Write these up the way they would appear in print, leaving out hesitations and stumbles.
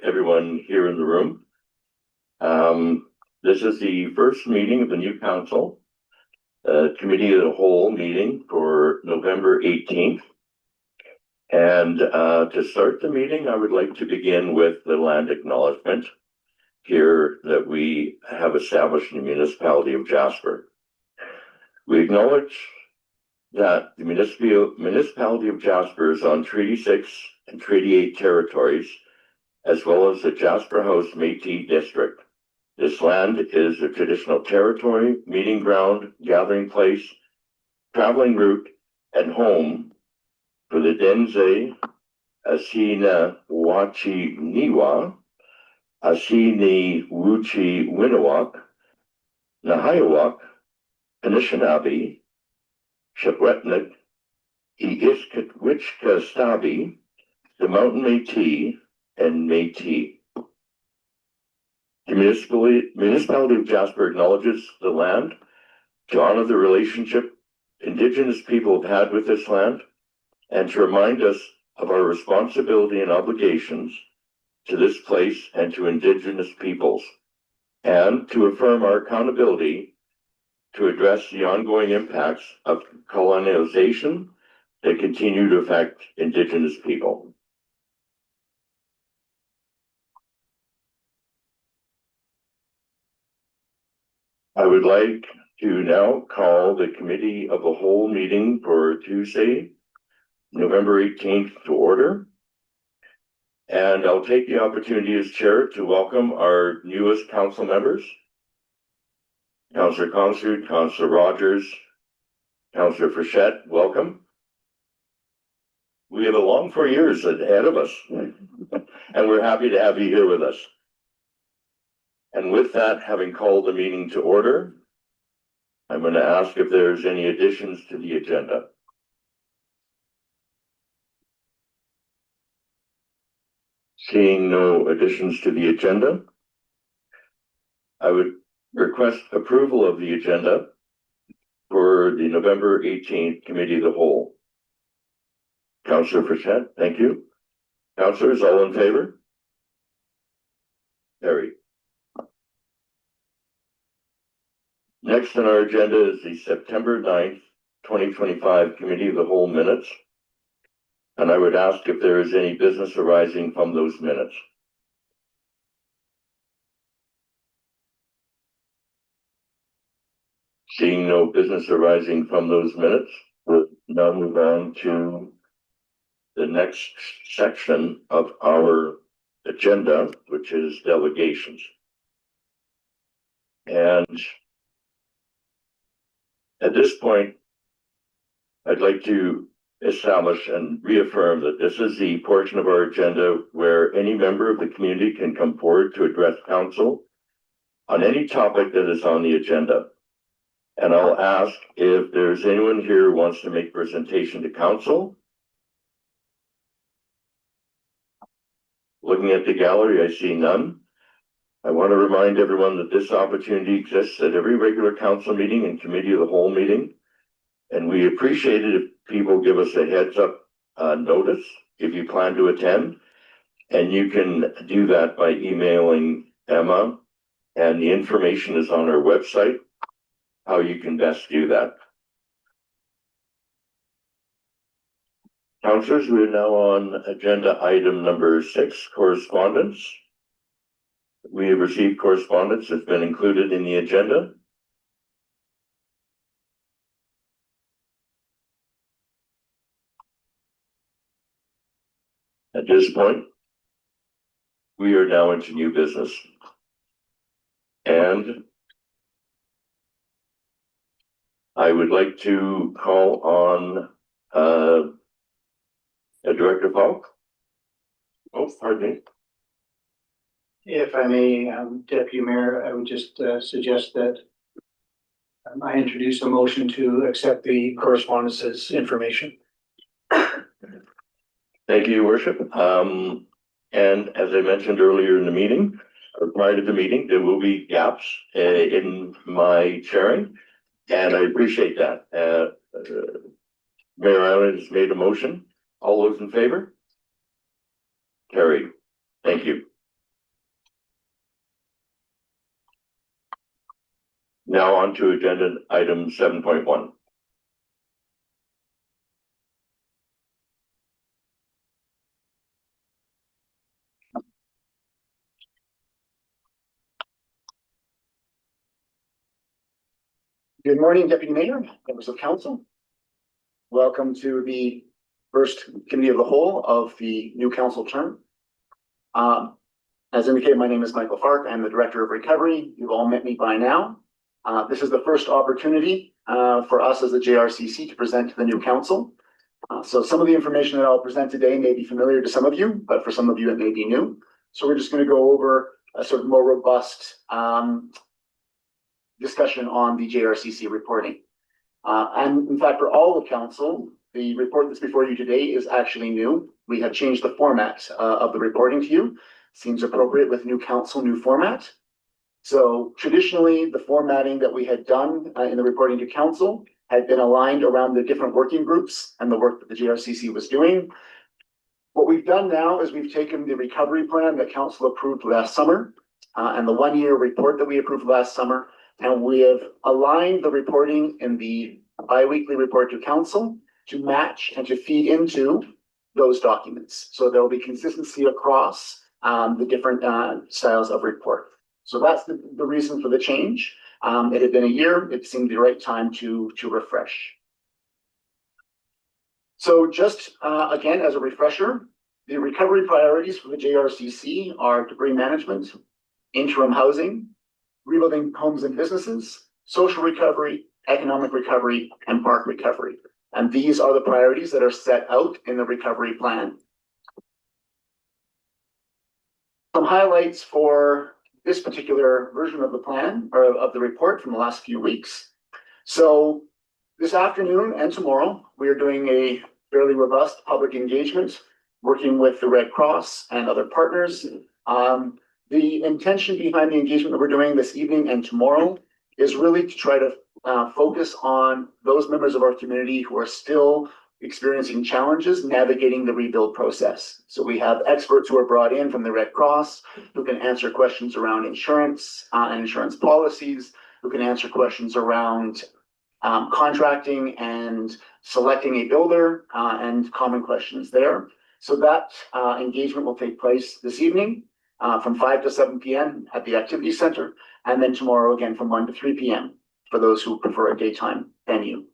everyone here in the room. This is the first meeting of the new council, committee of the whole meeting for November 18th. And to start the meeting, I would like to begin with the land acknowledgement here that we have established in the Municipality of Jasper. We acknowledge that the Municipality of Jasper is on Treaty 6 and Treaty 8 territories, as well as the Jasper House Métis District. This land is a traditional territory, meeting ground, gathering place, traveling route, and home for the Denze, Asina Wachi Niwa, Asini Wuchi Winawak, Nahayawak, Anishinaabe, Shepwetnik, Iiskwichkastabi, the Mountain Métis, and Métis. The Municipality of Jasper acknowledges the land to honor the relationship Indigenous people have had with this land and to remind us of our responsibility and obligations to this place and to Indigenous peoples, and to affirm our accountability to address the ongoing impacts of colonization that continue to affect Indigenous people. I would like to now call the Committee of the Whole meeting for Tuesday, November 18th to order. And I'll take the opportunity as chair to welcome our newest council members, Councillor Concert, Councillor Rogers, Councillor Frechette, welcome. We have a long 4 years ahead of us, and we're happy to have you here with us. And with that, having called the meeting to order, I'm going to ask if there's any additions to the agenda. Seeing no additions to the agenda, I would request approval of the agenda for the November 18th Committee of the Whole. Councillor Frechette, thank you. Councillors, all in favor? Carried. Next on our agenda is the September 9th, 2025 Committee of the Whole minutes. And I would ask if there is any business arising from those minutes. Seeing no business arising from those minutes, we'll now move on to the next section of our agenda, which is delegations. And at this point, I'd like to establish and reaffirm that this is the portion of our agenda where any member of the community can come forward to address council on any topic that is on the agenda. And I'll ask if there's anyone here who wants to make presentation to council. Looking at the gallery, I see none. I want to remind everyone that this opportunity exists at every regular council meeting and committee of the whole meeting. And we appreciate it if people give us a heads up notice if you plan to attend. And you can do that by emailing Emma, and the information is on our website, how you can best do that. Councillors, we are now on agenda item number 6, correspondence. We have received correspondence that's been included in the agenda. At this point, we are now into new business. And I would like to call on Director Falk. Oh, pardon me. If I may, Deputy Mayor, I would just suggest that I introduce a motion to accept the correspondence's information. Thank you, Your Worship. And as I mentioned earlier in the meeting, or prior to the meeting, there will be gaps in my sharing, and I appreciate that. Mayor Island has made a motion. All those in favor? Carried. Thank you. on to agenda item 7.1. Good morning, Deputy Mayor, members of council. Welcome to the first committee of the whole of the new council term. As indicated, my name is Michael Fark. I'm the Director of Recovery. You've all met me by now. This is the first opportunity for us as the JRCC to present to the new council. So some of the information that I'll present today may be familiar to some of you, but for some of you it may be new. So we're just going to go over a sort of more robust discussion on the JRCC reporting. And in fact, for all of council, the report that's before you today is actually new. We have changed the format of the reporting to you. Seems appropriate with new council, new format. So traditionally, the formatting that we had done in the reporting to council had been aligned around the different working groups and the work that the JRCC was doing. What we've done now is we've taken the recovery plan that council approved last summer and the one-year report that we approved last summer, and we have aligned the reporting in the bi-weekly report to council to match and to feed into those documents. So there will be consistency across the different styles of report. So that's the reason for the change. It had been a year. It seemed the right time to refresh. So just again, as a refresher, the recovery priorities for the JRCC are debris management, interim housing, rebuilding homes and businesses, social recovery, economic recovery, and park recovery. And these are the priorities that are set out in the recovery plan. Some highlights for this particular version of the plan, or of the report from the last few weeks. So this afternoon and tomorrow, we are doing a fairly robust public engagement, working with the Red Cross and other partners. The intention behind the engagement that we're doing this evening and tomorrow is really to try to focus on those members of our community who are still experiencing challenges navigating the rebuild process. So we have experts who are brought in from the Red Cross who can answer questions around insurance and insurance policies, who can answer questions around contracting and selecting a builder and common questions there. So that engagement will take place this evening from 5 to 7 p.m. at the Activity Center, and then tomorrow again from 1 to 3 p.m. for those who prefer a daytime venue.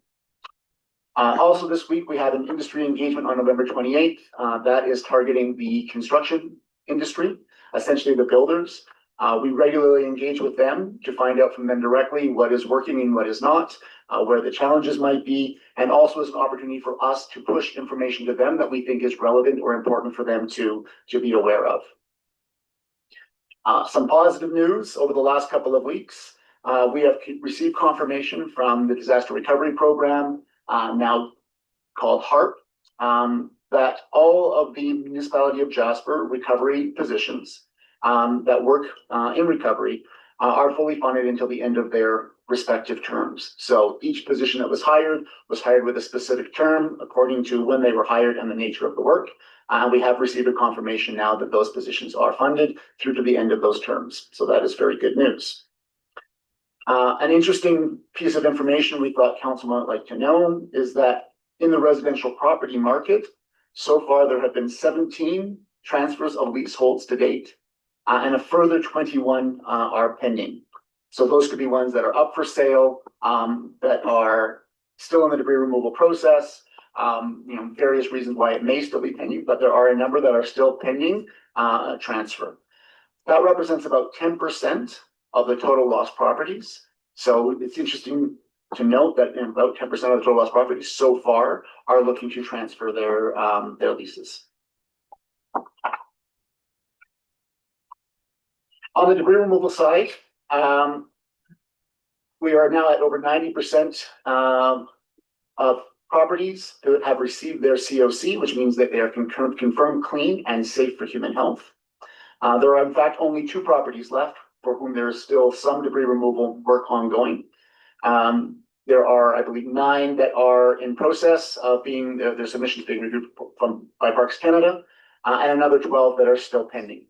Also this week, we had an industry engagement on November 28th. That is targeting the construction industry, essentially the builders. We regularly engage with them to find out from them directly what is working and what is not, where the challenges might be, and also as an opportunity for us to push information to them that we think is relevant or important for them to be aware of. Some positive news over the last couple of weeks. We have received confirmation from the Disaster Recovery Program, now called HARP, that all of the Municipality of Jasper recovery positions that work in recovery are fully funded until the end of their respective terms. So each position that was hired with a specific term according to when they were hired and the nature of the work. We have received a confirmation now that those positions are funded through to the end of those terms. So that is very good news. An interesting piece of information we thought council might like to know is that in the residential property market, so far there have been 17 transfers of leaseholds to date, and a further 21 are pending. So those could be ones that are up for sale, that are still in the debris removal process, various reasons why it may still be pending, but there are a number that are still pending transfer. That represents about 10% of the total lost properties. So it's interesting to note that about 10% of the total lost properties so far are looking to transfer their leases. On the debris removal side, we are now at over 90% of properties that have received their COC, which means that they are confirmed clean and safe for human health. There are in fact only 2 properties left for whom there is still some debris removal work ongoing. There are, I believe, 9 that are in process of being, their submissions being reviewed by Parks Canada, and another 12 that are still pending.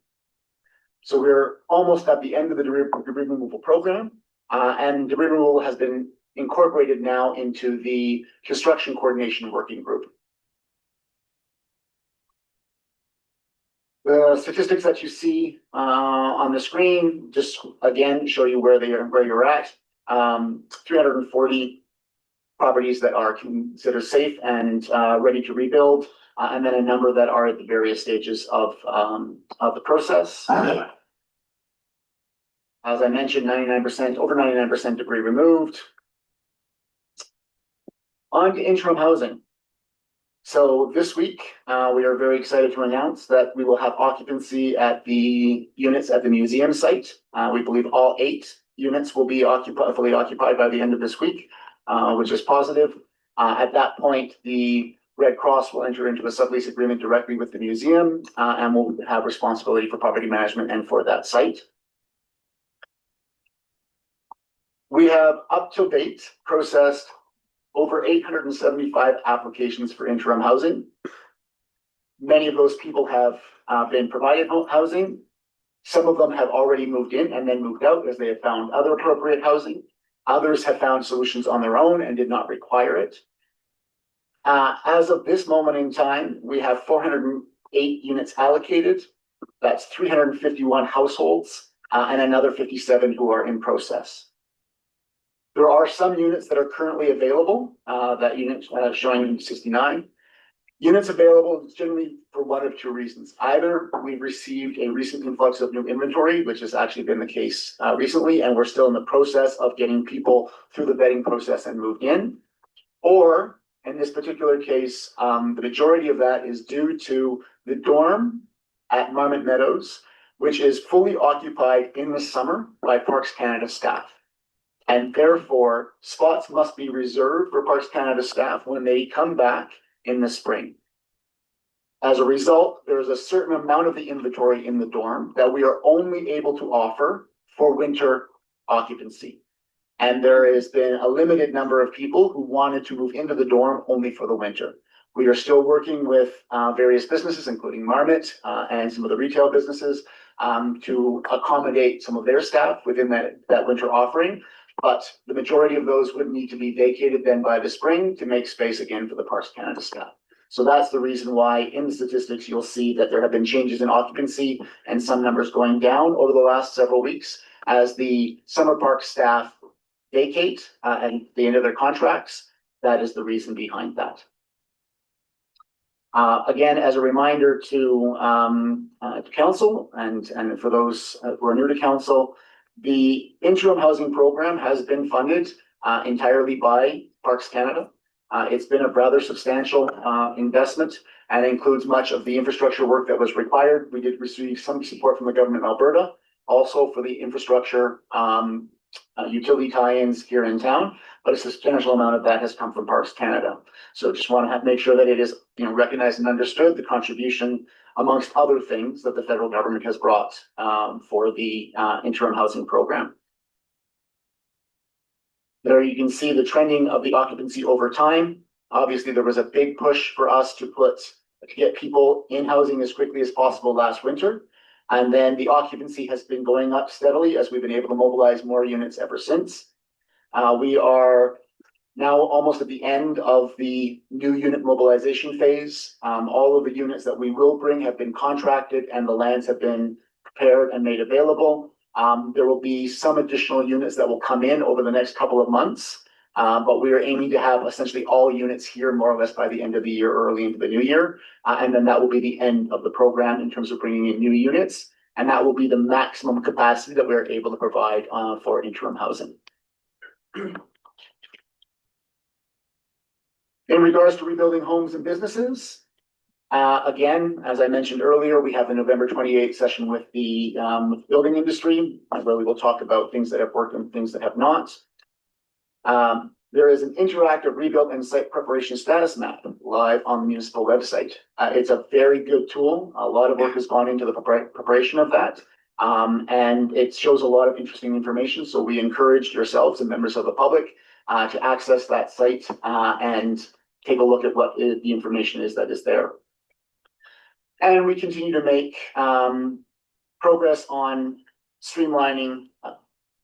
So we're almost at the end of the debris removal program. And debris removal has been incorporated now into the construction coordination working group. The statistics that you see on the screen just again show you where you're at. 340 properties that are considered safe and ready to rebuild, and then a number that are at the various stages of the process. As I mentioned, 99%, over 99% debris removed. On to interim housing. So this week, we are very excited to announce that we will have occupancy at the units at the museum site. We believe all 8 units will be fully occupied by the end of this week, which is positive. At that point, the Red Cross will enter into a sublease agreement directly with the museum and will have responsibility for property management and for that site. We have up to date processed over 875 applications for interim housing. Many of those people have been provided housing. Some of them have already moved in and then moved out as they have found other appropriate housing. Others have found solutions on their own and did not require it. As of this moment in time, we have 408 units allocated. That's 351 households and another 57 who are in process. There are some units that are currently available, that unit showing 69. Units available generally for one of two reasons. Either we've received a recent influx of new inventory, which has actually been the case recently, and we're still in the process of getting people through the vetting process and moved in. Or in this particular case, the majority of that is due to the dorm at Marmot Meadows, which is fully occupied in the summer by Parks Canada staff. And therefore, spots must be reserved for Parks Canada staff when they come back in the spring. As a result, there is a certain amount of the inventory in the dorm that we are only able to offer for winter occupancy. And there has been a limited number of people who wanted to move into the dorm only for the winter. We are still working with various businesses, including Marmot and some of the retail businesses, to accommodate some of their staff within that winter offering. But the majority of those would need to be vacated then by the spring to make space again for the Parks Canada staff. So that's the reason why in the statistics, you'll see that there have been changes in occupancy and some numbers going down over the last several weeks as the summer park staff vacate and the end of their contracts. That is the reason behind that. Again, as a reminder to council and for those who are new to council, the interim housing program has been funded entirely by Parks Canada. It's been a rather substantial investment and includes much of the infrastructure work that was required. We did receive some support from the government of Alberta, also for the infrastructure utility tie-ins here in town, but a substantial amount of that has come from Parks Canada. So just want to make sure that it is recognized and understood the contribution amongst other things that the federal government has brought for the interim housing program. There you can see the trending of the occupancy over time. Obviously, there was a big push for us to get people in housing as quickly as possible last winter. And then the occupancy has been going up steadily as we've been able to mobilize more units ever since. We are now almost at the end of the new unit mobilization phase. All of the units that we will bring have been contracted and the lands have been prepared and made available. There will be some additional units that will come in over the next couple of months, but we are aiming to have essentially all units here more or less by the end of the year, early into the new year. And then that will be the end of the program in terms of bringing in new units. And that will be the maximum capacity that we're able to provide for interim housing. In regards to rebuilding homes and businesses, again, as I mentioned earlier, we have the November 28th session with the building industry, where we will talk about things that have worked and things that have not. There is an interactive rebuild and site preparation status map live on the municipal website. It's a very good tool. A lot of work has gone into the preparation of that. And it shows a lot of interesting information. So we encourage yourselves and members of the public to access that site and take a look at what the information is that is there. And we continue to make progress on streamlining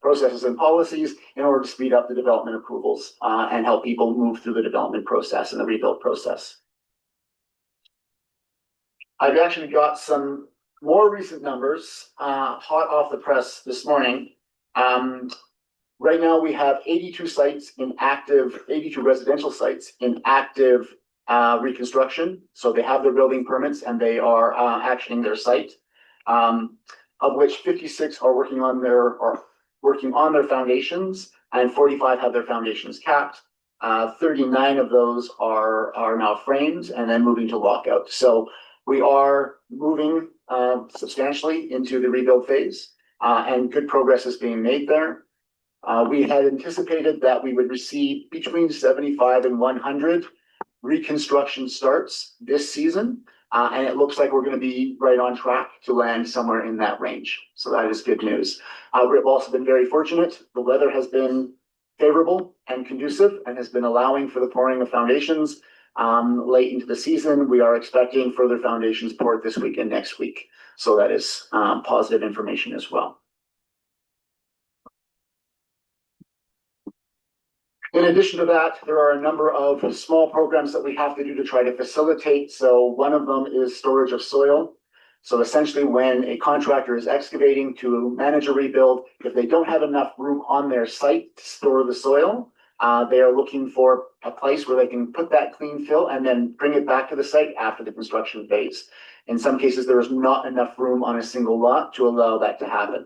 processes and policies in order to speed up the development approvals and help people move through the development process and the rebuild process. I've actually got some more recent numbers hot off the press this morning. Right now we have 82 sites in active, 82 residential sites in active reconstruction. So they have their building permits and they are actioning their site, of which 56 are working on their foundations and 45 have their foundations capped. 39 of those are now framed and then moving to lockout. So we are moving substantially into the rebuild phase and good progress is being made there. We had anticipated that we would receive between 75 and 100 reconstruction starts this season. And it looks like we're going to be right on track to land somewhere in that range. So that is good news. We've also been very fortunate. The weather has been favorable and conducive and has been allowing for the pouring of foundations late into the season. We are expecting further foundations poured this week and next week. So that is positive information as well. In addition to that, there are a number of small programs that we have to do to try to facilitate. So one of them is storage of soil. So essentially when a contractor is excavating to manage a rebuild, if they don't have enough room on their site to store the soil, they are looking for a place where they can put that clean fill and then bring it back to the site after the construction phase. In some cases, there is not enough room on a single lot to allow that to happen.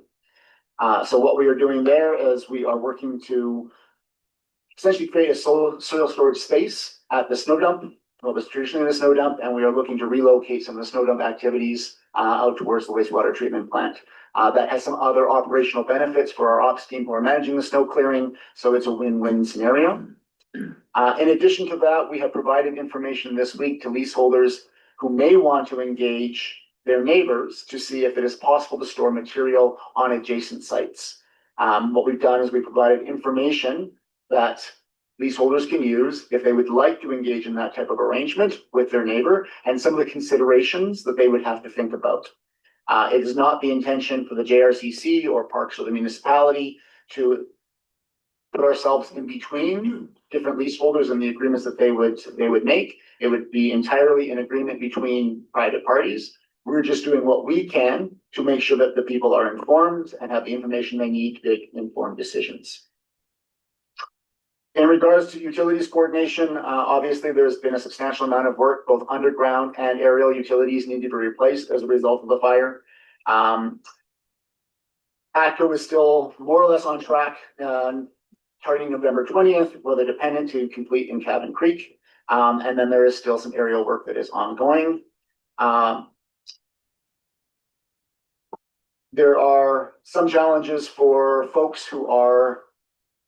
So what we are doing there is we are working to essentially create a soil storage space at the snow dump, what was traditionally the snow dump, and we are looking to relocate some of the snow dump activities out towards the wastewater treatment plant. That has some other operational benefits for our ops team who are managing the snow clearing, so it's a win-win scenario. In addition to that, we have provided information this week to leaseholders who may want to engage their neighbors to see if it is possible to store material on adjacent sites. What we've done is we provided information that leaseholders can use if they would like to engage in that type of arrangement with their neighbor and some of the considerations that they would have to think about. It is not the intention for the JRCC or Parks or the municipality to put ourselves in between different leaseholders and the agreements that they would make. It would be entirely an agreement between private parties. We're just doing what we can to make sure that the people are informed and have the information they need to make informed decisions. In regards to utilities coordination, obviously there's been a substantial amount of work, both underground and aerial utilities need to be replaced as a result of the fire. ATCO is still more or less on track, targeting November 20th, where they're dependent to complete in Cabin Creek. And then there is still some aerial work that is ongoing. There are some challenges for folks who are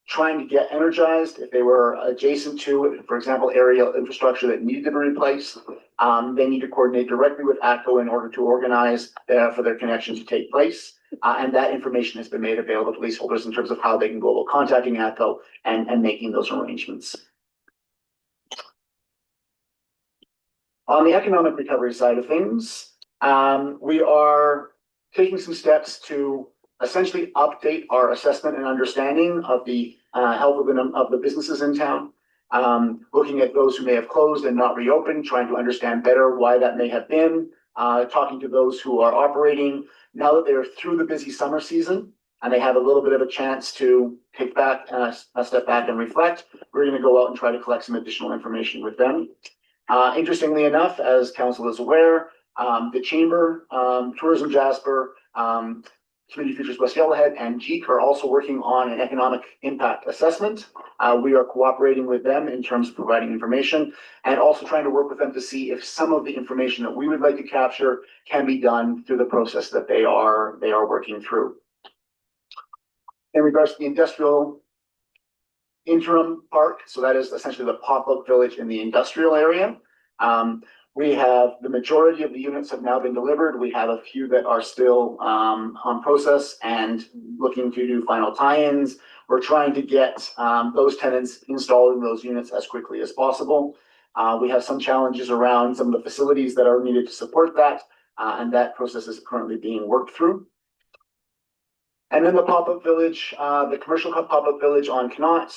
trying to get energized. If they were adjacent to, for example, aerial infrastructure that needed to be replaced, they need to coordinate directly with ATCO in order to organize for their connection to take place. And that information has been made available to leaseholders in terms of how they can go about contacting ATCO and making those arrangements. On the economic recovery side of things, we are taking some steps to essentially update our assessment and understanding of the health of the businesses in town, looking at those who may have closed and not reopened, trying to understand better why that may have been, talking to those who are operating now that they're through the busy summer season and they have a little bit of a chance to take back a step back and reflect. We're going to go out and try to collect some additional information with them. Interestingly enough, as council is aware, the Chamber, Tourism Jasper, Community Futures West-Yellowhead and GEEK are also working on an economic impact assessment. We are cooperating with them in terms of providing information and also trying to work with them to see if some of the information that we would like to capture can be done through the process that they are working through. In regards to the industrial interim park, so that is essentially the pop-up village in the industrial area. We have the majority of the units have now been delivered. We have a few that are still on process and looking to do final tie-ins. We're trying to get those tenants installed in those units as quickly as possible. We have some challenges around some of the facilities that are needed to support that, and that process is currently being worked through. And then the pop-up village, the commercial pop-up village on Connaught,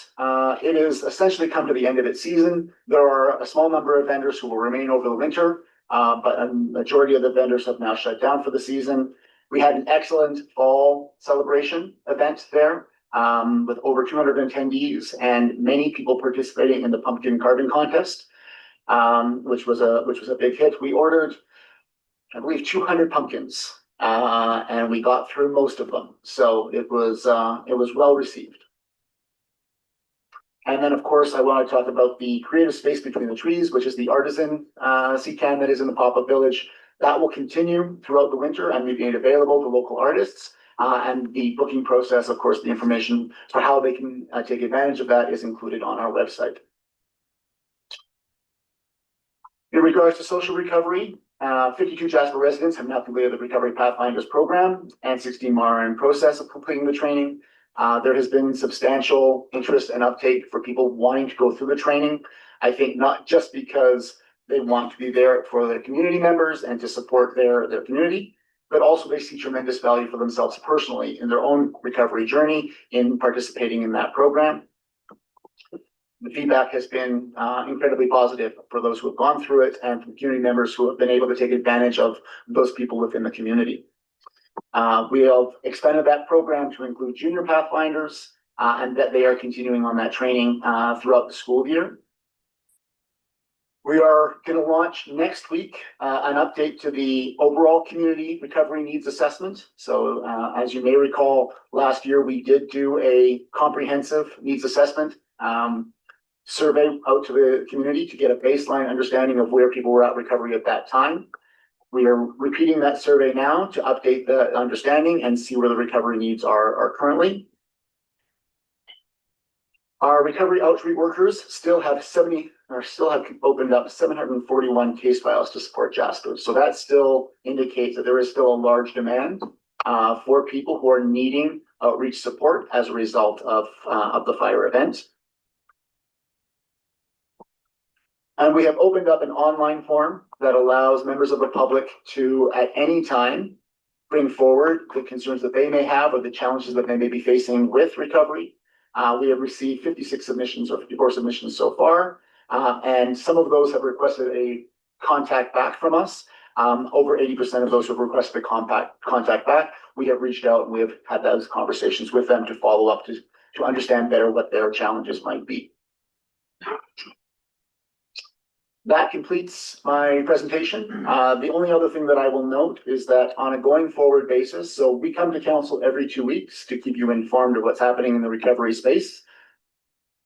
it is essentially come to the end of its season. There are a small number of vendors who will remain over the winter, but a majority of the vendors have now shut down for the season. We had an excellent fall celebration event there, with over 200 attendees and many people participating in the pumpkin carving contest, which was a big hit. We ordered, I believe, 200 pumpkins. And we got through most of them, so it was well received. And then, of course, I want to talk about the creative space between the trees, which is the artisan CCAN that is in the pop-up village. That will continue throughout the winter and be made available to local artists. And the booking process, of course, the information for how they can take advantage of that is included on our website. In regards to social recovery, 52 Jasper residents have now completed the Recovery Pathfinders program, and 16 more are in process of completing the training. There has been substantial interest and uptake for people wanting to go through the training. I think not just because they want to be there for their community members and to support their community, but also they see tremendous value for themselves personally in their own recovery journey in participating in that program. The feedback has been incredibly positive for those who have gone through it and from community members who have been able to take advantage of those people within the community. We have expanded that program to include junior pathfinders and that they are continuing on that training throughout the school year. We are going to launch next week an update to the overall community recovery needs assessment. So as you may recall, last year we did do a comprehensive needs assessment survey out to the community to get a baseline understanding of where people were at recovery at that time. We are repeating that survey now to update the understanding and see where the recovery needs are currently. Our recovery outreach workers still have opened up 741 case files to support Jasper. So that still indicates that there is still a large demand for people who are needing outreach support as a result of the fire event. And we have opened up an online form that allows members of the public to, at any time, bring forward the concerns that they may have or the challenges that they may be facing with recovery. We have received 56 submissions or 54 submissions so far, and some of those have requested a contact back from us. Over 80% of those who have requested a contact back, we have reached out and we have had those conversations with them to follow up to understand better what their challenges might be. That completes my presentation. The only other thing that I will note is that on a going forward basis, so we come to council every 2 weeks to keep you informed of what's happening in the recovery space.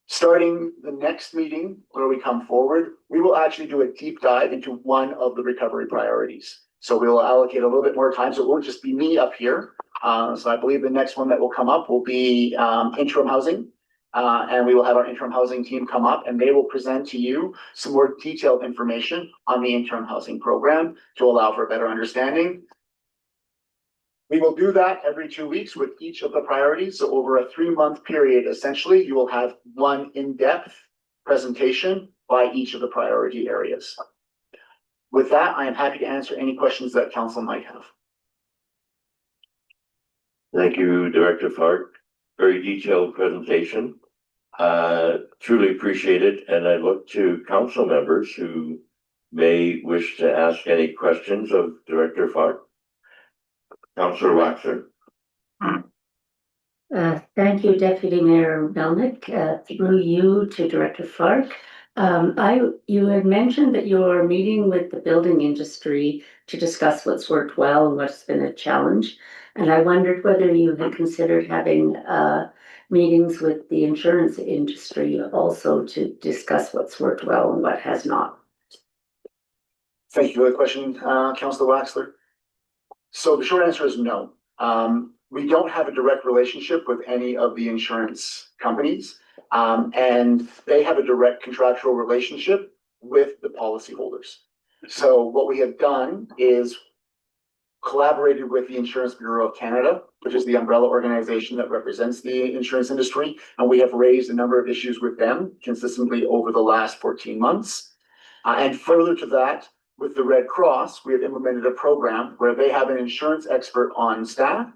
Starting the next meeting where we come forward, we will actually do a deep dive into one of the recovery priorities. So we will allocate a little bit more time. So it won't just be me up here. So I believe the next one that will come up will be interim housing. And we will have our interim housing team come up and they will present to you some more detailed information on the interim housing program to allow for a better understanding. We will do that every 2 weeks with each of the priorities. So over a 3-month period, essentially, you will have one in-depth presentation by each of the priority areas. With that, I am happy to answer any questions that council might have. Thank you, Director Fark. Very detailed presentation. Truly appreciate it. And I look to council members who may wish to ask any questions of Director Fark. Councillor Waxer. Thank you, Deputy Mayor Melnick. Through you to Director Fark. You had mentioned that you're meeting with the building industry to discuss what's worked well and what's been a challenge. And I wondered whether you had considered having meetings with the insurance industry also to discuss what's worked well and what has not. Thank you for the question, Councillor Waxler. So the short answer is no. We don't have a direct relationship with any of the insurance companies, and they have a direct contractual relationship with the policyholders. So what we have done is collaborated with the Insurance Bureau of Canada, which is the umbrella organization that represents the insurance industry, and we have raised a number of issues with them consistently over the last 14 months. And further to that, with the Red Cross, we have implemented a program where they have an insurance expert on staff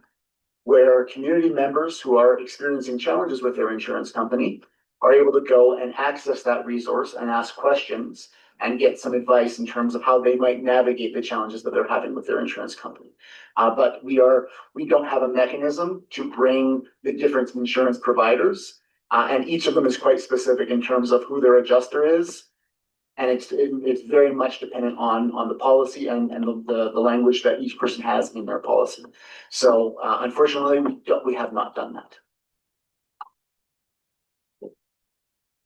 where community members who are experiencing challenges with their insurance company are able to go and access that resource and ask questions and get some advice in terms of how they might navigate the challenges that they're having with their insurance company. But we don't have a mechanism to bring the different insurance providers, and each of them is quite specific in terms of who their adjuster is. And it's very much dependent on the policy and the language that each person has in their policy. So unfortunately, we have not done that.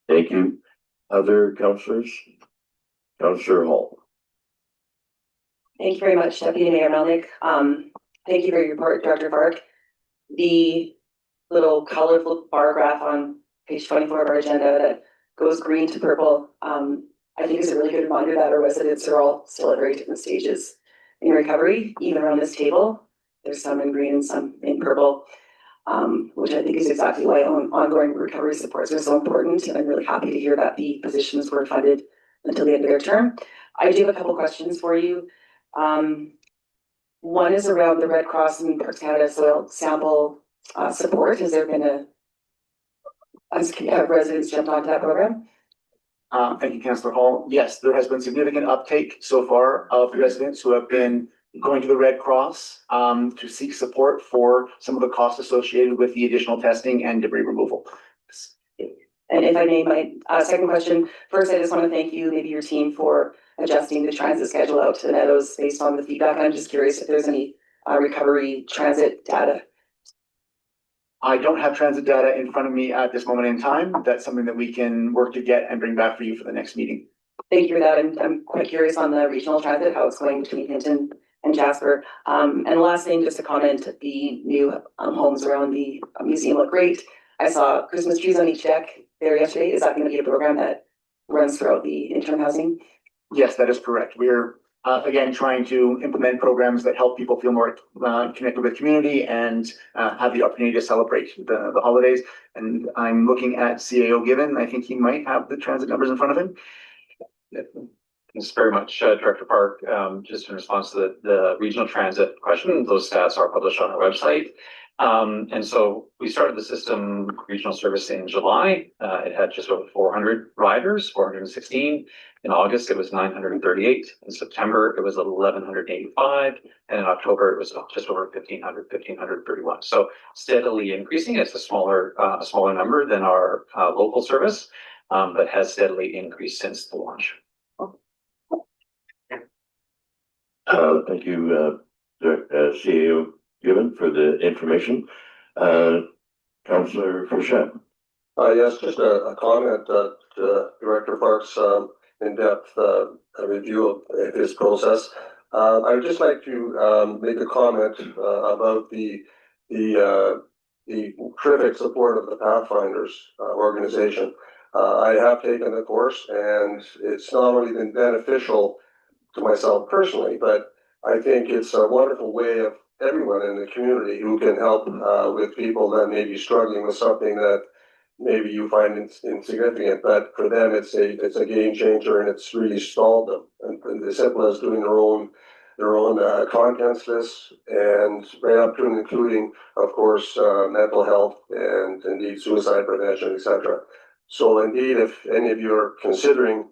Thank you. Other councillors? Councillor Hall. Thank you very much, Deputy Mayor Melnick. Thank you for your report, Director Fark. The little colorful bar graph on page 24 of our agenda that goes green to purple, I think is a really good reminder that our residents are all still at very different stages in recovery, even around this table. There's some in green and some in purple, which I think is exactly why ongoing recovery supports are so important. And I'm really happy to hear that the positions were funded until the end of their term. I do have a couple questions for you. One is around the Red Cross and Parks Canada soil sample support. Has there been have residents jumped onto that program? Thank you, Councillor Hall. Yes, there has been significant uptake so far of residents who have been going to the Red Cross to seek support for some of the costs associated with the additional testing and debris removal. And if I may, my second question, first, I just want to thank you, maybe your team, for adjusting the transit schedule out to the Meadows based on the feedback. I'm just curious if there's any recovery transit data. I don't have transit data in front of me at this moment in time. That's something that we can work to get and bring back for you for the next meeting. Thank you for that. I'm quite curious on the regional transit, how it's going between Hinton and Jasper. And the last thing, just to comment, the new homes around the museum look great. I saw Christmas trees on each deck there yesterday. Is that going to be a program that runs throughout the interim housing? Yes, that is correct. We're again trying to implement programs that help people feel more connected with community and have the opportunity to celebrate the holidays. And I'm looking at CAO Given. I think he might have the transit numbers in front of him. Thanks very much, Director Park. Just in response to the regional transit question, those stats are published on our website. And so we started the system regional service in July. It had just over 400 riders, 416. In August, it was 938. In September, it was 1,185. And in October, it was just over 1,531. So steadily increasing. It's a smaller number than our local service, but has steadily increased since the launch. Thank you, CAO Given, for the information. Councillor Frechette. Yes, just a comment that Director Park's in-depth review of his process. I would just like to make a comment about the terrific support of the Pathfinders organization. I have taken the course, and it's not only been beneficial to myself personally, but I think it's a wonderful way of everyone in the community who can help with people that may be struggling with something that maybe you find insignificant, but for them it's a game changer, and it's really stalled them. And as simple as doing their own contents list, and right up to and including, of course, mental health and indeed suicide prevention, etc. So indeed, if any of you are considering,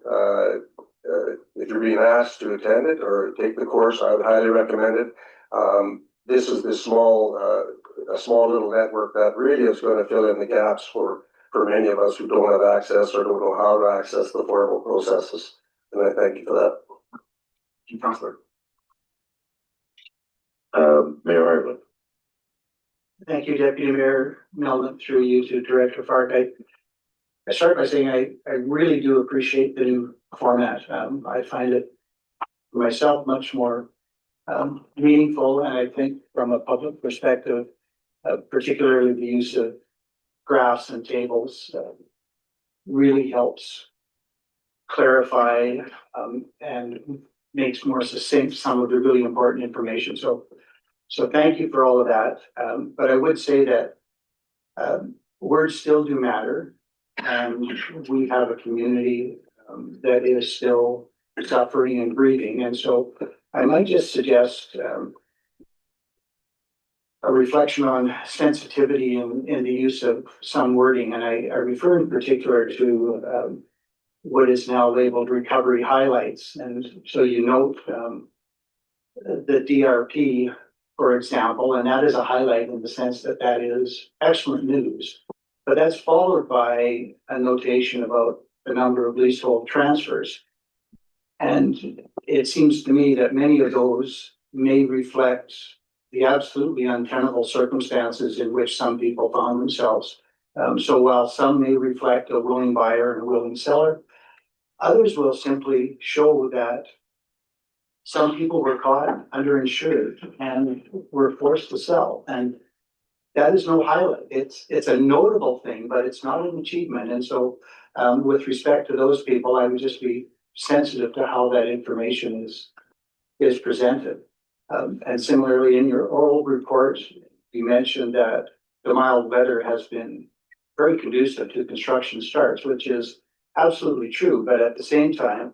if you're being asked to attend it or take the course, I would highly recommend it. This is a small little network that really is going to fill in the gaps for many of us who don't have access or don't know how to access the formal processes. And I thank you for that. Thank you, Councillor. Mayor Hartland. Thank you, Deputy Mayor Melnick, through you to Director Fark. I start by saying I really do appreciate the new format. I find it for myself much more meaningful, and I think from a public perspective, particularly the use of graphs and tables really helps clarify and makes more succinct some of the really important information. So thank you for all of that. But I would say that words still do matter, and we have a community that is still suffering and grieving. And so I might just suggest a reflection on sensitivity in the use of some wording, and I refer in particular to what is now labeled recovery highlights. And so you note the DRP, for example, and that is a highlight in the sense that that is excellent news. But that's followed by a notation about the number of leasehold transfers. And it seems to me that many of those may reflect the absolutely untenable circumstances in which some people found themselves. So while some may reflect a willing buyer and a willing seller, others will simply show that some people were caught underinsured and were forced to sell. And that is no highlight. It's a notable thing, but it's not an achievement. And so with respect to those people, I would just be sensitive to how that information is presented. And similarly, in your oral report, you mentioned that the mild weather has been very conducive to construction starts, which is absolutely true. But at the same time,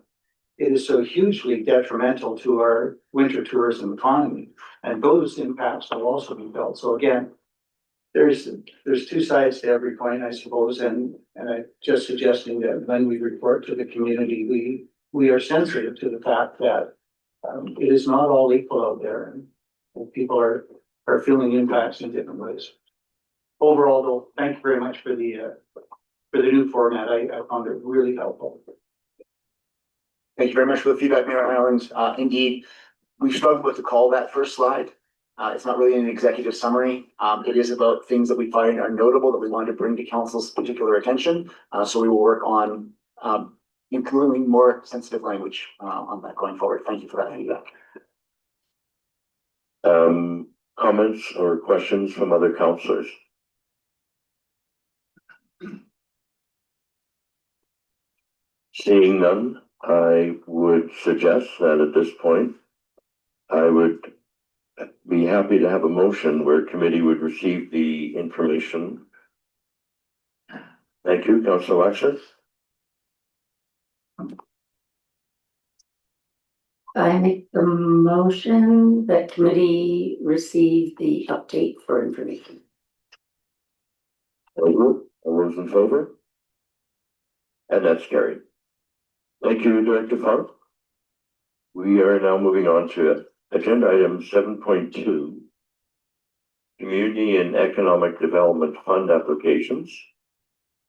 it is so hugely detrimental to our winter tourism economy. And those impacts will also be felt. So again, there's two sides to every coin, I suppose. And I'm just suggesting that when we report to the community, we are sensitive to the fact that it is not all equal out there, and people are feeling impacts in different ways. Overall, though, thank you very much for the new format. I found it really helpful. Thank you very much for the feedback, Mayor Ireland. Indeed, we struggled with to call that first slide. It's not really an executive summary. It is about things that we find are notable that we want to bring to council's particular attention. So we will work on including more sensitive language on that going forward. Thank you for that feedback. Comments or questions from other councillors? Seeing none, I would suggest that at this point, I would be happy to have a motion where committee would receive the information. Thank you, Councillor Waxer. I make the motion that committee receive the update for information. All those in favor? And that's carried. Thank you, Director Funk. We are now moving on to agenda item 7.2, Community and Economic Development Fund applications.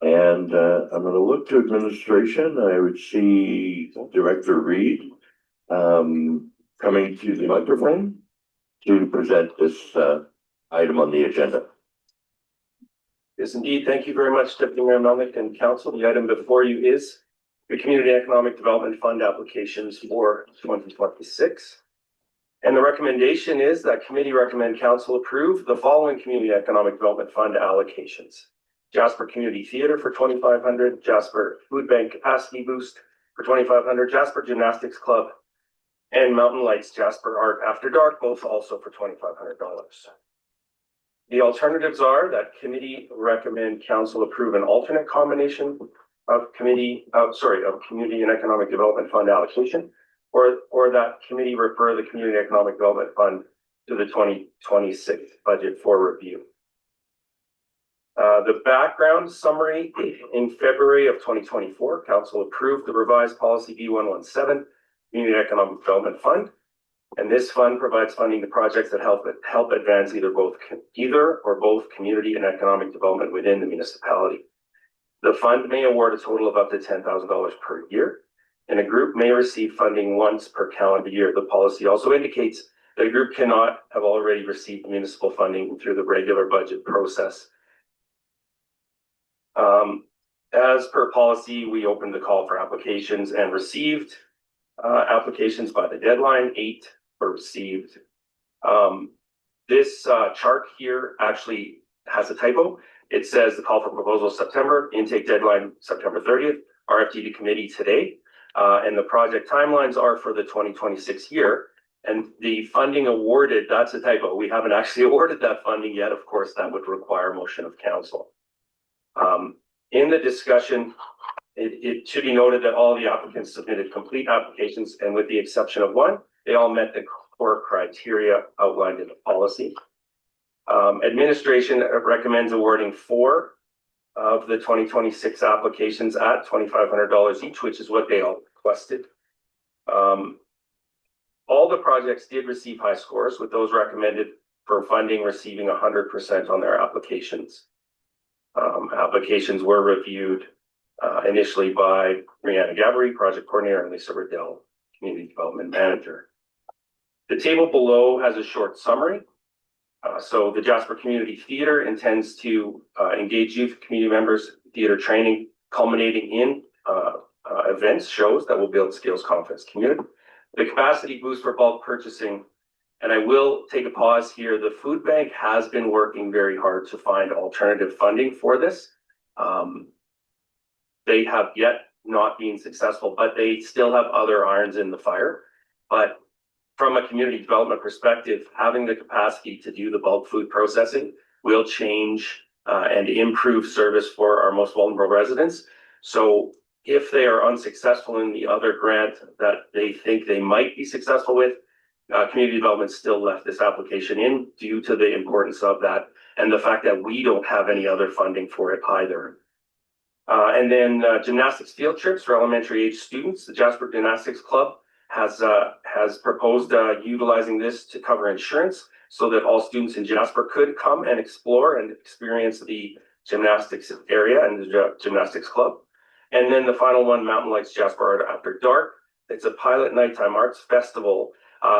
And I'm going to look to administration. I would see Director Reid coming to the microphone to present this item on the agenda. Yes, indeed. Thank you very much, Deputy Mayor Melnick and Council. The item before you is the Community Economic Development Fund applications for 2026. And the recommendation is that committee recommend Council approve the following Community Economic Development Fund allocations. Jasper Community Theatre for $2,500, Jasper Food Bank Capacity Boost for $2,500, Jasper Gymnastics Club, and Mountain Lights Jasper Art After Dark, both also for $2,500. The alternatives are that committee recommend Council approve an alternate combination of Community and Economic Development Fund allocation, or that committee refer the Community Economic Development Fund to the 2026 budget for review. The background summary: in February of 2024, Council approved the revised policy B117, Community Economic Development Fund. And this fund provides funding to projects that help advance either or both community and economic development within the municipality. The fund may award a total of up to $10,000 per year, and a group may receive funding once per calendar year. The policy also indicates that a group cannot have already received municipal funding through the regular budget process. As per policy, we opened the call for applications and received applications by the deadline. 8 were received. This chart here actually has a typo. It says the call for proposal September, intake deadline September 30th, RFD to committee today, and the project timelines are for the 2026 year. And the funding awarded, that's a typo. We haven't actually awarded that funding yet. Of course, that would require motion of council. In the discussion, it should be noted that all the applicants submitted complete applications, and with the exception of one, they all met the core criteria outlined in the policy. Administration recommends awarding 4 of the 2026 applications at $2,500 each, which is what they all requested. All the projects did receive high scores, with those recommended for funding receiving 100% on their applications. Applications were reviewed initially by Brianna Gabbery, project coordinator, and Lisa Riddell, community development manager. The table below has a short summary. So the Jasper Community Theatre intends to engage youth community members, theatre training, culminating in events, shows that will build skills, confidence, community. The capacity boost for bulk purchasing, and I will take a pause here. The food bank has been working very hard to find alternative funding for this. They have yet not been successful, but they still have other irons in the fire. But from a community development perspective, having the capacity to do the bulk food processing will change and improve service for our most vulnerable residents. So if they are unsuccessful in the other grant that they think they might be successful with, community development still left this application in due to the importance of that and the fact that we don't have any other funding for it either. And then gymnastics field trips for elementary age students. The Jasper Gymnastics Club has proposed utilizing this to cover insurance so that all students in Jasper could come and explore and experience the gymnastics area and the gymnastics club. And then the final one, Mountain Lights Jasper Art After Dark. It's a pilot nighttime arts festival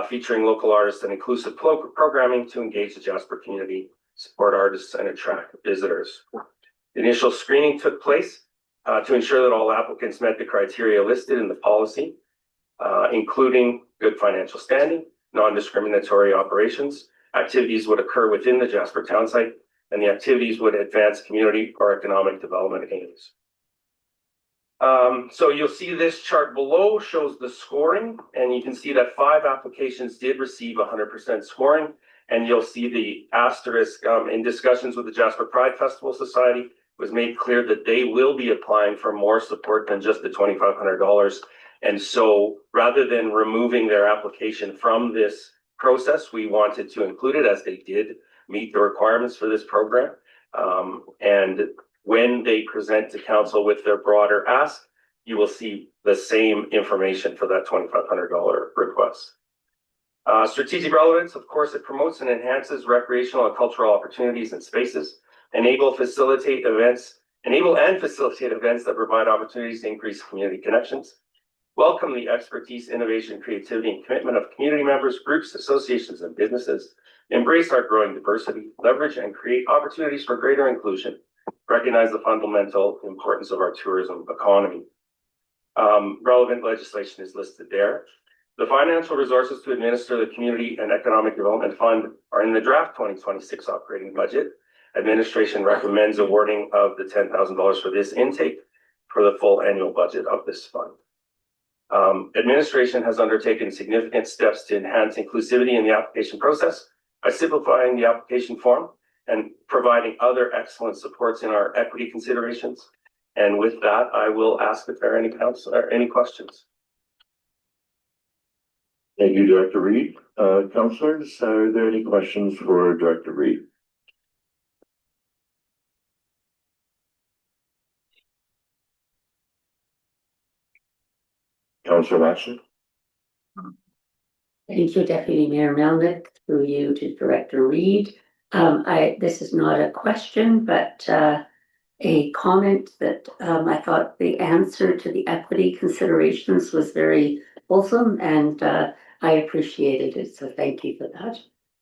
featuring local artists and inclusive programming to engage the Jasper community, support artists, and attract visitors. The initial screening took place to ensure that all applicants met the criteria listed in the policy, including good financial standing, non-discriminatory operations. Activities would occur within the Jasper town site, and the activities would advance community or economic development aims. So you'll see this chart below shows the scoring, and you can see that 5 applications did receive 100% scoring, and you'll see the asterisk in discussions with the Jasper Pride Festival Society. It was made clear that they will be applying for more support than just the $2,500. And so rather than removing their application from this process, we wanted to include it, as they did meet the requirements for this program. And when they present to council with their broader ask, you will see the same information for that $2,500 request. Strategic relevance, of course, it promotes and enhances recreational and cultural opportunities and spaces, enable and facilitate events that provide opportunities to increase community connections, welcome the expertise, innovation, creativity, and commitment of community members, groups, associations, and businesses, embrace our growing diversity, leverage and create opportunities for greater inclusion, recognize the fundamental importance of our tourism economy. Relevant legislation is listed there. The financial resources to administer the Community and Economic Development Fund are in the draft 2026 operating budget. Administration recommends awarding of the $10,000 for this intake for the full annual budget of this fund. Administration has undertaken significant steps to enhance inclusivity in the application process by simplifying the application form and providing other excellent supports in our equity considerations. And with that, I will ask if there are any questions. Thank you, Director Reed. Councillors, are there any questions for Director Reed? Councillor Lashley? Thank you, Deputy Mayor Melnick, through you to Director Reed. This is not a question, but a comment that I thought the answer to the equity considerations was very wholesome, and I appreciated it. So thank you for that.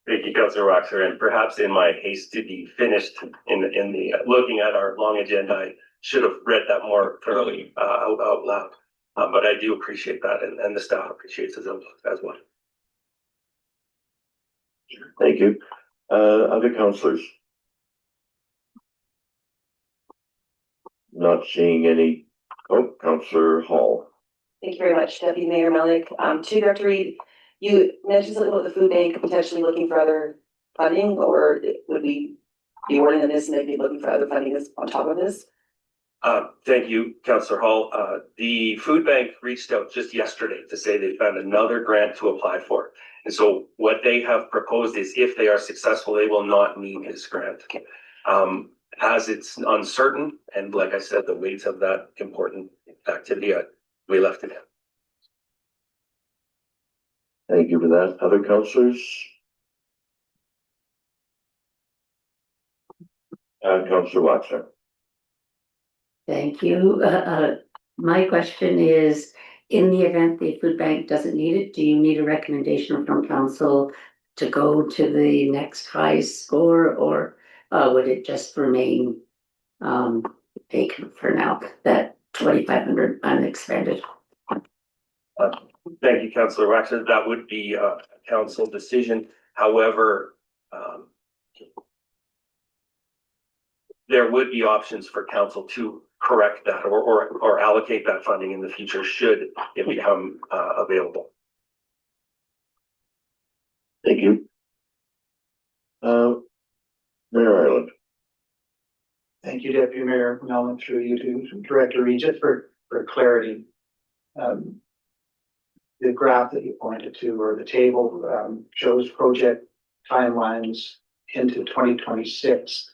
Thank you, Councillor Waxer. And perhaps in my haste to be finished in the looking at our long agenda, I should have read that more thoroughly out loud. But I do appreciate that, and the staff appreciates it as well. Thank you. Other councillors? Not seeing any. Oh, Councillor Hall. Thank you very much, Deputy Mayor Melnick. To Director Reed, you mentioned something about the food bank potentially looking for other funding, or would we be awarding them this and they'd be looking for other funding on top of this? Thank you, Councillor Hall. The food bank reached out just yesterday to say they found another grant to apply for. And so what they have proposed is if they are successful, they will not need this grant. As it's uncertain, and like I said, the weight of that important activity, we left it in. Thank you for that. Other councillors? Councillor Watson. Thank you. My question is, in the event the food bank doesn't need it, do you need a recommendation from council to go to the next high score, or would it just remain vacant for now, that 2,500 unexpended? Thank you, Councillor Waxman. That would be a council decision. However, there would be options for council to correct that or allocate that funding in the future should it become available. Thank you. Mayor Ireland. Thank you, Deputy Mayor Melvin, through you to Director Reid, just for clarity. The graph that you pointed to, or the table, shows project timelines into 2026.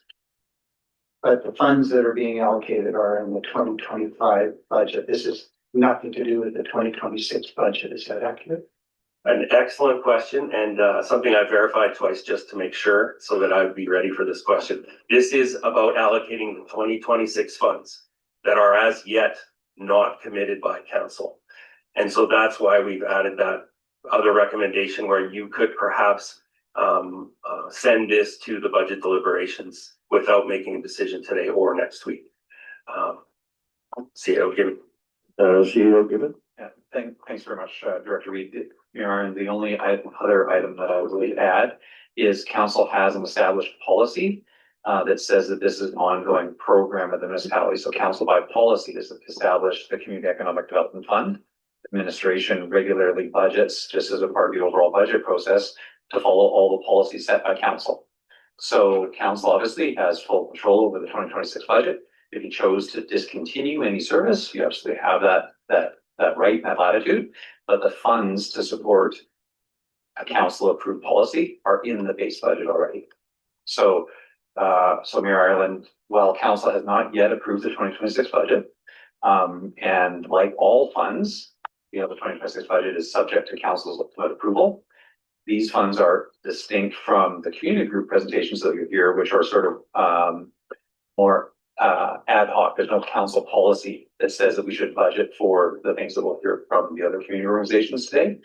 But the funds that are being allocated are in the 2025 budget. This is nothing to do with the 2026 budget. Is that accurate? An excellent question, and something I verified twice just to make sure so that I would be ready for this question. This is about allocating the 2026 funds that are as yet not committed by council. And so that's why we've added that other recommendation where you could perhaps send this to the budget deliberations without making a decision today or next week. CEO Gibbon. CEO Gibbon. Yeah, thanks very much, Director Reid. And the only other item that I would add is council has an established policy that says that this is an ongoing program of the municipality. So council by policy has established the Community Economic Development Fund. Administration regularly budgets, just as a part of the overall budget process, to follow all the policies set by council. So council obviously has full control over the 2026 budget. If you chose to discontinue any service, you absolutely have that right, that latitude, but the funds to support a council approved policy are in the base budget already. So Mayor Ireland, while council has not yet approved the 2026 budget, and like all funds, the 2026 budget is subject to council's approval. These funds are distinct from the community group presentations that you hear, which are sort of more ad hoc. There's no council policy that says that we should budget for the things that we'll hear from the other community organizations today.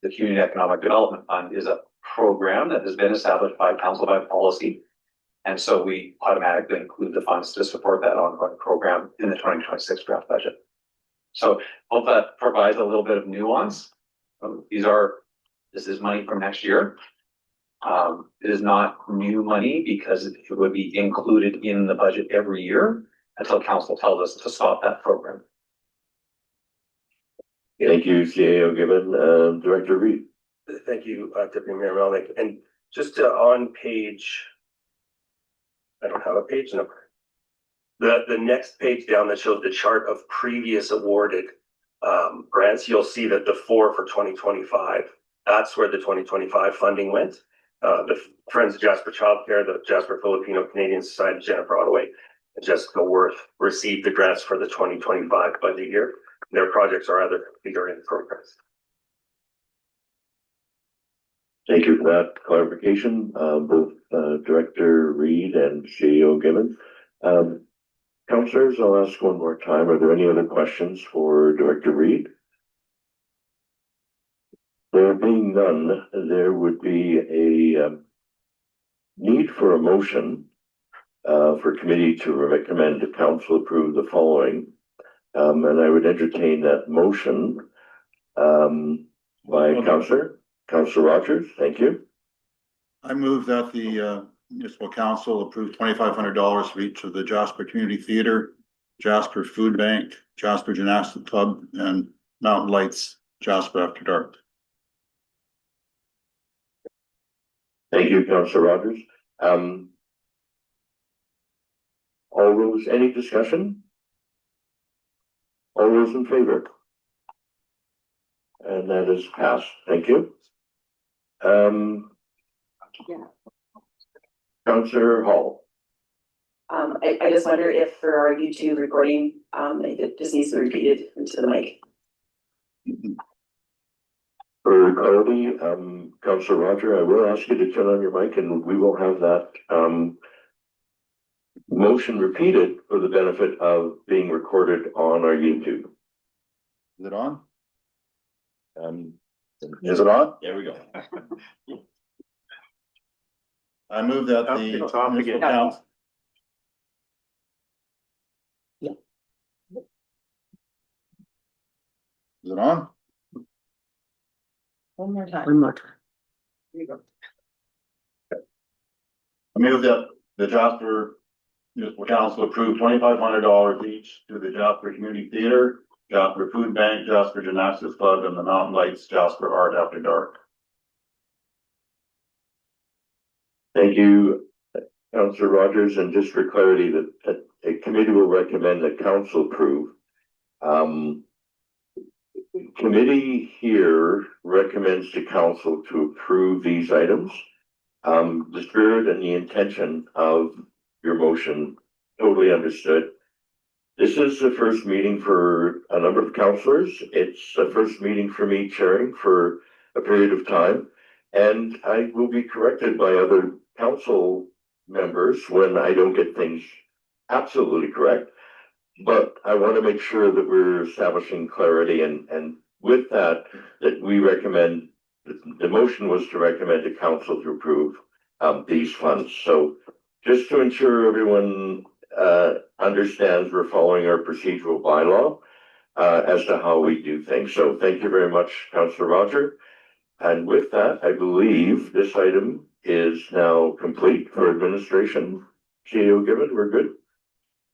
The Community Economic Development Fund is a program that has been established by council by policy. And so we automatically include the funds to support that ongoing program in the 2026 draft budget. So hope that provides a little bit of nuance. This is money from next year. It is not new money because it would be included in the budget every year until council tells us to stop that program. Thank you, CAO Gibbon. Director Reid. Thank you, Deputy Mayor Melnick. And just on page, I don't have a page number. The next page down that shows the chart of previous awarded grants, you'll see that the 4 for 2025, that's where the 2025 funding went. The Friends of Jasper Childcare, the Jasper Filipino Canadian Society, Jennifer Ottaway, and Jessica Worth received the grants for the 2025 budget year. Their projects are either complete or in progress. Thank you for that clarification, both Director Reid and CEO Gibbon. Councillors, I'll ask one more time. Are there any other questions for Director Reid? There being none, there would be a need for a motion for committee to recommend to council approve the following. And I would entertain that motion by Councillor Rogers. Thank you. I move that the Municipal Council approve $2,500 for each of the Jasper Community Theatre, Jasper Food Bank, Jasper Gymnastic Club, and Mountain Lights Jasper After Dark. Thank you, Councillor Rogers. All those, any discussion? All those in favor? And that is passed. Thank you. Councillor Hall. I just wonder if for our YouTube recording, if it just needs to be repeated into the mic. For clarity, Councillor Roger, I will ask you to turn on your mic and we will have that motion repeated for the benefit of being recorded on our YouTube. Is it on? Is it on? There we go. I move that Oh, the it's off municipal again. council. Is it on? One more time. I move that the Jasper Municipal Council approve $2,500 each to the Jasper Community Theater, Jasper Food Bank, Jasper Gymnastics Club, and the Mountain Lights Jasper Art After Dark. Thank you, Councillor Rogers, and just for clarity, that a committee will recommend that council approve. Committee here recommends to council to approve these items. The spirit and the intention of your motion, totally understood. This is the first meeting for a number of councillors. It's the first meeting for me chairing for a period of time. And I will be corrected by other council members when I don't get things absolutely correct. But I want to make sure that we're establishing clarity, and with that we recommend, the motion was to recommend to council to approve these funds. So just to ensure everyone understands, we're following our procedural bylaw as to how we do things. So thank you very much, Councillor Roger. And with that, I believe this item is now complete for administration. CEO given, we're good.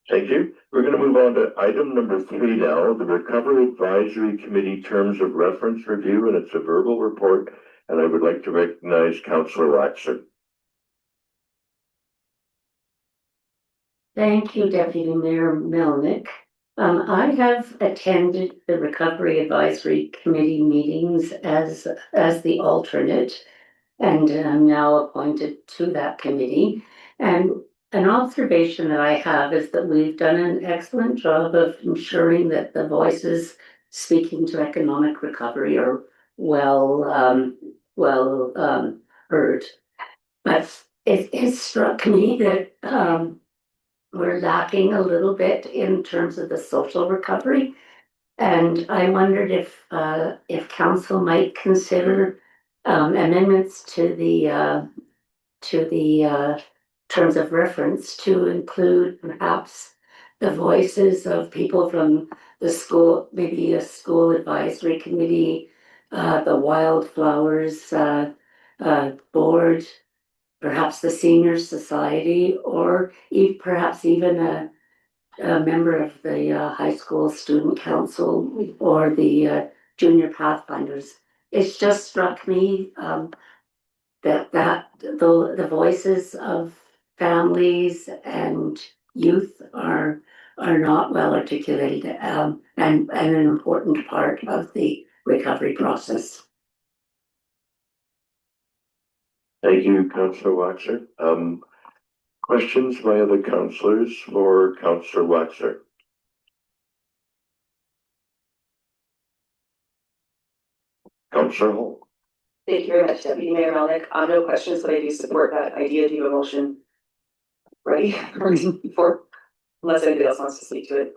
Thank you. We're going to move on to item number 3 now, the Recovery Advisory Committee Terms of Reference Review, and it's a verbal report. And I would like to recognize Councillor Waxer. Thank you, Deputy Mayor Melnick. I have attended the Recovery Advisory Committee meetings as the alternate, and I'm now appointed to that committee. And an observation that I have is that we've done an excellent job of ensuring that the voices speaking to economic recovery are well heard. But it struck me that we're lacking a little bit in terms of the social recovery. And I wondered if council might consider amendments to the terms of reference to include perhaps the voices of people from the school, maybe a school advisory committee, the wildflowers board, perhaps the senior society, or perhaps even a member of the high school student council or the junior pathfinders. It's just struck me that the voices of families and youth are not well articulated and an important part of the recovery process. Thank you, Councillor Waxer. Questions by other councillors for Councillor Waxer? Councillor Hall. Thank you very much, Deputy Mayor Melnick. No questions, but I do support that idea. Do you have a motion ready before, unless anybody else wants to speak to it?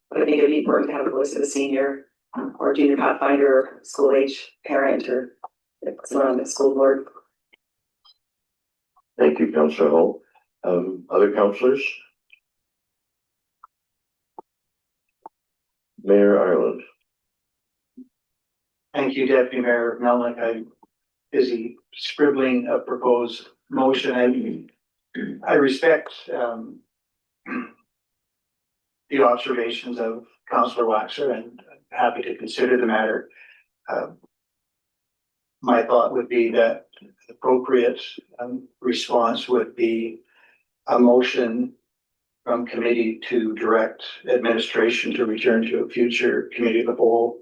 But I think it'd be important to have a voice of a senior or junior pathfinder, school age parent, or someone on the school board. Thank you, Councillor Hall. Other councillors? Mayor Ireland. Thank you, Deputy Mayor Melnick. I'm busy scribbling a proposed motion. I respect the observations of Councillor Waxer, and I'm happy to consider the matter. My thought would be that the appropriate response would be a motion from committee to direct administration to return to a future committee of the whole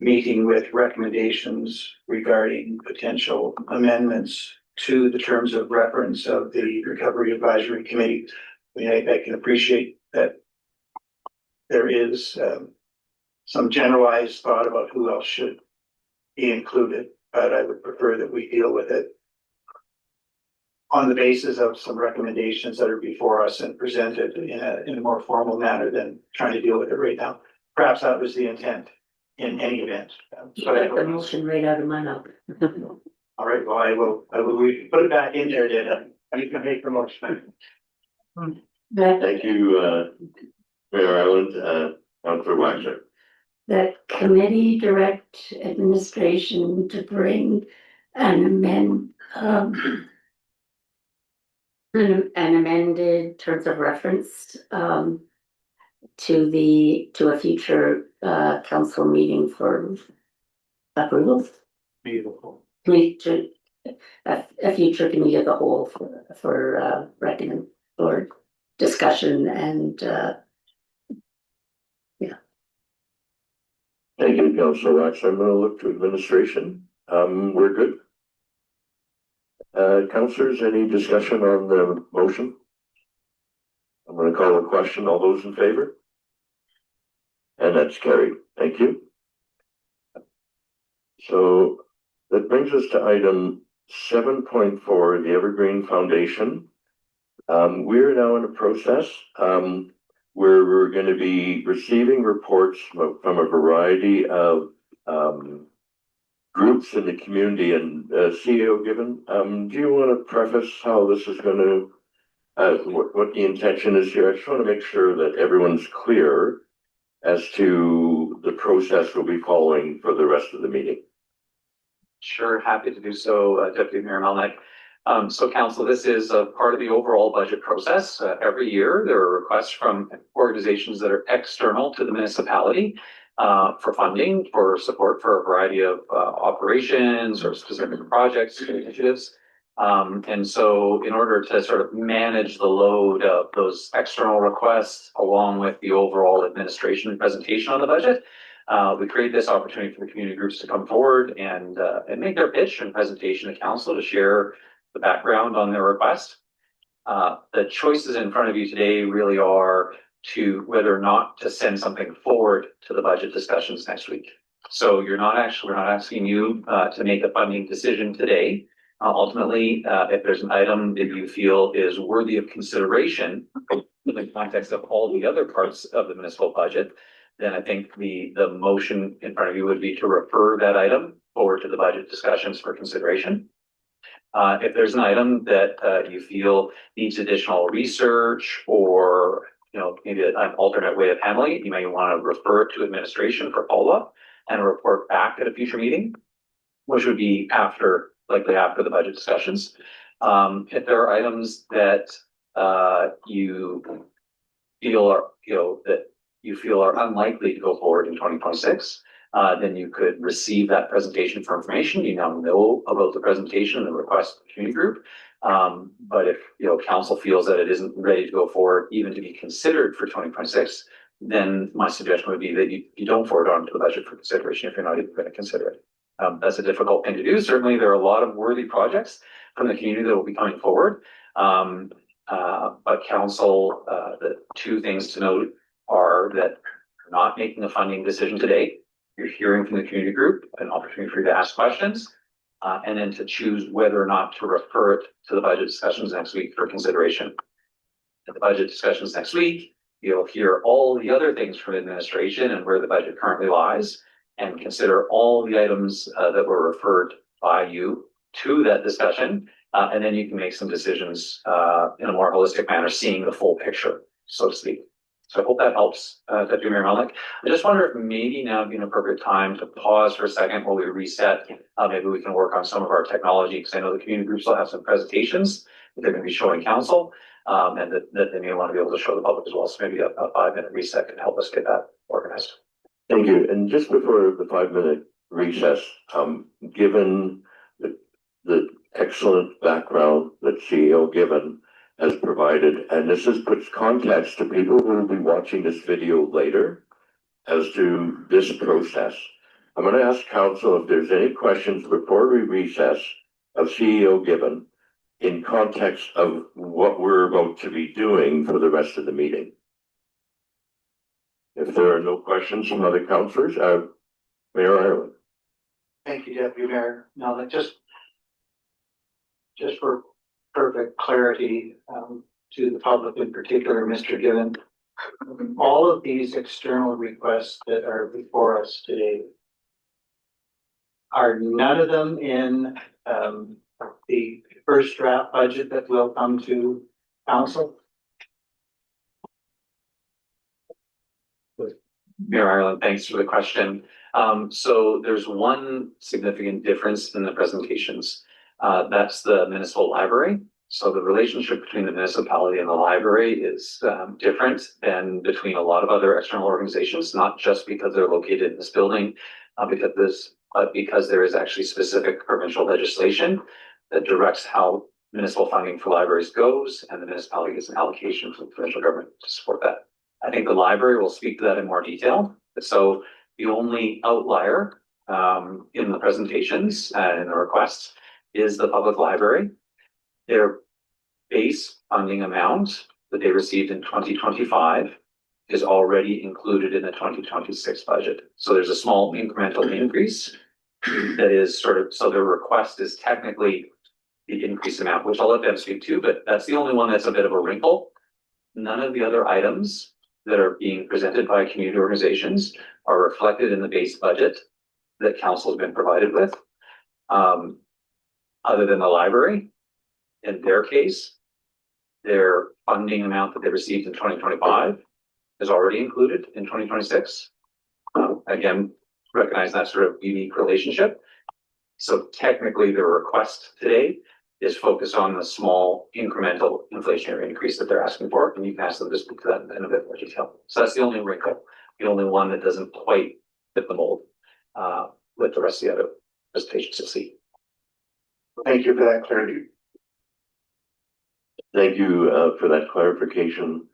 meeting with recommendations regarding potential amendments to the terms of reference of the Recovery Advisory Committee. I mean, I can appreciate that there is some generalized thought about who else should be included, but I would prefer that we deal with it on the basis of some recommendations that are before us and presented in a more formal manner than trying to deal with it right now. Perhaps that was the intent in any event. You got the motion right out of my mouth. All right, well, I will put it back in there then. You can make the motion. Thank you, Mayor Ireland, Councillor Waxer. That committee direct administration to bring an amended terms of reference to a future council meeting for approval. Beautiful. A future committee of the whole for recommend or discussion and Thank you, Councillor Waxer. I'm gonna look to administration. We're good. Councillors, any discussion on the motion? I'm gonna call a question. All those in favor? And that's carried. Thank you. So that brings us to item 7.4, the Evergreen Foundation. We're now in a process where we're going to be receiving reports from a variety of groups in the community. And CEO Given, do you want to preface how this is going to, what the intention is here? I just want to make sure that everyone's clear as to the process we'll be following for the rest of the meeting. Sure, happy to do so, Deputy Mayor Melnick. So Council, this is a part of the overall budget process. Every year, there are requests from organizations that are external to the municipality for funding, for support for a variety of operations or specific projects and initiatives. And so in order to sort of manage the load of those external requests along with the overall administration and presentation on the budget, we create this opportunity for the community groups to come forward and make their pitch and presentation to council to share the background on their request. The choices in front of you today really are to whether or not to send something forward to the budget discussions next week. So we're not asking you to make a funding decision today. Ultimately, if there's an item that you feel is worthy of consideration in the context of all the other parts of the municipal budget, then I think the motion in front of you would be to refer that item forward to the budget discussions for consideration. If there's an item that you feel needs additional research or maybe an alternate way of handling it, you may want to refer it to administration for follow-up and report back at a future meeting, which would be likely after the budget discussions. If there are items that you feel are unlikely to go forward in 2026, then you could receive that presentation for information. You now know about the presentation and the request of the community group. But if council feels that it isn't ready to go forward, even to be considered for 2026, then my suggestion would be that you don't forward on to the budget for consideration if you're not even going to consider it. That's a difficult thing to do. Certainly, there are a lot of worthy projects from the community that will be coming forward. But council, the two things to note are that you're not making a funding decision today. You're hearing from the community group, an opportunity for you to ask questions, and then to choose whether or not to refer it to the budget discussions next week for consideration. At the budget discussions next week, you'll hear all the other things from administration and where the budget currently lies, and consider all the items that were referred by you to that discussion, and then you can make some decisions in a more holistic manner, seeing the full picture, so to speak. So I hope that helps, Deputy Mayor Melnick. I just wonder if maybe now would be an appropriate time to pause for a second while we reset. Maybe we can work on some of our technology, because I know the community groups will have some presentations that they're going to be showing council, and that they may want to be able to show the public as well. So maybe a 5-minute reset can help us get that organized. Thank you. And just before the 5-minute recess, given the excellent background that CEO Given has provided, and this puts context to people who will be watching this video later as to this process. I'm going to ask council if there's any questions before we recess of CEO Gibbon in context of what we're about to be doing for the rest of the meeting. If there are no questions from other councillors, Mayor Ireland. Thank you, Deputy Mayor. Now, just for perfect clarity, to the public in particular, Mr. Given, all of these external requests that are before us today, are none of them in, the first draft budget that will come to council? Mayor Ireland, thanks for the question. So there's one significant difference in the presentations. That's the municipal library. So the relationship between the municipality and the library is different than between a lot of other external organizations, not just because they're located in this building, but because there is actually specific provincial legislation that directs how municipal funding for libraries goes, and the municipality gets an allocation from the provincial government to support that. I think the library will speak to that in more detail. So the only outlier in the presentations and in the requests is the public library. Their base funding amount that they received in 2025 is already included in the 2026 budget. So there's a small incremental increase that is sort of, so their request is technically the increased amount, which I'll let them speak to, but that's the only one that's a bit of a wrinkle. None of the other items that are being presented by community organizations are reflected in the base budget that council has been provided with. Other than the library, in their case, their funding amount that they received in 2025 is already included in 2026. Again, recognize that sort of unique relationship. So technically the request today is focused on the small incremental inflationary increase that they're asking for, and you can ask them to speak to that in a bit more detail. So that's the only wrinkle, the only one that doesn't quite fit the mold with the rest of the other presentations you'll see. Thank you for that clarity. Thank you for that clarification.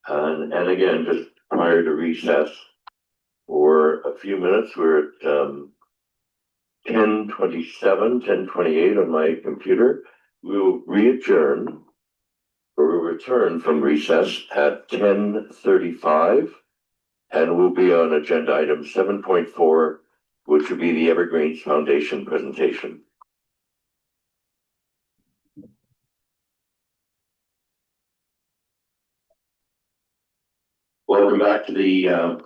And again, just prior to recess for a few minutes, we're at 10:27, 10:28 on my computer. We will re-adjourn or we'll return from recess at 10:35, and we'll be on agenda item 7.4, which will be the Evergreens Foundation presentation. Welcome back to the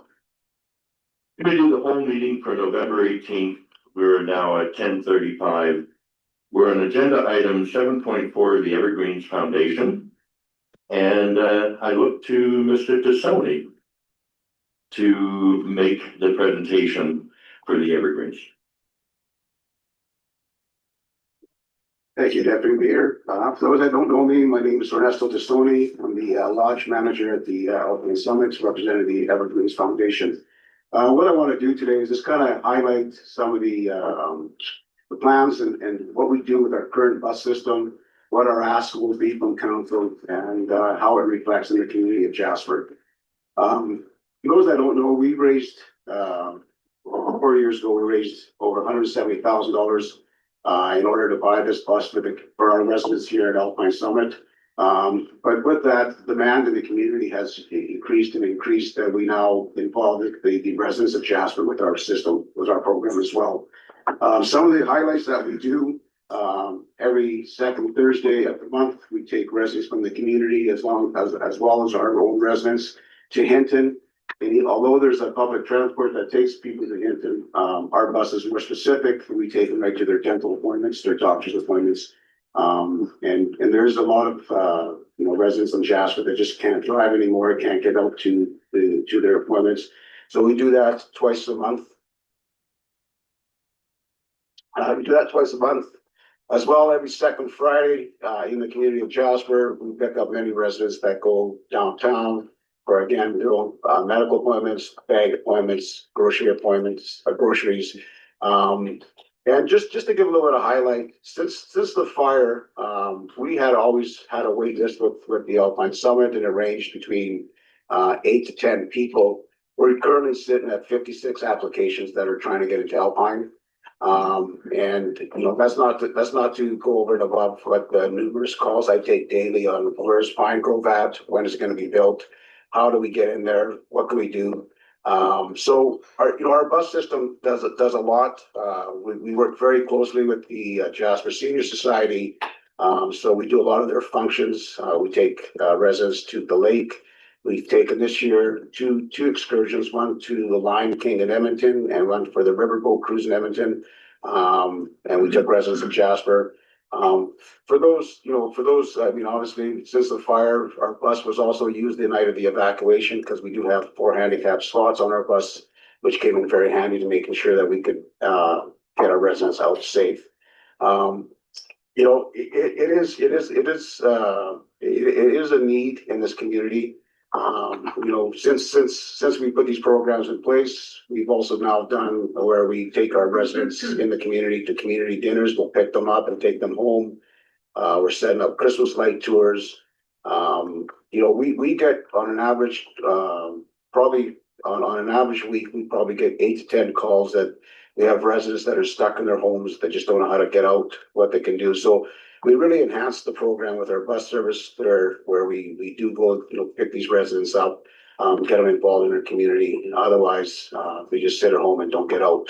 committee of the whole meeting for November 18th. We're now at 10:35. We're on agenda item 7.4, the Evergreens Foundation. And I look to Mr. Tassoni to make the presentation for the Evergreens. Thank you, Deputy Mayor. For those that don't know me, my name is Ernesto Tassoni. I'm the Lodge Manager at the Opening Summits, representing the Evergreens Foundation. What I want to do today is just kind of highlight some of the plans and what we do with our current bus system, what our ask will be from council, and how it reflects in the community of Jasper. For those that don't know, we raised 4 years ago, we raised over $170,000 in order to buy this bus for our residents here at Alpine Summit. But with that, demand in the community has increased and increased, that we now involve the residents of Jasper with our system, with our program as well. Some of the highlights that we do, every second Thursday of the month, we take residents from the community as well as our own residents to Hinton. And although there's a public transport that takes people to Hinton, our bus is more specific. We take them right to their dental appointments, their doctor's appointments. And there's a lot of residents in Jasper that just can't drive anymore, can't get out to their appointments. So we do that twice a month. As well, every second Friday in the community of Jasper, we pick up many residents that go downtown for, again, their own medical appointments, bag appointments, groceries. And just to give a little bit of highlight, since the fire, we had always had a wait list with the Alpine Summit, and it ranged between 8 to 10 people. We're currently sitting at 56 applications that are trying to get into Alpine. And you know, that's not to go over and above what the numerous calls I take daily on where's Pine Grove at, when is it going to be built, how do we get in there, what can we do? So our bus system does a lot. We work very closely with the Jasper Senior Society. So we do a lot of their functions. We take residents to the lake. We've taken this year two excursions, one to the Lion King in Edmonton and one for the riverboat cruise in Edmonton. And we took residents of Jasper. For those, obviously since the fire, our bus was also used the night of the evacuation because we do have 4 handicap slots on our bus, which came in very handy to making sure that we could get our residents out safe. It is a need in this community. Since we put these programs in place, we've also now done where we take our residents in the community to community dinners. We'll pick them up and take them home. We're setting up Christmas light tours. We get on an average, probably on an average week, we probably get 8 to 10 calls that we have residents that are stuck in their homes that just don't know how to get out, what they can do. So we really enhance the program with our bus service there, where we do go, pick these residents up, get them involved in their community. Otherwise, they just sit at home and don't get out.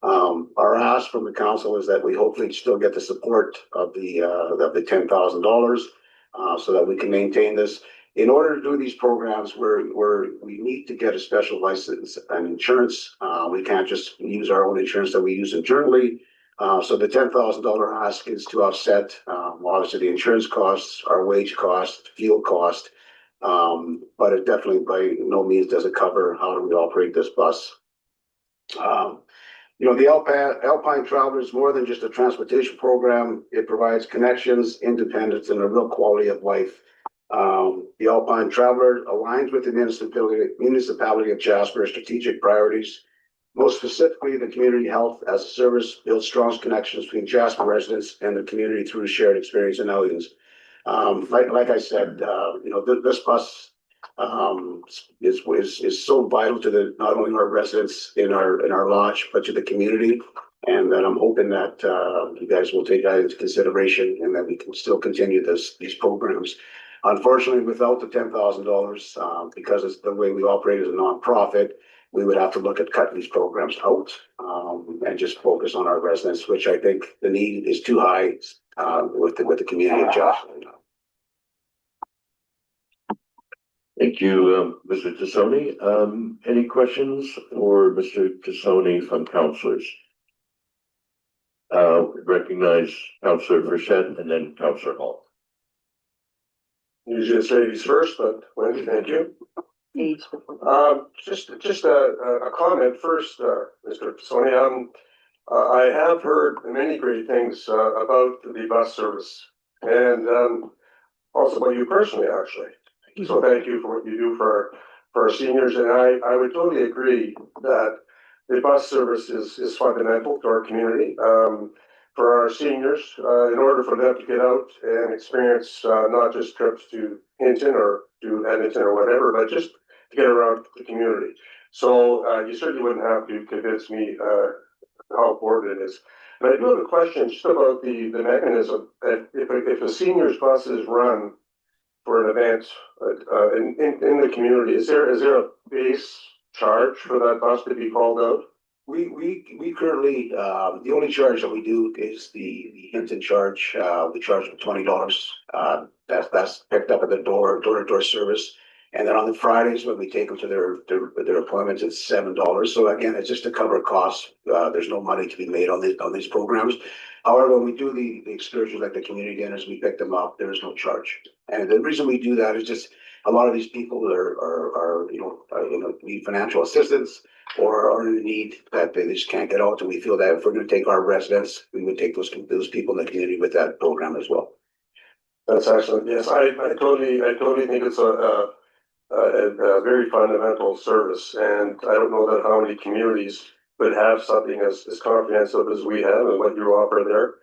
Our ask from the council is that we hopefully still get the support of the $10,000 so that we can maintain this. In order to do these programs, we need to get a special license and insurance. We can't just use our own insurance that we use internally. So the $10,000 ask is to offset, obviously the insurance costs, our wage cost, fuel cost, but it definitely by no means does it cover how do we operate this bus. The Alpine Traveler is more than just a transportation program. It provides connections, independence, and a real quality of life. The Alpine Traveler aligns with the municipality of Jasper strategic priorities. Most specifically, the community health as a service builds strong connections between Jasper residents and the community through shared experience and outings. Like I said, this bus is so vital to not only our residents in our lodge, but to the community. And that I'm hoping that you guys will take that into consideration and that we can still continue these programs. Unfortunately, without the $10,000, because it's the way we operate as a nonprofit, we would have to look at cutting these programs out and just focus on our residents, which I think the need is too high with the community of Jasper. Thank you, Mr. Tassoni. Any questions for Mr. Tassoni from councillors? Recognize Councillor Frechette and then Councillor Hall. Usually it's ladies first, but Wendy, thank you. Just a comment first, Mr. Tassoni. I have heard many great things about the bus service and also about you personally, actually. So thank you for what you do for our seniors. And I would totally agree that the bus service is fundamental to our community. For our seniors, in order for them to get out and experience not just trips to Hinton or to Edmonton or whatever, but just to get around the community. So you certainly wouldn't have to convince me how important it is. But I do have a question just about the mechanism. If a seniors bus is run for an event in the community, is there a base charge for that bus to be called out? We currently the only charge that we do is the Hinton charge. We charge them $20. That's picked up at the door-to-door service. And then on the Fridays when we take them to their appointments, it's $7. So again, it's just to cover costs. There's no money to be made on these programs. However, when we do the excursions like the community dinners, we pick them up. There is no charge. And the reason we do that is just a lot of these people need financial assistance or are in need that they just can't get out. And we feel that if we're going to take our residents, we would take those people in the community with that program as well. That's excellent. Yes, I totally think it's a very fundamental service, and I don't know that how many communities would have something as comprehensive as we have and what you offer there.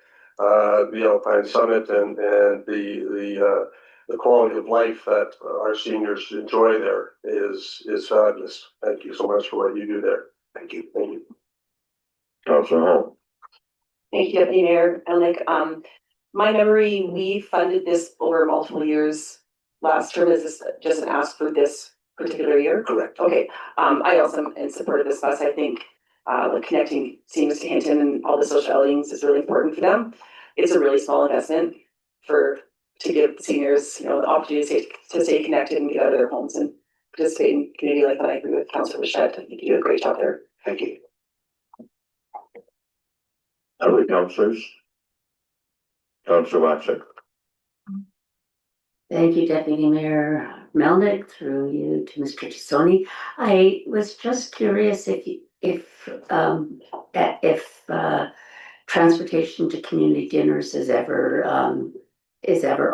The Alpine Summit and the the quality of life that our seniors enjoy there is fabulous. Thank you so much for what you do there. Thank you. Thank you. Councillor Hall. Thank you, Deputy Mayor Melnick. My memory, we funded this over multiple years. Last term, is this just an ask for this particular year? Correct. Okay, I also am in support of this bus. I think connecting seniors to Hinton and all the social outings is really important for them. It's a really small investment to give seniors, the opportunity to stay connected and get out of their homes and participate in community life. And I agree with Councillor Bichette. I think you do a great job there. Thank you. Other councillors? Councillor Waxer. Thank you, Deputy Mayor Melnick, through you to Mr. Tassoni. I was just curious if transportation to community dinners is ever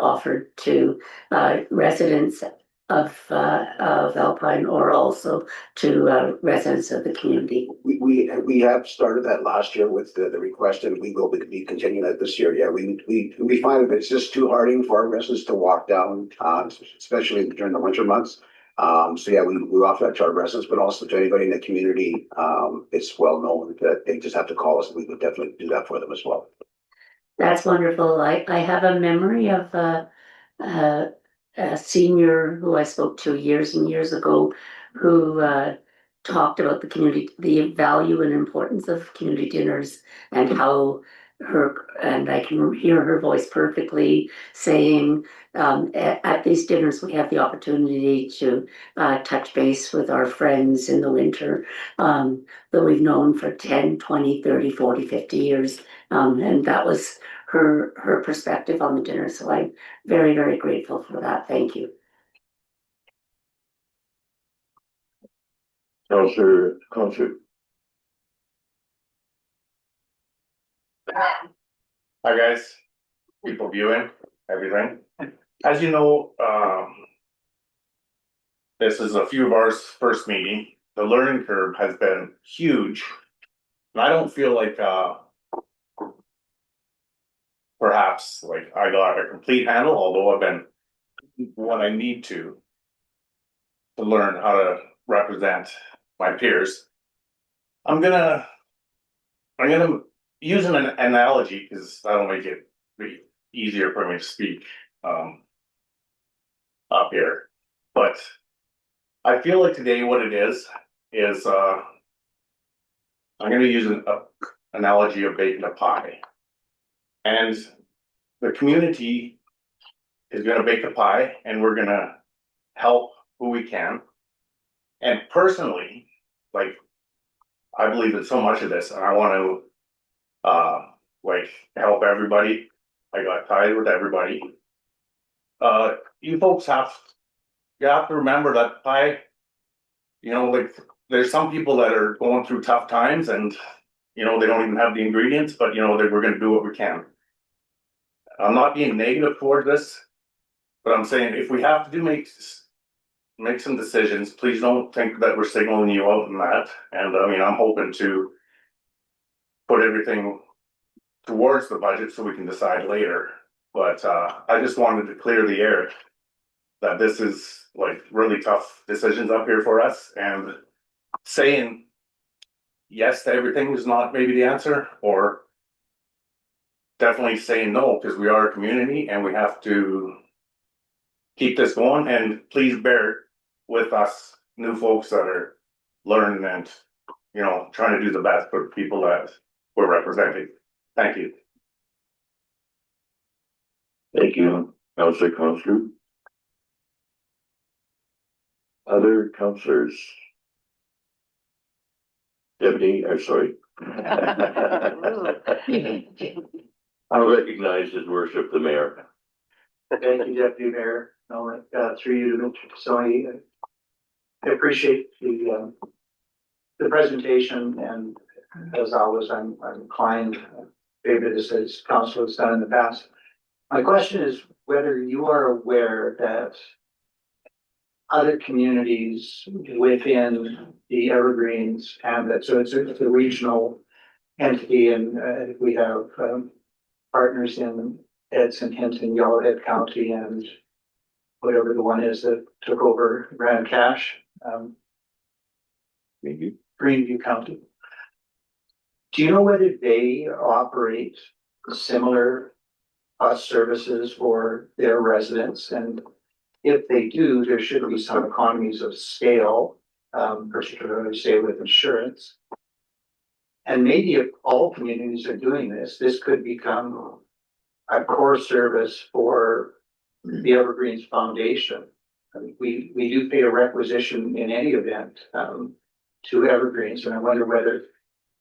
offered to residents of Alpine, or also to residents of the community. We have started that last year with the request, and we will be continuing that this year. Yeah, we find that it's just too hardy for our residents to walk down, especially during the winter months. So yeah, we offer that to our residents, but also to anybody in the community. It's well known that they just have to call us, and we would definitely do that for them as well. That's wonderful. I have a memory of a senior who I spoke to years and years ago, who talked about the value and importance of community dinners, and how I can hear her voice perfectly saying, at these dinners we have the opportunity to touch base with our friends in the winter that we've known for 10, 20, 30, 40, 50 years. And that was her perspective on the dinner. So I'm very, very grateful for that. Thank you. Councillor. Hi guys, people viewing, everything. As you know, this is a few of our first meeting. The learning curve has been huge. And I don't feel like perhaps like I got a complete handle, although I've been what I need to learn how to represent my peers. I'm gonna use an analogy because that'll make it easier for me to speak up here. But I feel like today what it is I'm going to use an analogy of baking a pie. And the community is going to bake a pie, and we're going to help who we can. And personally, like, I believe in so much of this, and I want to help everybody. I got tied with everybody. You folks have to remember that there's some people that are going through tough times, and they don't even have the ingredients, but we're going to do what we can. I'm not being negative toward this, but I'm saying if we have to make some decisions, please don't think that we're signaling you out in that. And I'm hoping to put everything towards the budget so we can decide later. But I just wanted to clear the air that this is like really tough decisions up here for us, and saying yes to everything is not maybe the answer, or definitely saying no, because we are a community and we have to keep this going. And please bear with us new folks that are learning and trying to do the best for people that we're representing. Thank you. Thank you, Councillor Constable. Other councillors? Deputy, sorry. I'll recognize His Worship the Mayor. Thank you, Deputy Mayor Melnick, through you to Mr. Tassoni. I appreciate the presentation, and as always, I'm inclined favor this as council has done in the past. My question is whether you are aware that other communities within the Evergreens Hamlet, so it's a regional entity, and we have partners in Edson, Hinton, Yellowhead County, and whatever the one is that took over Grand Cache, Maybe. Greenview County. Do you know whether they operate similar bus services for their residents? And if they do, there should be some economies of scale, particularly say with insurance. And maybe if all communities are doing this, this could become a core service for the Evergreens Foundation. I mean, we do pay a requisition in any event to Evergreens, and I wonder whether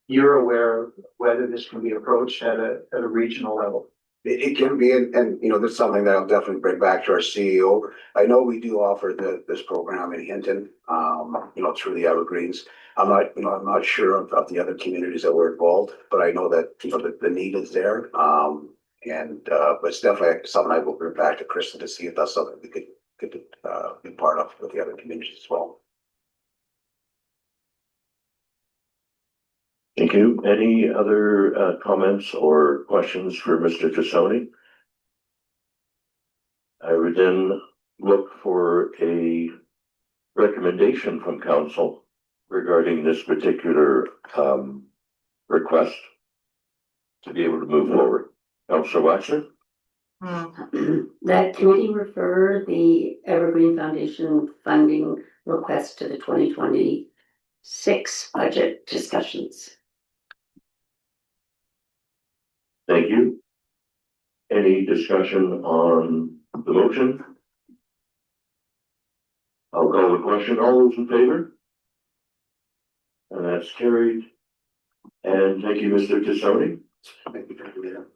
you're aware of whether this can be approached at a regional level. It can be, and you know, this is something that I'll definitely bring back to our CEO. I know we do offer this program in Hinton, you know, through the Evergreens. I'm not sure of the other communities that were involved, but I know that, you know, the need is there. But it's definitely something I will bring back to Kristen to see if that's something we could be part of with the other communities as well. Thank you. Any other comments or questions for Mr. Tassoni? I would then look for a recommendation from council regarding this particular request to be able to move forward. Councillor Waxer? That committee refer the Evergreen Foundation funding request to the 2026 budget discussions. Thank you. Any discussion on the motion? I'll call the question. All those in favor? And that's carried. And thank you, Mr. Tassoni. Thank you, Dr. Leader.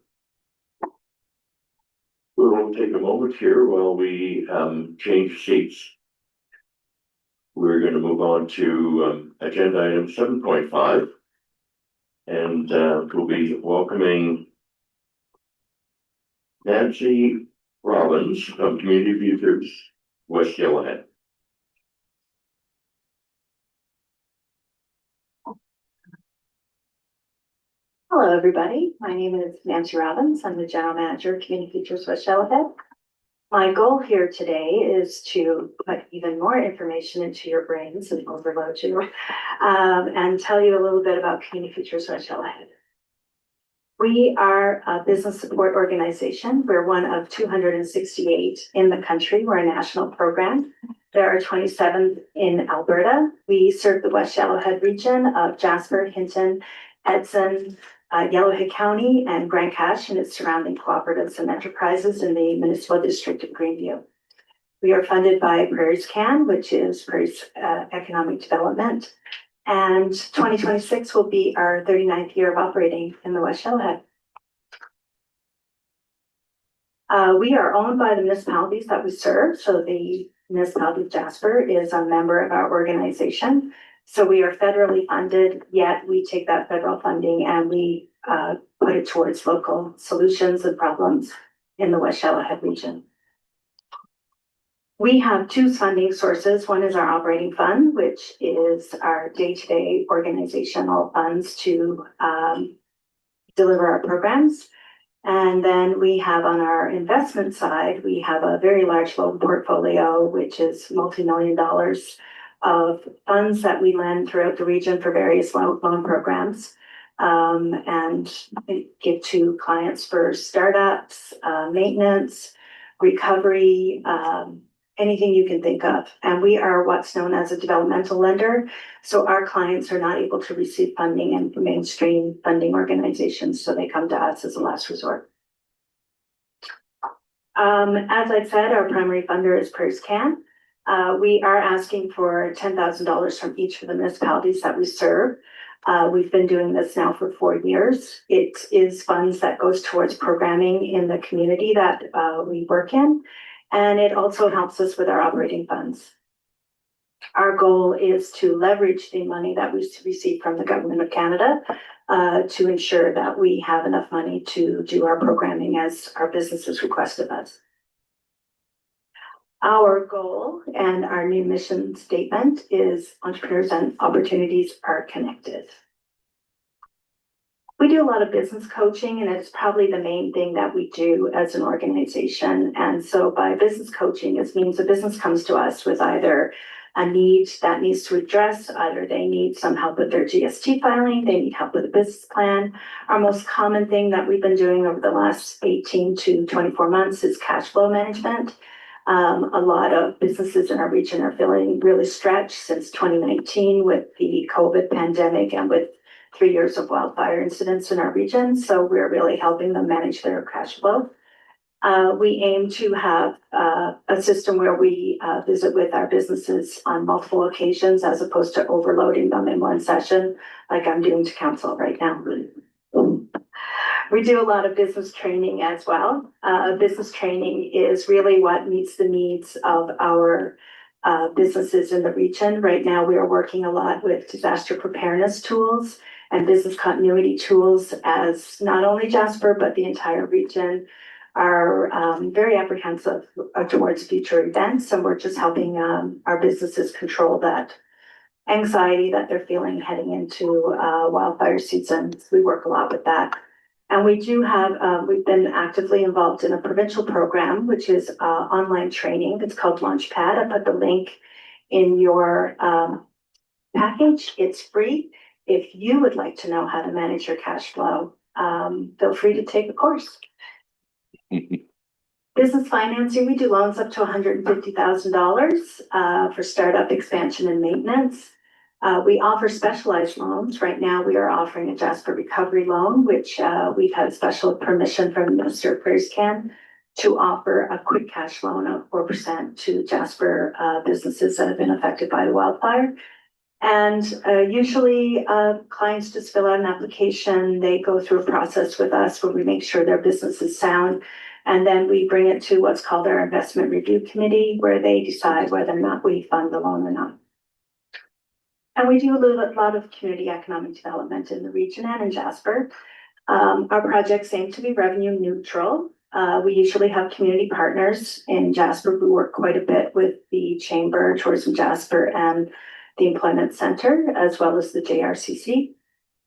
We'll take a moment here while we change seats. We're going to move on to agenda item 7.5. And we'll be welcoming Nancy Robbins from Community Futures, West Yellowhead. Hello, everybody. My name is Nancy Robbins. I'm the General Manager of Community Futures West Yellowhead. My goal here today is to put even more information into your brains and overload you, and tell you a little bit about Community Futures West Yellowhead. We are a business support organization. We're one of 268 in the country. We're a national program. There are 27 in Alberta. We serve the West Yellowhead region of Jasper, Hinton, Edson, Yellowhead County, and Grand Cache and its surrounding cooperatives and enterprises in the municipal district of Greenview. We are funded by Prairies Can, which is Prairies Economic Development. And 2026 will be our 39th year of operating in the West Yellowhead. We are owned by the municipalities that we serve. So the municipality of Jasper is a member of our organization. So we are federally funded, yet we take that federal funding and we put it towards local solutions and problems in the West Yellowhead region. We have two funding sources. One is our operating fund, which is our day-to-day organizational funds to deliver our programs. And then we have on our investment side, we have a very large loan portfolio, which is multi-million dollars of funds that we lend throughout the region for various loan programs, and give to clients for startups, maintenance, recovery, anything you can think of. And we are what's known as a developmental lender. So our clients are not able to receive funding in mainstream funding organizations. So they come to us as a last resort. As I said, our primary funder is Prairies Can. We are asking for $10,000 from each of the municipalities that we serve. We've been doing this now for 4 years. It is funds that goes towards programming in the community that we work in. And it also helps us with our operating funds. Our goal is to leverage the money that we receive from the Government of Canada to ensure that we have enough money to do our programming as our businesses request of us. Our goal and our new mission statement is entrepreneurs and opportunities are connected. We do a lot of business coaching, and it's probably the main thing that we do as an organization. And so by business coaching, it means a business comes to us with either a need that needs to address, either they need some help with their GST filing, they need help with a business plan. Our most common thing that we've been doing over the last 18 to 24 months is cash flow management. A lot of businesses in our region are feeling really stretched since 2019 with the COVID pandemic and with 3 years of wildfire incidents in our region. So we're really helping them manage their cash flow. We aim to have a system where we visit with our businesses on multiple occasions as opposed to overloading them in one session like I'm doing to council right now. We do a lot of business training as well. Business training is really what meets the needs of our businesses in the region. Right now, we are working a lot with disaster preparedness tools and business continuity tools, as not only Jasper, but the entire region are very apprehensive towards future events. And we're just helping our businesses control that anxiety that they're feeling heading into wildfire season. We work a lot with that. And we do have, we've been actively involved in a provincial program, which is online training. It's called Launchpad. I put the link in your package. It's free. If you would like to know how to manage your cash flow, feel free to take a course. Business financing, we do loans up to $150,000 for startup, expansion, and maintenance. We offer specialized loans. Right now, we are offering a Jasper recovery loan, which we've had special permission from the Minister of PrairieScan to offer a quick cash loan of 4% to Jasper businesses that have been affected by the wildfire. And usually clients just fill out an application. They go through a process with us where we make sure their business is sound. And then we bring it to what's called our investment review committee, where they decide whether or not we fund the loan or not. And we do a lot of community economic development in the region and in Jasper. Our projects aim to be revenue neutral. We usually have community partners in Jasper who work quite a bit with the Chamber, Tourism Jasper, and the Employment Center, as well as the JRCC.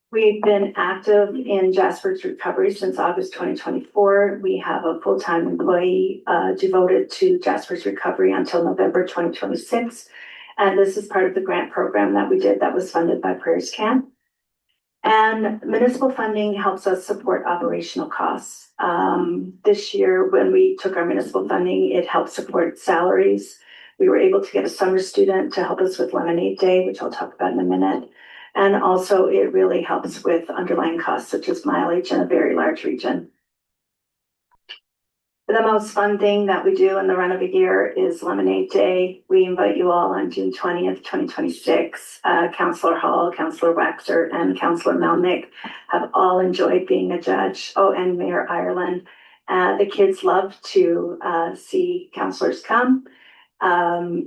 We've been active in Jasper's recovery since August 2024. We have a full-time employee devoted to Jasper's recovery until November 2026. And this is part of the grant program that we did that was funded by PrairieScan. And municipal funding helps us support operational costs. This year, when we took our municipal funding, it helped support salaries. We were able to get a summer student to help us with Lemonade Day, which I'll talk about in a minute. And also it really helps with underlying costs such as mileage in a very large region. The most fun thing that we do in the run of a year is Lemonade Day. We invite you all on June 20th, 2026. Councillor Hall, Councillor Waxer, and Councillor Melnick have all enjoyed being a judge. Oh, and Mayor Ireland. The kids love to see councillors come.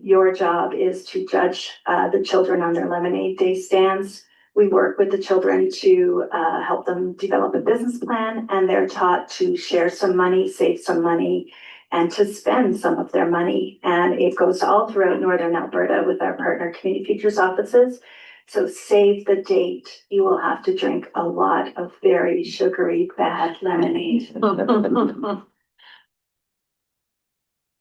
Your job is to judge the children on their Lemonade Day stands. We work with the children to help them develop a business plan, and they're taught to share some money, save some money, and to spend some of their money. And it goes all throughout Northern Alberta with our partner community features offices. So save the date. You will have to drink a lot of very sugary, bad lemonade.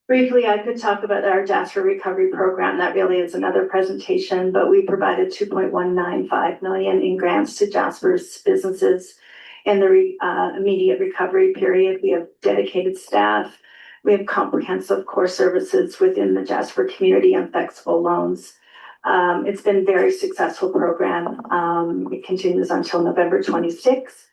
Briefly, I could talk about our Jasper recovery program. That really is another presentation, but we provided $2.195 million in grants to Jasper's businesses in the immediate recovery period. We have dedicated staff. We have comprehensive core services within the Jasper community and flexible loans. It's been a very successful program. It continues until November 26th.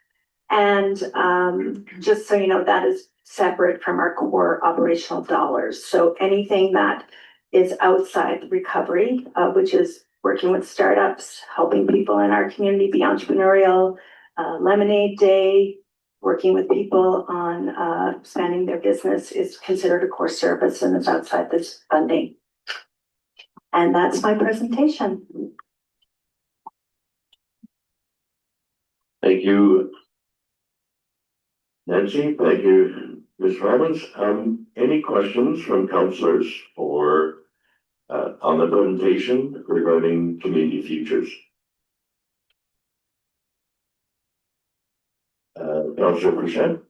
And just so you know, that is separate from our core operational dollars. So anything that is outside the recovery, which is working with startups, helping people in our community be entrepreneurial, Lemonade Day, working with people on expanding their business is considered a core service and is outside this funding. And that's my presentation. Thank you, Nancy. Thank you, Ms. Robbins. Any questions from councillors or on the presentation regarding community futures? Councillor Boucher.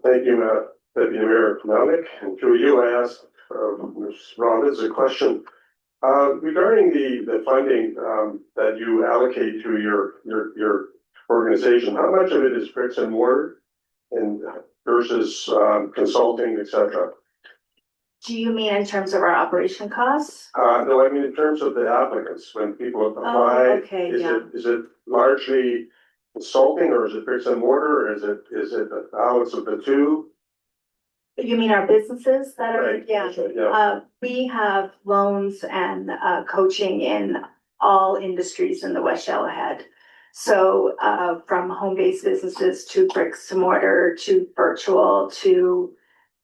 Thank you, Deputy Mayor Melnick, and through you, I asked Ms. Robbins a question. Regarding the funding that you allocate to your organization, how much of it is bricks and mortar and versus consulting, etc.? Do you mean in terms of our operation costs? No, I mean in terms of the applicants, when people apply, Okay, is yeah. is it largely consulting, or is it bricks and mortar, or is it a balance of the two? You mean our businesses that are, Right, yeah. yeah. We have loans and coaching in all industries in the West Yellowhead. So from home-based businesses to bricks and mortar to virtual to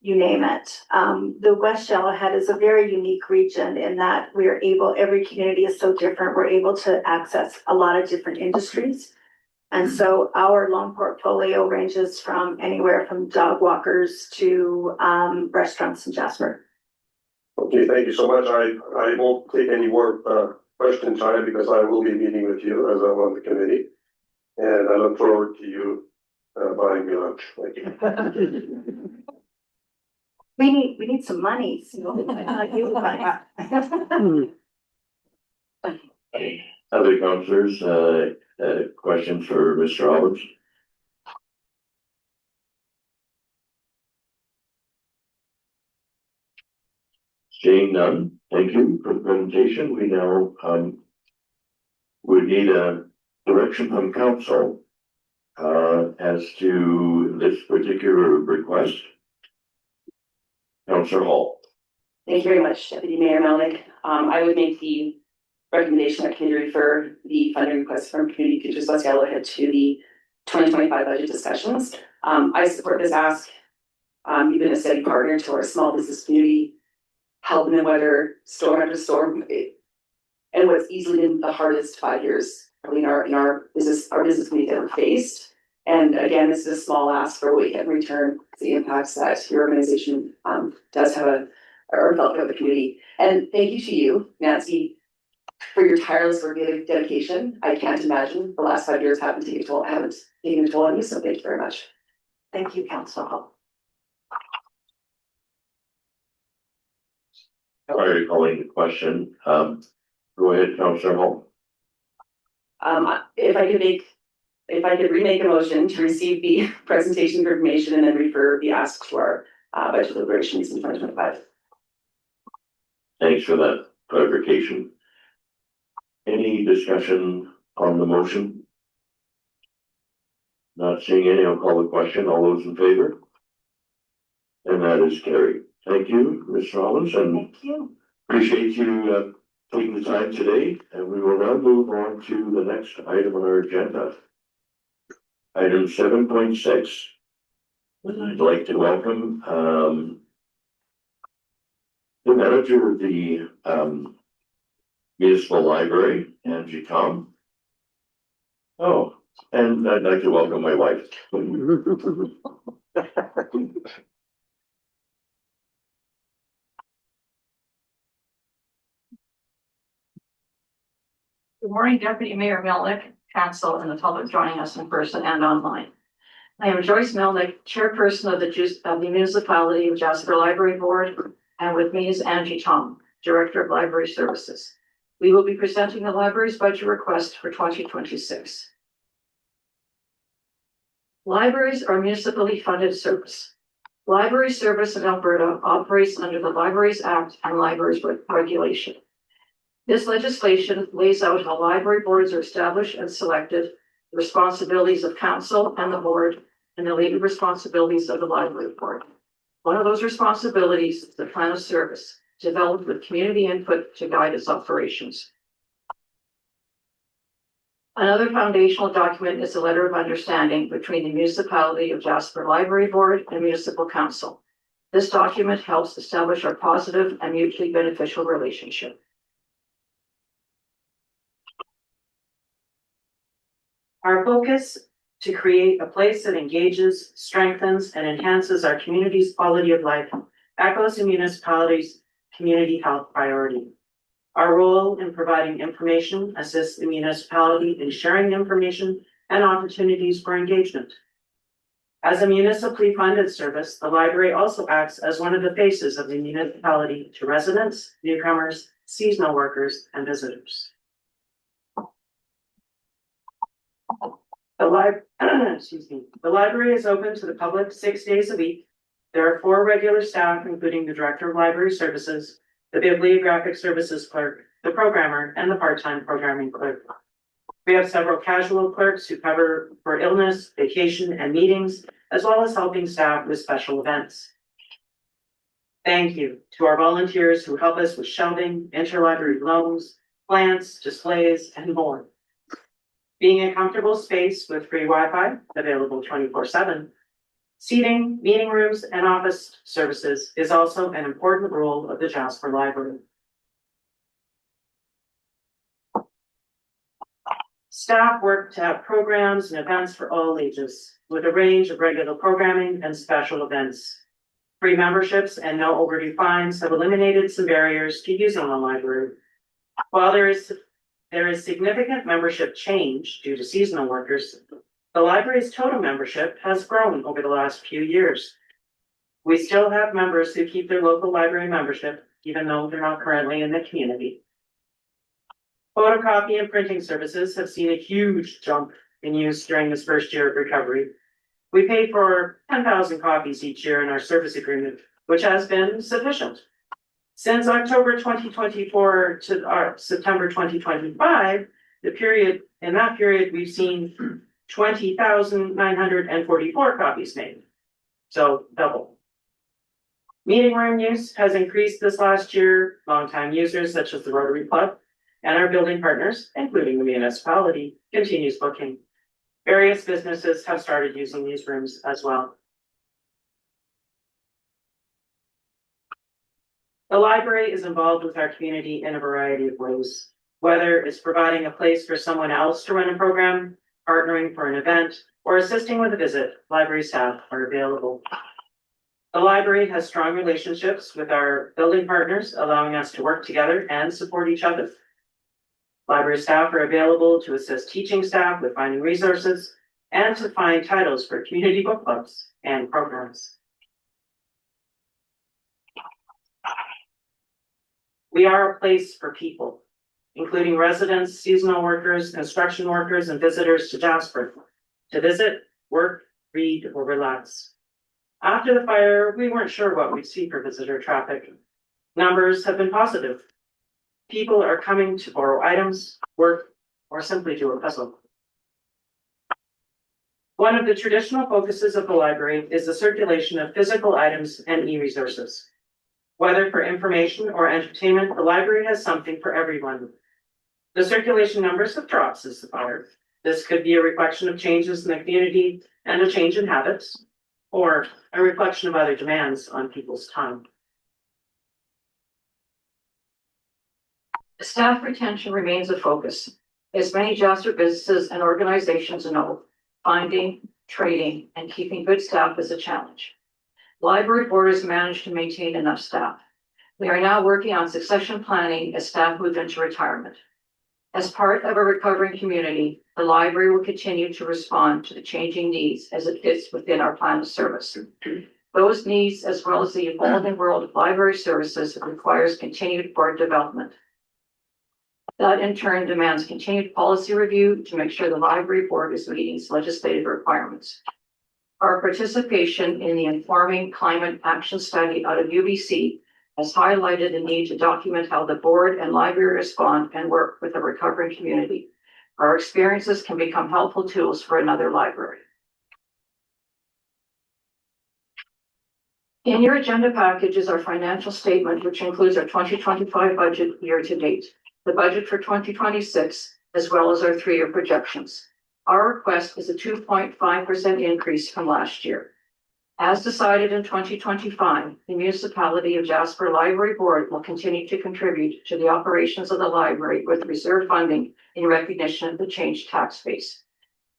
you name it. The West Yellowhead is a very unique region in that we're able, every community is so different, we're able to access a lot of different industries. And so our loan portfolio ranges from anywhere from dog walkers to restaurants in Jasper. Okay, thank you so much. I won't take any more question time because I will be meeting with you as I'm on the committee. And I look forward to you buying me lunch. Thank you. We need some money, so you buy. Other councillors, questions for Mr. Robbins? Seeing none, thank you for the presentation. We now would need a direction from council as to this particular request. Councillor Hall. Thank you very much, Deputy Mayor Melnick. I would make the recommendation that committee refer the funding request from Community Futures West Yellowhead to the 2025 budget discussions. I support this ask. You've been a steady partner to our small business community, helping them weather storm after storm, and what's easily been the hardest 5 years in our business community that we've faced. And again, this is a small ask for what we get in return, the impacts that your organization does have or felt throughout the community. And thank you to you, Nancy, for your tireless work and dedication. I can't imagine the last 5 years haven't taken a toll on you, so thank you very much. Thank you, Council. Prior to calling the question, go ahead, Councillor Hall. If I could remake a motion to receive the presentation for information and then refer the ask to our budget deliberations in 2025. Thanks for that clarification. Any discussion on the motion? Not seeing any, I'll call the question. All those in favor? And that is carried. Thank you, Ms. Rollins, and Thank you. appreciate you taking the time today. And we will now move on to the next item on our agenda. Item 7.6. I'd like to welcome the manager of the Municipal Library, Angie Tom. Oh, and I'd like to welcome my wife. Good morning, Deputy Mayor Melnick, Council, and the public joining us in person and online. I am Joyce Melnick, Chairperson of the Municipality of Jasper Library Board, and with me is Angie Tom, Director of Library Services. We will be presenting the library's budget request for 2026. Libraries are municipally funded service. Library service in Alberta operates under the Libraries Act and Libraries Regulation. This legislation lays out how library boards are established and selected, the responsibilities of council and the board, and the legal responsibilities of the library board. One of those responsibilities is the plan of service, developed with community input to guide its operations. Another foundational document is a letter of understanding between the Municipality of Jasper Library Board and Municipal Council. This document helps establish our positive and mutually beneficial relationship. Our focus to create a place that engages, strengthens, and enhances our community's quality of life echoes the municipality's community health priority. Our role in providing information assists the municipality in sharing information and opportunities for engagement. As a municipally funded service, the library also acts as one of the faces of the municipality to residents, newcomers, seasonal workers, and visitors. The library is open to the public 6 days a week. There are 4 regular staff, including the Director of Library Services, the Bibliographic Services Clerk, the Programmer, and the part-time programming clerk. We have several casual clerks who cover for illness, vacation, and meetings, as well as helping staff with special events. Thank you to our volunteers who help us with shelving, interlibrary loans, plants, displays, and more. Being a comfortable space with free Wi-Fi, available 24/7, seating, meeting rooms, and office services is also an important role of the Jasper Library. Staff work to have programs and events for all ages, with a range of regular programming and special events. Free memberships and no overdue fines have eliminated some barriers to using the library. While there is significant membership change due to seasonal workers, the library's total membership has grown over the last few years. We still have members who keep their local library membership, even though they're not currently in the community. Photocopy and printing services have seen a huge jump in use during this first year of recovery. We pay for 10,000 copies each year in our service agreement, which has been sufficient. Since October 2024 to September 2025, in that period, we've seen 20,944 copies made. So double. Meeting room use has increased this last year. Longtime users such as the Rotary Club and our building partners, including the municipality, continues booking. Various businesses have started using these rooms as well. The library is involved with our community in a variety of ways, whether it's providing a place for someone else to run a program, partnering for an event, or assisting with a visit. Library staff are available. The library has strong relationships with our building partners, allowing us to work together and support each other. Library staff are available to assist teaching staff with finding resources and to find titles for community book clubs and programs. We are a place for people, including residents, seasonal workers, construction workers, and visitors to Jasper, to visit, work, read, or relax. After the fire, we weren't sure what we'd see for visitor traffic. Numbers have been positive. People are coming to borrow items, work, or simply do a puzzle. One of the traditional focuses of the library is the circulation of physical items and e-resources. Whether for information or entertainment, the library has something for everyone. The circulation numbers have dropped since the fire. This could be a reflection of changes in the community and a change in habits, or a reflection of other demands on people's time. Staff retention remains a focus. As many Jasper businesses and organizations know, finding, training, and keeping good staff is a challenge. Library board has managed to maintain enough staff. We are now working on succession planning as staff move into retirement. As part of a recovering community, the library will continue to respond to the changing needs as it fits within our plan of service. Those needs, as well as the evolving world of library services, requires continued board development. That in turn demands continued policy review to make sure the library board is meeting its legislative requirements. Our participation in the Informing Climate Action Study out of UBC has highlighted the need to document how the board and library respond and work with the recovering community. Our experiences can become helpful tools for another library. In your agenda package is our financial statement, which includes our 2025 budget year to date, the budget for 2026, as well as our 3-year projections. Our request is a 2.5% increase from last year. As decided in 2025, the Municipality of Jasper Library Board will continue to contribute to the operations of the library with reserve funding in recognition of the changed tax base.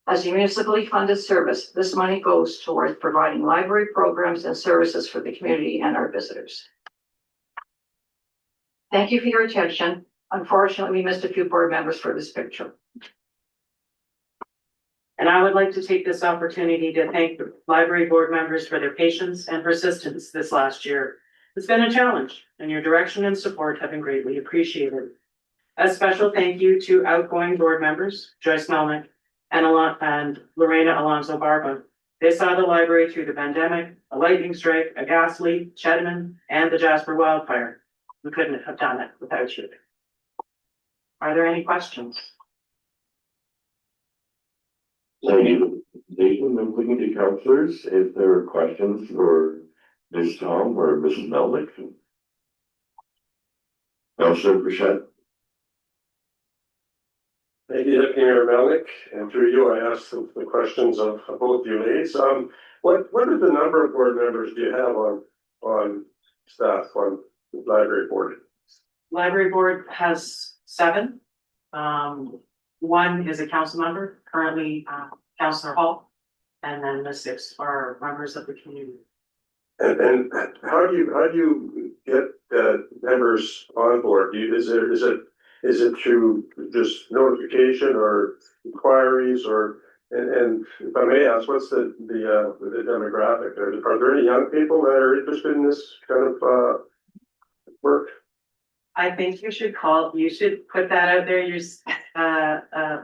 As a municipally funded service, this money goes towards providing library programs and services for the community and our visitors. Thank you for your attention. Unfortunately, we missed a few board members for this picture. And I would like to take this opportunity to thank the library board members for their patience and persistence this last year. It's been a challenge, and your direction and support have been greatly appreciated. A special thank you to outgoing board members, Joyce Melnick and Lorena Alonso Barba. They saw the library through the pandemic, a lightning strike, a gas leak, Chedeman, and the Jasper wildfire. We couldn't have done it without you. Are there any questions? Thank you. Nathan, I'm looking to councillors if there are questions for Ms. Tom or Mrs. Melnick. Councillor Bichette. Thank you, Deputy Mayor Melnick, and through you, I asked the questions of both you ladies. What is the number of board members do you have on staff on the library board? Library board has 7. One is a council member, currently Councillor Hall, and then the 6 are members of the community. And how do you get members on board? Is it through just notification or inquiries and if I may ask, what's the demographic? Are there any young people that are interested in this kind of work? I think you should put that out there,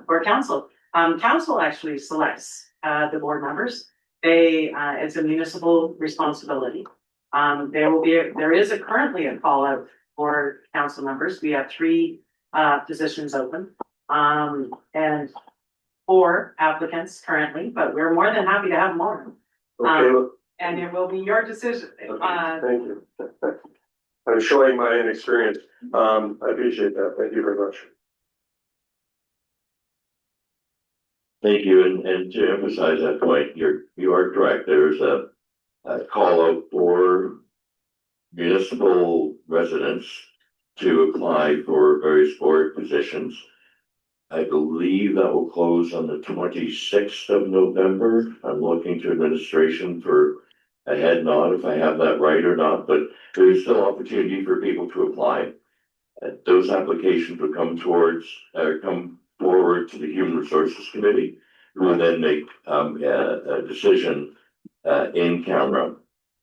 for council. Council actually selects, the board members. It's a municipal responsibility. There is currently a call out for council members. We have 3 positions open, and 4 applicants currently, but we're more than happy to have more. Okay. And it will be your decision. Okay, thank you. I'm showing my inexperience. I appreciate that. Thank you very much. Thank you, and to emphasize that point, you are correct. There's a call out for municipal residents to apply for various board positions. I believe that will close on the 26th of November. I'm looking to administration for a head nod if I have that right or not, but there is still opportunity for people to apply. Those applications will come forward to the Human Resources Committee, who will then make a decision in camera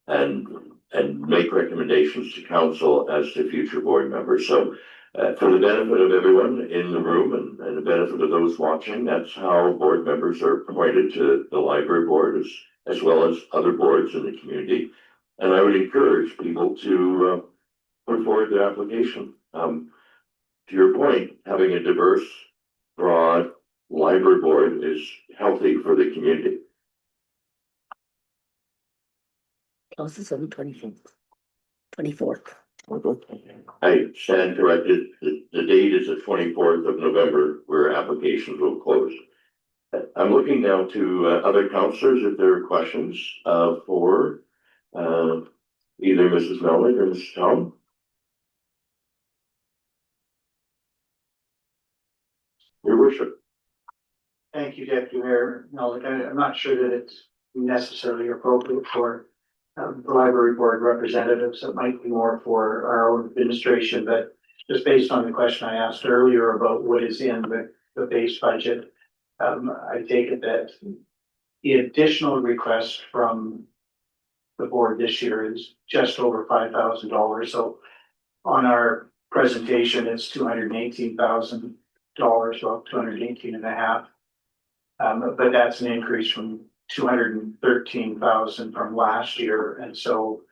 and make recommendations to council as to future board members. So for the benefit of everyone in the room and the benefit of those watching, that's how board members are appointed to the library board as well as other boards in the community. And I would encourage people to put forward their application. To your point, having a diverse, broad library board is healthy for the community. Closes on the 24th. I stand corrected. The date is the 24th of November where applications will close. I'm looking now to other councillors if there are questions for either Mrs. Melnick or Mrs. Tom. Your worship. Thank you, Deputy Mayor Melnick. I'm not sure that it's necessarily appropriate for the library board representatives. It might be more for our own administration, but just based on the question I asked earlier about what is in the base budget, I take it that the additional request from the board this year is just over $5,000. So on our presentation, it's $218,000, well, 218.5. But that's an increase from 213,000 from last year. And so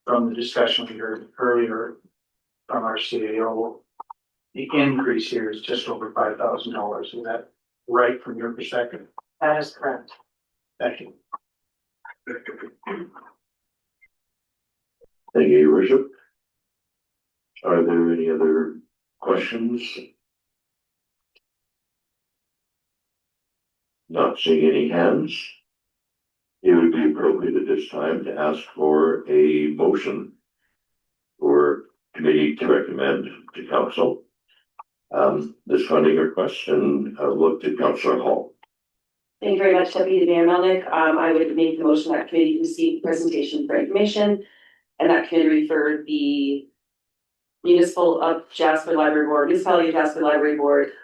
from the discussion we heard earlier from our CAO, the increase here is just over $5,000. Is that right from your perspective? That is correct. Thank you. Thank you, Your Worship. Are there any other questions? Not seeing any hands. It would be appropriate at this time to ask for a motion for committee to recommend to council this funding request, and I'll look to Councillor Hall. Thank you very much, Deputy Mayor Melnick. I would make the motion that committee receive presentation for information, and that committee refer the Municipality of Jasper Library Board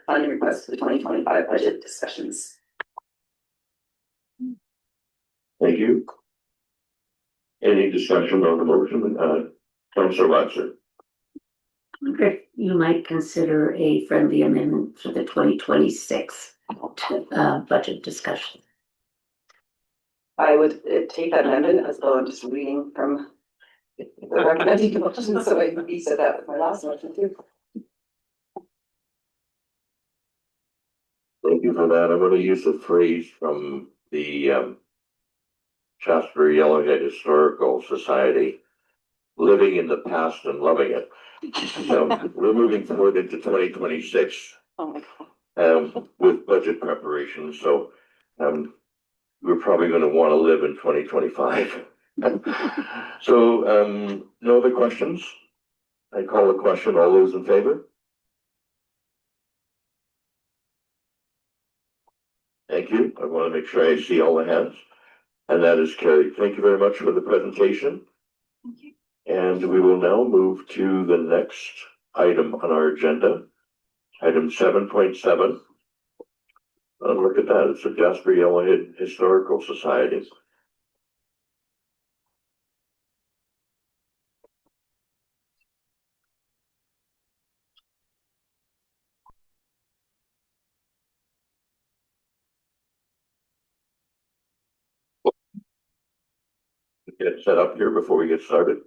funding request for the 2025 budget discussions. Thank you. Any discussion on the motion? Councillor Watson. I wonder if you might consider a friendly amendment for the 2026 budget discussion. I would take that amendment as though I'm just reading from the recommending motion, so I said that with my last motion too. Thank you for that. I'm going to use a phrase from the Jasper-Yellowhead Historical Society, living in the past and loving it. So we're moving forward into 2026 Oh my God. with budget preparation. So we're probably going to want to live in 2025. So no other questions? I call the question. All those in favor? Thank you. I want to make sure I see all the hands. And that is carried. Thank you very much for the presentation. Thank you. And we will now move to the next item on our agenda. Item 7.7. Look at that. It's the Jasper-Yellowhead Historical Society. Get set up here before we get started.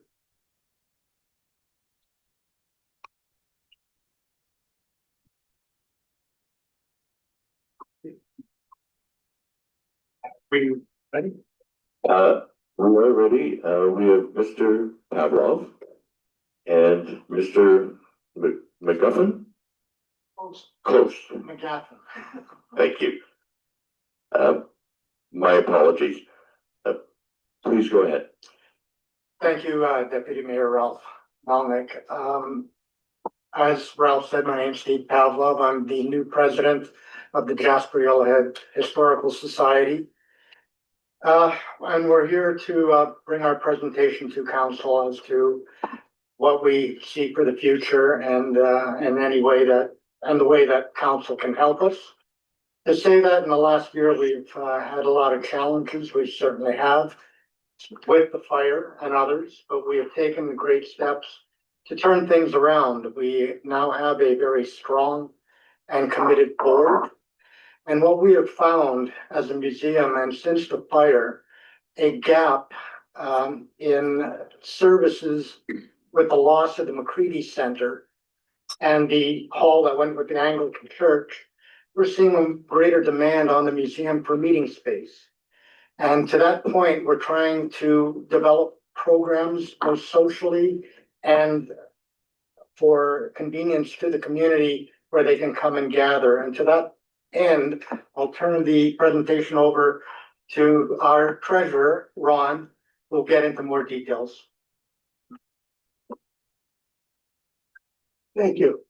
We ready? We are ready. We have Mr. Pavlov and Mr. McGuffin. Close. McGuffin. Thank you. My apologies. Please go ahead. Thank you, Deputy Mayor Ralph Melnick. As Ralph said, my name's Steve Pavlov. I'm the new president of the Jasper-Yellowhead Historical Society. And we're here to bring our presentation to council as to what we see for the future and any way that the way that council can help us. To say that in the last year we've had a lot of challenges, we certainly have, with the fire and others, but we have taken great steps to turn things around. We now have a very strong and committed board. And what we have found as a museum, and since the fire, a gap in services with the loss of the McCready Center and the hall that went with the Anglican Church, we're seeing a greater demand on the museum for meeting space. And to that point, we're trying to develop programs both socially and for convenience to the community where they can come and gather. And to that end, I'll turn the presentation over to our treasurer, Ron, who'll get into more details. Thank you.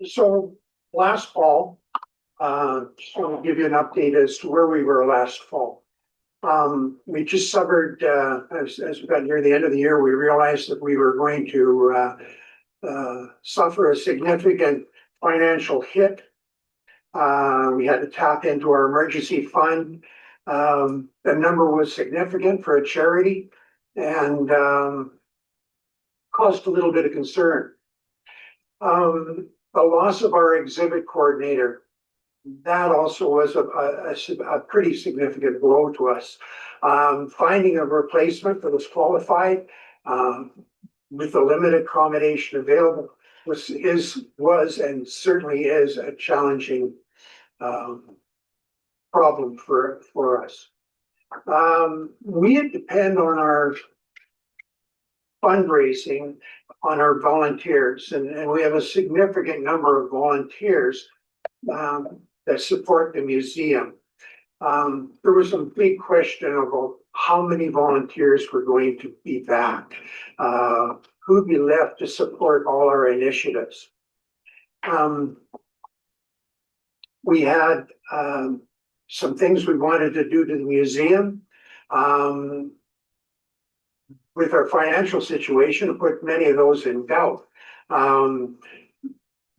So last fall, so I'll give you an update as to where we were last fall. We just suffered, as we got near the end of the year, we realized that we were going to suffer a significant financial hit. We had to tap into our emergency fund. The number was significant for a charity and caused a little bit of concern. The loss of our exhibit coordinator, that also was a pretty significant blow to us. Finding a replacement that was qualified with the limited accommodation available was and certainly is a challenging problem for us. We depend on our fundraising on our volunteers, and we have a significant number of volunteers that support the museum. There was some big question about how many volunteers were going to be back, who'd be left to support all our initiatives. We had some things we wanted to do to the museum. With our financial situation, put many of those in doubt.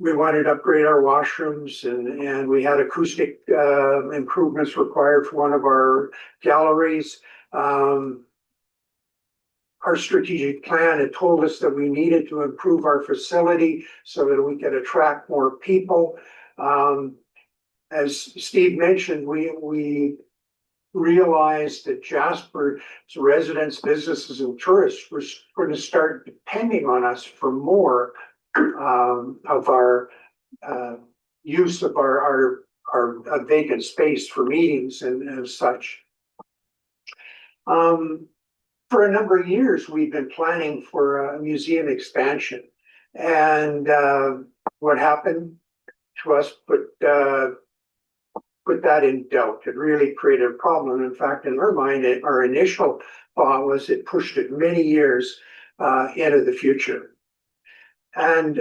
we wanted to upgrade our washrooms and we had acoustic improvements required for one of our galleries. Our strategic plan had told us that we needed to improve our facility so that we could attract more people. As Steve mentioned, we realized that Jasper's residents, businesses, and tourists were going to start depending on us for more of our use of our vacant space for meetings and such. For a number of years, we've been planning for a museum expansion, and what happened to us put that in doubt. It really created a problem. In fact, in our mind, our initial thought was it pushed it many years into the future. And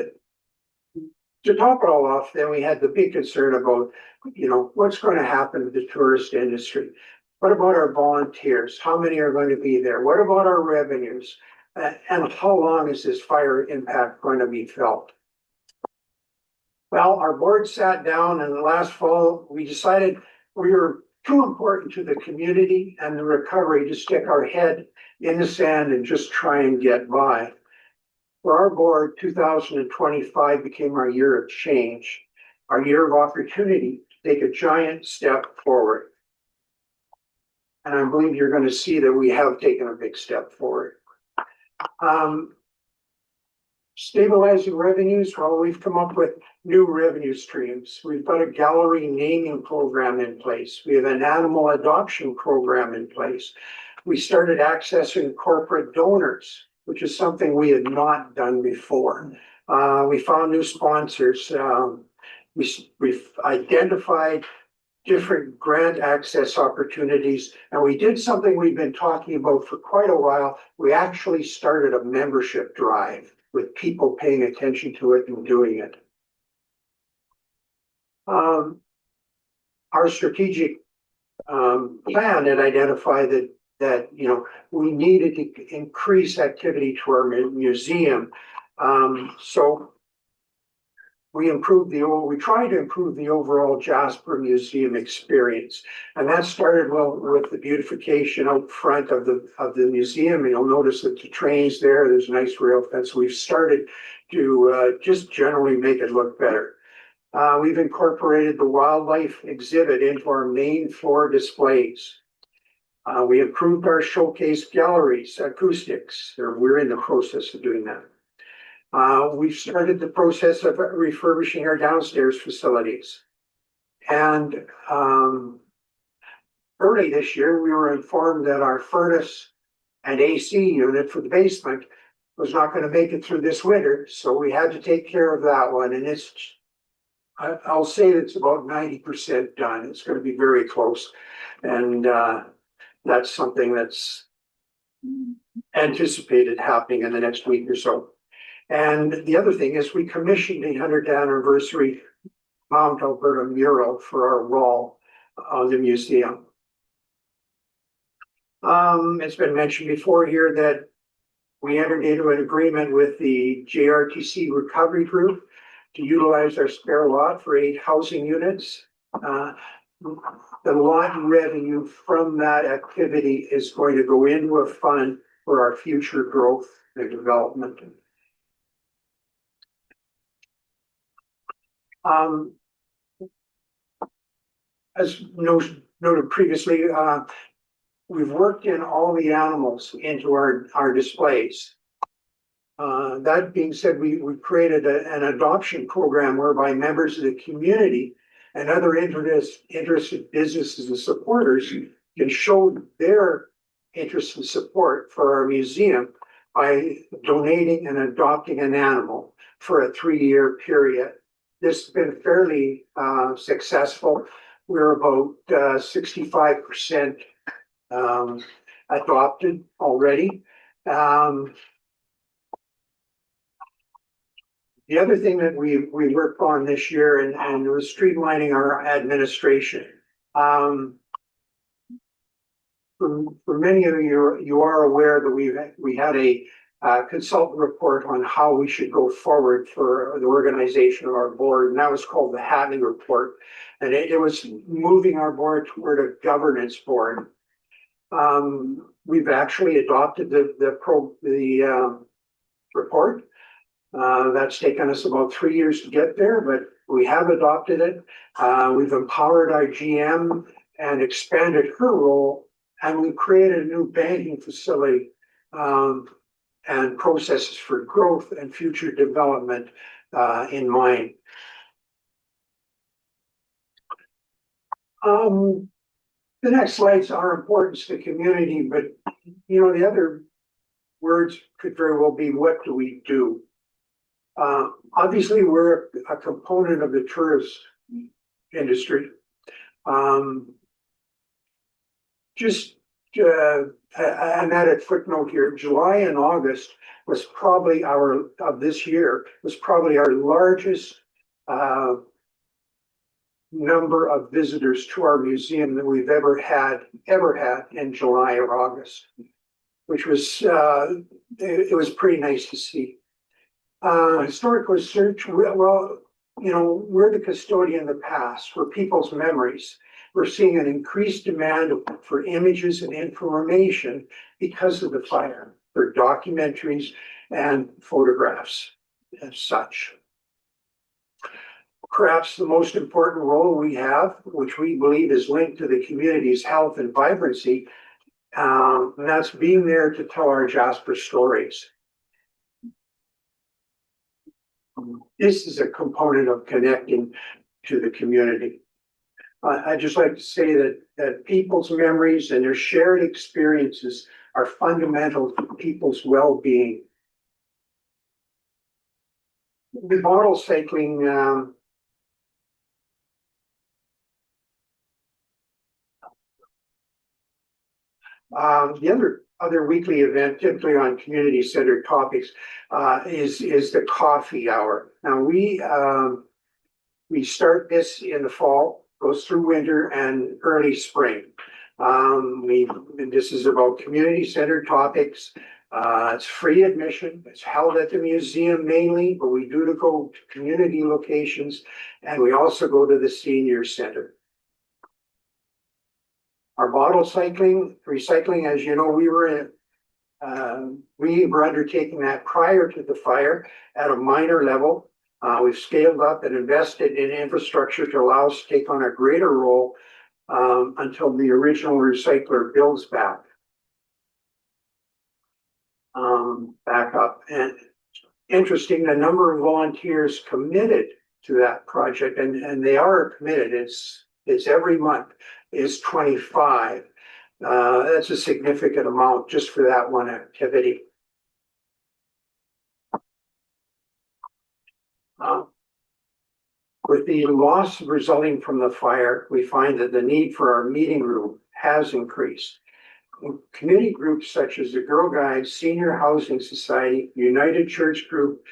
to top it all off, then we had the big concern about, what's going to happen to the tourist industry? What about our volunteers? How many are going to be there? What about our revenues? And how long is this fire impact going to be felt? Well, our board sat down and last fall, we decided we were too important to the community and the recovery to stick our head in the sand and just try and get by. For our board, 2025 became our year of change, our year of opportunity to take a giant step forward. And I believe you're going to see that we have taken a big step forward. Stabilizing revenues, well, we've come up with new revenue streams. We've got a gallery naming program in place. We have an animal adoption program in place. We started accessing corporate donors, which is something we had not done before. We found new sponsors. We've identified different grant access opportunities, and we did something we've been talking about for quite a while. We actually started a membership drive with people paying attention to it and doing it. Our strategic plan had identified that we needed to increase activity to our museum. So we tried to improve the overall Jasper Museum experience. And that started with the beautification out front of the museum. And you'll notice that the train's there's a nice rail fence. We've started to just generally make it look better. We've incorporated the wildlife exhibit into our main floor displays. We improved our showcase galleries, acoustics. We're in the process of doing that. We've started the process of refurbishing our downstairs facilities. And early this year, we were informed that our furnace and AC unit for the basement was not going to make it through this winter. So we had to take care of that one. And I'll say it's about 90% done. It's going to be very close. And that's something that's anticipated happening in the next week or so. And the other thing is we commissioned the 100th anniversary Mount Alberta mural for our wall of the museum. It's been mentioned before here that we entered into an agreement with the JRTC Recovery Group to utilize our spare lot for 8 housing units. The lot revenue from that activity is going to go into a fund for our future growth and development. As noted previously, we've worked in all the animals into our displays. That being said, we created an adoption program whereby members of the community and other interested businesses and supporters can show their interest and support for our museum by donating and adopting an animal for a 3-year period. This has been fairly successful. We're about 65% adopted already. The other thing that we worked on this year and was streamlining our administration. For many of you, you are aware that we had a consultant report on how we should go forward for the organization of our board, and that was called the Hatton Report. And it was moving our board toward a governance board. We've actually adopted the report. That's taken us about 3 years to get there, but we have adopted it. We've empowered our GM and expanded her role, and we've created a new banking facility and processes for growth and future development in mind. The next slides are important to the community, but the other words could very well be, what do we do? Obviously, we're a component of the tourist industry. An added footnote here, July and August was probably this year was probably our largest number of visitors to our museum that we've ever had in July or August, which was it was pretty nice to see. Historic research, well, we're the custodian of the past, for people's memories. We're seeing an increased demand for images and information because of the fire, for documentaries and photographs as such. Perhaps the most important role we have, which we believe is linked to the community's health and vibrancy, and that's being there to tell our Jasper stories. This is a component of connecting to the community. I'd just like to say that people's memories and their shared experiences are fundamental to people's well-being. The model cycling the other weekly event, typically on community-centered topics, is the coffee hour. Now we start this in the fall, goes through winter and early spring. This is about community-centered topics. It's free admission. It's held at the museum mainly, but we do go to community locations, and we also go to the senior center. Our bottle recycling, as you know, we were undertaking that prior to the fire at a minor level. We've scaled up and invested in infrastructure to allow us to take on a greater role until the original recycler builds back up. And interesting, the number of volunteers committed to that project, and they are committed. It's every month is 25. That's a significant amount just for that one activity. With the loss resulting from the fire, we find that the need for our meeting room has increased. Community groups such as the Girl Guides, Senior Housing Society, United Church Group,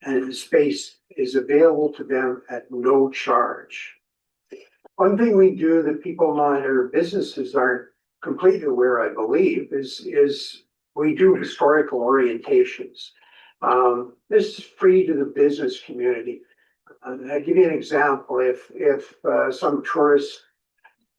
and space is available to them at no charge. One thing we do that people not or businesses aren't completely aware, I believe, is we do historical orientations. This is free to the business community. I'll give you an example. If some tourist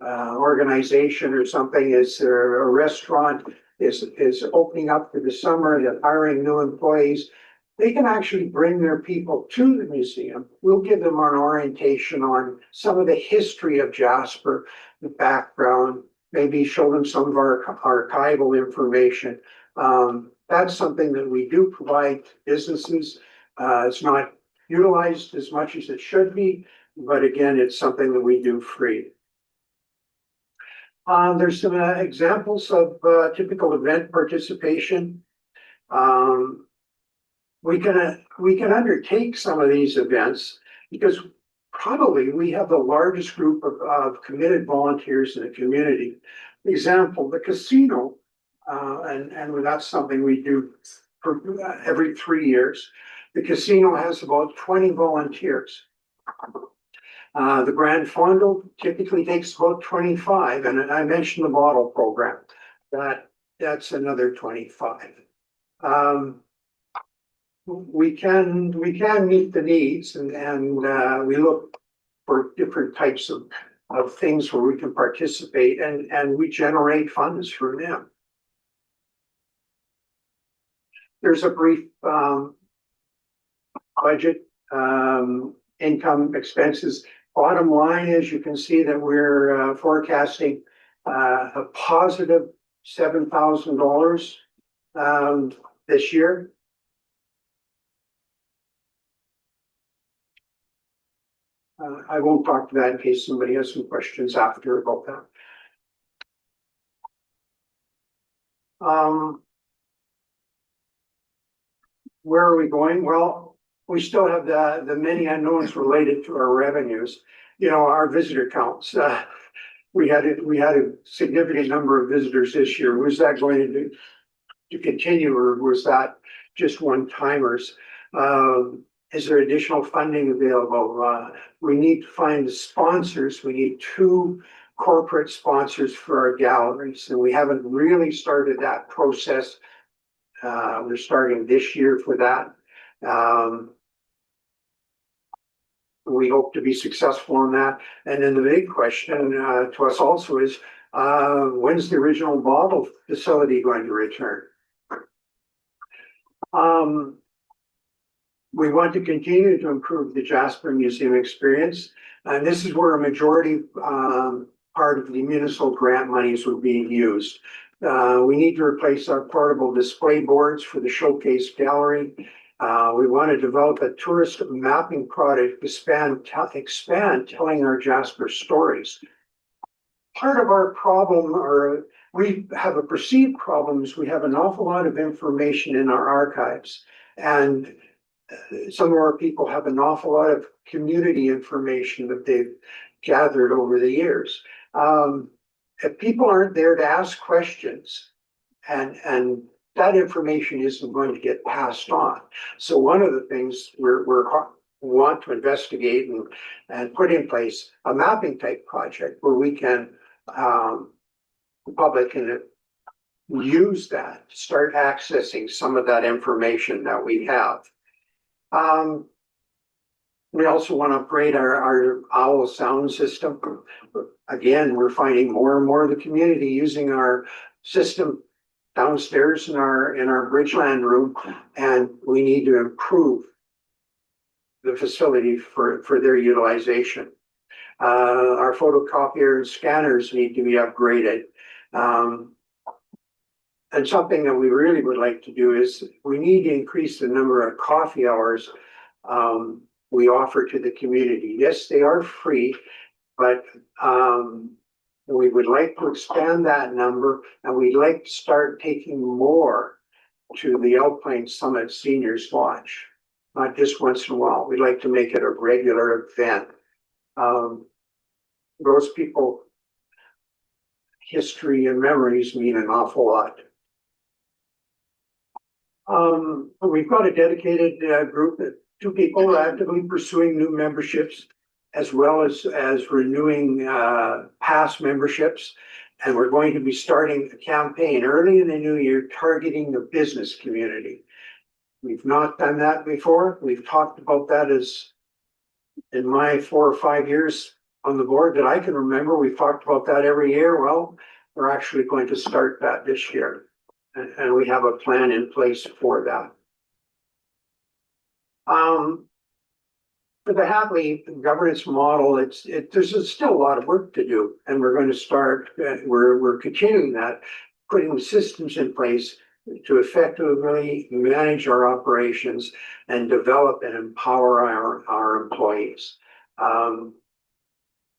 organization or something is, or a restaurant is opening up for the summer, they're hiring new employees, they can actually bring their people to the museum. We'll give them an orientation on some of the history of Jasper, the background, maybe show them some of our archival information. That's something that we do provide to businesses. It's not utilized as much as it should be, but again, it's something that we do free. There's some examples of typical event participation. We can undertake some of these events because probably we have the largest group of committed volunteers in the community. Example, the casino, and that's something we do for every 3 years. The casino has about 20 volunteers. The Grand Fondo typically takes about 25, and I mentioned the bottle program. That's another 25. We can meet the needs and we look for different types of things where we can participate and we generate funds from them. There's a brief budget, income, expenses. Bottom line is you can see that we're forecasting a positive $7,000 this year. I won't talk to that in case somebody has some questions after about that. Where are we going? Well, we still have the many unknowns related to our revenues. You know, our visitor counts. We had a significant number of visitors this year. Was that going to continue, or was that just one-timers? Is there additional funding available? We need to find sponsors. We need 2 corporate sponsors for our galleries, and we haven't really started that process. We're starting this year for that. We hope to be successful in that. And then the big question to us also is, when's the original bottle facility going to return? We want to continue to improve the Jasper Museum experience. And this is where a majority part of the municipal grant monies were being used. We need to replace our portable display boards for the showcase gallery. We want to develop a tourist mapping product to expand telling our Jasper stories. Part of our problem, or we have a perceived problem, is we have an awful lot of information in our archives, and some of our people have an awful lot of community information that they've gathered over the years. If people aren't there to ask questions, and that information isn't going to get passed on. So one of the things we want to investigate and put in place a mapping type project where we can, the public can use that to start accessing some of that information that we have. We also want to upgrade our OWL sound system. Again, we're finding more and more of the community using our system downstairs in our Bridgeland room, and we need to improve the facility for their utilization. Our photocopier and scanners need to be upgraded. And something that we really would like to do is we need to increase the number of coffee hours we offer to the community. Yes, they are free, but we would like to expand that number, and we'd like to start taking more to the Alpine Summit Seniors Lodge, not just once in a while. We'd like to make it a regular event. Those people, history and memories mean an awful lot. We've got a dedicated group of 2 people actively pursuing new memberships, as well as renewing past memberships. And we're going to be starting a campaign early in the new year targeting the business community. We've not done that before. We've talked about that as in my 4 or 5 years on the board that I can remember. We've talked about that every year. Well, we're actually going to start that this year. And we have a plan in place for that. For the Hadley governance model, there's still a lot of work to do, and we're going to start. We're continuing that, putting the systems in place to effectively manage our operations and develop and empower our employees.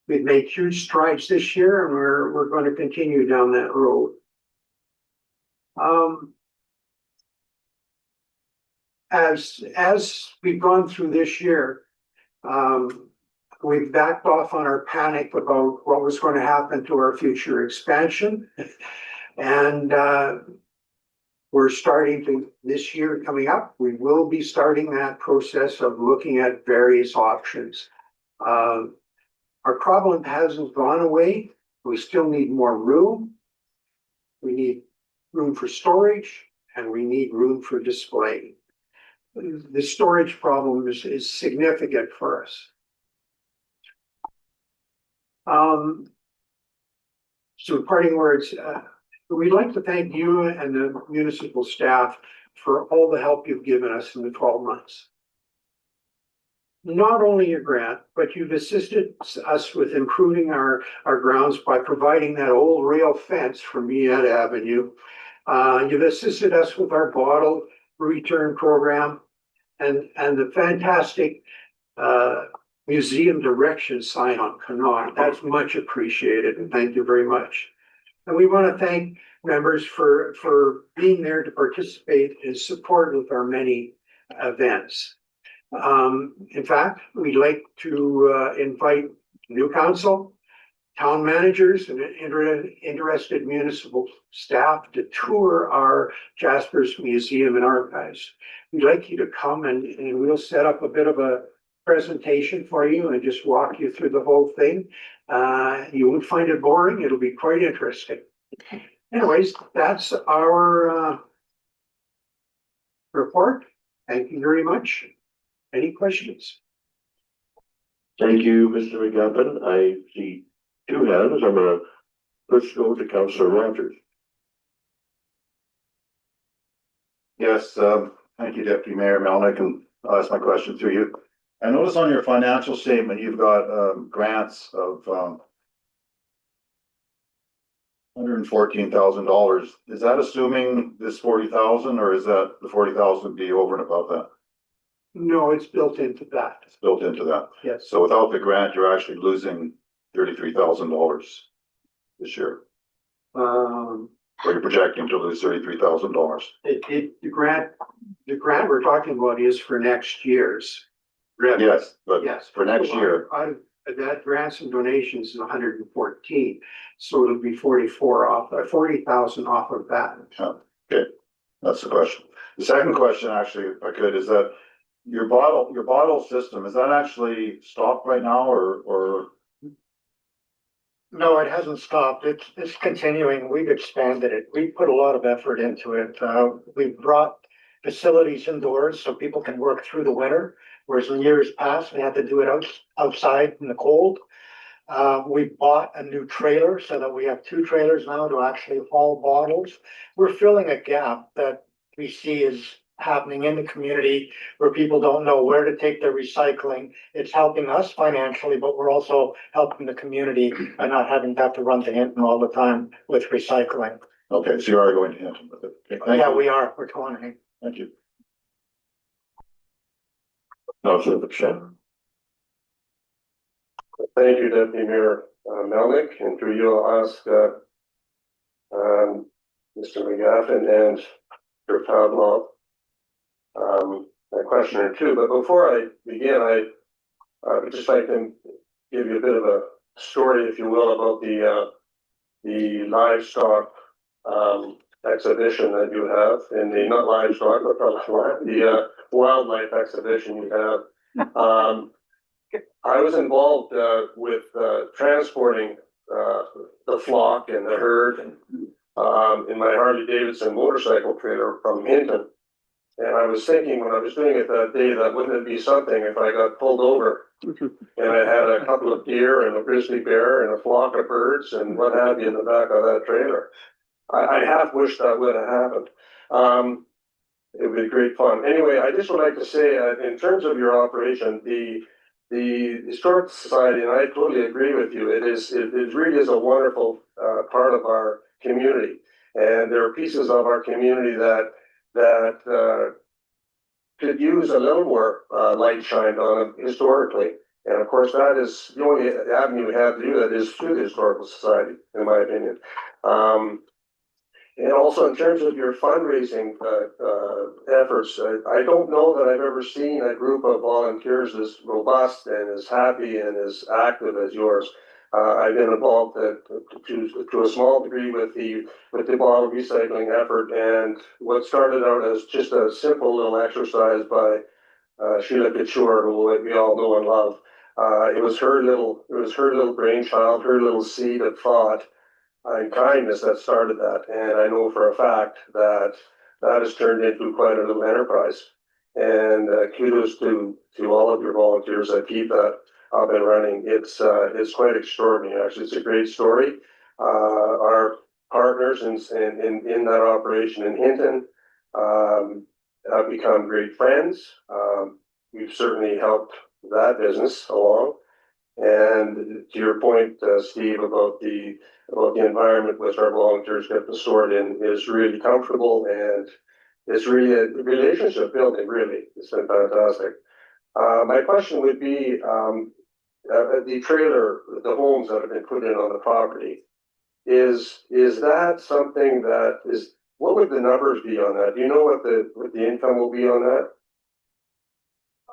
We've made huge strides this year, and we're going to continue down that road. As we've gone through this year, we've backed off on our panic about what was going to happen to our future expansion. And we're starting to, this year coming up, we will be starting that process of looking at various options. Our problem hasn't gone away. We still need more room. We need room for storage, and we need room for display. The storage problem is significant for us. So parting words, we'd like to thank you and the municipal staff for all the help you've given us in the 12 months. Not only your grant, but you've assisted us with improving our grounds by providing that old rail fence from Miette Avenue. You've assisted us with our bottle return program and the fantastic museum direction sign on Connaught. That's much appreciated, and thank you very much. And we want to thank members for being there to participate and support with our many events. In fact, we'd like to invite new council, town managers, and interested municipal staff to tour our Jasper's Museum and Archives. We'd like you to come and we'll set up a bit of a presentation for you and just walk you through the whole thing. You won't find it boring. It'll be quite interesting. Anyways, that's our report. Thank you very much. Any questions? Thank you, Mr. McGuffin. I see two hands. I'm gonna first go to Councillor Rogers. Yes, thank you, Deputy Mayor Melnick, and I'll ask my question through you. I notice on your financial statement, you've got grants of $114,000. Is that assuming this 40,000, or is that the 40,000 be over and above that? No, it's built into that. It's built into that. Yes. So without the grant, you're actually losing $33,000 this year. Or you're projecting to lose $33,000. The grant we're talking about is for next year's revenue. Yes, but Yes. for next year. That grants and donations is 114, so it'll be 40,000 off of that. Okay, that's the question. The second question, actually, if I could, is that your bottle system, is that actually stopped right now, or? No, it hasn't stopped. It's continuing. We've expanded it. We put a lot of effort into it. We've brought facilities indoors so people can work through the winter, whereas in years past, we had to do it outside in the cold. We bought a new trailer so that we have 2 trailers now to actually haul bottles. We're filling a gap that we see is happening in the community where people don't know where to take their recycling. It's helping us financially, but we're also helping the community by not having to have to run to Hinton all the time with recycling. Okay, so you are going to Hinton with it. Okay, thank Yeah, you. we are. We're going to Hinton. Thank you. Councillor McShann. Thank you, Deputy Mayor Melnick, and through you, I'll ask Mr. McGuffin and Mr. Pavlov a question or two. But before I begin, I would just like to give you a bit of a story, if you will, about the livestock exhibition that you have, and the not livestock, but the wildlife exhibition you have. I was involved with transporting the flock and the herd in my Harley Davidson motorcycle trailer from Hinton. And I was thinking when I was doing it that day that wouldn't it be something if I got pulled over and I had a couple of deer and a grizzly bear and a flock of birds and what have you in the back of that trailer. I half wish that would have happened. It would be great fun. Anyway, I just would like to say, in terms of your operation, the Historic Society, and I totally agree with you, it really is a wonderful part of our community. And there are pieces of our community that could use a little more light shined on them historically. And of course, that is the only avenue we have to do that is through the Historical Society, in my opinion. And also in terms of your fundraising efforts, I don't know that I've ever seen a group of volunteers as robust and as happy and as active as yours. I've been involved to a small degree with the bottle recycling effort, and what started out as just a simple little exercise by Sheila Couture, who we all know and love. It was her little brainchild, her little seed of thought and kindness that started that. And I know for a fact that that has turned into quite a little enterprise. And kudos to all of your volunteers that keep that up and running. It's quite extraordinary. Actually, it's a great story. Our partners in that operation in Hinton have become great friends. We've certainly helped that business along. And to your point, Steve, about the environment which our volunteers get to sort in is really comfortable, and it's really a relationship building. Really, it's been fantastic. My question would be the trailer, the homes that have been put in on the property. Is that something that is? What would the numbers be on that? Do you know what the income will be on that?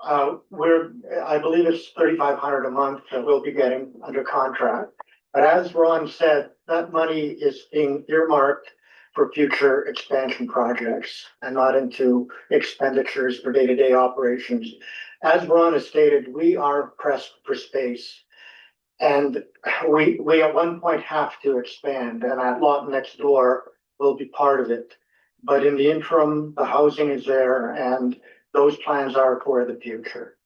I believe it's $3,500 a month that we'll be getting under contract. But as Ron said, that money is being earmarked for future expansion projects and not into expenditures for day-to-day operations. As Ron has stated, we are pressed for space. And we at one point have to expand, and that lot next door will be part of it. But in the interim, the housing is there, and those plans are for the future.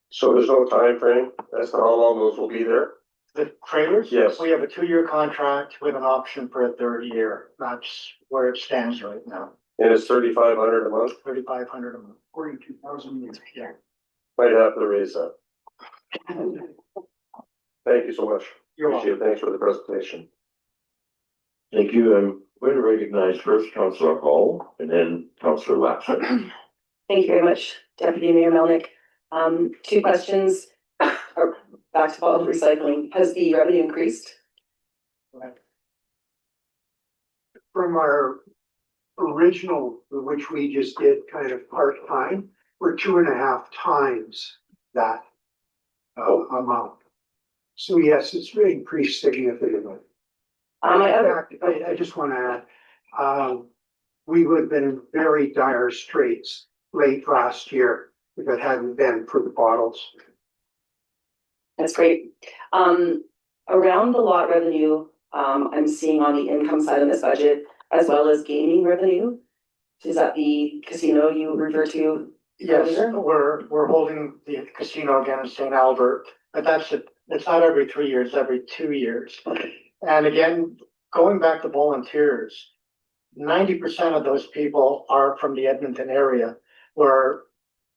So there's no time frame as to how long those will be there? The trailers? Yes. We have a 2-year contract with an option for a 3rd year. That's where it stands right now. And it's $3,500 a month? $3,500 a month. 42,000 a year. Yeah. Might have to raise that. Thank you so much. You're Appreciate it. Thanks for the presentation. Thank you. I'm going to recognize first Councillor Hall and then Councillor Latson. Thank you very much, Deputy Mayor Melnick. 2 questions. Back to bottle recycling. Has the revenue increased? From our original, which we just did kind of part-time, we're 2.5 times that amount. So yes, it's really increased significantly. In fact, I just want to add, we would have been in very dire straits late last year if it hadn't been for the bottles. That's great. Around the lot revenue, I'm seeing on the income side of this budget, as well as gaming revenue. Is that the casino you refer to? Yes, we're holding the casino again in St. Albert, but it's not every 3 years, every 2 years. Okay. And again, going back to volunteers, 90% of those people are from the Edmonton area who are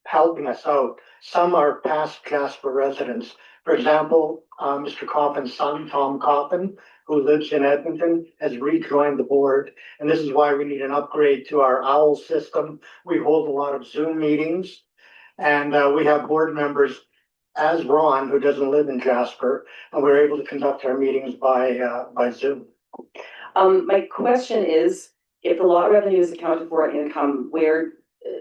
helping us out. Some are past Jasper residents. For example, Mr. Coffin's son, Tom Coffin, who lives in Edmonton, has rejoined the board. And this is why we need an upgrade to our OWL system. We hold a lot of Zoom meetings, and we have board members as Ron, who doesn't live in Jasper, and we're able to conduct our meetings by Zoom. My question is, if the lot revenue is accounted for in income, where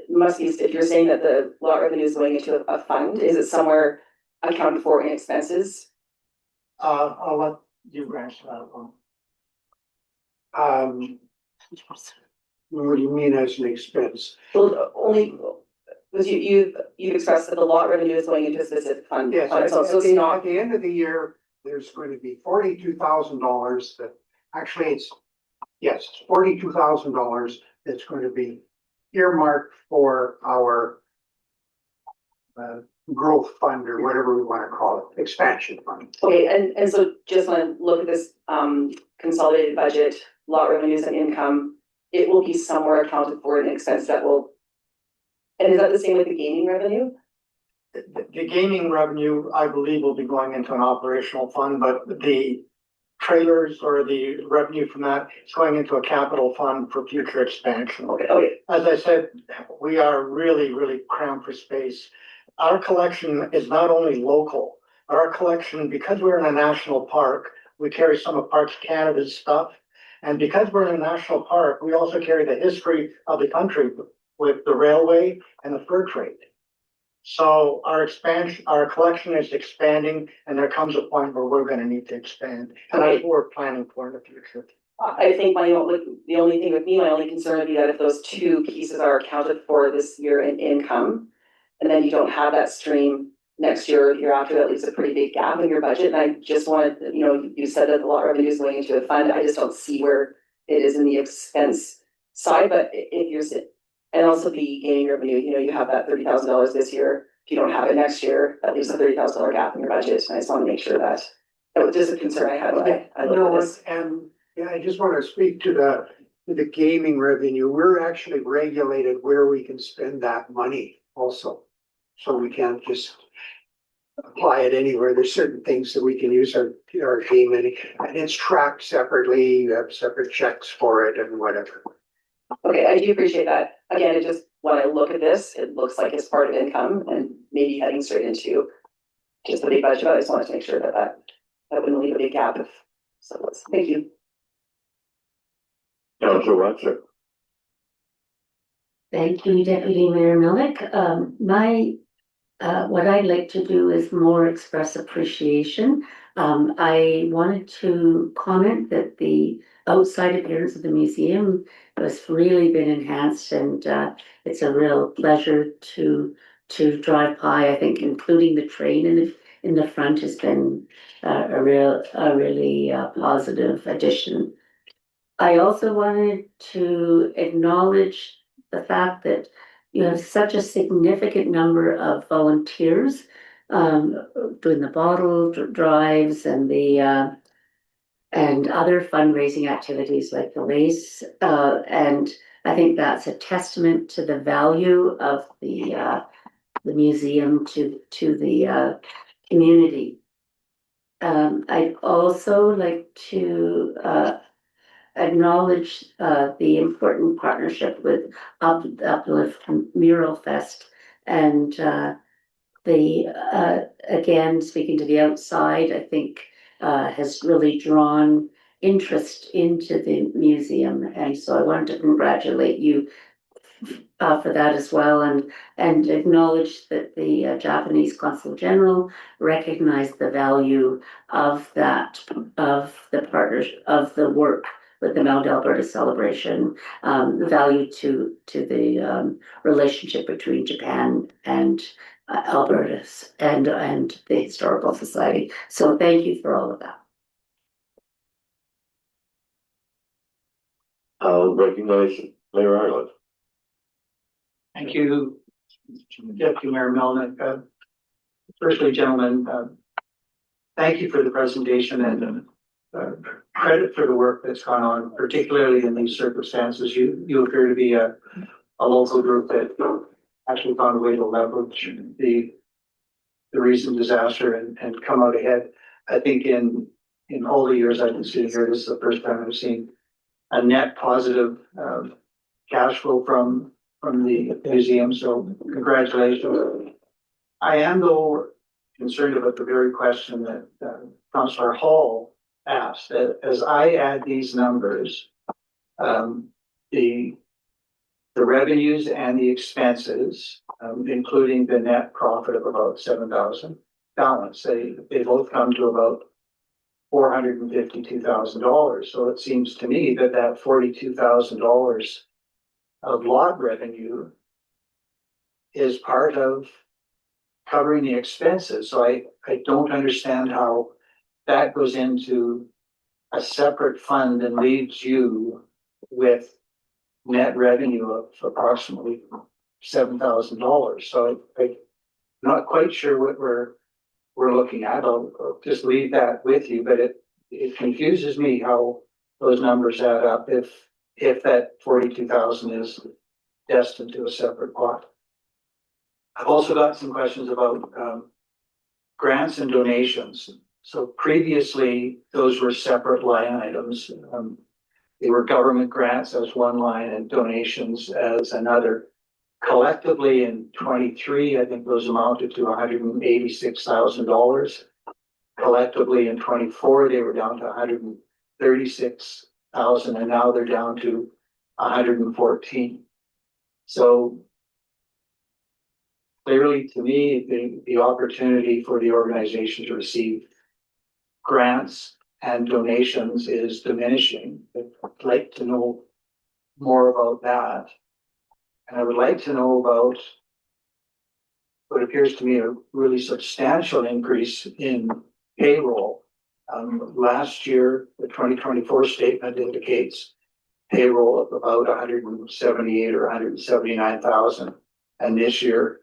must be, if you're saying that the lot revenue is going into a fund, is it somewhere accounted for in expenses? I'll let you answer that one. What do you mean as an expense? Well, only because you've expressed that the lot revenue is going into a specific fund. Yes, So it's not. at the end of the year, there's going to be $42,000 that actually it's $42,000 that's going to be earmarked for our growth fund or whatever we want to call it, expansion fund. Okay, and so just want to look at this consolidated budget, lot revenues and income, it will be somewhere accounted for in expense that will. And is that the same with the gaming revenue? The gaming revenue, I believe, will be going into an operational fund, but the trailers or the revenue from that is going into a capital fund for future expansion. Okay. As I said, we are really, really cramped for space. Our collection is not only local, our collection, because we're in a national park, we carry some of Parks Canada's stuff. And because we're in a national park, we also carry the history of the country with the railway and the fur trade. So our collection is expanding, and there comes a point where we're going to need to expand. And that's what we're planning for in the future. I think the only thing with me, my only concern would be that if those 2 pieces are accounted for this year in income, and then you don't have that stream next year or the year after, that leaves a pretty big gap in your budget. And I just wanted, you said that the lot revenue is going into a fund. I just don't see where it is in the expense side, but if you're, and also the gaming revenue, you know, you have that $30,000 this year. If you don't have it next year, that leaves a $30,000 gap in your budget. And I just want to make sure that was just a concern I had when I looked at this. And yeah, I just want to speak to the gaming revenue. We're actually regulated where we can spend that money also. So we can't just apply it anywhere. There's certain things that we can use our game money, and it's tracked separately. You have separate checks for it and whatever. Okay, I do appreciate that. Again, it just, when I look at this, it looks like it's part of income and maybe heading straight into just the big budget. But I just wanted to make sure that wouldn't leave a big gap. Thank you. Councillor Watson. Thank you, Deputy Mayor Milnick. What I'd like to do is more express appreciation. I wanted to comment that the outside appearance of the museum has really been enhanced, and it's a real pleasure to drive by. I think including the train in the front has been a really positive addition. I also wanted to acknowledge the fact that you have such a significant number of volunteers doing the bottle drives and and other fundraising activities like the race. And I think that's a testament to the value of the museum to the community. I'd also like to acknowledge the important partnership with UpLift Mural Fest, and again, speaking to the outside, I think has really drawn interest into the museum, and so I wanted to congratulate you for that as well, and acknowledge that the Japanese Consul General recognized the value of the work with the Mount Alberta celebration, the value to the relationship between Japan and Alberta and the Historical Society. So thank you for all of that. I'll recognize Mayor Ireland. Thank you, Deputy Mayor Melnick. Firstly, gentlemen, thank you for the presentation and credit for the work that's gone on, particularly in these circumstances. You appear to be a local group that actually found a way to leverage the recent disaster and come out ahead. I think in all the years I've been sitting here, this is the first time I've seen a net positive cash flow from the museum. So congratulations. I am though concerned about the very question that Councillor Hall asked. As I add these numbers, the revenues and the expenses, including the net profit of about 7,000 balance, they both come to about $452,000. So it seems to me that $42,000 of lot revenue is part of covering the expenses. So I don't understand how that goes into a separate fund and leaves you with net revenue of approximately $7,000. So I'm not quite sure what we're looking at. I'll just leave that with you, but it confuses me how those numbers add up if that 42,000 is destined to a separate pot. I've also got some questions about grants and donations. So previously, those were separate line items. They were government grants as one line and donations as another. Collectively in 23, I think those amounted to $186,000. Collectively in 24, they were down to $136,000, and now they're down to 114. So clearly, to me, the opportunity for the organization to receive grants and donations is diminishing. I'd like to know more about that. And I would like to know about what appears to me a really substantial increase in payroll. Last year, the 2024 statement indicates payroll of about 178 or 179,000. And this year,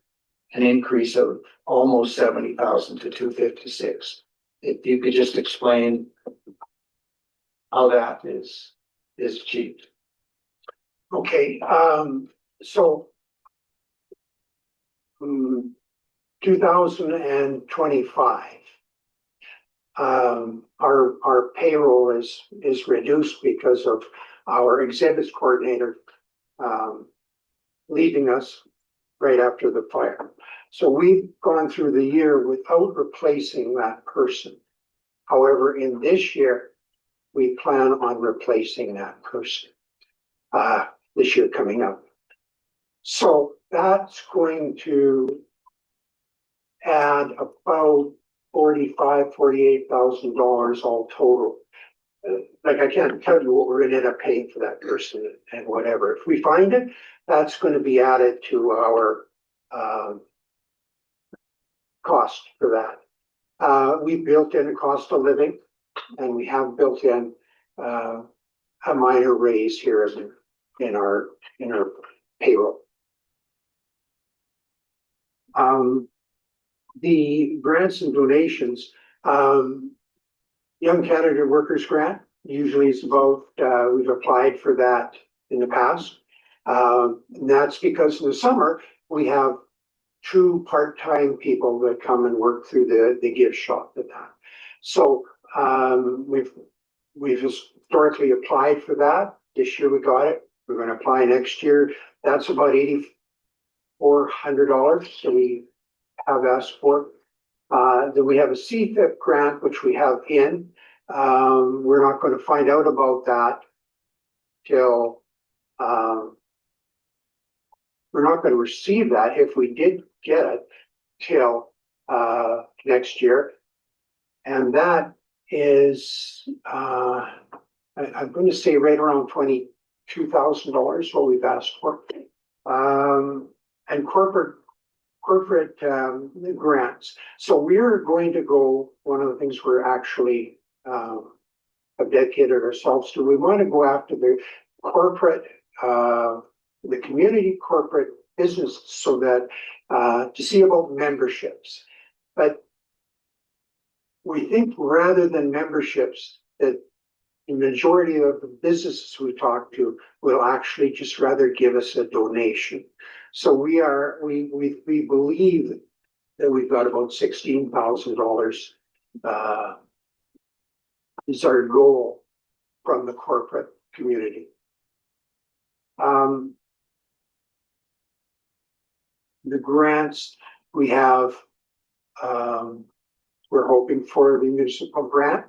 an increase of almost 70,000 to 256. If you could just explain how that is achieved. Okay, so 2025. Our payroll is reduced because of our exhibits coordinator leaving us right after the fire. So we've gone through the year without replacing that person. However, in this year, we plan on replacing that person this year coming up. So that's going to add about $48,000 all total. Like I can't tell you what we're going to end up paying for that person and whatever. If we find it, that's going to be added to our cost for that. We built in a cost of living, and we have built in a minor raise here in our payroll. The grants and donations, Young Canada Workers Grant, usually it's about, we've applied for that in the past. And that's because in the summer, we have 2 part-time people that come and work through the gift shop and that. So we've historically applied for that. This year we got it. We're going to apply next year. That's about $8,400 that we have asked for. Then we have a CFIP grant, which we have in. We're not going to find out about that till we're not going to receive that if we did get it till next year. And that is, I'm going to say right around $22,000, what we've asked for. And corporate grants. So we're going to go, one of the things we're actually have dedicated ourselves to, we want to go after the corporate, the community corporate business, so that to see about memberships. But we think rather than memberships, that the majority of the businesses we talk to will actually just rather give us a donation. So we believe that we've got about $16,000 is our goal from the corporate community. The grants we have, we're hoping for the municipal grant.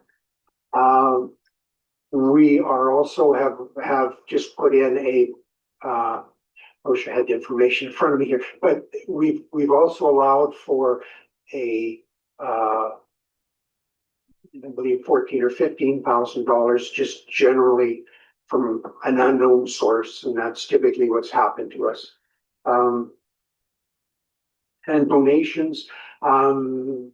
We are also have just put in a, I wish I had the information in front of me here, but we've also allowed for a, I believe $14,000 or $15,000 just generally from an unknown source, and that's typically what's happened to us. And donations,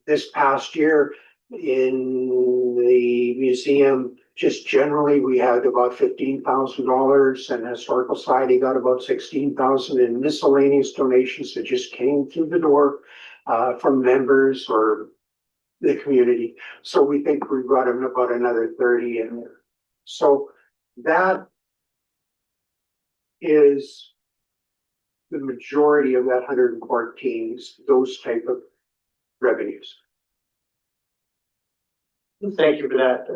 this past year in the museum, just generally, we had about $15,000, and Historical Society got about $16,000 in miscellaneous donations that just came through the door from members or the community. So we think we've got about another 30 in there. So that is the majority of that 114, those type of revenues. Thank you for that.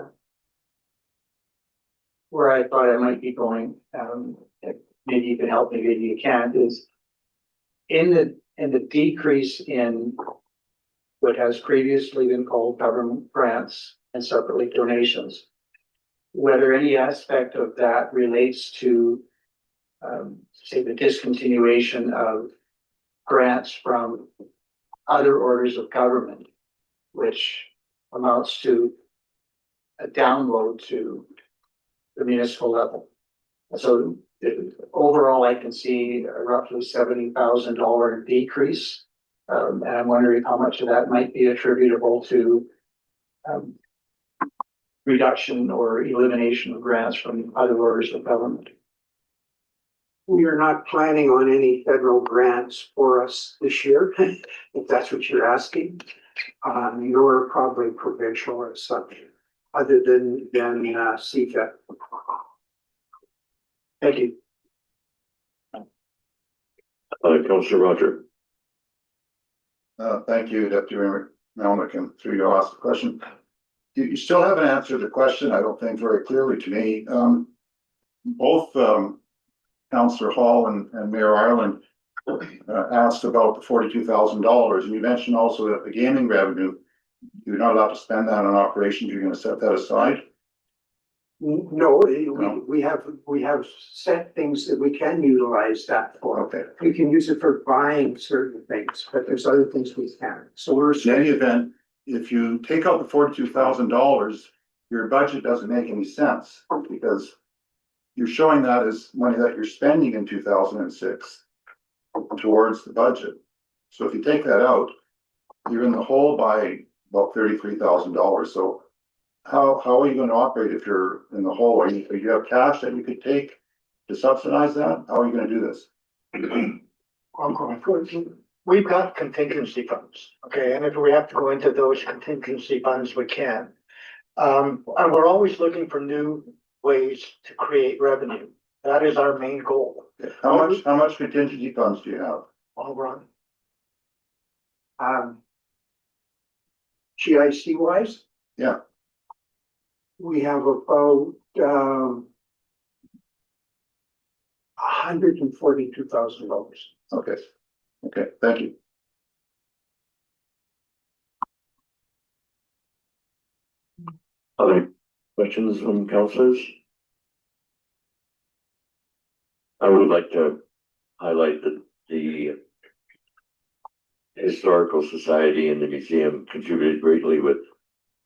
Where I thought I might be going, maybe you can help me, maybe you can't, is in the decrease in what has previously been called government grants and separately donations, whether any aspect of that relates to, say, the discontinuation of grants from other orders of government, which amounts to a download to the municipal level. So overall, I can see a roughly $70,000 decrease. And I'm wondering how much of that might be attributable to reduction or elimination of grants from other orders of government. We are not planning on any federal grants for us this year, if that's what you're asking. Nor probably provincial or such, other than CFA. Thank you. Councillor Roger. Thank you, Deputy Mayor Melnick, and through your last question. You still haven't answered the question, I don't think, very clearly to me. Both Councillor Hall and Mayor Ireland asked about the $42,000, and you mentioned also that the gaming revenue, you're not allowed to spend that on operations, you're gonna set that aside? No, we have set things that we can utilize that for. Okay. We can use it for buying certain things, but there's other things we can't. So we're. In any event, if you take out the $42,000, your budget doesn't make any sense, because you're showing that as money that you're spending in 2006 towards the budget. So if you take that out, you're in the hole by about $33,000. So how are you going to operate if you're in the hole? Do you have cash that you could take to subsidize that? How are you going to do this? We've got contingency funds, okay, and if we have to go into those contingency funds, we can. And we're always looking for new ways to create revenue. That is our main goal. How much contingency funds do you have? All run. GIC wise? Yeah. We have about $142,000. Okay. Okay, thank you. Other questions from councillors? I would like to highlight that the Historical Society and the museum contributed greatly with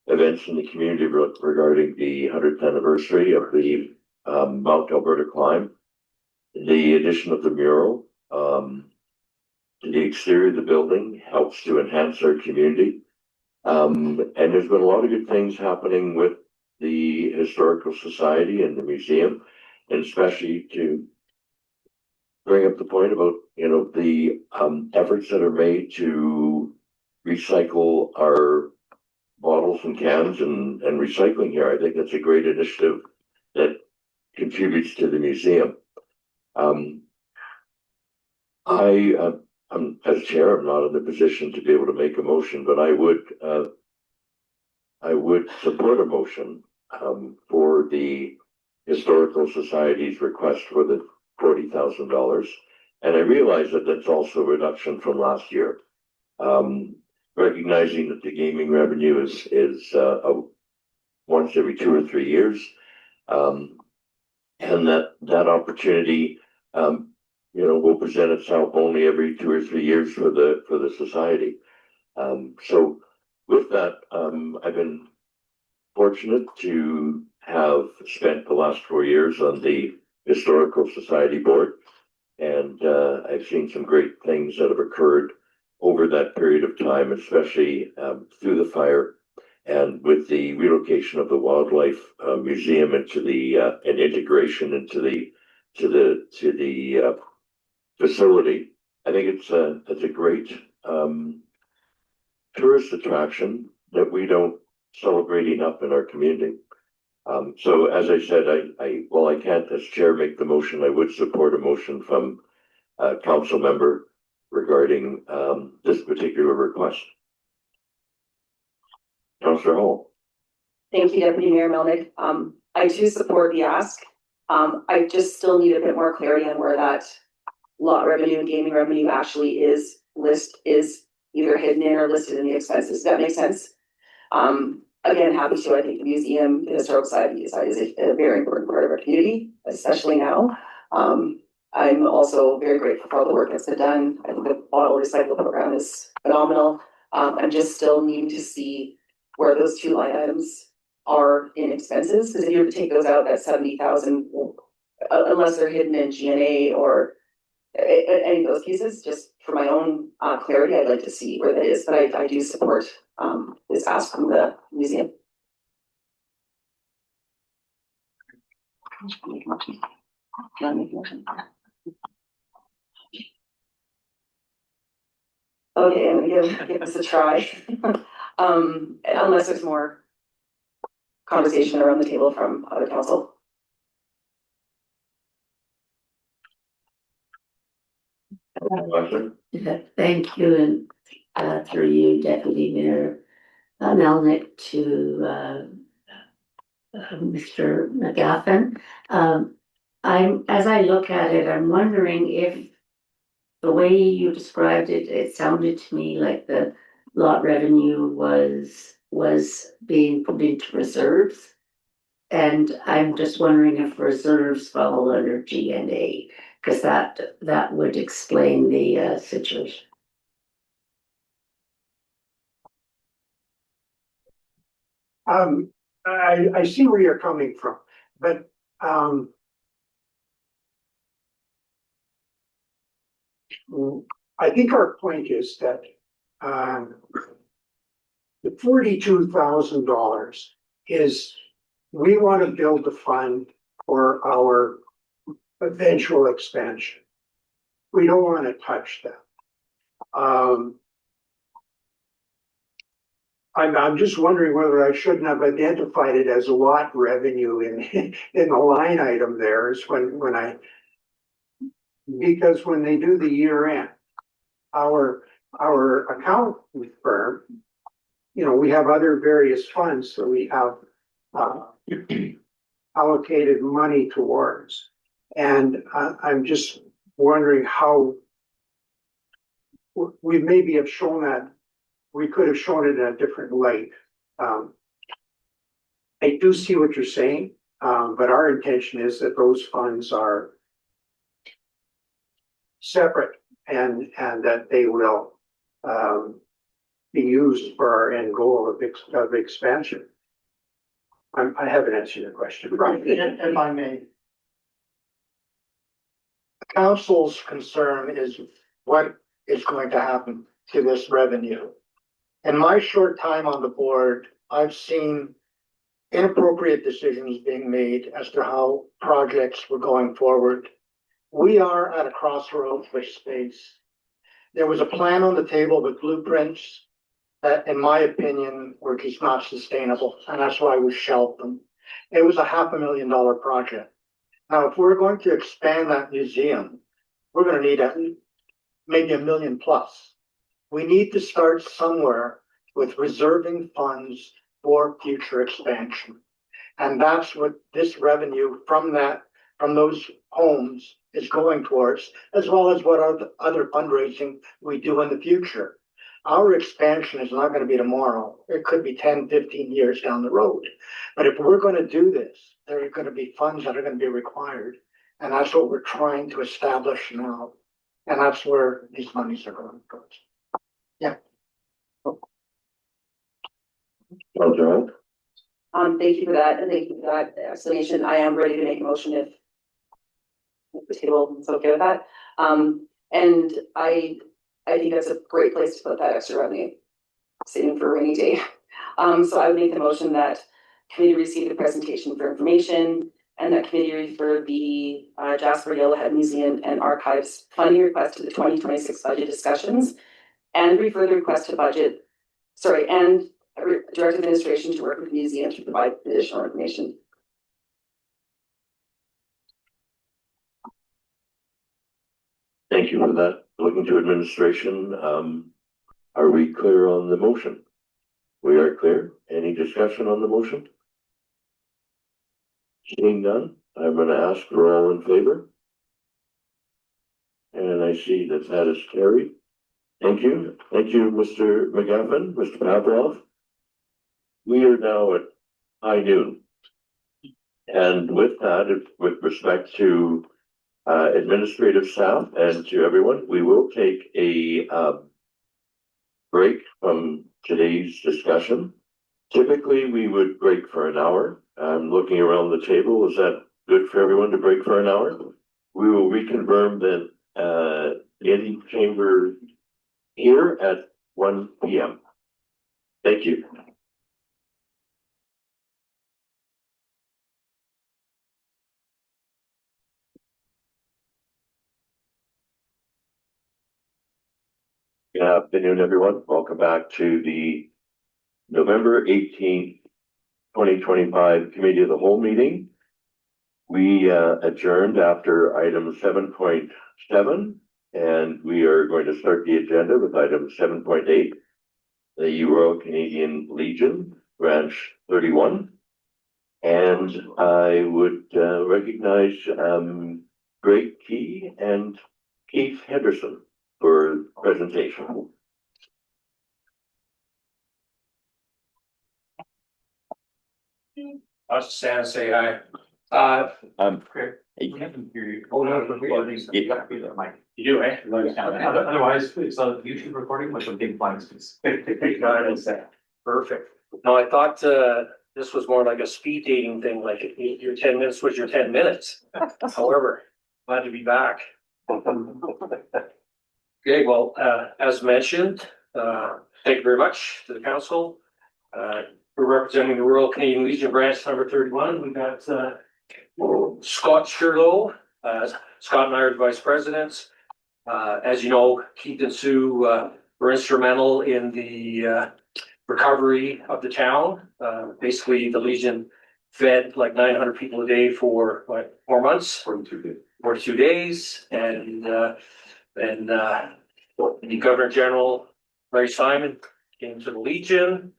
events in the community regarding the 100th anniversary of the Mount Alberta climb. The addition of the mural to the exterior of the building helps to enhance our community. And there's been a lot of good things happening with the Historical Society and the museum, and especially to bring up the point about, the efforts that are made to recycle our bottles and cans and recycling here. I think that's a great initiative that contributes to the museum. I'm as chair, I'm not in the position to be able to make a motion, but I would support a motion for the Historical Society's request for the $40,000. And I realize that that's also a reduction from last year. Recognizing that the gaming revenue is once every 2 or 3 years, and that opportunity, will present itself only every 2 or 3 years for the society. So with that, I've been fortunate to have spent the last 4 years on the Historical Society board, and I've seen some great things that have occurred over that period of time, especially through the fire and with the relocation of the wildlife museum into the and integration into the facility. I think it's a great tourist attraction that we don't celebrate enough in our community. So as I said, while I can't as chair make the motion, I would support a motion from a council member regarding this particular request. Councillor Hall. Thank you, Deputy Mayor Melnick. I do support the ask. I just still need a bit more clarity on where that lot revenue and gaming revenue actually is either hidden in or listed in the expenses. Does that make sense? Again, happy to. I think the museum, the Historical Society is a very important part of our community, especially now. I'm also very grateful for all the work that's been done. I think the bottle recycle program is phenomenal. I'm just still needing to see where those two line items are in expenses, because if you were to take those out, that 70,000, unless they're hidden in G&A or any of those pieces, just for my own clarity, I'd like to see where that is. But I do support this ask from the museum. Make a motion. Can I make a motion? Okay, I'm gonna give this a try. Unless there's more conversation around the table from other council. Yeah, thank you, and through you, Deputy Mayor Melnick, to Mr. McGaffin. As I look at it, I'm wondering if the way you described it, it sounded to me like the lot revenue was being put into reserves. And I'm just wondering if reserves fall under G&A, because that would explain the situation. I see where you're coming from, but, I think our point is that, the $42,000 is, we want to build a fund for our eventual expansion. We don't want to touch that. I'm just wondering whether I shouldn't have identified it as lot revenue in the line item there is because when they do the year end, our accounting firm, we have other various funds that we have allocated money towards. And I'm just wondering how we maybe have shown that, we could have shown it in a different light. I do see what you're saying, but our intention is that those funds are separate and that they will be used for our end goal of expansion. I haven't answered your question. Right, if I may. Council's concern is what is going to happen to this revenue. In my short time on the board, I've seen inappropriate decisions being made as to how projects were going forward. We are at a crossroads with space. There was a plan on the table with blueprints that, in my opinion, were just not sustainable, and that's why we shelved them. It was a $500,000 project. Now, if we're going to expand that museum, we're going to need maybe $1 million plus. We need to start somewhere with reserving funds for future expansion. And that's what this revenue from those homes is going towards, as well as what other fundraising we do in the future. Our expansion is not going to be tomorrow. It could be 10, 15 years down the road. But if we're going to do this, there are going to be funds that are going to be required. And that's what we're trying to establish now. And that's where these monies are going towards. Yeah. Well, John. Thank you for that, and thank you for that explanation. I am ready to make a motion if the table is okay with that. And I think that's a great place to put that extra revenue, saving for a rainy day. So I would make the motion that committee receive the presentation for information, and that committee refer the Jasper-Yellowhead Museum and Archives funding request to the 2026 budget discussions, and refer the request to budget, and direct administration to work with the museum to provide additional information. Thank you for that. Looking to administration, are we clear on the motion? We are clear. Any discussion on the motion? Seeing none, I'm going to ask for all in favor. And I see that that is carried. Thank you. Thank you, Mr. McGaffin, Mr. Pavlov. We are now at high noon. And with that, with respect to administrative staff and to everyone, we will take a break from today's discussion. Typically, we would break for an hour. I'm looking around the table. Is that good for everyone to break for an hour? We will reconfirm then in chamber here at 1 p.m. Thank you. Good afternoon, everyone. Welcome back to the November 18th, 2025 Committee of the Whole meeting. We adjourned after item 7.7, and we are going to start the agenda with item 7.8, the Royal Canadian Legion, Branch 31. And I would recognize Greg Key and Keith Henderson for presentation. I'll just stand and say hi. We haven't hear you. Oh, no, you gotta be there, Mike. You do, eh? Otherwise, it's a YouTube recording with some big blinds. Perfect. No, I thought, this was more like a speed dating thing, like your 10 minutes was your 10 minutes. However, glad to be back. Okay, well, as mentioned, thank you very much to the council. We're representing the Royal Canadian Legion branch number 31. We've got Scott Sherlow. Scott and I are the vice presidents. As you know, Keith and Sue were instrumental in the recovery of the town. Basically, the Legion fed like 900 people a day for what, 4 months? 42 days. And the Governor General, Larry Simon, came to the Legion.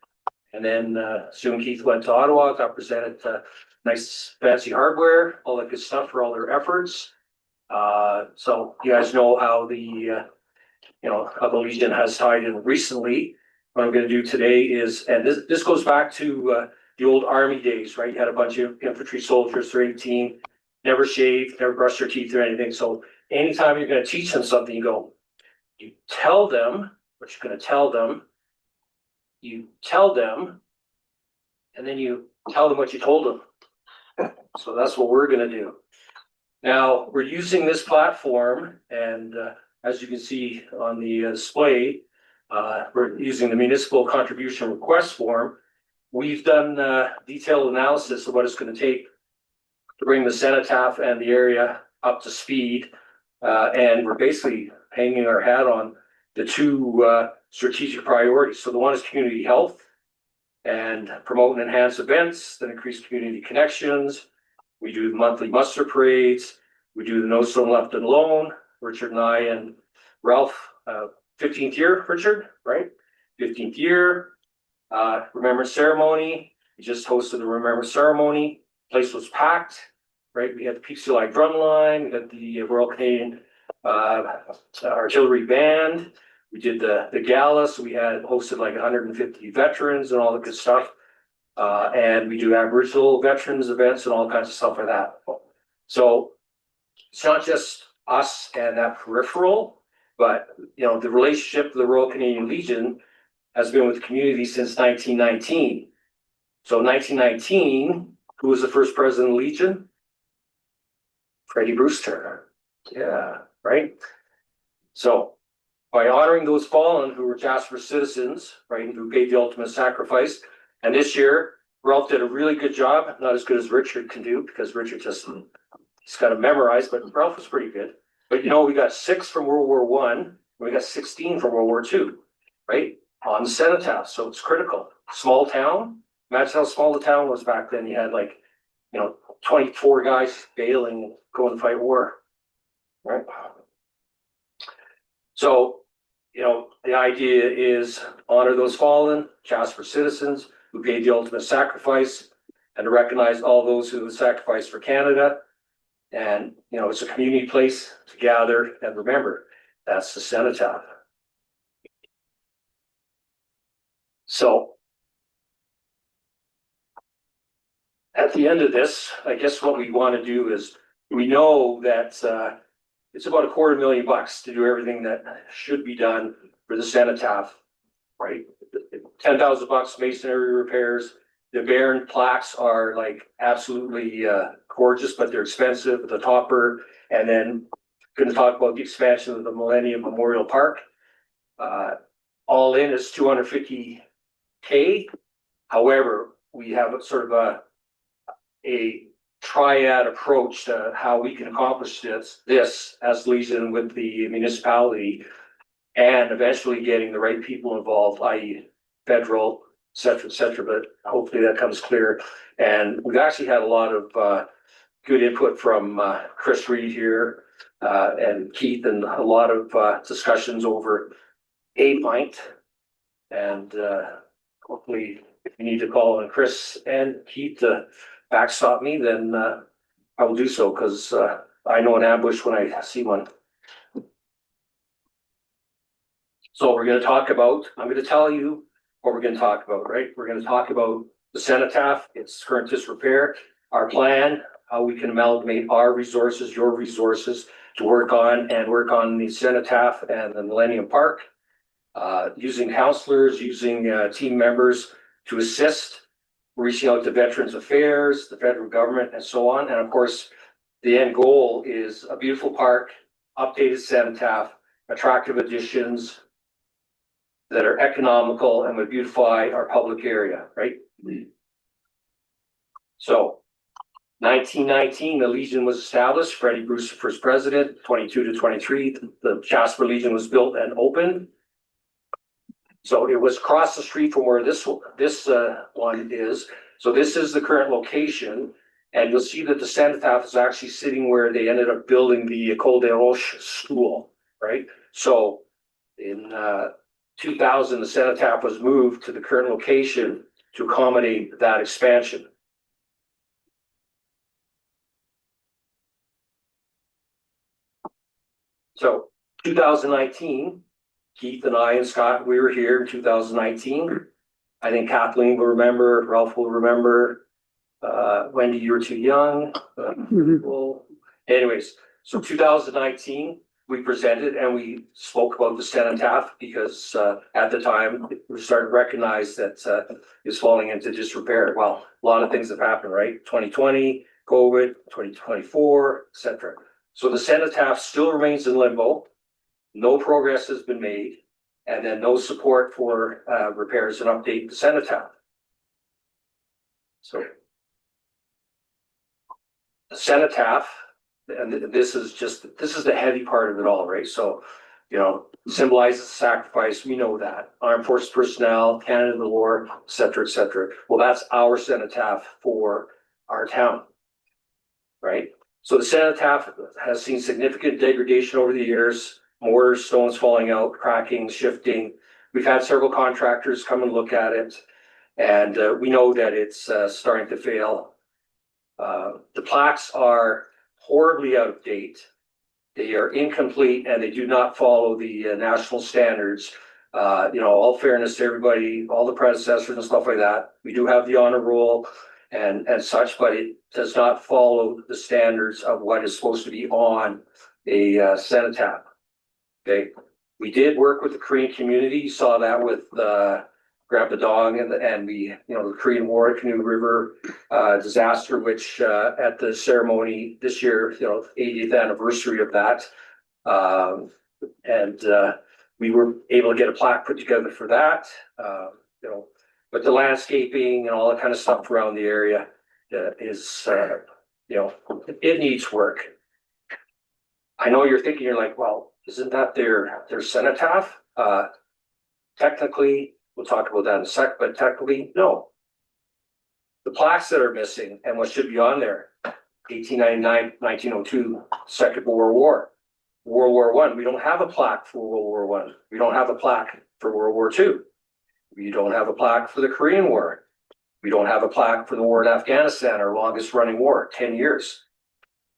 And then soon Keith went to Ottawa, got presented nice fancy hardware, all that good stuff for all their efforts. So you guys know how the how the Legion has tied in recently. What I'm going to do today is, and this goes back to the old Army days, right? You had a bunch of infantry soldiers, they're 18, never shaved, never brushed their teeth or anything. So anytime you're going to teach them something, you tell them what you're going to tell them. You tell them, and then you tell them what you told them. So that's what we're going to do. Now, we're using this platform, and as you can see on the display, we're using the municipal contribution request form. We've done detailed analysis of what it's going to take to bring the cenotaph and the area up to speed, and we're basically hanging our hat on the two strategic priorities. So the one is community health and promote and enhance events that increase community connections. We do monthly muster parades. We do the No Stone Left Alone. Richard and I and Ralph, 15th year, Richard, right? 15th year. Remembrance ceremony. We just hosted the remembrance ceremony. Place was packed, right? We had the PCLI drum line. We had the Royal Canadian Artillery Band. We did the gala, so we had hosted like 150 veterans and all the good stuff. And we do Aboriginal veterans events and all kinds of stuff like that. So it's not just us and that peripheral, but the relationship with the Royal Canadian Legion has been with the community since 1919. So 1919, who was the first president of the Legion? Freddie Brewster. Yeah, right? So by honoring those fallen who were Jasper citizens, right, and who paid the ultimate sacrifice. And this year, Ralph did a really good job, not as good as Richard can do, because Richard he's got to memorize, but Ralph was pretty good. But we got 6 from World War I, and we got 16 from World War II, right, on the cenotaph. So it's critical. Small town. Imagine how small the town was back then. You had 24 guys bailing and going to fight war, right? So, the idea is honor those fallen, Jasper citizens who paid the ultimate sacrifice, and to recognize all those who have sacrificed for Canada. And, it's a community place to gather and remember. That's the cenotaph. So, at the end of this, I guess what we want to do is, we know that it's about $250,000 to do everything that should be done for the cenotaph, right? $10,000 masonry repairs. The Baron plaques are like absolutely gorgeous, but they're expensive. The topper, and then going to talk about the expansion of the Millennium Memorial Park. All in is $250K. However, we have sort of a triad approach to how we can accomplish this as Legion with the municipality. and eventually getting the right people involved, i.e. federal, et cetera, but hopefully that comes clear. And we've actually had a lot of good input from Chris Reed here and Keith, and a lot of discussions over a pint. And hopefully, if you need to call on Chris and Keith to backstop me, then I will do so, because I know an ambush when I see one. So we're going to talk about, I'm going to tell you what we're going to talk about, right? We're going to talk about the cenotaph, its current disrepair, our plan, how we can amalgamate our resources, your resources, to work on the cenotaph and the Millennium Park, using councillors, using team members to assist, reaching out to Veterans Affairs, the federal government, and so on. And of course, the end goal is a beautiful park, updated cenotaph, attractive additions that are economical and would beautify our public area, right? So 1919, the Legion was established. Freddie Bruce, first president. 22 to 23, the Jasper Legion was built and opened. So it was across the street from where this one is. So this is the current location. And you'll see that the cenotaph is actually sitting where they ended up building the École des Roches school, right? So in 2000, the cenotaph was moved to the current location to accommodate that expansion. So 2019, Keith and I and Scott, we were here in 2019. I think Kathleen will remember, Ralph will remember, Wendy, you were too young. Well, anyways, so 2019, we presented and we spoke about the cenotaph because at the time we started to recognize that it's falling into disrepair. Well, a lot of things have happened, right? 2020, COVID, 2024, etc. So the cenotaph still remains in limbo. No progress has been made, and then no support for repairs and update the cenotaph. So the cenotaph, and this is the heavy part of it all, right? So, you know, symbolizes sacrifice. We know that. Armed Forces personnel, Canada in the war, et cetera, et cetera. Well, that's our cenotaph for our town, right? So the cenotaph has seen significant degradation over the years. Mortars, stones falling out, cracking, shifting. We've had several contractors come and look at it, and we know that it's starting to fail. The plaques are horribly out of date. They are incomplete, and they do not follow the national standards. You know, all fairness to everybody, all the predecessors and stuff like that. We do have the honor roll and such, but it does not follow the standards of what is supposed to be on a cenotaph. Okay, we did work with the Korean community. You saw that with Grandpa Dong and the Korean War, Canoe River disaster, which at the ceremony this year, 80th anniversary of that, and we were able to get a plaque put together for that. But the landscaping and all that kind of stuff around the area is, it needs work. I know you're thinking, you're like, well, isn't that their cenotaph? Technically, we'll talk about that in a sec, but technically, no. The plaques that are missing and what should be on there, 1899, 1902, Second World War, World War I. We don't have a plaque for World War I. We don't have a plaque for World War II. We don't have a plaque for the Korean War. We don't have a plaque for the war in Afghanistan, our longest running war, 10 years.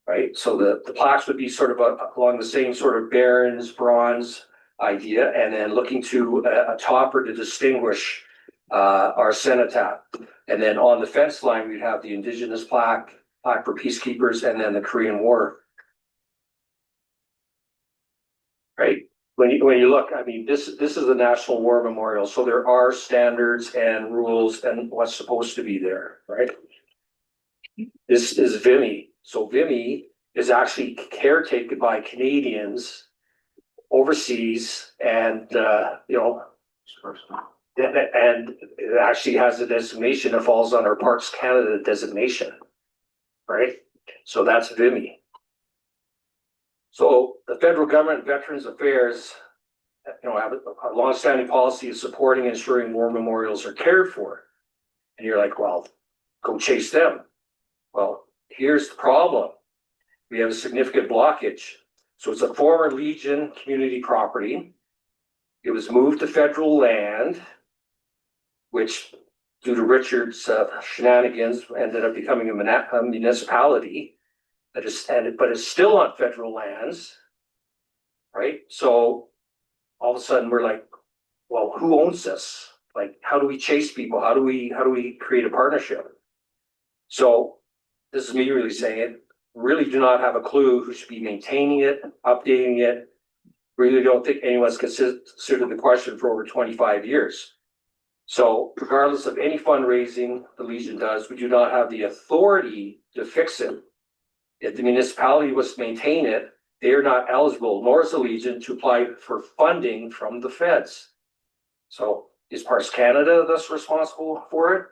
Right? So the plaques would be sort of along the same sort of barons, bronze idea, and then looking to a topper to distinguish our cenotaph. And then on the fence line, we'd have the Indigenous plaque for peacekeepers, and then the Korean War. Right? When you look, I mean, this is the National War Memorial, so there are standards and rules and what's supposed to be there, right? This is Vimy. So Vimy is actually caretaken by Canadians overseas, and and it actually has a designation that falls under Parks Canada designation, right? So that's Vimy. So the federal government, Veterans Affairs, have a longstanding policy of supporting and ensuring war memorials are cared for. And you're like, well, go chase them. Well, here's the problem. We have a significant blockage. So it's a former Legion community property. It was moved to federal land, which due to Richard's shenanigans ended up becoming a municipality. But it's still on federal lands, right? So all of a sudden we're like, well, who owns this? Like, how do we chase people? How do we create a partnership? So this is me really saying it. Really do not have a clue who should be maintaining it, updating it. Really don't think anyone's considered the question for over 25 years. So regardless of any fundraising the Legion does, we do not have the authority to fix it. If the municipality was to maintain it, they are not eligible, nor is the Legion, to apply for funding from the feds. So is Parks Canada thus responsible for it?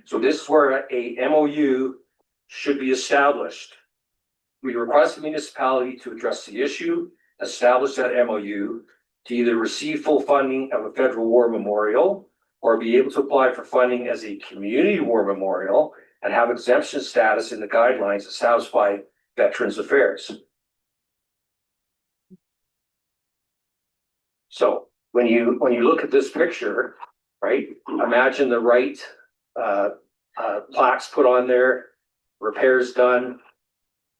So this is where a MOU should be established. We request the municipality to address the issue, establish that MOU, to either receive full funding of a federal war memorial or be able to apply for funding as a community war memorial and have exemption status in the guidelines established by Veterans Affairs. So when you look at this picture, right, imagine the right plaques put on there, repairs done.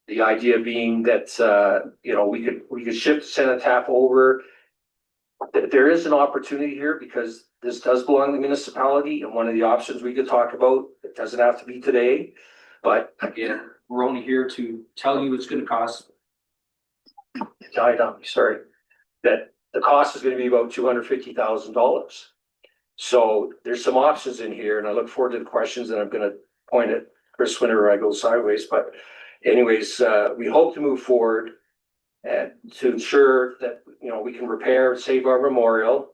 The idea being that we could shift Cenotaph over. There is an opportunity here because this does belong to the municipality, and one of the options we could talk about, it doesn't have to be today, but again, we're only here to tell you it's going to cost. Sorry, that the cost is going to be about $250,000. So there's some options in here, and I look forward to the questions, and I'm going to point at Chris whenever I go sideways. But anyways, we hope to move forward and to ensure that we can repair, save our memorial,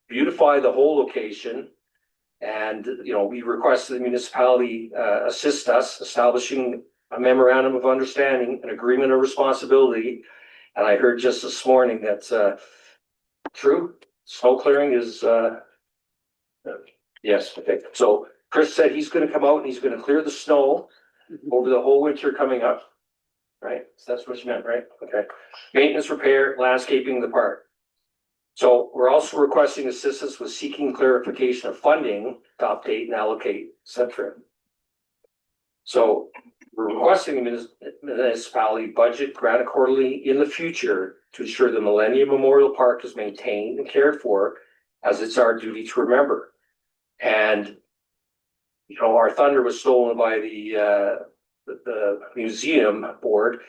beautify the whole location, and we request the municipality assist us establishing a memorandum of understanding, an agreement of responsibility. And I heard just this morning that true snow clearing is yes. Okay. So Chris said he's going to come out and he's going to clear the snow over the whole winter coming up. Right? So that's what you meant, right? Okay. Maintenance, repair, landscaping the park. So we're also requesting assistance with seeking clarification of funding to update and allocate, etc. So we're requesting the municipality budget grant accordingly in the future to ensure the Millennium Memorial Park is maintained and cared for, as it's our duty to remember. And our thunder was stolen by the museum board,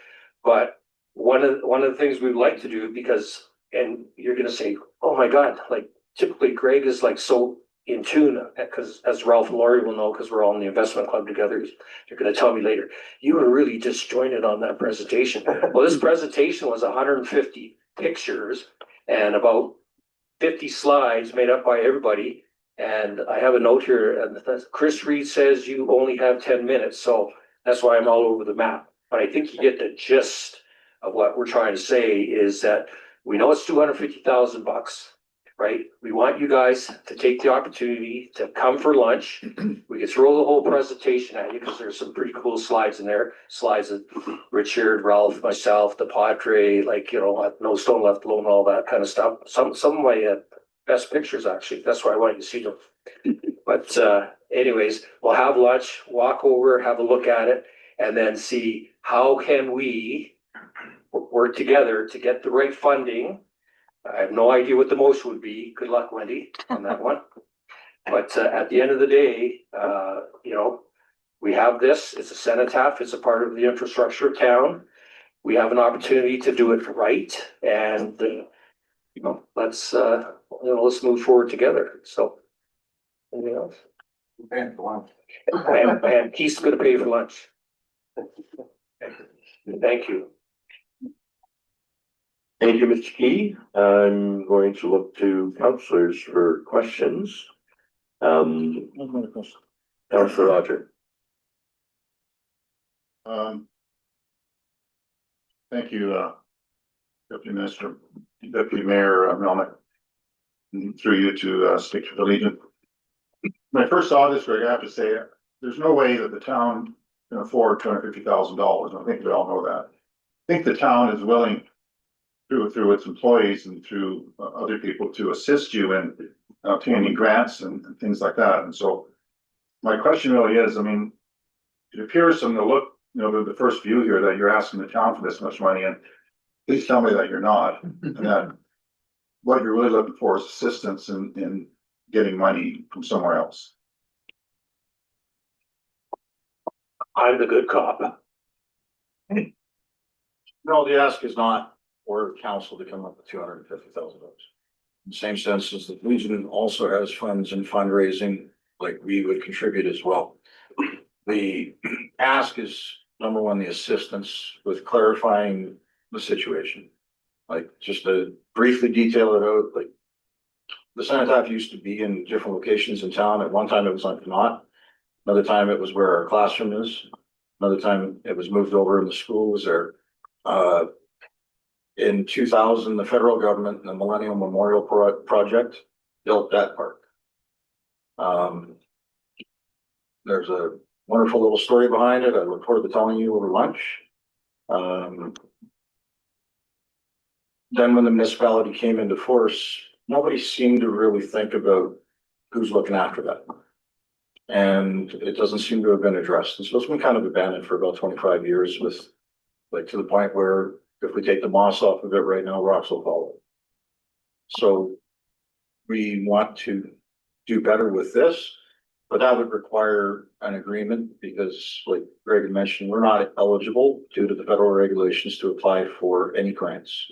but one of the things we'd like to do, because, and you're going to say, oh my God, like typically Greg is like so in tune, because as Ralph and Laurie will know, because we're all in the investment club together, you're going to tell me later, you were really disjointed on that presentation. Well, this presentation was 150 pictures and about 50 slides made up by everybody. And I have a note here, and Chris Reed says you only have 10 minutes. So that's why I'm all over the map. But I think you get the gist of what we're trying to say is that we know it's $250,000, right? We want you guys to take the opportunity to come for lunch. We can throw the whole presentation at you because there's some pretty cool slides in there. Slides of Richard, Ralph, myself, the Padre, no stone left alone, all that kind of stuff. Some of my best pictures, actually. That's why I want you to see them. But anyways, we'll have lunch, walk over, have a look at it, and then see how can we work together to get the right funding. I have no idea what the motion would be. Good luck, Wendy, on that one. But at the end of the day, we have this. It's a cenotaph. It's a part of the infrastructure of town. We have an opportunity to do it right, and let's move forward together. So, anything else? And lunch. And Keith's going to pay for lunch. Thank you. Thank you, Mr. Key. I'm going to look to councillors for questions. Councillor Roger. Thank you, Deputy Mayor Melnick. through you to speak to the Legion. When I first saw this, Greg, I have to say, there's no way that the town can afford $250,000. I think we all know that. I think the town is willing, through its employees and through other people, to assist you in obtaining grants and things like that. And so my question really is, I mean, it appears from the look, the first view here, that you're asking the town for this much money, and please tell me that you're not, and that what you're really looking for is assistance in getting money from somewhere else. I'm the good cop. No, the ask is not for council to come up with $250,000. In the same sense as the Legion also has funds in fundraising, like we would contribute as well. The ask is, number one, the assistance with clarifying the situation. Like, just to briefly detail it out, like, the cenotaph used to be in different locations in town. At one time it was on Knott. Another time it was where our classroom is. Another time it was moved over in the schools there. In 2000, the federal government and the Millennium Memorial Project built that park. There's a wonderful little story behind it. I look forward to telling you over lunch. Then when the municipality came into force, nobody seemed to really think about who's looking after that. And it doesn't seem to have been addressed. And so it's been kind of abandoned for about 25 years, with, like, to the point where if we take the moss off of it right now, rocks will follow. So we want to do better with this, but that would require an agreement because, like Greg mentioned, we're not eligible due to the federal regulations to apply for any grants.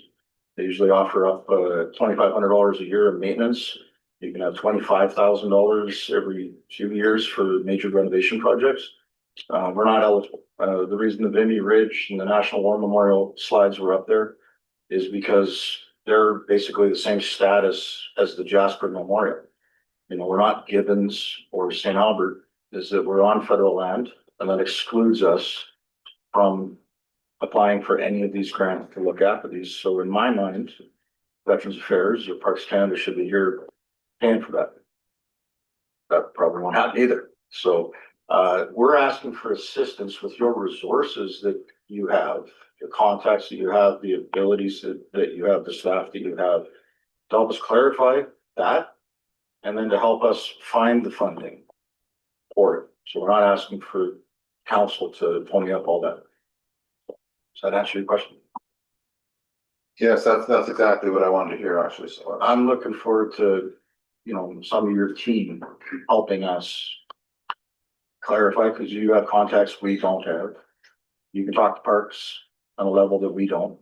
They usually offer up $2,500 a year of maintenance. You can have $25,000 every few years for major renovation projects. We're not eligible. The reason the Vimy Ridge and the National War Memorial slides were up there is because they're basically the same status as the Jasper Memorial. We're not Gibbons or St. Albert, is that we're on federal land, and that excludes us from applying for any of these grants to look after these. So in my mind, Veterans Affairs or Parks Canada should be here paying for that. That probably won't happen either. So we're asking for assistance with your resources that you have, your contacts that you have, the abilities that you have, the staff that you have, to help us clarify that, and then to help us find the funding for it. So we're not asking for council to pony up all that. Does that answer your question? Yes, that's exactly what I wanted to hear, actually. So I'm looking forward to, some of your team helping us clarify, because you have contacts we don't have. You can talk to parks on a level that we don't.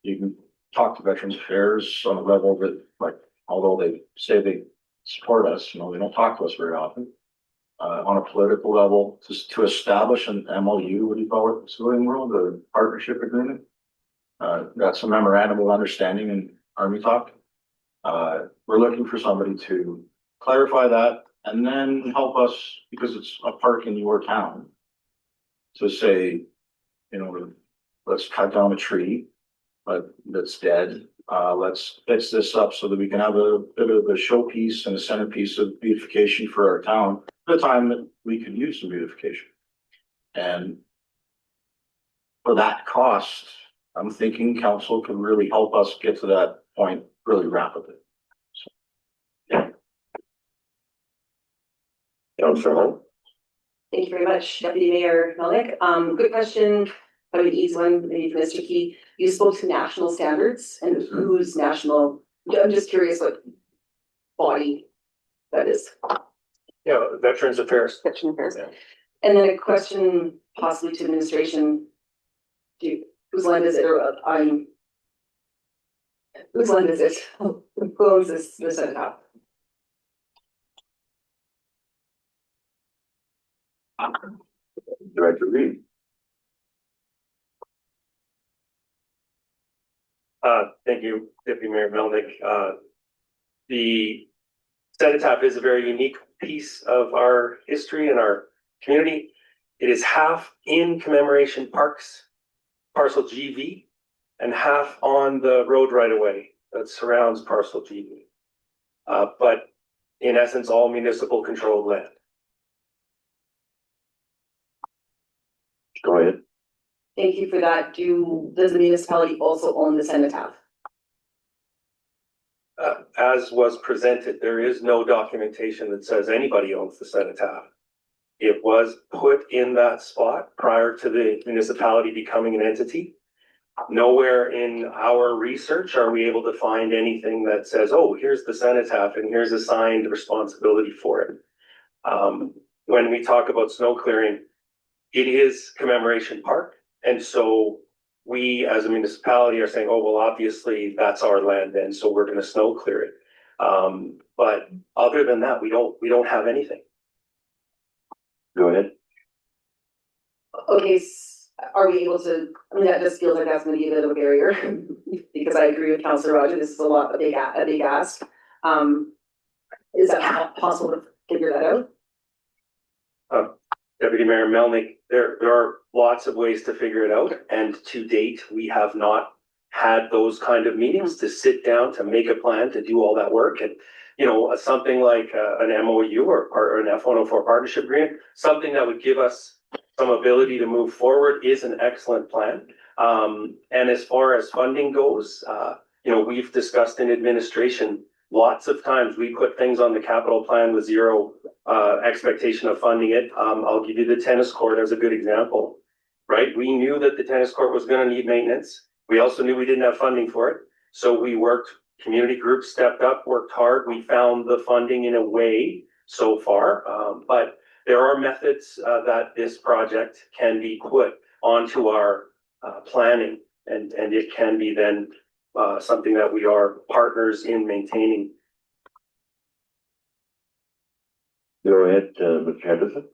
You can talk to Veterans Affairs on a level that, like, although they say they support us, they don't talk to us very often. On a political level, to establish an MOU, what do you call it, the civilian world, a partnership agreement. That's a memorandum of understanding in Army talk. We're looking for somebody to clarify that and then help us, because it's a park in your town, to say, let's cut down a tree that's dead. Let's fix this up so that we can have a bit of a showpiece and a centerpiece of beautification for our town at a time that we could use some beautification. And for that cost, I'm thinking council can really help us get to that point really rapidly. So, yeah. Councillor Hall. Thank you very much, Deputy Mayor Melnick. Good question. I would ease one, maybe for Mr. Key. You spoke to national standards, and who's national? I'm just curious what body that is. Yeah, Veterans Affairs. Veterans Affairs. Yeah. And then a question possibly to administration. Whose land is it? Or whose land is it? Who owns this cenotaph? Director Reed. Thank you, Deputy Mayor Melnick. The cenotaph is a very unique piece of our history and our community. It is half in Commemoration Parks, parcel GV, and half on the road right away that surrounds parcel GV. but in essence, all municipal controlled land. Go ahead. Thank you for that. Does the municipality also own the cenotaph? As was presented, there is no documentation that says anybody owns the cenotaph. It was put in that spot prior to the municipality becoming an entity. Nowhere in our research are we able to find anything that says, oh, here's the cenotaph and here's assigned responsibility for it. When we talk about snow clearing, it is Commemoration Park. And so we as a municipality are saying, oh, well, obviously that's our land then, so we're going to snow clear it. But other than that, we don't have anything. Go ahead. Okay, are we able to, I mean, that just feels like that's gonna be a bit of a barrier, because I agree with Councillor Roger, this is a big ask. Is that possible to figure that out? Deputy Mayor Melnick, there are lots of ways to figure it out, and to date, we have not had those kind of meetings to sit down, to make a plan, to do all that work. And, you know, something like an MOU or an F-104 partnership agreement, something that would give us some ability to move forward is an excellent plan. And as far as funding goes, you know, we've discussed in administration lots of times we put things on the capital plan with zero expectation of funding it. I'll give you the tennis court as a good example, right? We knew that the tennis court was going to need maintenance. We also knew we didn't have funding for it. So we worked, community groups stepped up, worked hard. We found the funding in a way so far, but there are methods that this project can be put onto our planning, and it can be then something that we are partners in maintaining. Go ahead, Mr. Henderson.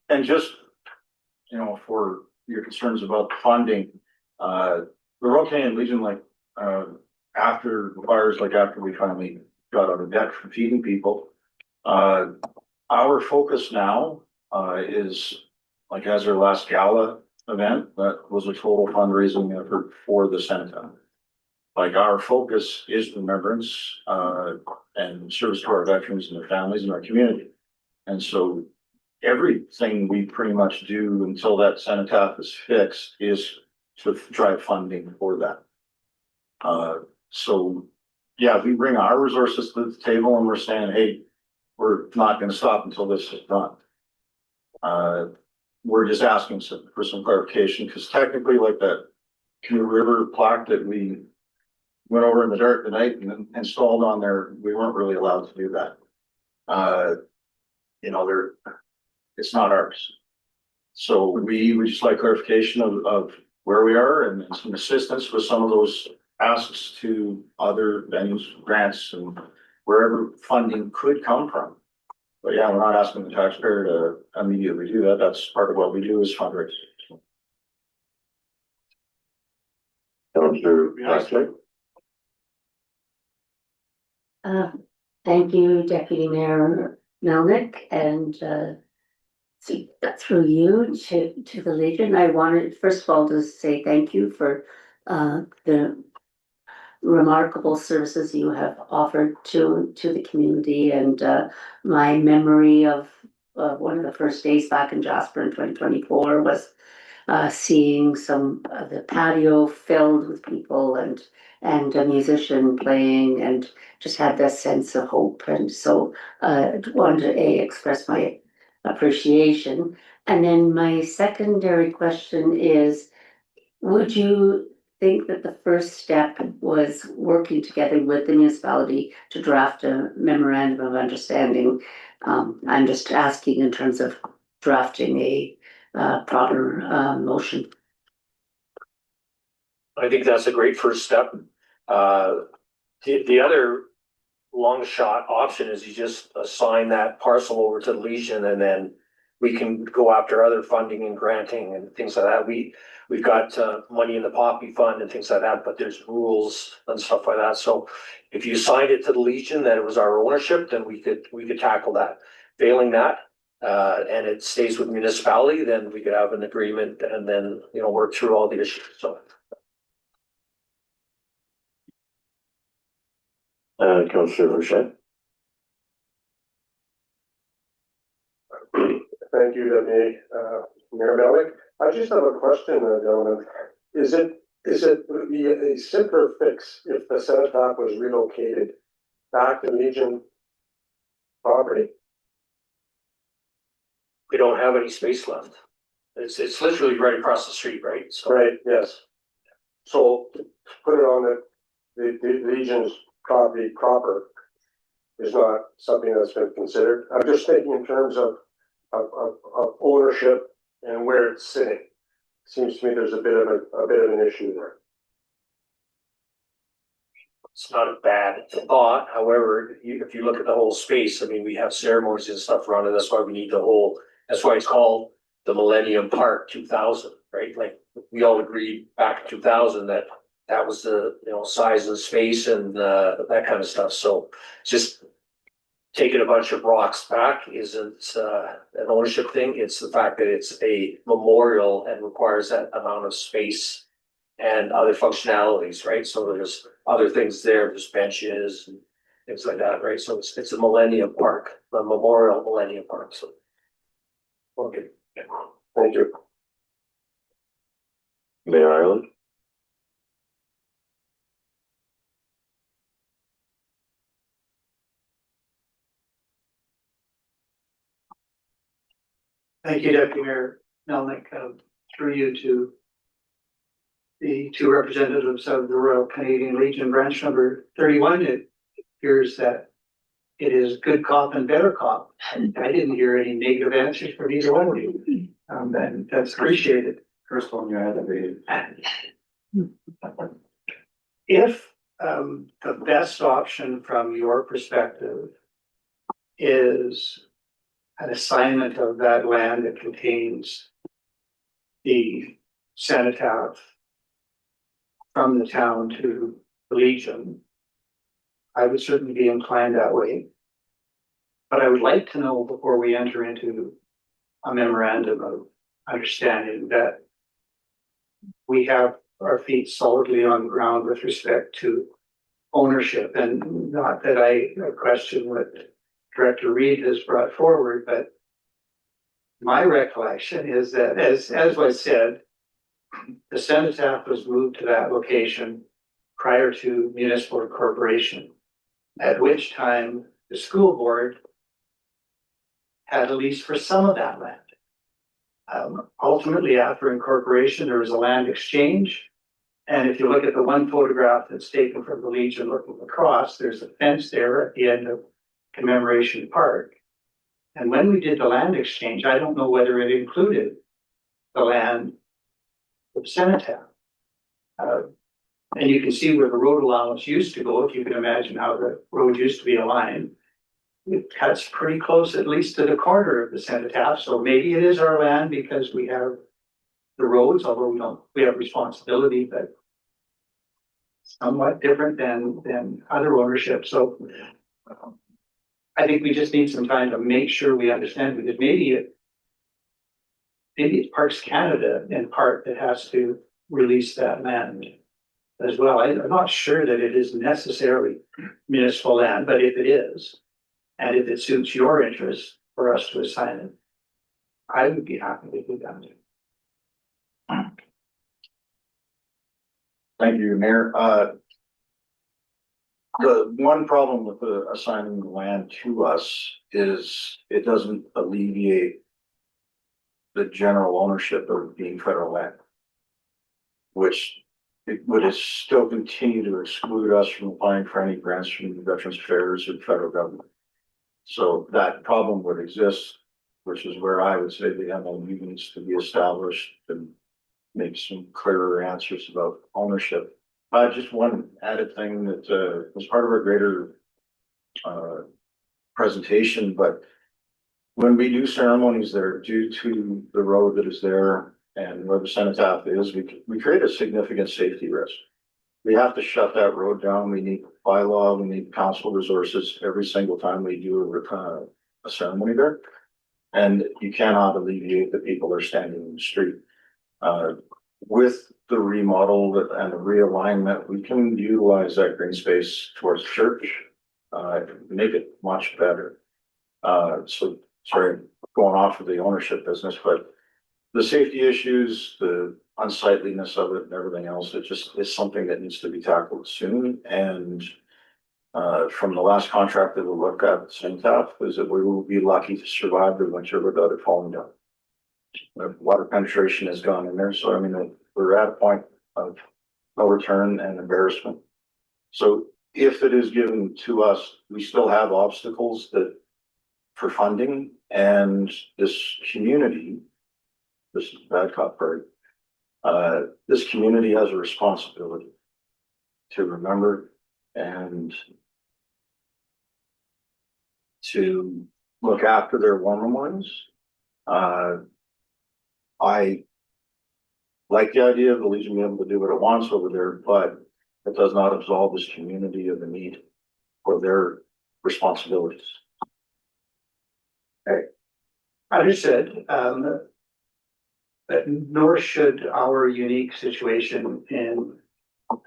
And just, you know, for your concerns about funding, the Royal Canadian Legion, like, after the fires, like after we finally got out of debt from feeding people, our focus now is, like, as our last gala event, that was a total fundraising effort for the cenotaph. Like, our focus is remembrance and service to our veterans and their families and our community. And so everything we pretty much do until that cenotaph is fixed is to drive funding for that. So yeah, we bring our resources to the table and we're saying, hey, we're not going to stop until this is done. We're just asking for some clarification, because technically, like that Canoe River plaque that we went over in the dark tonight and installed on there, we weren't really allowed to do that. You know, it's not ours. So we just like clarification of where we are and some assistance with some of those asks to other venues, grants, and wherever funding could come from. But yeah, we're not asking the taxpayer to immediately do that. That's part of what we do is fundraise. Councillor. Thank you, Deputy Mayor Melnick, and through you to the Legion. I wanted, first of all, to say thank you for the remarkable services you have offered to the community, and my memory of one of the first days back in Jasper in 2024 was seeing some of the patio filled with people and a musician playing, and just had that sense of hope. And so I wanted to express my appreciation. And then my secondary question is, would you think that the first step was working together with the municipality to draft a memorandum of understanding? I'm just asking in terms of drafting a proper motion. I think that's a great first step. The other long shot option is you just assign that parcel over to the Legion, and then we can go after other funding and granting and things like that. We've got money in the Poppy Fund and things like that, but there's rules and stuff like that. So if you assigned it to the Legion, that it was our ownership, then we could tackle that. Failing that, and it stays with municipality, then we could have an agreement and then, you know, work through all the issues. So. Councillor Rochette. Thank you, Deputy Mayor Malik. I just have a question, gentlemen. Is it a simpler fix if the cenotaph was relocated back to Legion property? We don't have any space left. It's literally right across the street, right? So Right, yes. So put it on the Legion's property proper is not something that's been considered. I'm just thinking in terms of ownership and where it's sitting. Seems to me there's a bit of an issue there. it's not a bad thought. However, if you look at the whole space, I mean, we have ceremonies and stuff around it. That's why we need the whole, that's why it's called the Millennium Park 2000, right? Like we all agreed back in 2000 that that was the, you know, size of the space and that kind of stuff. So just taking a bunch of rocks back isn't an ownership thing. It's the fact that it's a memorial and requires that amount of space and other functionalities, right? So there's other things there, there's benches and things like that, right? So it's a Millennium Park, a memorial Millennium Park. So okay. Thank you. Mayor Ireland. Thank you, Deputy Mayor Melnick, through you to the two representatives of the Royal Canadian Legion branch number 31. It appears that it is good cop and better cop. I didn't hear any negative answers from either one of you. And that's appreciated. First one you had to be. If the best option from your perspective is an assignment of that land that contains the cenotaph from the town to the Legion, I would certainly be inclined that way. But I would like to know before we enter into a memorandum of understanding that we have our feet solidly on the ground with respect to ownership, and not that I question what Director Reed has brought forward, but my recollection is that as was said, the cenotaph was moved to that location prior to municipal incorporation, at which time the school board had a lease for some of that land. Ultimately, after incorporation, there was a land exchange. And if you look at the one photograph that's taken from the Legion looking across, there's a fence there at the end of Commemoration Park. And when we did the land exchange, I don't know whether it included the land of cenotaph. And you can see where the road allowance used to go, if you can imagine how the road used to be aligned. It cuts pretty close, at least to the corner of the cenotaph. So maybe it is our land because we have the roads, although we have responsibility, but somewhat different than other ownership. So I think we just need some time to make sure we understand, because maybe it's Parks Canada in part that has to release that land as well. I'm not sure that it is necessarily municipal land, but if it is, and if it suits your interest for us to assign it, I would be happy to do that. Thank you, Mayor. The one problem with assigning the land to us is it doesn't alleviate the general ownership of being federal land, which it would still continue to exclude us from applying for any grants from the Veterans Affairs or the federal government. So that problem would exist, which is where I would say the MOU needs to be established and make some clearer answers about ownership. Just one added thing that was part of our greater presentation, but when we do ceremonies there, due to the road that is there and where the cenotaph is, we create a significant safety risk. We have to shut that road down. We need bylaw, we need council resources every single time we do a ceremony there. And you cannot alleviate the people that are standing in the street. With the remodel and the realignment, we can utilize that green space towards the church make it much better. So sorry, going off of the ownership business, but the safety issues, the unsightliness of it and everything else, it just is something that needs to be tackled soon. And from the last contract that we looked at Cenotaph, is that we will be lucky to survive the winter without it falling down. The water penetration has gone in there, so I mean, we're at a point of no return and embarrassment. So if it is given to us, we still have obstacles that for funding, and this community, this is the bad cop part, this community has a responsibility to remember and to look after their warmer ones. I like the idea of the Legion being able to do what it wants over there, but it does not absolve this community of the need for their responsibilities. Understood, but nor should our unique situation in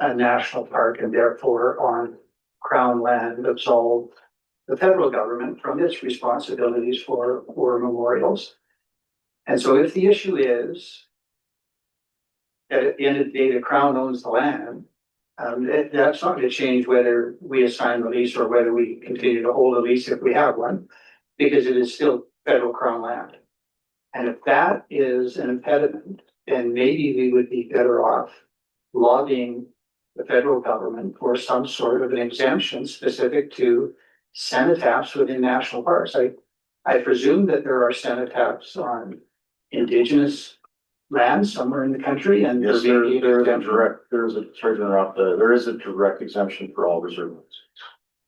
a national park and therefore on Crown land absolve the federal government from its responsibilities for memorials. And so if the issue is that at the end of the day, the Crown owns the land, that's not going to change whether we assign the lease or whether we continue to hold a lease if we have one, because it is still federal Crown land. And if that is an impediment, then maybe we would be better off lobbying the federal government for some sort of an exemption specific to cenotaphs within national parks. I presume that there are cenotaphs on Indigenous land somewhere in the country, and yes, there is a direct exemption for all reserve lands,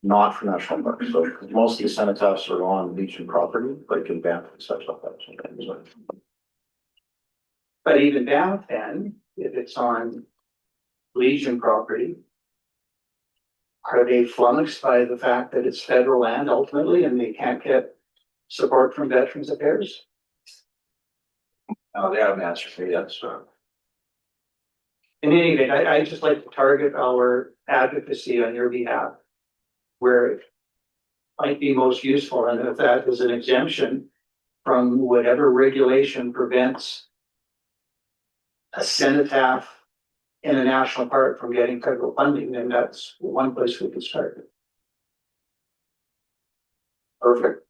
not for national parks. So most of the cenotaphs are on Legion property, like in Banff and such like that. But even Banff, then, if it's on Legion property, are they flummoxed by the fact that it's federal land ultimately and they can't get support from Veterans Affairs? No, they haven't answered me yet, so. In any event, I just like to target our advocacy on your behalf where it might be most useful, and if that is an exemption from whatever regulation prevents a cenotaph in a national park from getting federal funding, then that's one place we could start. Perfect.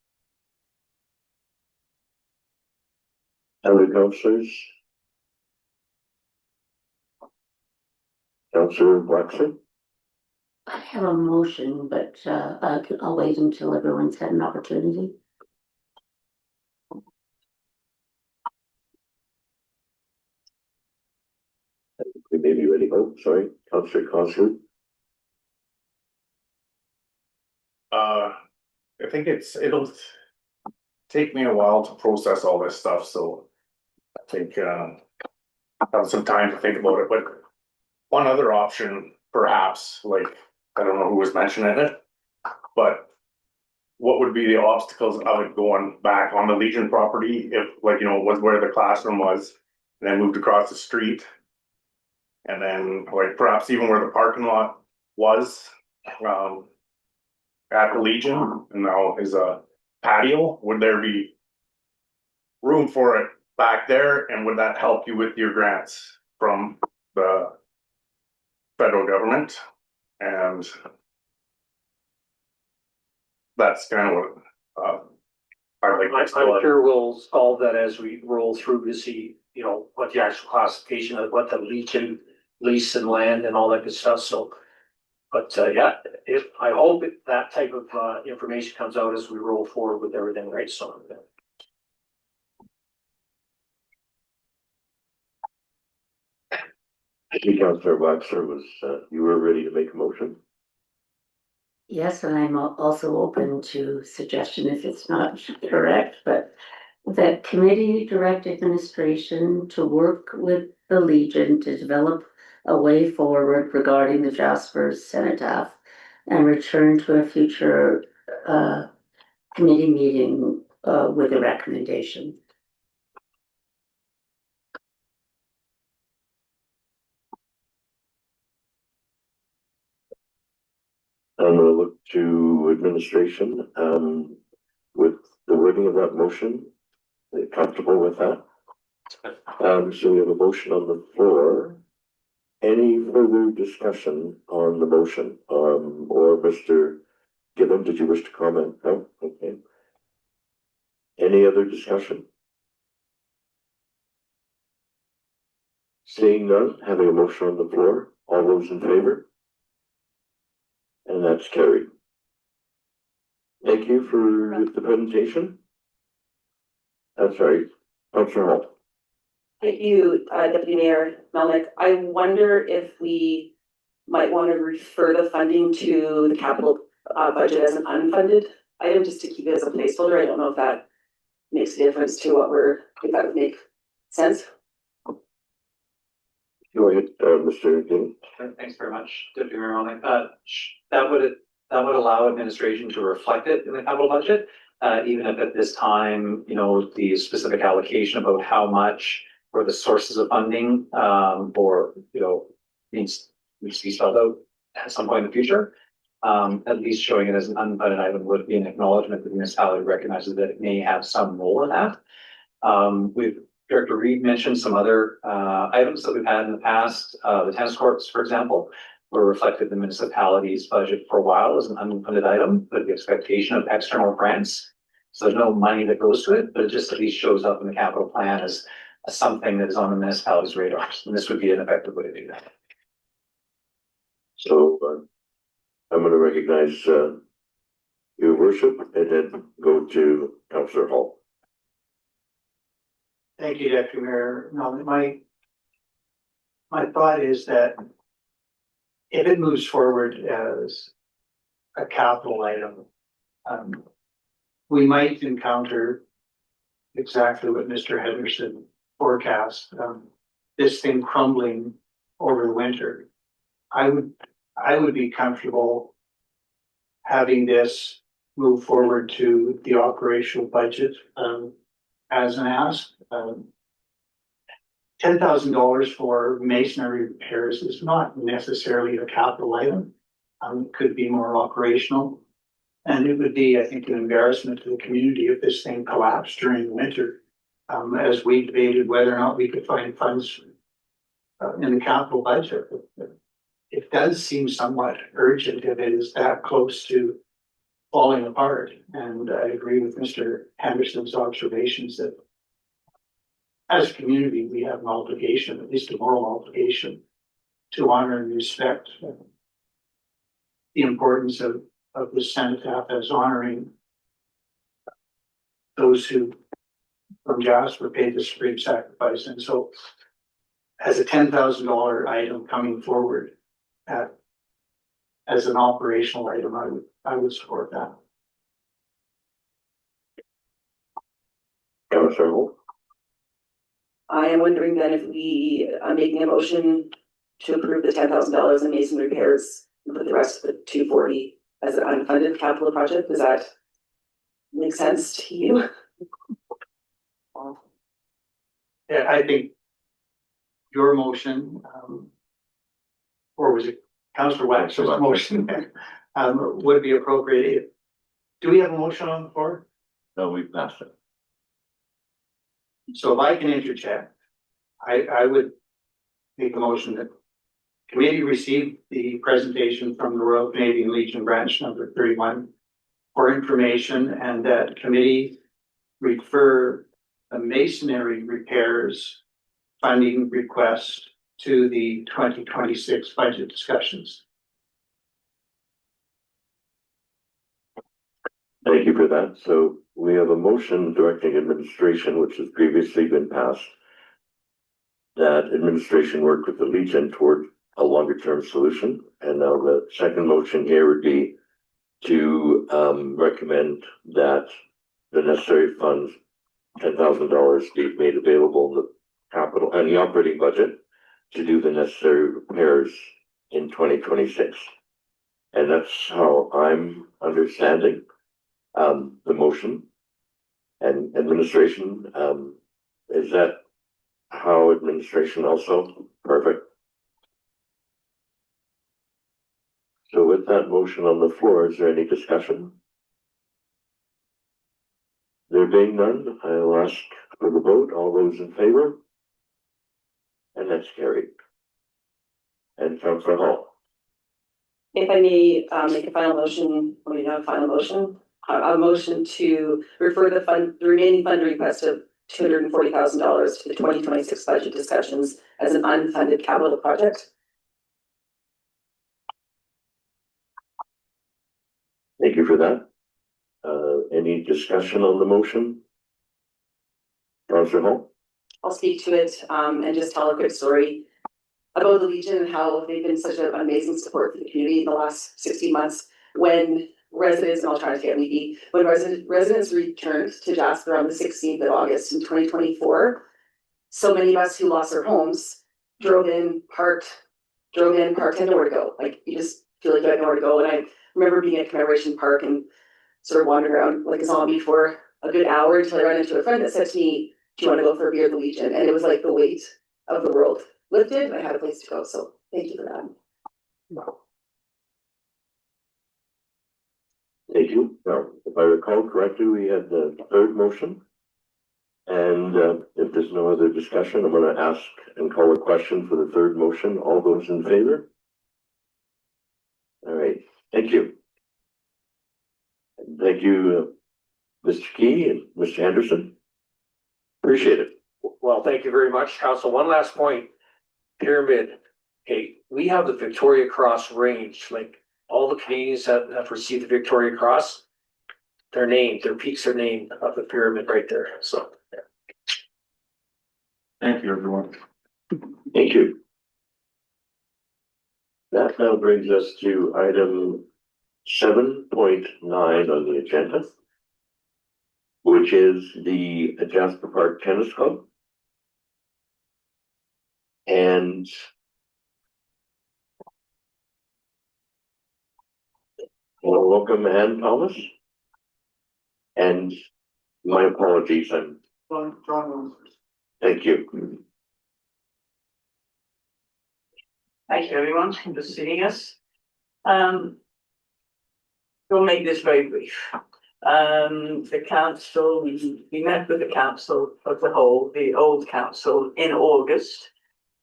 Other councillors? Councillor Waxer? I have a motion, but I'll wait until everyone's had an opportunity. We may be ready. Oh, sorry, Councillor Constantine. I think it'll take me a while to process all this stuff, so I think I have some time to think about it. But one other option, perhaps, like I don't know who was mentioning it, but what would be the obstacles of it going back on the Legion property if, like, you know, it was where the classroom was, and then moved across the street, and then like perhaps even where the parking lot was, at the Legion, and now is a patio. Would there be room for it back there, and would that help you with your grants from the federal government? And that's kind of what I'm sure we'll solve that as we roll through to see, you know, what the actual classification of what the Legion lease and land and all that good stuff. So, but yeah, I hope that type of information comes out as we roll forward with everything, right? So. I think Councillor Waxer was, you were ready to make a motion? Yes, and I'm also open to suggestion if it's not correct, but that committee direct administration to work with the Legion to develop a way forward regarding the Jasper cenotaph and return to a future committee meeting with a recommendation. I'm gonna look to administration, with the wording of that motion. Are you comfortable with that? So we have a motion on the floor. Any further discussion on the motion? Or Mr. Gibbon, did you wish to comment? No? Okay. Any other discussion? Seeing none, having a motion on the floor, all those in favor? And that's carried. Thank you for the presentation. That's right, Councillor Hall. Thank you, Deputy Mayor Melnick. I wonder if we might want to refer the funding to the capital budget as an unfunded item, just to keep it as a placeholder. I don't know if that makes a difference to what if that would make sense. Go ahead, Mr. Gibbon. Thanks very much, Deputy Mayor Melnick. That would allow administration to reflect it in the capital budget, even if at this time, the specific allocation about how much or the sources of funding, needs to be spelled out at some point in the future. At least showing it as an unfunded item would be an acknowledgement that the municipality recognizes that it may have some role in that. Director Reed mentioned some other items that we've had in the past. The tennis courts, for example, were reflected in the municipality's budget for a while as an unfunded item, but the expectation of external grants. So there's no money that goes to it, but it just at least shows up in the capital plan as something that is on the municipality's radar. And this would be an effective way to do that. So I'm going to recognize your worship and then go to Councillor Hall. Thank you, Deputy Mayor. No, my thought is that if it moves forward as a capital item, we might encounter exactly what Mr. Henderson forecast, this thing crumbling over the winter. I would be comfortable having this move forward to the operational budget as an ask. $10,000 for masonry repairs is not necessarily a capital item. It could be more operational. And it would be, I think, an embarrassment to the community if this thing collapsed during the winter, as we debated whether or not we could find funds in the capital budget. It does seem somewhat urgent if it is that close to falling apart. And I agree with Mr. Henderson's observations that as a community, we have an obligation, at least a moral obligation, to honor and respect the importance of the cenotaph as honoring those who from Jasper paid the supreme sacrifice. And so as a $10,000 item coming forward as an operational item, I would support that. I am wondering then if we are making a motion to approve the $10,000 in mason repairs and put the rest of the $240 as an unfunded capital project. Does that make sense to you? Yeah, I think your motion, or was it Councillor Waxer's motion, would be appropriate. Do we have a motion on the floor? No, we passed it. So if I can interject, I would make a motion that committee receive the presentation from the Royal Canadian Legion branch number 31 for information, and that committee refer the masonry repairs funding request to the 2026 budget discussions. Thank you for that. So we have a motion directing administration, which has previously been passed, that administration work with the Legion toward a longer term solution. And now the second motion here would be to recommend that the necessary funds, $10,000, be made available in the capital and the operating budget to do the necessary repairs in 2026. And that's how I'm understanding the motion. And administration, is that how administration also? Perfect. So with with that motion on the floor, is there any discussion? There being none, I'll ask for the vote. All those in favor? And that's carried. And Councillor Hall. If I may, make a final motion, or you have a final motion, a motion to refer the remaining fund request of $240,000 to the 2026 budget discussions as an unfunded capital project. Thank you for that. Any discussion on the motion? Councillor Hall? I'll speak to it, and just tell a quick story about the Legion and how they've been such an amazing support for the community in the last 16 months when residents, and I'll try to get me, when residents returned to Jasper on the 16th of August in 2024, so many of us who lost our homes drove in, parked, and nowhere to go. Like, you just feel like you had nowhere to go. And I remember being at Commemoration Park and sort of wandering around like a zombie for a good hour until I ran into a friend that said to me, "Do you want to go for a beer at the Legion?" And it was like the weight of the world lifted, and I had a place to go. So thank you for that. Thank you. Now, if I recall correctly, we had the third motion. And if there's no other discussion, I'm going to ask and call a question for the third motion. All those in favor? All right. Thank you. Thank you, Mr. Key and Mr. Henderson. Appreciate it. Well, thank you very much, Council. One last point. Pyramid. Okay, we have the Victoria Cross range, like all the Canadians that have received the Victoria Cross, they're named, their peaks are named of the pyramid right there. So, yeah. Thank you, everyone. Thank you. That now brings us to item 7.9 on the agenda, which is the Jasper Park Tennis Club. And I want to welcome Ann Thomas. And my apologies, thank you. Thank you, everyone, for seeing us. We'll make this very brief. The council, we met with the council of the whole, the old council, in August,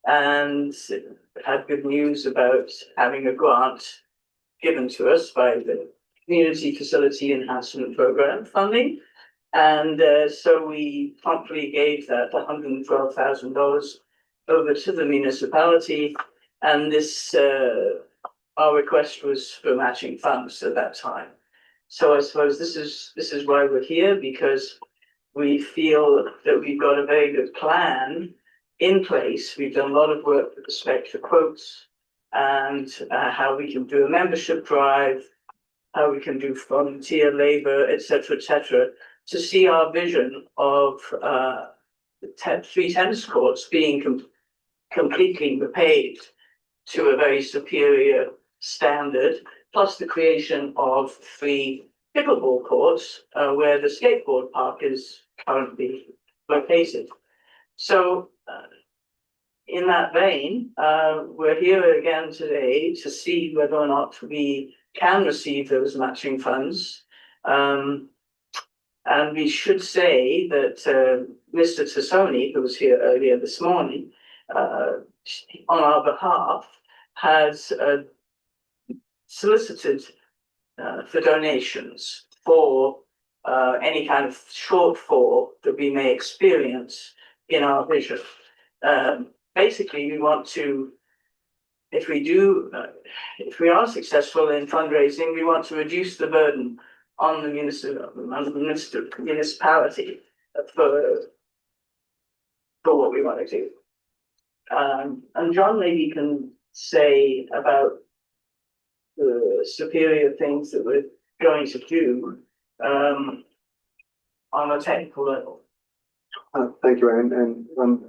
and had good news about having a grant given to us by the Community Facility Enhancement Program funding. And so we promptly gave that $112,000 over to the municipality. And this, our request was for matching funds at that time. So I suppose this is why we're here, because we feel that we've got a very good plan in place. We've done a lot of work with respect to quotes and how we can do a membership drive, how we can do volunteer labor, etc., to see our vision of 3 tennis courts being completely repaved to a very superior standard, plus the creation of 3 pickleball courts where the skateboard park is currently located. So in that vein, we're here again today to see whether or not we can receive those matching funds. And we should say that Mr. Tassoni, who was here earlier this morning, on our behalf, has solicited for donations for any kind of shortfall that we may experience in our vision. Basically, we want to, if we are successful in fundraising, we want to reduce the burden on the municipality for what we want to do. And John maybe can say about the superior things that we're going to do on a technical level. Thank you, Anne, and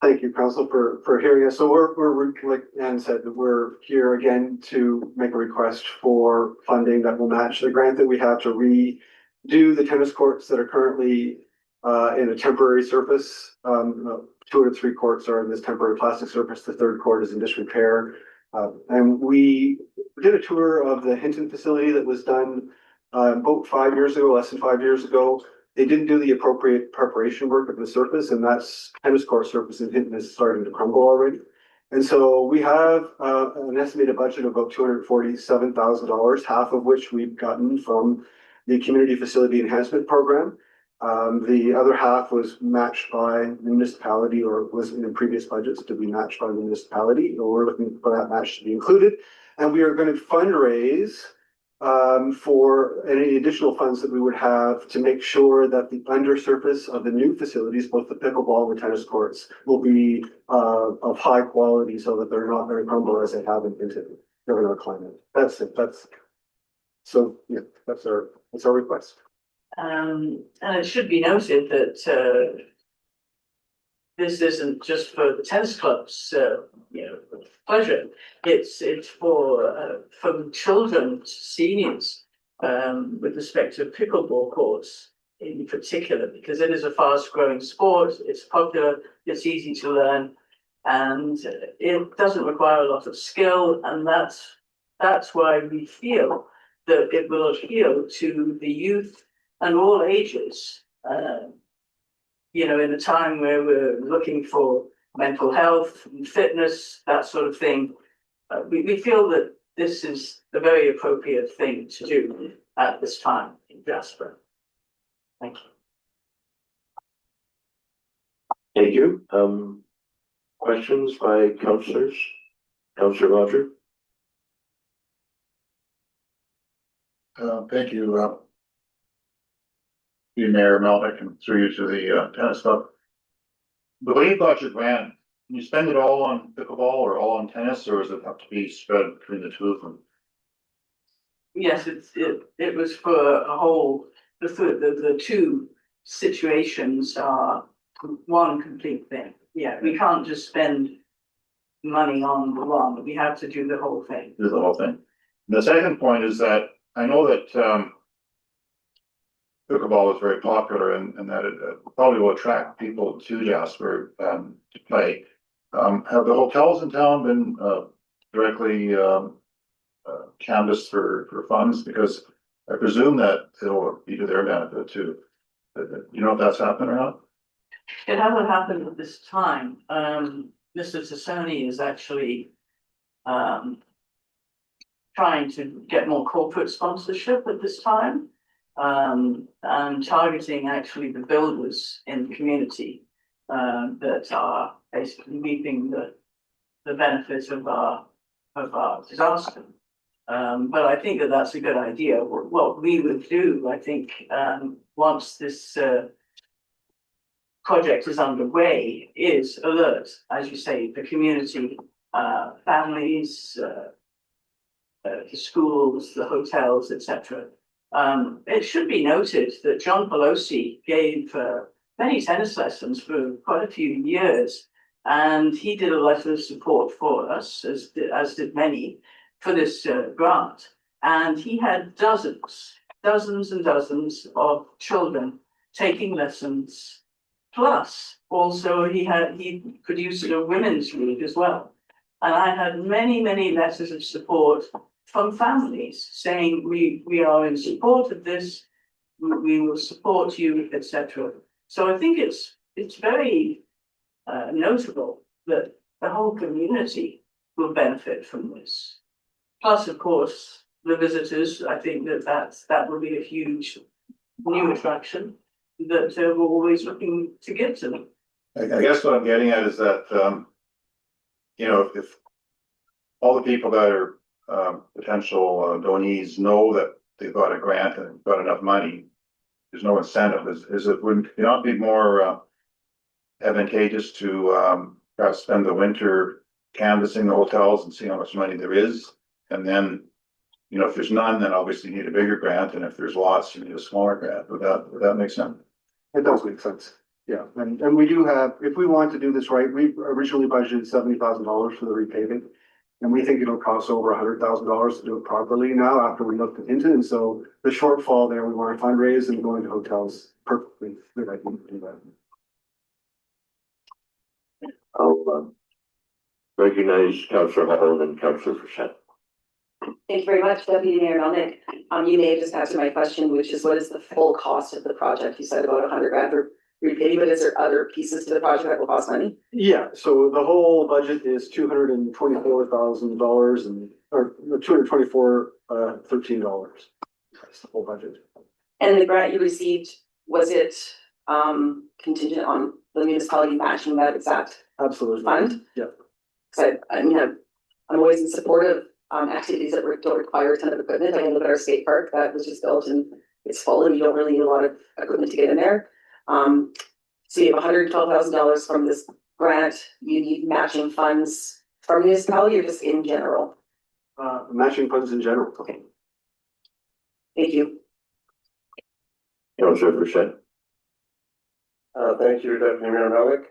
thank you, Council, for hearing us. So we're like Anne said, we're here again to make a request for funding that will match the grant that we have to redo the tennis courts that are currently in a temporary surface. 2 or 3 courts are in this temporary plastic surface. The 3rd court is in disrepair. And we did a tour of the Hinton facility that was done about 5 years ago, less than 5 years ago. They didn't do the appropriate preparation work of the surface, and that's tennis court surface in Hinton is starting to crumble already. And so we have an estimated budget of about $247,000, half of which we've gotten from the Community Facility Enhancement Program. The other half was matched by the municipality, or was in previous budgets to be matched by the municipality. We're looking for that match to be included. And we are going to fundraise for any additional funds that we would have to make sure that the undersurface of the new facilities, both the pickleball and the tennis courts, will be of high quality so that they're not very crumble as they have in our climate. That's it. So yeah, that's our request. And it should be noted that this isn't just for the tennis clubs, pleasure. It's for from children to seniors with respect to pickleball courts in particular, because it is a fast-growing sport. It's popular. It's easy to learn, and it doesn't require a lot of skill. And that's why we feel that it will appeal to the youth and all ages, in a time where we're looking for mental health and fitness, that sort of thing. We feel that this is a very appropriate thing to do at this time in Jasper. Thank you. Thank you. Questions by councillors? Councillor Roger? Thank you. Mayor Melnick, and through you to the tennis club. The way you got your grant, can you spend it all on pickleball or all on tennis, or does it have to be spread between the two of them? Yes, it was for a whole, the two situations are one complete thing. Yeah, we can't just spend money on the one, we have to do the whole thing. Do the whole thing. And the second point is that I know that pickleball is very popular, and that it probably will attract people to Jasper to play. Have the hotels in town been directly canvassed for funds? Because I presume that it'll be to their benefit too. You know if that's happened or not? It hasn't happened at this time. Mr. Tassoni is actually trying to get more corporate sponsorship at this time. And targeting actually the builders in the community that are basically reaping the benefits of our disaster. But I think that that's a good idea. What we would do, I think, once this project is underway, is alert, as you say, the community, families, the schools, the hotels, etc. It should be noted that John Pelosi gave many tennis lessons for quite a few years, and he did a letter of support for us, as did many, for this grant. And he had dozens and dozens of children taking lessons. Plus, also he produced a women's league as well. And I had many letters of support from families saying we are in support of this, we will support you, etc. So I think it's very notable that the whole community will benefit from this. Plus, of course, the visitors. I think that will be a huge new attraction that we're always looking to give to them. I guess what I'm getting at is that if all the people that are potential donees know that they've got a grant and got enough money, there's no incentive. Would it not be more advantageous to perhaps spend the winter canvassing the hotels and see how much money there is, and then if there's none, then obviously you need a bigger grant, and if there's lots, you need a smaller grant. Would that make sense? It does make sense. Yeah, and we do have, if we want to do this right, we originally budgeted $70,000 for the repaving. And we think it'll cost over $100,000 to do it properly now after we looked into it. And so the shortfall there, we want to fundraise and go into hotels. Perfectly good idea to do that. recognize Councillor Hall and Councillor Frechette. Thank you very much, Deputy Mayor Melnick. You may have just answered my question, which is what is the full cost of the project? You said about 100 grand for repaving, but is there other pieces to the project that will cost money? Yeah, so the whole budget is $224,000 or $224, $13. That's the whole budget. And the grant you received, was it contingent on the municipality matching that exact Absolutely. fund? Yeah. So I mean, I'm always in support of activities that don't require a ton of equipment. I can look at our skate park that was just built and it's full and you don't really need a lot of equipment to get in there. So you have $112,000 from this grant. You need matching funds from municipality or just in general? Matching funds in general. Okay. Thank you. Councillor Frechette. Thank you, Deputy Mayor Melnick.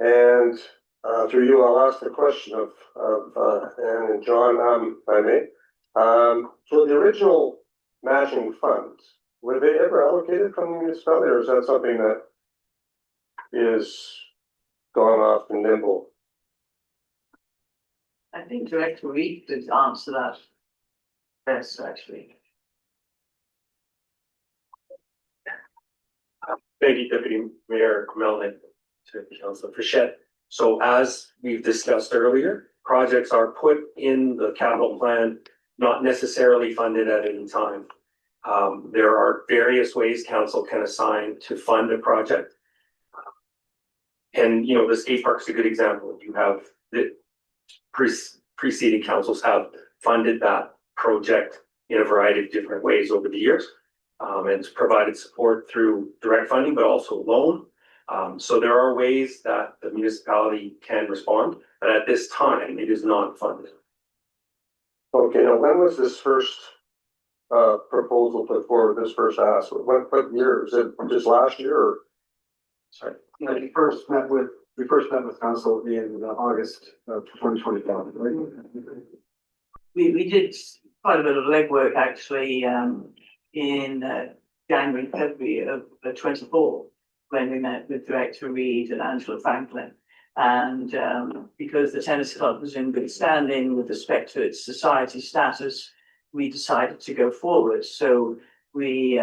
And through you, I'll ask the question of Ann and John, if I may. So the original matching funds, were they ever allocated from the municipality, or is that something that is gone off in limbo? I think Director Reid could answer that best, actually. Thank you, Deputy Mayor Melnick, to Councillor Frechette. So as we've discussed earlier, projects are put in the capital plan, not necessarily funded at any time. There are various ways council can assign to fund a project. And, you know, the skate park's a good example. You have the preceding councils have funded that project in a variety of different ways over the years. And it's provided support through direct funding, but also loan. So there are ways that the municipality can respond, but at this time, it is not funded. Okay, now when was this first proposal put forward, this first ask? What year? Is it just last year or? Sorry. We first met with council in August of 2025, right? We did quite a bit of legwork actually in January, February of 24, when we met with Director Reid and Angela Franklin. And because the tennis club was in good standing with respect to its society status, we decided to go forward. So we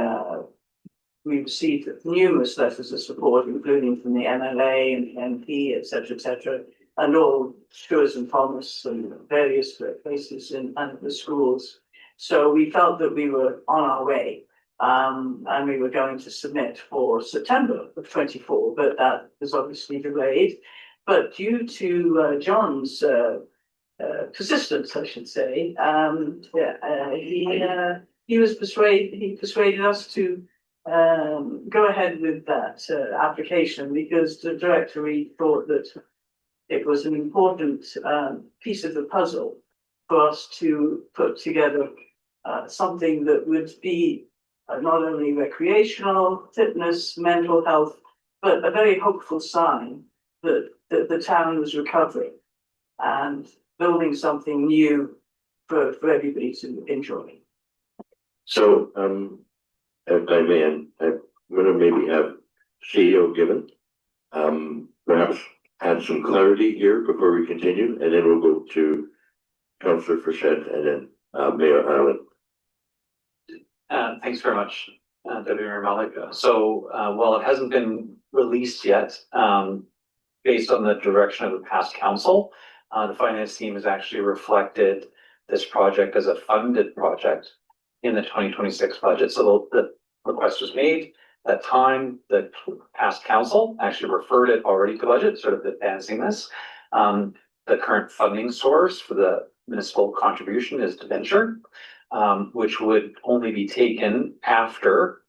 received numerous letters of support, including from the MLA and the MP, et cetera, and all schools and promise and various places and the schools. So we felt that we were on our way, and we were going to submit for September of 24, but that was obviously delayed. But due to John's persistence, I should say, he persuaded us to go ahead with that application, because the Director Reid thought that it was an important piece of the puzzle for us to put together something that would be not only recreational, fitness, mental health, but a very hopeful sign that the town was recovering and building something new for everybody to enjoy. So, if I may, I'm gonna maybe have CEO Given, perhaps add some clarity here before we continue, and then we'll go to Councillor Frechette and then Mayor Allen. Thanks very much, Deputy Mayor Malik. So while it hasn't been released yet, based on the direction of the past council, the finance team has actually reflected this project as a funded project in the 2026 budget. So the request was made. That time, the past council actually referred it already to budget, sort of advancing this. The current funding source for the municipal contribution is debenture, which would only be taken after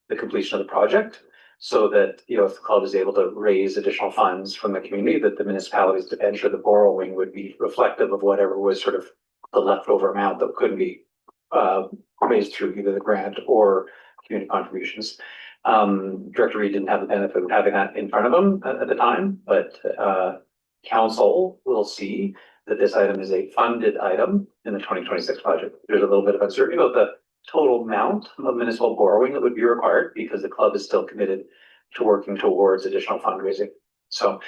the completion of the project, so that, you know, if the club is able to raise additional funds from the community, that the municipality's debenture, the borrowing, would be reflective of whatever was sort of the leftover amount that couldn't be raised through either the grant or community contributions. Director Reid didn't have the benefit of having that in front of him at the time, but council will see that this item is a funded item in the 2026 budget. There's a little bit of uncertainty about the total amount of municipal borrowing that would be required, because the club is still committed to working towards additional fundraising. So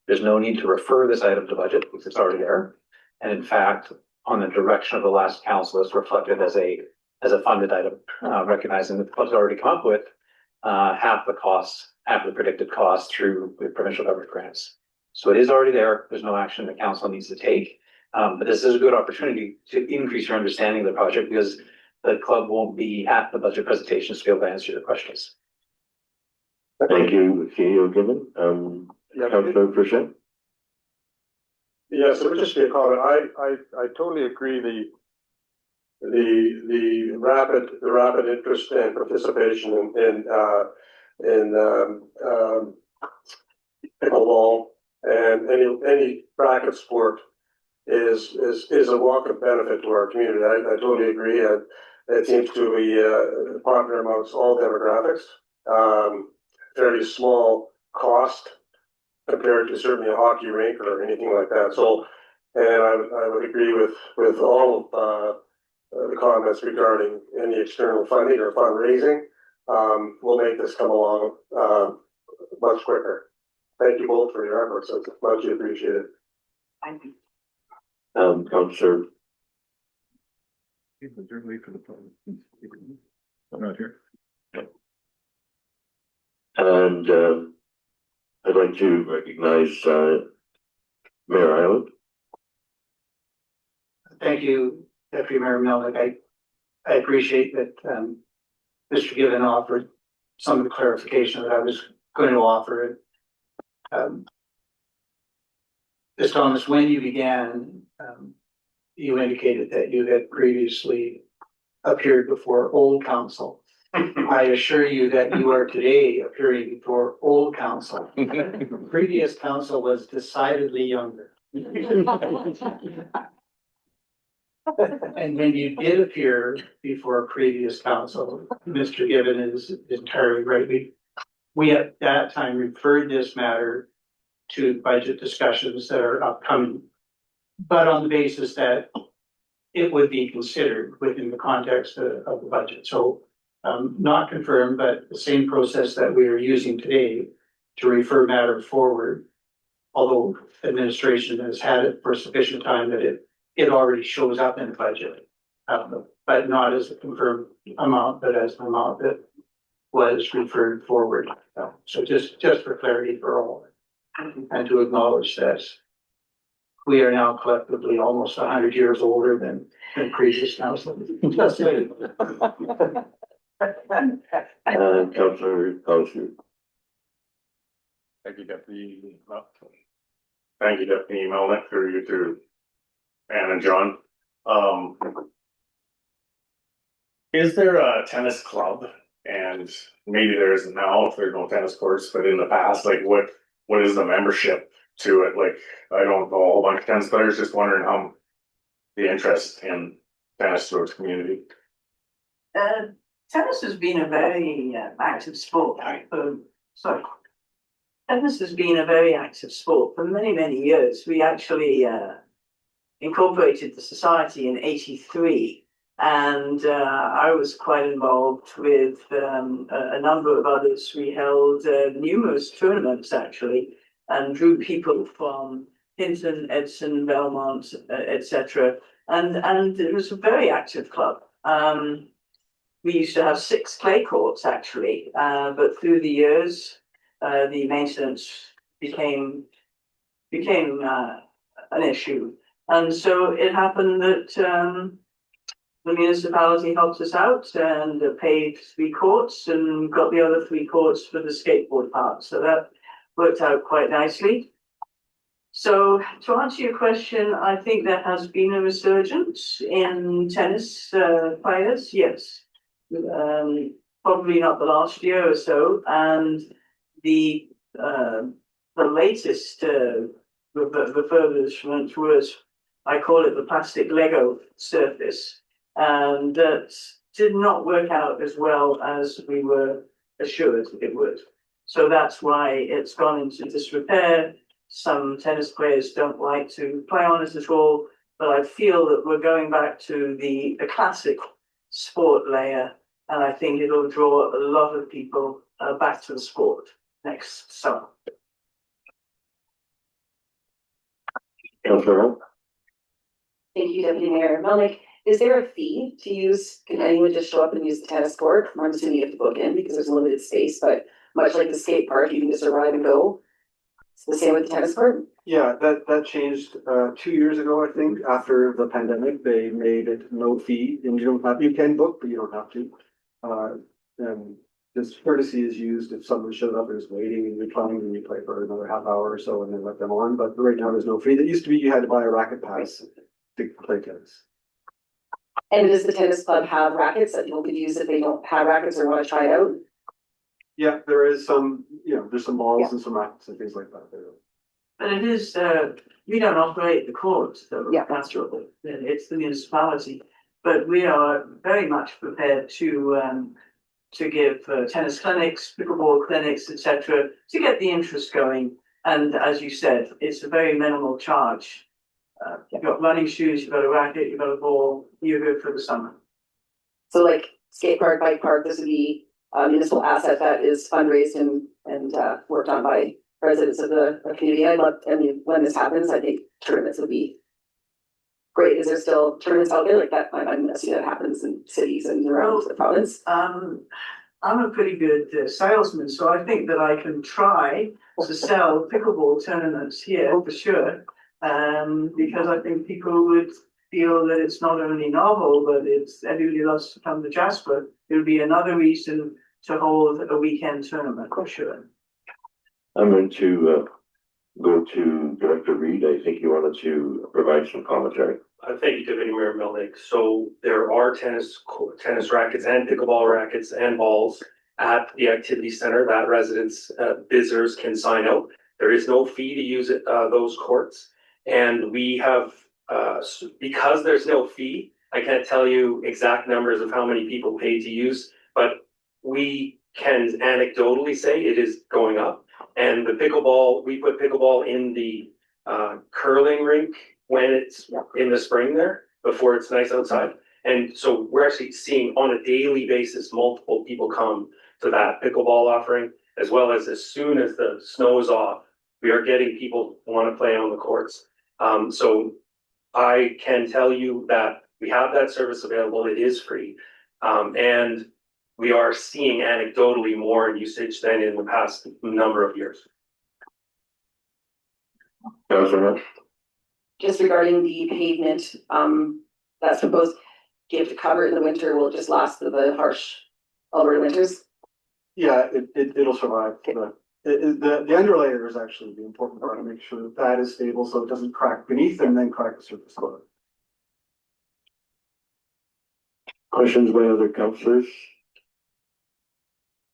There's no need to refer this item to budget because it's already there. And in fact, on the direction of the last council, it's reflected as a funded item, recognizing that the club's already come up with half the predicted costs through the provincial government grants. So it is already there. There's no action the council needs to take. But this is a good opportunity to increase your understanding of the project because the club won't be at the budget presentations to be able to answer your questions. Thank you, CEO Given. Councillor Pritchett. Yes, it would just be a comment. I totally agree. The rapid interest and participation in pickleball and any racket sport is a welcome benefit to our community. I totally agree. It seems to be popular amongst all demographics. Fairly small cost compared to certainly a hockey rink or anything like that. So, and I would agree with all of the comments regarding any external funding or fundraising. Will make this come along much quicker. Thank you both for your efforts. It's much appreciated. Thank you. Councillor. I'm not here. And I'd like to recognize Mayor Island. Thank you, Deputy Mayor Melnick. I appreciate that Mr. Given offered some of the clarification that I was going to offer. Ms. Thomas, when you began, you indicated that you had previously appeared before old council. I assure you that you are today appearing before old council. Previous council was decidedly younger. And when you did appear before previous council, Mr. Given is entirely right. We at that time referred this matter to budget discussions that are upcoming, but on the basis that it would be considered within the context of the budget. So not confirmed, but the same process that we are using today to refer matter forward, although administration has had it for sufficient time that it already shows up in the budget, but not as a confirmed amount, but as an amount that was referred forward. So just for clarity for all, and to acknowledge that we are now collectively almost 100 years older than previous council. Just saying. Councillor. Thank you, Deputy. Thank you, Deputy Melnick, for you too, Ann and John. Is there a tennis club? And maybe there isn't now if there's no tennis courts, but in the past, like what is the membership to it? Like, I don't know a whole bunch of tennis players, just wondering how the interest in tennis towards community. Tennis has been a very active sport. Tennis has been a very active sport for many, many years. We actually incorporated the society in '83. And I was quite involved with a number of others. We held numerous tournaments actually, and drew people from Hinton, Edson, Belmont, etc. And it was a very active club. We used to have 6 clay courts actually, but through the years, the maintenance became an issue, and so it happened that. The municipality helped us out and paid 3 courts and got the other 3 courts for the skateboard park. So that worked out quite nicely. So to answer your question, I think there has been a resurgence in tennis players. Yes, probably not the last year or so. And the latest refurbishment was, I call it the plastic Lego surface. And that did not work out as well as we were assured it would. So that's why it's gone into disrepair. Some tennis players don't like to play on it at all, but I feel that we're going back to the classic sport layer, and I think it'll draw a lot of people back to the sport next summer. Councillor Hall? Thank you, Deputy Mayor Melnick. Is there a fee to use? Can anyone just show up and use the tennis court? I'm assuming you have to book in because there's limited space, but much like the skate park, you can just arrive and go. It's the same with the tennis court. Yeah, that changed 2 years ago, I think, after the pandemic. They made it no fee, and you can book, but you don't have to. And this courtesy is used if someone showed up and is waiting and you're playing and you play for another half hour or so and then let them on. But right now there's no fee. That used to be you had to buy a racket pass to play tennis. And does the tennis club have rackets that people could use if they don't have rackets or want to try it out? Yeah, there is some, there's some balls and some rackets and things like that there. But it is, we don't operate the courts, the pastoral, it's the municipality. But we are very much prepared to give tennis clinics, pickleball clinics, etc., to get the interest going. And as you said, it's a very minimal charge. You've got running shoes, you've got a racket, you've got a ball, you're good for the summer. So like skate park, bike park, this would be a municipal asset that is fundraised and worked on by residents of the community. When this happens, I think tournaments would be great. Is there still tournaments out there like that? I'm assuming that happens in cities and around the province. I'm a pretty good salesman, so I think that I can try to sell pickleball tournaments here for sure. Because I think people would feel that it's not only novel, but everybody loves to come to Jasper. It would be another reason to hold a weekend tournament for sure. I'm going to go to Director Reed. I think you wanted to provide some commentary. Thank you, Deputy Mayor Melnick. So there are tennis rackets and pickleball rackets and balls at the activity center that residents, visitors can sign out. There is no fee to use those courts. And we have, because there's no fee, I can't tell you exact numbers of how many people pay to use, but we can anecdotally say it is going up. And the pickleball, we put pickleball in the curling rink when it's in the spring there, before it's nice outside. And so we're actually seeing on a daily basis, multiple people come to that pickleball offering, as well as soon as the snow is off, we are getting people who want to play on the courts. So I can tell you that we have that service available. It is free. And we are seeing anecdotally more usage than in the past number of years. Councillor, just regarding the pavement, that's proposed, do you have to cover it in the winter? Will it just last through the harsh Alberta winters? Yeah, it'll survive. The underlayer is actually the important part to make sure that is stable so it doesn't crack beneath and then crack the surface floor. questions by other councillors?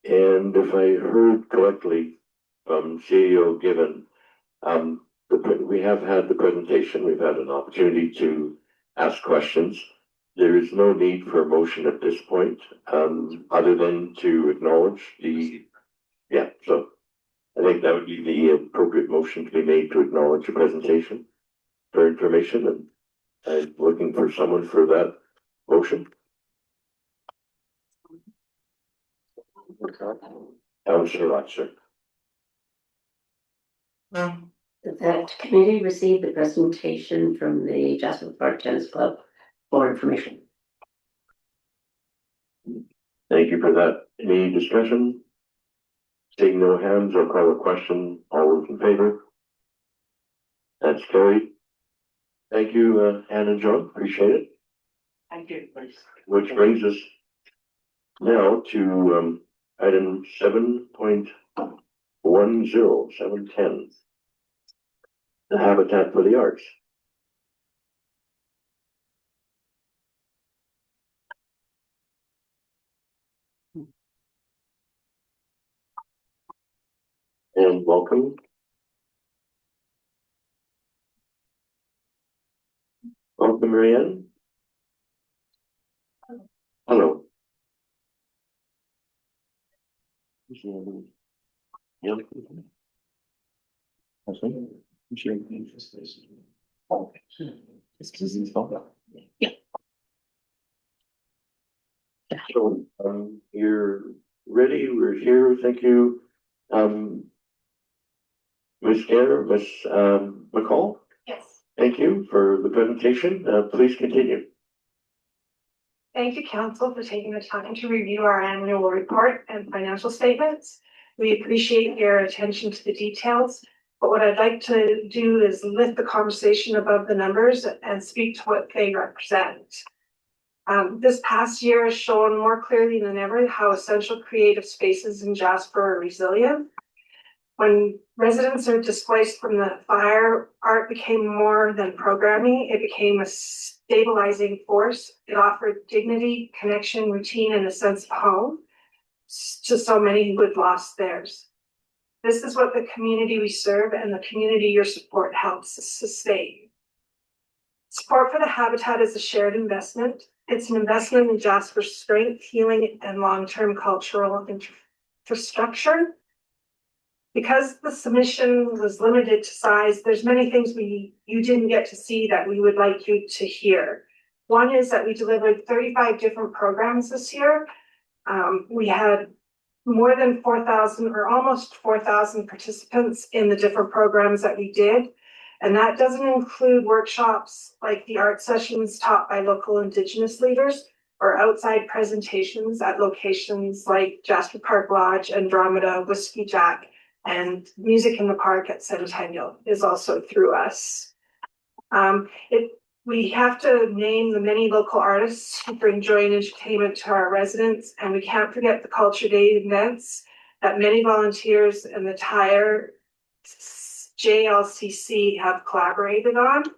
And if I heard correctly from CEO Given, we have had the presentation, we've had an opportunity to ask questions. There is no need for a motion at this point, other than to acknowledge so I think that would be the appropriate motion to be made to acknowledge the presentation for information, and I'm looking for someone for that motion. Councillor Latcher. That committee received the presentation from the Jasper Park Tennis Club for information. Thank you for that. Any discussion? Seeing no hands, I'll call a question. All those in favor? That's carried. Thank you, Anne and John. Appreciate it. Thank you. Which brings us now to item 7.10, 710. The Habitat for the Arts. And welcome. Welcome, Marianne. Hello. Yep. Yeah. So, you're ready. We're here. Thank you. Ms. McCall? Yes. Thank you for the presentation. Please continue. Thank you, Council, for taking the time to review our annual report and financial statements. We appreciate your attention to the details, but what I'd like to do is lift the conversation above the numbers and speak to what they represent. This past year has shown more clearly than ever how essential creative spaces in Jasper are resilient. When residents are displaced from the fire, art became more than programming. It became a stabilizing force. It offered dignity, connection, routine, and a sense of home to so many who had lost theirs. This is what the community we serve and the community your support helps sustain. Support for the habitat is a shared investment. It's an investment in Jasper's strength, healing, and long-term cultural infrastructure. Because the submission was limited to size, there's many things you didn't get to see that we would like you to hear. One is that we delivered 35 different programs this year. We had more than 4,000 or almost 4,000 participants in the different programs that we did. And that doesn't include workshops like the art sessions taught by local Indigenous leaders or outside presentations at locations like Jasper Park Lodge, Andromeda, Whiskey Jack, and Music in the Park at Centennial is also through us. We have to name the many local artists who bring joy and entertainment to our residents, and we can't forget the Culture Day events that many volunteers and the entire JLCC have collaborated on.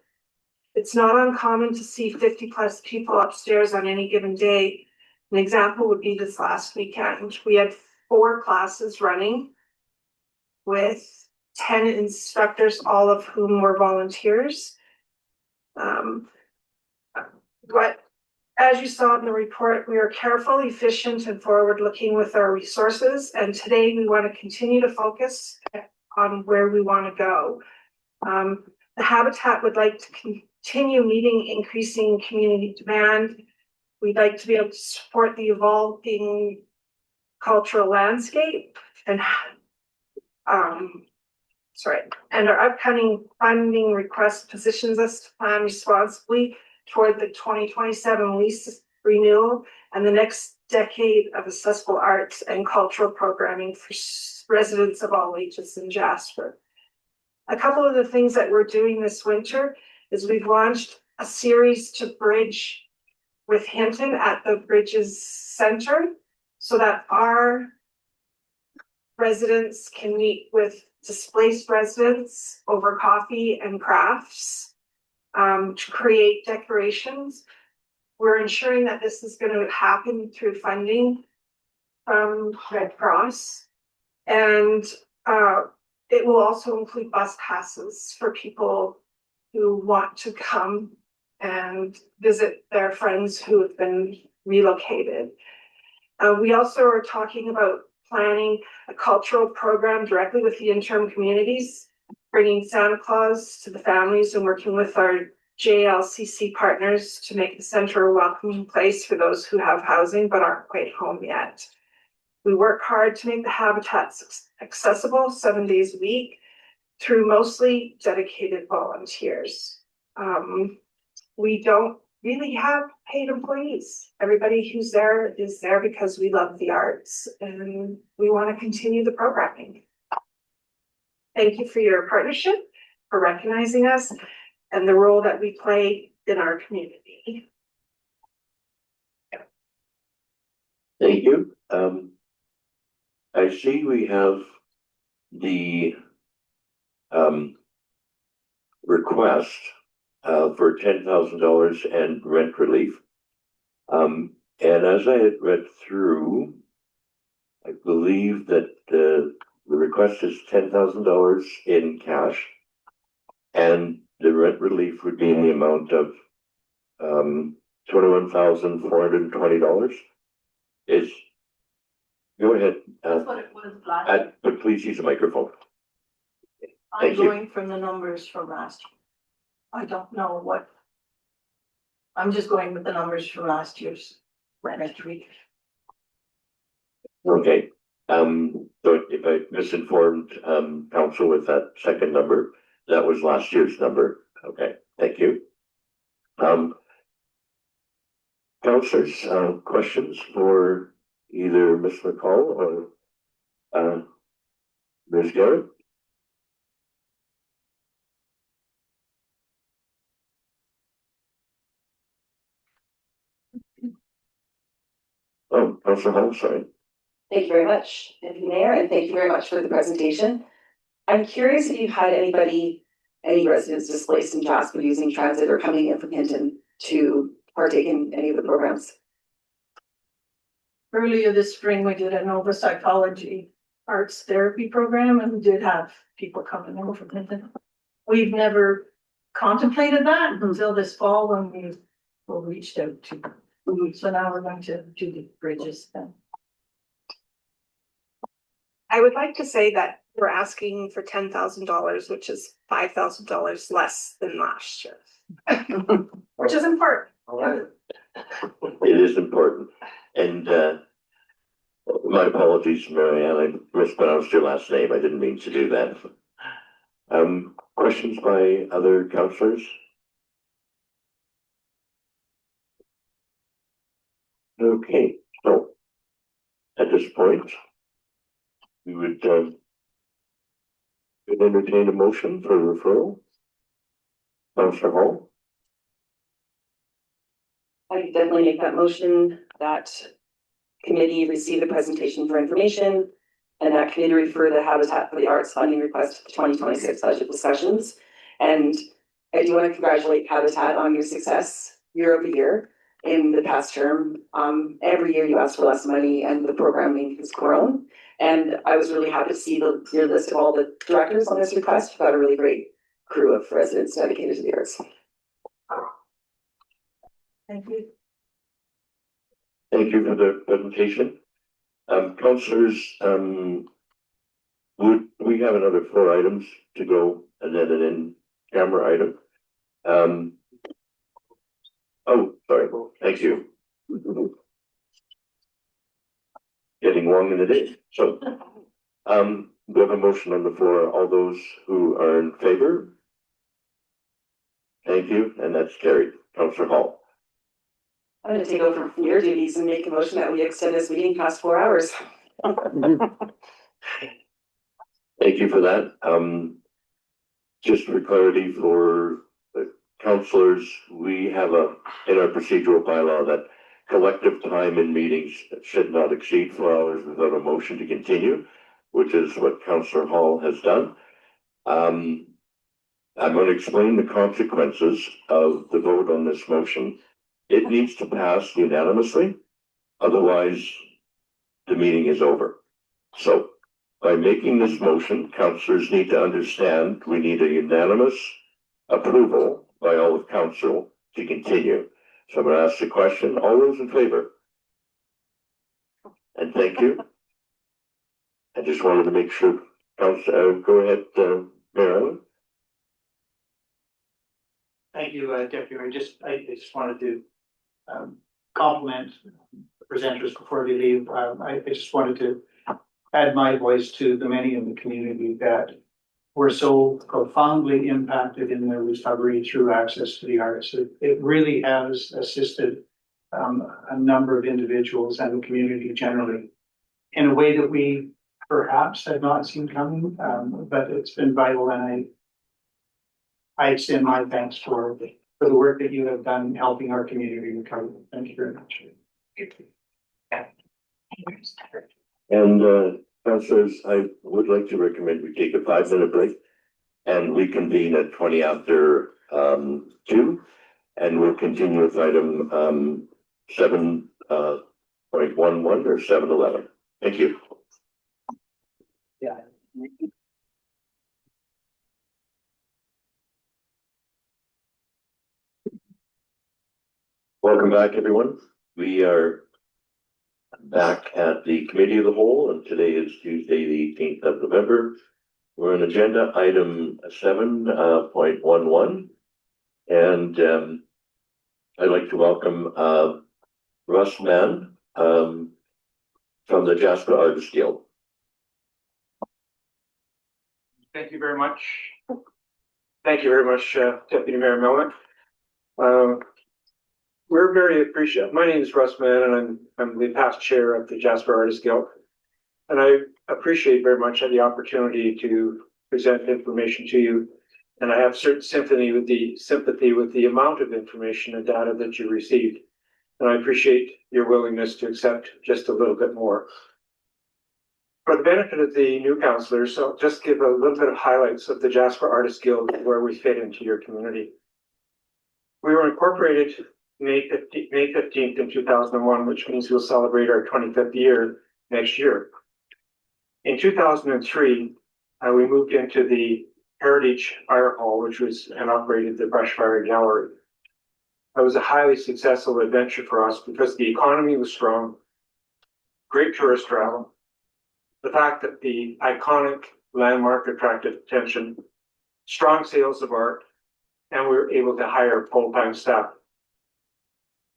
It's not uncommon to see 50+ people upstairs on any given day. An example would be this last weekend. We had 4 classes running with 10 instructors, all of whom were volunteers. But as you saw in the report, we are careful, efficient, and forward-looking with our resources. And today we want to continue to focus on where we want to go. The Habitat would like to continue meeting increasing community demand. We'd like to be able to support the evolving cultural landscape and our upcoming funding request positions us to plan responsibly toward the 2027 lease renewal and the next decade of accessible arts and cultural programming for residents of all ages in Jasper. A couple of the things that we're doing this winter is we've launched a series to bridge with Hinton at the Bridges Center so that our residents can meet with displaced residents over coffee and crafts to create decorations. We're ensuring that this is going to happen through funding from Red Cross, and it will also include bus passes for people who want to come and visit their friends who have been relocated. We also are talking about planning a cultural program directly with the interim communities, bringing Santa Claus to the families and working with our JLCC partners to make the center a welcoming place for those who have housing but aren't quite home yet. We work hard to make the habitats accessible 7 days a week through mostly dedicated volunteers. We don't really have paid employees. Everybody who's there is there because we love the arts and we want to continue the programming. Thank you for your partnership, for recognizing us, and the role that we play in our community. Thank you. I see we have the request for $10,000 and rent relief. And as I had read through, I believe that the request is $10,000 in cash, and the rent relief would be in the amount of $21,420. Go ahead. That's what it was last. But please use a microphone. I'm Thank you. going from the numbers from last year. I don't know what. I'm just going with the numbers from last year's rent relief. Okay. So if I misinformed council with that second number, that was last year's number. Okay. Thank you. Councillors, questions for either Ms. McCall or Ms. Garrett? Oh, Councillor Hall, sorry. Thank you very much, Deputy Mayor, and thank you very much for the presentation. I'm curious if you've had any residents displaced in Jasper using transit or coming in from Hinton to partake in any of the programs? Earlier this spring, we did an over psychology arts therapy program and we did have people coming over from Clinton. We've never contemplated that until this fall when we were reached out to. So now we're going to do the bridges then. I would like to say that we're asking for $10,000, which is $5,000 less than last year. Which is important. It is important. And my apologies, Marianne, I mispronounced your last name. I didn't mean to do that. Questions by other councillors? Okay, so at this point, we would entertain a motion for referral. Councillor Hall? I could definitely make that motion that committee receive the presentation for information and that committee refer the Habitat for the Arts funding request to the 2026 budget discussions. And I do want to congratulate Habitat on your success year over year in the past term. Every year you ask for less money and the programming has grown. And I was really happy to see your list of all the directors on this request. You've got a really great crew of residents dedicated to the arts. Thank you. Thank you for the presentation. Councillors, we have another 4 items to go and then an in-camera item. Oh, sorry. Thank you. Getting long in the day. So, we have a motion on the floor. All those who are in favor? Thank you, and that's carried. Councillor Hall. I'm going to take over from your duties and make a motion that we extend this meeting past 4 hours. Thank you for that. Just for clarity for the councillors, we have in our procedural bylaw that collective time in meetings should not exceed 4 hours without a motion to continue, which is what Councillor Hall has done. I'm going to explain the consequences of the vote on this motion. It needs to pass unanimously, otherwise the meeting is over. So by making this motion, councillors need to understand we need a unanimous approval by all of council to continue. So I'm going to ask the question, all those in favor? And thank you. I just wanted to make sure, Councillor, go ahead, Mayor Allen. Thank you, Deputy Mayor. I just wanted to compliment the presenters before we leave. I just wanted to add my voice to the many in the community that were so profoundly impacted in their recovery through access to the arts. It really has assisted a number of individuals and the community generally in a way that we perhaps had not seen coming, but it's been vital, and I extend my thanks for the work that you have done helping our community recover. Thank you very much. And councillors, I would like to recommend we take a 5-minute break and reconvene at 20 after 2, and we'll continue with item 7.11 or 7.11. Thank you. Yeah. Welcome back, everyone. We are back at the Committee of the Whole, and today is Tuesday, the 18th of November. We're on agenda item 7.11, and I'd like to welcome Russ Mann from the Jasper Artist Guild. Thank you very much. Thank you very much, Deputy Mayor Melnick. We're very appreciative. My name is Russ Mann, and I'm the past chair of the Jasper Artists Guild. And I appreciate very much the opportunity to present information to you. And I have certain sympathy with the amount of information and data that you received. And I appreciate your willingness to accept just a little bit more. For the benefit of the new councillors, I'll just give a little bit of highlights of the Jasper Artists Guild, where we fit into your community. We were incorporated May 15th in 2001, which means we'll celebrate our 25th year next year. In 2003, we moved into the Heritage Fire Hall, which was and operated the Brush Fire Gallery. That was a highly successful adventure for us because the economy was strong, great tourist travel, the fact that the iconic landmark attracted attention, strong sales of art, and we were able to hire full-time staff.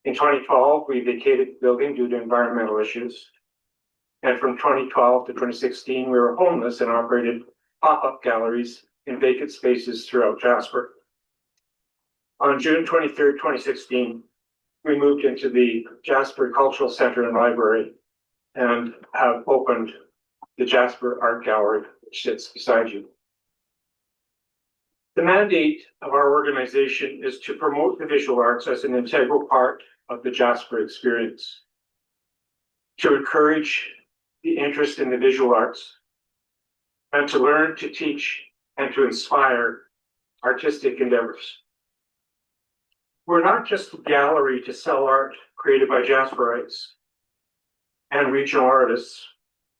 In 2012, we vacated the building due to environmental issues. And from 2012 to 2016, we were homeless and operated pop-up galleries in vacant spaces throughout Jasper. On June 23rd, 2016, we moved into the Jasper Cultural Center and Library and have opened the Jasper Art Gallery, which sits beside you. The mandate of our organization is to promote the visual arts as an integral part of the Jasper experience, to encourage the interest in the visual arts, and to learn, to teach, and to inspire artistic endeavors. We're not just a gallery to sell art created by Jasperites and regional artists.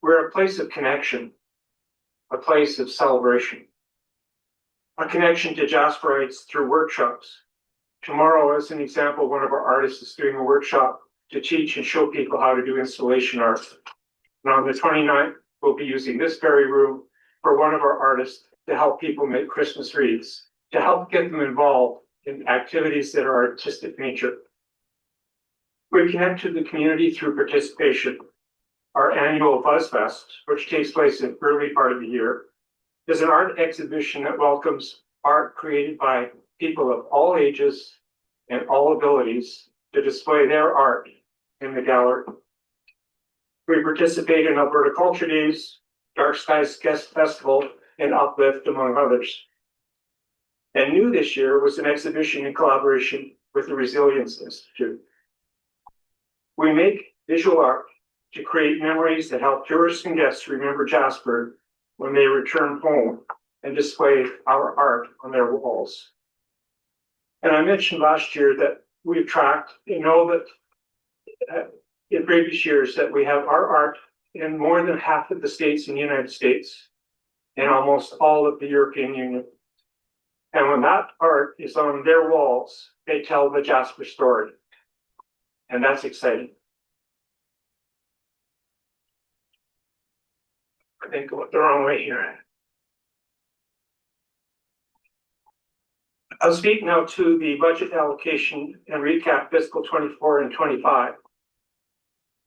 We're a place of connection, a place of celebration, a connection to Jasperites through workshops. Tomorrow, as an example, one of our artists is doing a workshop to teach and show people how to do installation art. And on the 29th, we'll be using this very room for one of our artists to help people make Christmas wreaths, to help get them involved in activities that are artistic nature. We connect to the community through participation. Our annual Buzz Fest, which takes place in the early part of the year, is an art exhibition that welcomes art created by people of all ages and all abilities to display their art in the gallery. We participate in Alberta Culture Days, Dark Skies Guest Festival, and UpLift, among others. And new this year was an exhibition in collaboration with the Resilience Institute. We make visual art to create memories that help tourists and guests remember Jasper when they return home and display our art on their walls. And I mentioned last year that we've tracked, that in previous years that we have our art in more than half of the states in the United States and almost all of the European Union. And when that art is on their walls, they tell the Jasper story. And that's exciting. I think I went the wrong way here. I'll speak now to the budget allocation and recap fiscal 24 and 25.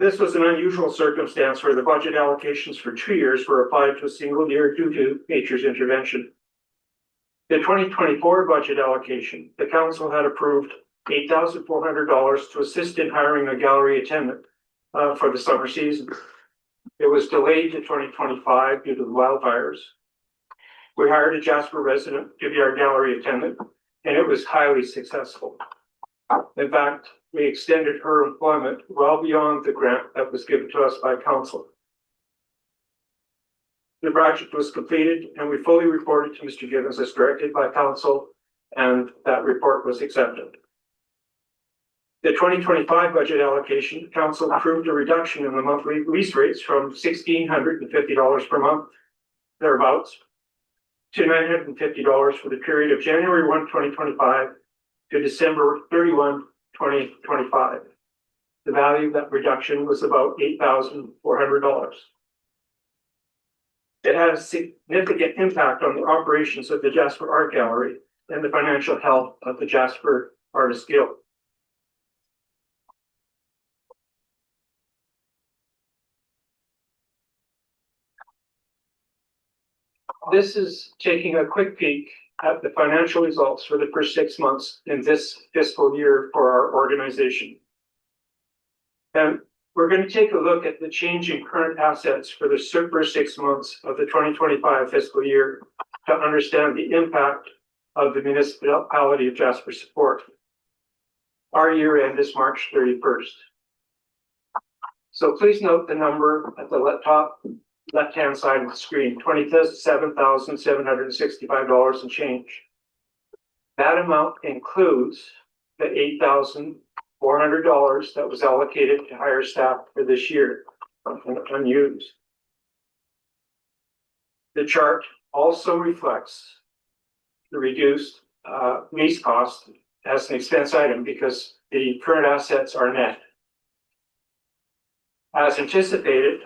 This was an unusual circumstance where the budget allocations for 2 years were applied to a single year due to nature's intervention. The 2024 budget allocation, the council had approved $8,400 to assist in hiring a gallery attendant for the summer season. It was delayed to 2025 due to the wildfires. We hired a Jasper resident to be our gallery attendant, and it was highly successful. In fact, we extended her employment well beyond the grant that was given to us by council. The project was completed, and we fully reported to Mr. Gibbons as directed by council, and that report was accepted. The 2025 budget allocation, council approved a reduction in the monthly lease rates from $1,650 per month, thereabouts, to $950 for the period of January 1, 2025 to December 31, 2025. The value of that reduction was about $8,400. It had a significant impact on the operations of the Jasper Art Gallery and the financial health of the Jasper Artists Guild. This is taking a quick peek at the financial results for the first 6 months in this fiscal year for our organization. And we're going to take a look at the change in current assets for the first 6 months of the 2025 fiscal year to understand the impact of the Municipality of Jasper support. Our year end is March 31st. So please note the number at the top left-hand side of the screen, $27,765 and change. That amount includes the $8,400 that was allocated to hire staff for this year, unused. The chart also reflects the reduced lease cost as an expense item because the current assets are net. As anticipated,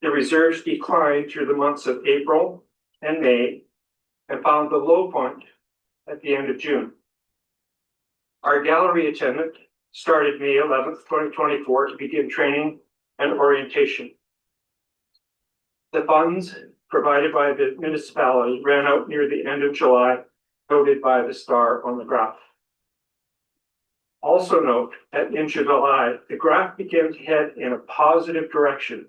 the reserves declined through the months of April and May and found the low point at the end of June. Our gallery attendant started May 11th, 2024 to begin training and orientation. The funds provided by the municipality ran out near the end of July, noted by the star on the graph. Also note that in July, the graph began to head in a positive direction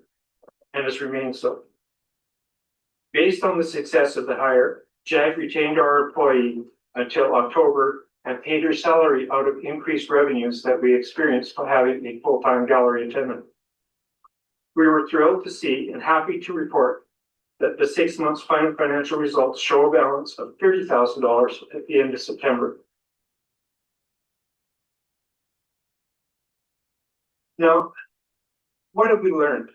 and has remained so. Based on the success of the hire, JAG retained our employee until October and paid her salary out of increased revenues that we experienced by having a full-time gallery attendant. We were thrilled to see and happy to report that the 6 months final financial results show a balance of $30,000 at the end of September. Now, what have we learned?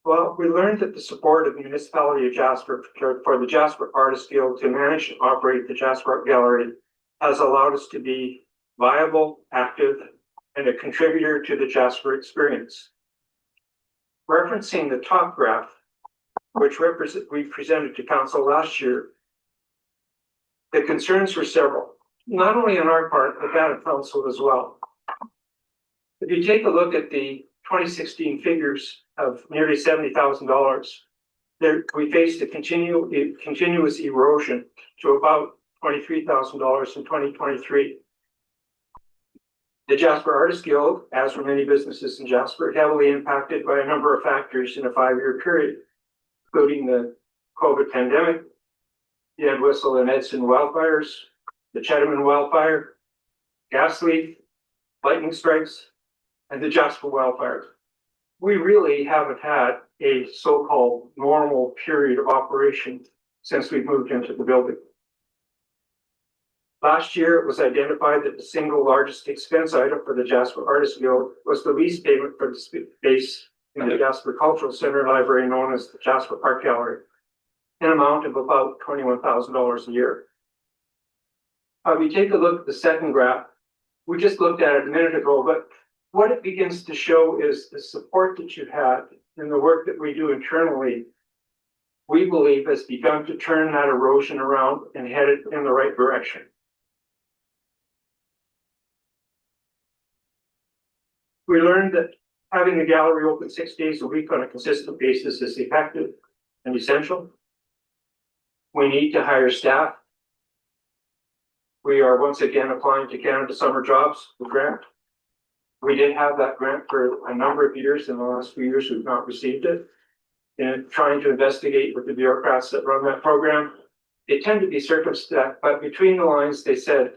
Well, we learned that the support of the Municipality of Jasper for the Jasper Artist Guild to manage and operate the Jasper Art Gallery has allowed us to be viable, active, and a contributor to the Jasper experience. Referencing the top graph, which we presented to Council last year, the concerns were several, not only on our part, but that of Council as well. If you take a look at the 2016 figures of nearly $70,000, we faced a continuous erosion to about $23,000 in 2023. The Jasper Artist Guild, as were many businesses in Jasper, heavily impacted by a number of factors in a 5-year period, including the COVID pandemic, the Entwistle and Edson wildfires, the Chettaman wildfire, gas leak, lightning strikes, and the Jasper wildfires. We really haven't had a so-called normal period of operation since we moved into the building. Last year, it was identified that the single largest expense item for the Jasper Artist Guild was the lease payment for the space in the Jasper Cultural Center Library known as the Jasper Art Gallery, an amount of about $21,000 a year. If you take a look at the second graph, we just looked at it a minute ago, but what it begins to show is the support that you've had in the work that we do internally, we believe has begun to turn that erosion around and head it in the right direction. We learned that having the gallery open 6 days a week on a consistent basis is effective and essential. We need to hire staff. We are once again applying to Canada Summer Jobs grant. We did have that grant for a number of years. In the last few years, we've not received it. And trying to investigate with the bureaucrats that run that program, they tend to be circumspect, but between the lines, they said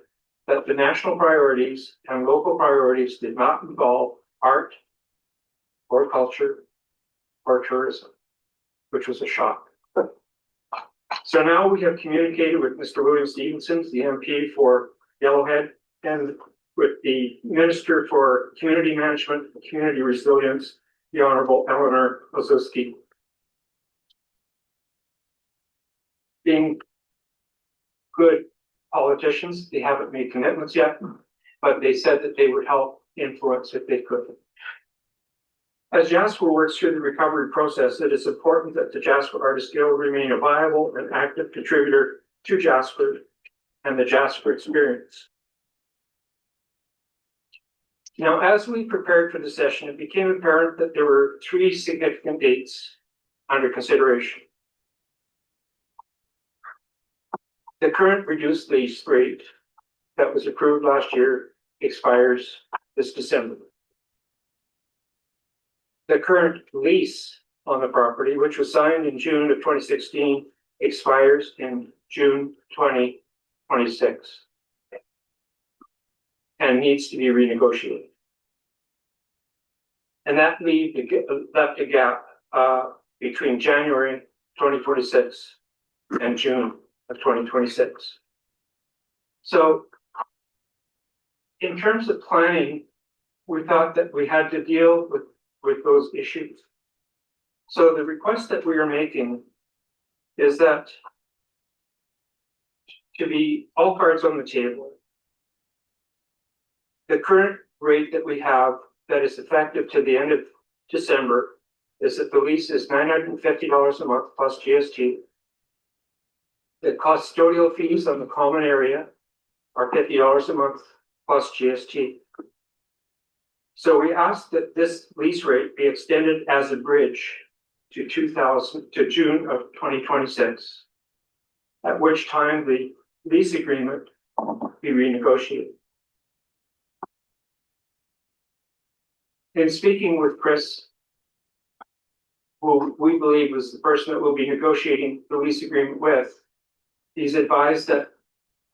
that the national priorities and local priorities did not involve art or culture or tourism, which was a shock. So now we have communicated with Mr. William Stevenson, the MP for Yellowhead, and with the Minister for Community Management and Community Resilience, the Honorable Eleanor Ozuski. Being good politicians, they haven't made commitments yet, but they said that they would help influence if they could. As Jasper works through the recovery process, it is important that the Jasper Artist Guild remain a viable and active contributor to Jasper and the Jasper experience. Now, as we prepared for the session, it became apparent that there were 3 significant dates under consideration. The current reduced lease rate that was approved last year expires this December. The current lease on the property, which was signed in June of 2016, expires in June 2026 and needs to be renegotiated. And that left a gap between January 2026 and June of 2026. So in terms of planning, we thought that we had to deal with those issues. So the request that we are making is that to be all cards on the table, the current rate that we have that is effective to the end of December is that the lease is $950 a month plus GST. The custodial fees on the common area are $50 a month plus GST. So we asked that this lease rate be extended as a bridge to June of 2026, at which time the lease agreement be renegotiated. In speaking with Chris, who we believe was the person that we'll be negotiating the lease agreement with, he's advised that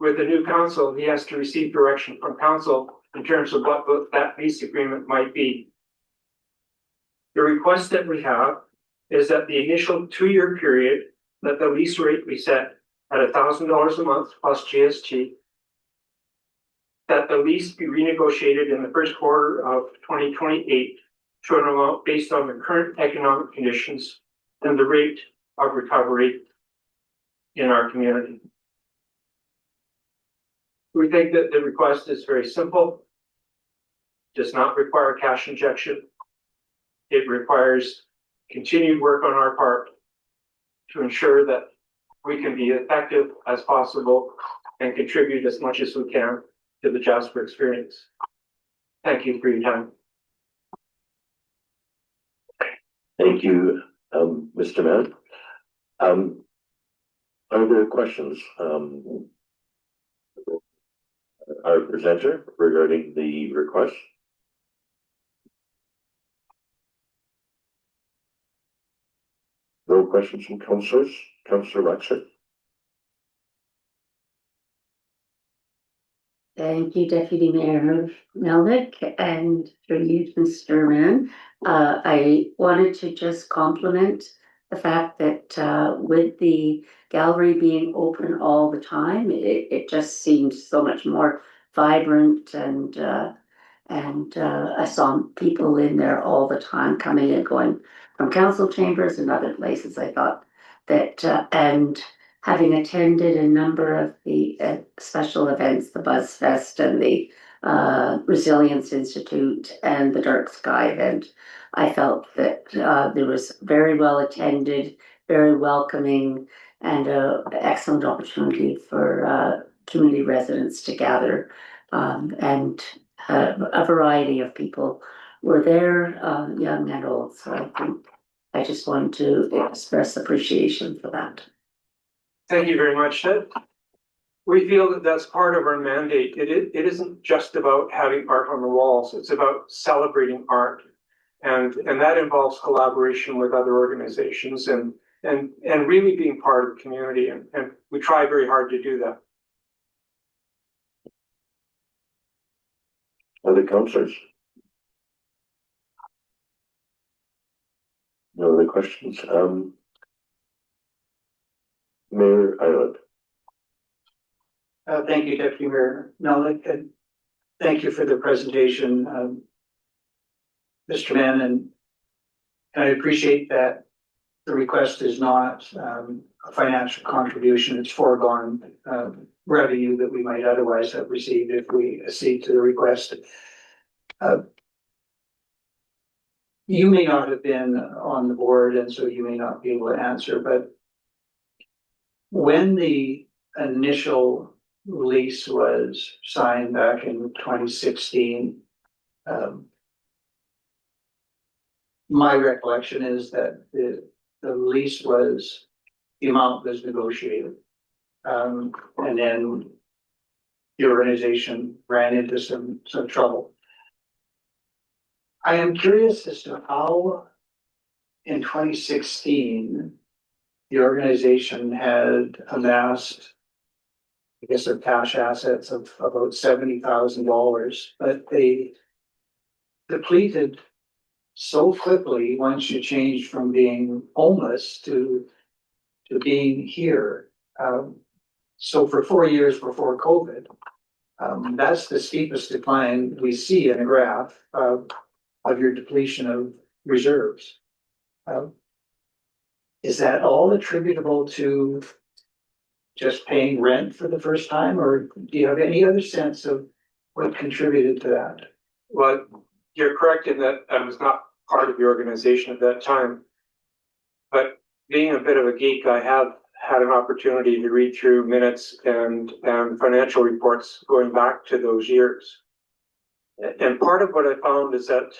with the new council, he has to receive direction from council in terms of what that lease agreement might be. The request that we have is that the initial 2-year period, that the lease rate be set at $1,000 a month plus GST, that the lease be renegotiated in the first quarter of 2028 to an amount based on the current economic conditions and the rate of recovery in our community. We think that the request is very simple, does not require cash injection. It requires continued work on our part to ensure that we can be effective as possible and contribute as much as we can to the Jasper experience. Thank you for your time. Thank you, Mr. Mann. Are there questions? Our presenter regarding the request? No questions from councillors? Councillor Wexler? Thank you, Deputy Mayor Melnick, and through you, Mr. Mann. I wanted to just compliment the fact that with the gallery being open all the time, it just seemed so much more vibrant, and I saw people in there all the time coming and going from council chambers and other places. I thought that, and having attended a number of the special events, the Buzz Fest and the Resilience Institute and the Dark Sky event, I felt that there was very well attended, very welcoming, and an excellent opportunity for community residents to gather, and a variety of people were there, young and old. So I think I just wanted to express appreciation for that. Thank you very much. We feel that that's part of our mandate. It isn't just about having art on the walls. It's about celebrating art. And that involves collaboration with other organizations and really being part of the community. And we try very hard to do that. Other councillors? No other questions? Mayor Island. Thank you, Deputy Mayor Melnick, and thank you for the presentation, Mr. Mann, and I appreciate that the request is not a financial contribution, it's foregone revenue that we might otherwise have received if we accede to the request. You may not have been on the board, and so you may not be able to answer, but when the initial lease was signed back in 2016, my recollection is that the lease was, the amount was negotiated. And then the organization ran into some trouble. I am curious as to how in 2016, the organization had amassed, I guess, their cash assets of about $70,000, but they depleted so quickly once you changed from being homeless to being here. So for 4 years before COVID, that's the steepest decline we see in a graph of your depletion of reserves. Is that all attributable to just paying rent for the first time, or do you have any other sense of what contributed to that? Well, you're correct in that I was not part of the organization at that time. But being a bit of a geek, I have had an opportunity to read through minutes and financial reports going back to those years. And part of what I found is that,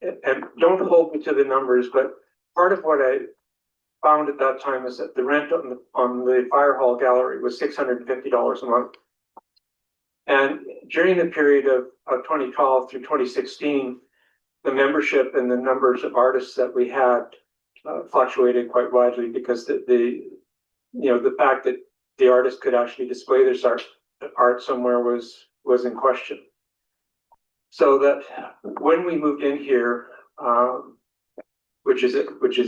and don't hold me to the numbers, but part of what I found at that time is that the rent on the fire hall gallery was $650 a month. And during the period of 2012 through 2016, the membership and the numbers of artists that we had fluctuated quite widely because the fact that the artist could actually display their art somewhere was in question. So that when we moved in here, which is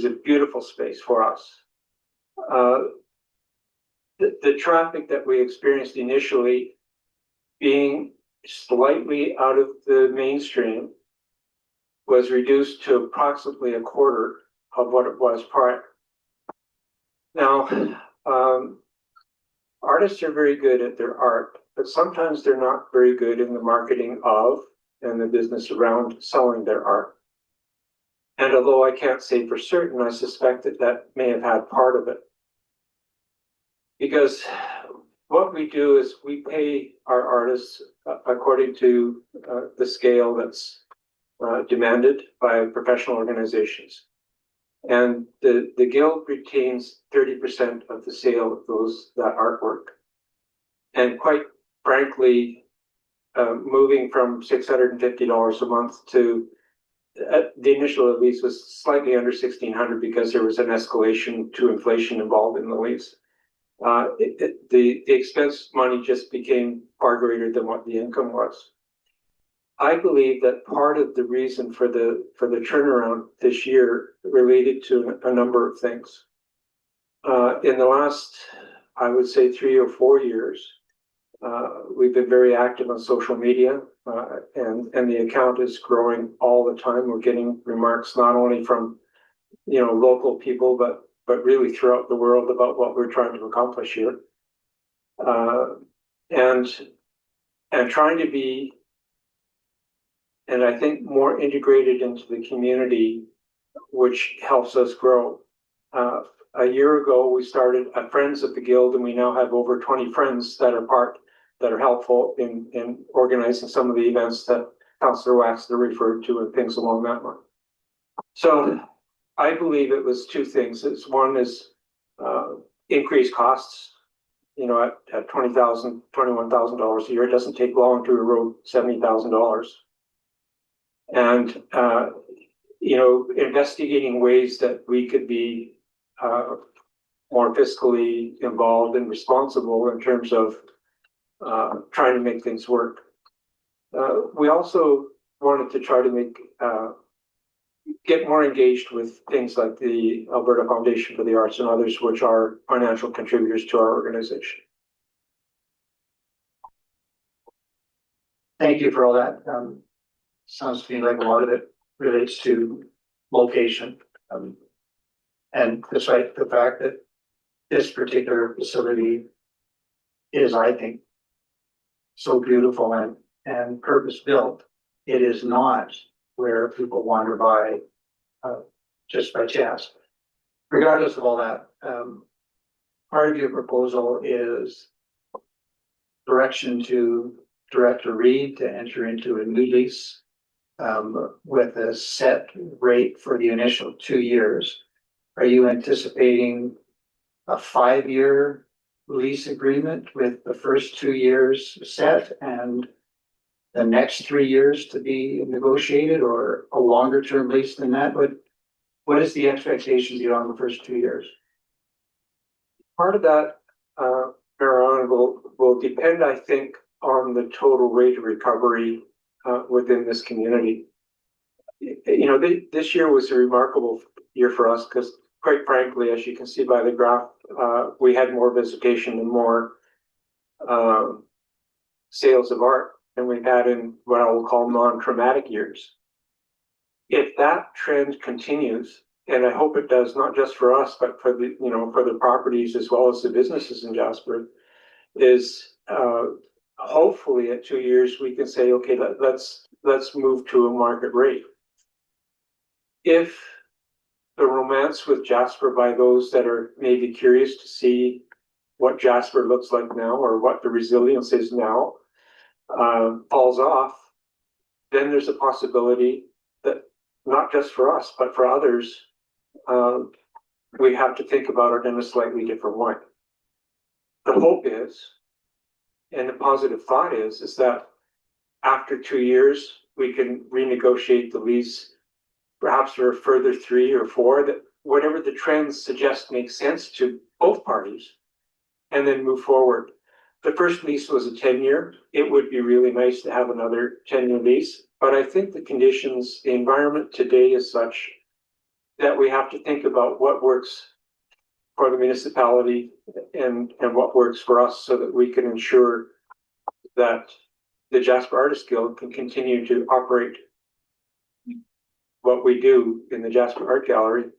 a beautiful space for us, the traffic that we experienced initially, being slightly out of the mainstream, was reduced to approximately a quarter of what it was prior. Now, artists are very good at their art, but sometimes they're not very good in the marketing of and the business around selling their art. And although I can't say for certain, I suspect that may have had part of it. Because what we do is we pay our artists according to the scale that's demanded by professional organizations. And the guild retains 30% of the sale of that artwork. And quite frankly, moving from $650 a month to the initial lease was slightly under $1,600 because there was an escalation to inflation involved in the lease. The expense money just became far greater than what the income was. I believe that part of the reason for the turnaround this year related to a number of things. In the last, I would say, 3 or 4 years, we've been very active on social media, and the account is growing all the time. We're getting remarks not only from local people, but really throughout the world about what we're trying to accomplish here, and trying to be, and I think, more integrated into the community, which helps us grow. A year ago, we started a Friends of the Guild, and we now have over 20 friends that are helpful in organizing some of the events that Councillor Waxler referred to and things along that line. So I believe it was two things. One is increased costs. At $20,000, $21,000 a year, it doesn't take long to erode $70,000. And investigating ways that we could be more fiscally involved and responsible in terms of trying to make things work. We also wanted to try to get more engaged with things like the Alberta Foundation for the Arts and others, which are financial contributors to our organization. Thank you for all that. Sounds to me like a lot of it relates to location. And despite the fact that this particular facility is, I think, so beautiful and purpose-built, it is not where people wander by just by chance. Regardless of all that, part of your proposal is direction to Director Reid to enter into a new lease with a set rate for the initial 2 years. Are you anticipating a 5-year lease agreement with the first 2 years set and the next 3 years to be negotiated, or a longer term lease than that? What is the expectation beyond the first 2 years? Part of that, Mayor, will depend, I think, on the total rate of recovery within this community. You know, this year was a remarkable year for us because, quite frankly, as you can see by the graph, we had more visitation and more sales of art than we've had in what I will call non-traumatic years. If that trend continues, and I hope it does, not just for us, but for the, you know, for the properties as well as the businesses in Jasper, is hopefully at 2 years we can say, okay, let's move to a market rate. If the romance with Jasper by those that are maybe curious to see what Jasper looks like now or what the resilience is now falls off, then there's a possibility that not just for us, but for others, we have to think about it in a slightly different way. The hope is, and the positive thought is that after 2 years, we can renegotiate the lease, perhaps for a further 3 or 4, that whatever the trends suggest makes sense to both parties, and then move forward. The first lease was a 10-year. It would be really nice to have another 10-year lease, but I think the conditions, the environment today is such that we have to think about what works for the municipality and what works for us so that we can ensure that the Jasper Artist Guild can continue to operate what we do in the Jasper Art Gallery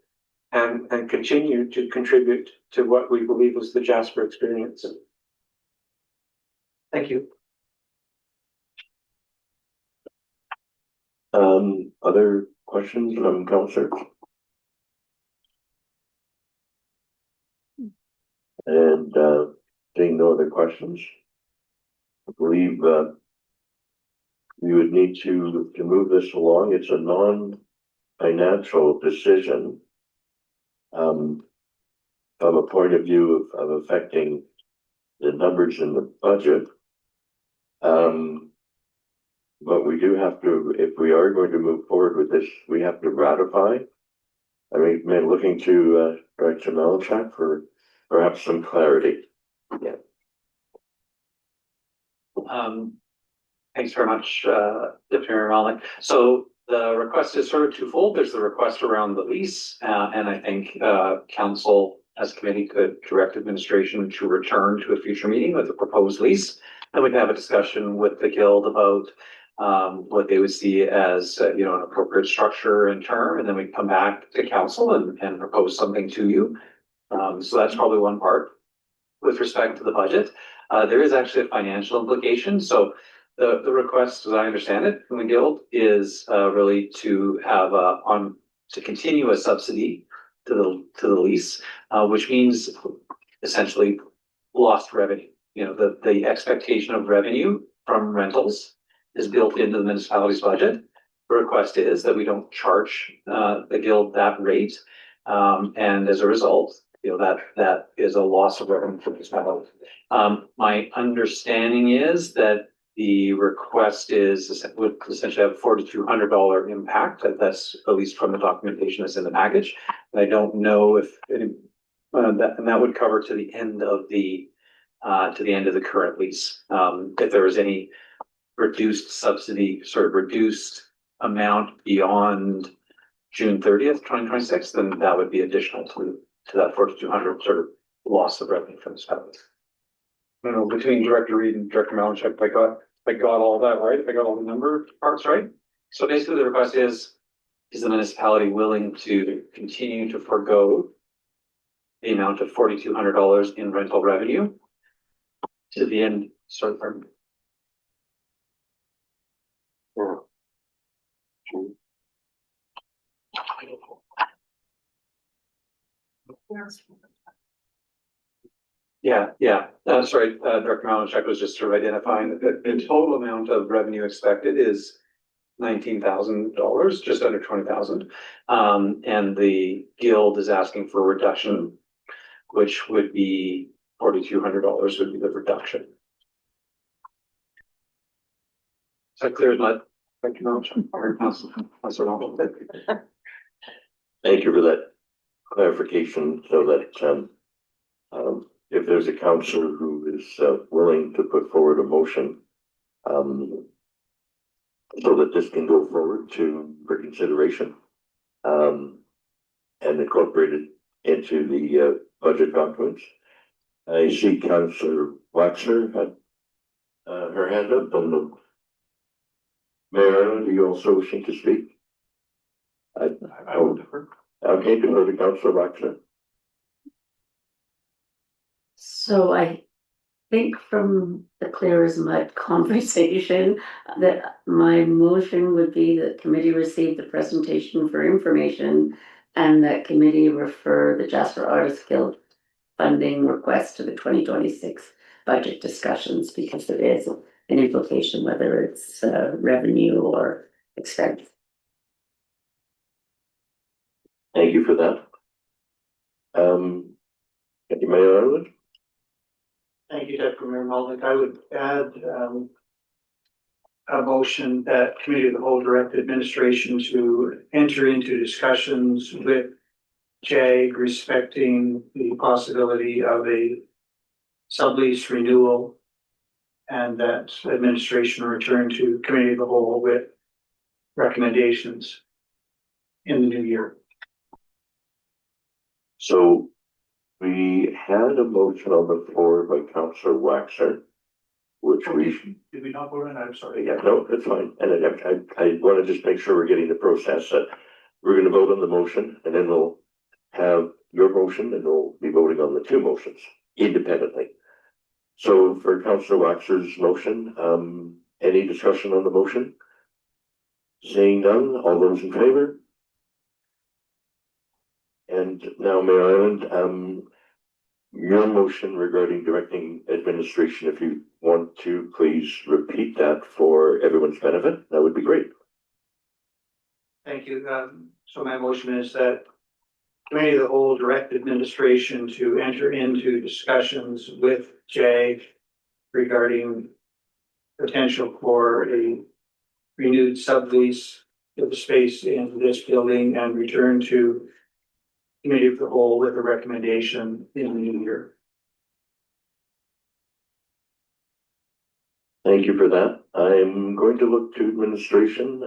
and continue to contribute to what we believe is the Jasper experience. Thank you. Other questions from Councillor? And seeing no other questions, I believe we would need to move this along. It's a non-financial decision from a point of view of affecting the numbers in the budget. But we do have to, if we are going to move forward with this, we have to ratify. I mean, looking to Director Malachak for perhaps some clarity. Yeah. Thanks very much, Deputy Mayor Malnick. So the request is sort of twofold. There's the request around the lease, and I think council as a committee could direct administration to return to a future meeting with a proposed lease. And we can have a discussion with the guild about what they would see as an appropriate structure and term, and then we come back to council and propose something to you. So that's probably one part. With respect to the budget, there is actually a financial implication. So the request, as I understand it from the guild, is really to have to continue a subsidy to the lease, which means essentially lost revenue. The expectation of revenue from rentals is built into the municipality's budget. The request is that we don't charge the guild that rate, and as a result, that is a loss of revenue for the municipality. My understanding is that the request would essentially have $4,200 impact. That's at least from the documentation that's in the package. And I don't know if that would cover to the end of the current lease. If there was any reduced subsidy, sort of reduced amount beyond June 30th, 2026, then that would be additional to that 4,200 sort of loss of revenue from the municipality. I don't know, between Director Reid and Director Malachak, if I got all that right, if I got all the number parts right. So basically the request is the municipality willing to continue to forego the amount of $4,200 in rental revenue to the end, Yeah. Sorry, Director Malachak was just sort of identifying that the total amount of revenue expected is $19,000, just under $20,000. And the guild is asking for a reduction which would be $4,200 would be the reduction. Is that clear as mud? Thank you, Thank you for that clarification, so that if there's a councillor who is willing to put forward a motion, so that this can go forward for consideration, and incorporated into the budget documents. I see Councillor Waxner had her hand up, and Mayor, do you also wishing to speak? I will defer. Okay, defer to Councillor Waxner. So I think from the clear as mud conversation that my motion would be that committee receive the presentation for information and that committee refer the Jasper Artist Guild funding request to the 2026 budget discussions, because it is an implication whether it's revenue or expense. Thank you for that. Thank you, Mayor Ireland. Thank you, Deputy Mayor Melnick. I would add a motion that Committee of the Whole direct administration to enter into discussions with JAG respecting the possibility of a sublease renewal, and that administration return to Committee of the Whole with recommendations in the new year. So we had a motion on the floor by Councillor Waxer, which Did we not vote on that? I'm sorry. yeah, no, that's fine. And I want to just make sure we're getting the process that we're going to vote on the motion, and then we'll have your motion, and we'll be voting on the two motions independently. So for Councillor Waxer's motion, any discussion on the motion? Seeing none, all those in favor? And now, Mayor Island, your motion regarding directing administration, if you want to please repeat that for everyone's benefit, that would be great. Thank you. So my motion is that Committee of the Whole direct administration to enter into discussions with JAG regarding potential for a renewed sublease of the space in this building and return to Committee of the Whole with a recommendation in the new year. Thank you for that. I'm going to look to administration.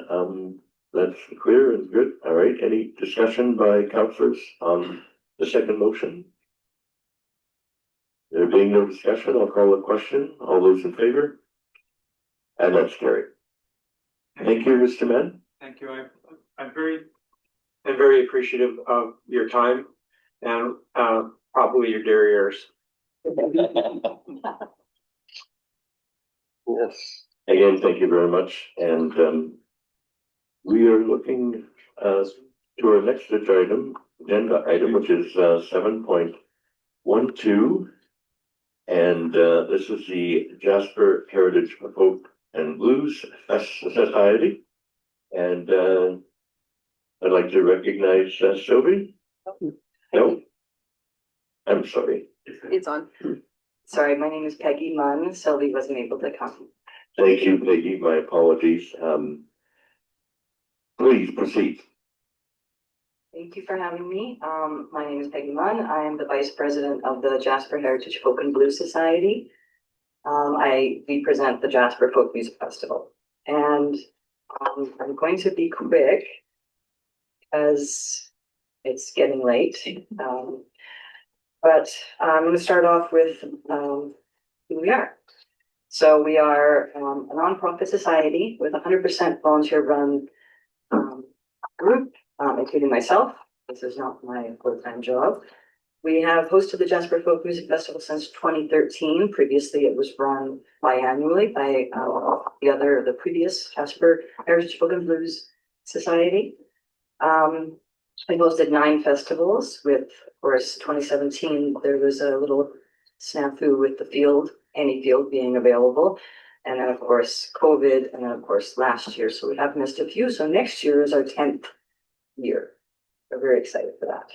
That's clear and good. All right. Any discussion by councillors on the second motion? There being no discussion, I'll call a question. All those in favor? And that's carried. Thank you, Mr. Mann. Thank you. I'm very appreciative of your time and probably your derrieres. Yes. Again, thank you very much. And we are looking to our next agenda item, which is 7.12. And this is the Jasper Heritage Folk and Blues Society. And I'd like to recognize Sylvie. No? I'm sorry. It's on. Sorry, my name is Peggy Munn. Sylvie wasn't able to come. Thank you, Peggy. My apologies. Please proceed. Thank you for having me. My name is Peggy Munn. I am the Vice President of the Jasper Heritage Folk and Blues Society. We present the Jasper Folk Music Festival. And I'm going to be quick because it's getting late. But I'm going to start off with who we are. So we are a nonprofit society with 100% volunteer-run group, including myself. This is not my full-time job. We have hosted the Jasper Folk Music Festival since 2013. Previously, it was run biannually by the previous Jasper Heritage Folk and Blues Society. We hosted 9 festivals with, of course, 2017, there was a little snafu with the field, any field being available. And then, of course, COVID, and then, of course, last year. So we have missed a few. So next year is our 10th year. We're very excited for that.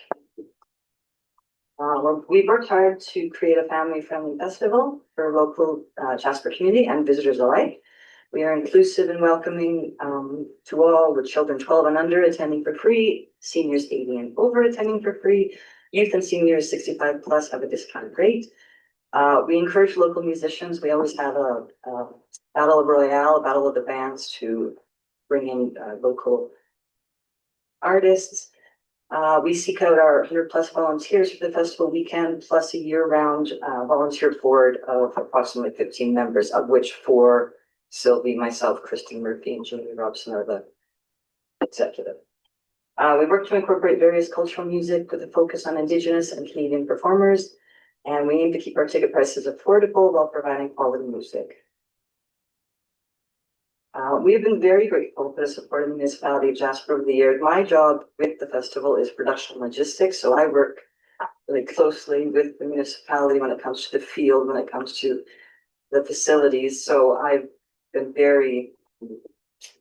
We've worked hard to create a family-friendly festival for local Jasper community and visitors alike. We are inclusive and welcoming to all, with children 12 and under attending for free, seniors 80 and over attending for free, youth and seniors 65 plus have a discount rate. We encourage local musicians. We always have a battle of royale, a battle of the bands to bring in local artists. We seek out our 100 plus volunteers for the festival weekend, plus a year-round volunteer board of approximately 15 members, of which 4, Sylvie, myself, Kristen Murphy, and Julie Robson are the executive. We work to incorporate various cultural music with a focus on Indigenous and Canadian performers, and we aim to keep our ticket prices affordable while providing quality music. We have been very grateful for the support of the Municipality of Jasper over the years. My job with the festival is production logistics, so I work really closely with the municipality when it comes to the field, when it comes to the facilities. So I've been very,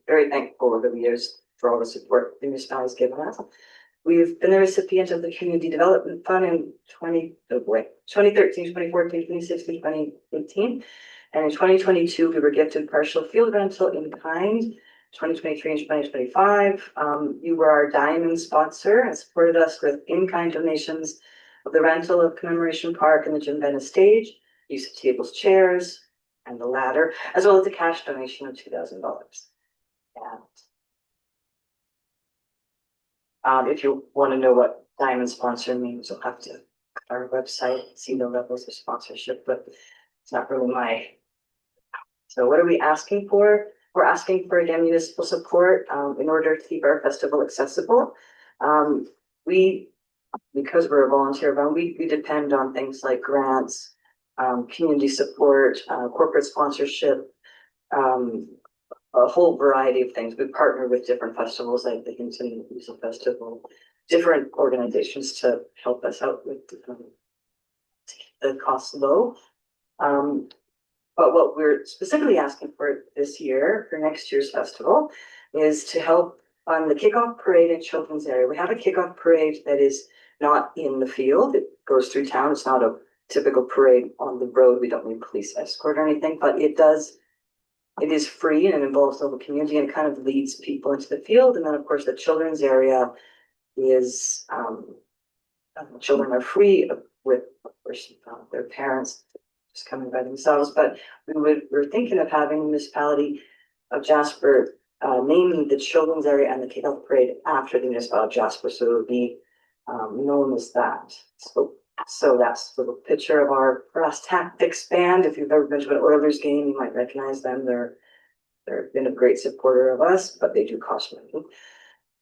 very thankful over the years for all the support the municipality has given us. We've been the recipient of the Community Development Fund in 2013, 2014, 2016, 2018. And in 2022, we were gifted partial field rental in kind. 2023 and 2025, you were our diamond sponsor and supported us with in-kind donations of the rental of Commemoration Park and the Jim Bennett stage, use of tables, chairs, and the ladder, as well as a cash donation of $2,000. And if you want to know what diamond sponsor means, you'll have to go to our website, see the levels of sponsorship, but it's not really my. So what are we asking for? We're asking for, again, municipal support in order to keep our festival accessible. Because we're a volunteer run, we depend on things like grants, community support, corporate sponsorship, a whole variety of things. We partner with different festivals like the Hinton Music Festival, different organizations to help us out with to keep the costs low. But what we're specifically asking for this year, for next year's festival, is to help on the kickoff parade in Children's Area. We have a kickoff parade that is not in the field. It goes through town. It's not a typical parade on the road. We don't need police escort or anything, but it is free and it involves the local community and kind of leads people into the field. And then of course the Children's Area is, children are free with, of course, their parents just coming by themselves, but we're thinking of having the Municipality of Jasper naming the Children's Area and the kickoff parade after the Municipality of Jasper, so it'll be known as that. So that's a little picture of our brass tactics band. If you've ever been to an Oilers game, you might recognize them. They've been a great supporter of us, but they do cost money.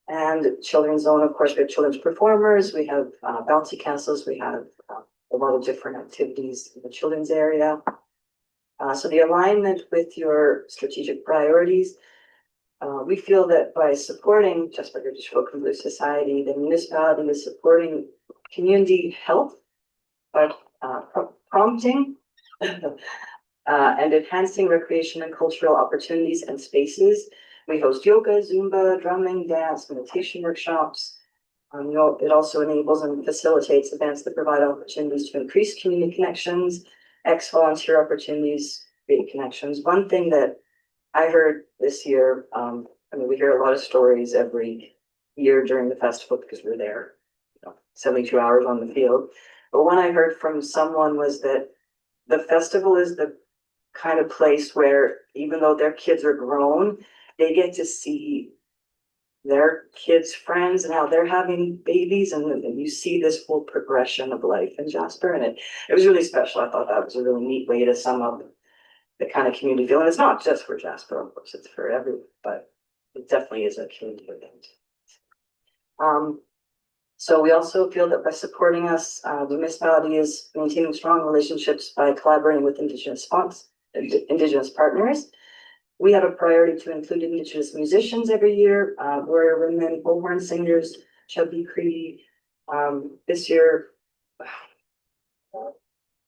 And Children's Zone, of course, we have children's performers, we have bouncy castles, we have a lot of different activities in the children's area. So the alignment with your strategic priorities, we feel that by supporting Jasper-Yellowhead Blue Society, the municipality is supporting community health by prompting and enhancing recreation and cultural opportunities and spaces. We host yoga, Zumba, drumming, dance, meditation workshops. It also enables and facilitates events that provide opportunities to increase community connections, ex-volunteer opportunities, create connections. One thing that I heard this year, we hear a lot of stories every year during the festival because we're there 72 hours on the field. But one I heard from someone was that the festival is the kind of place where even though their kids are grown, they get to see their kids' friends and how they're having babies, and you see this whole progression of life in Jasper, and it was really special. I thought that was a really neat way to sum up the kind of community feel. And it's not just for Jasper, of course, it's for everyone, but it definitely is a community event. So we also feel that by supporting us, the municipality is maintaining strong relationships by collaborating with Indigenous partners. We have a priority to include Indigenous musicians every year. We're women, bullhorn singers, Chubby Cree, this year,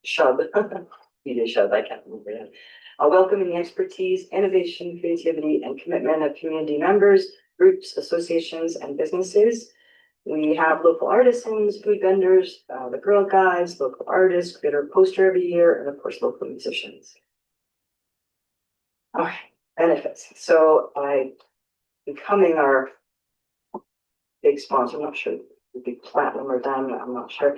Shub, DJ Shub, I can't remember it. Welcoming the expertise, innovation, creativity, and commitment of community members, groups, associations, and businesses. We have local artisans, food vendors, the Girl Guides, local artists, create our poster every year, and of course, local musicians. All right, benefits. So by becoming our big sponsor, I'm not sure, it'd be platinum or diamond, I'm not sure,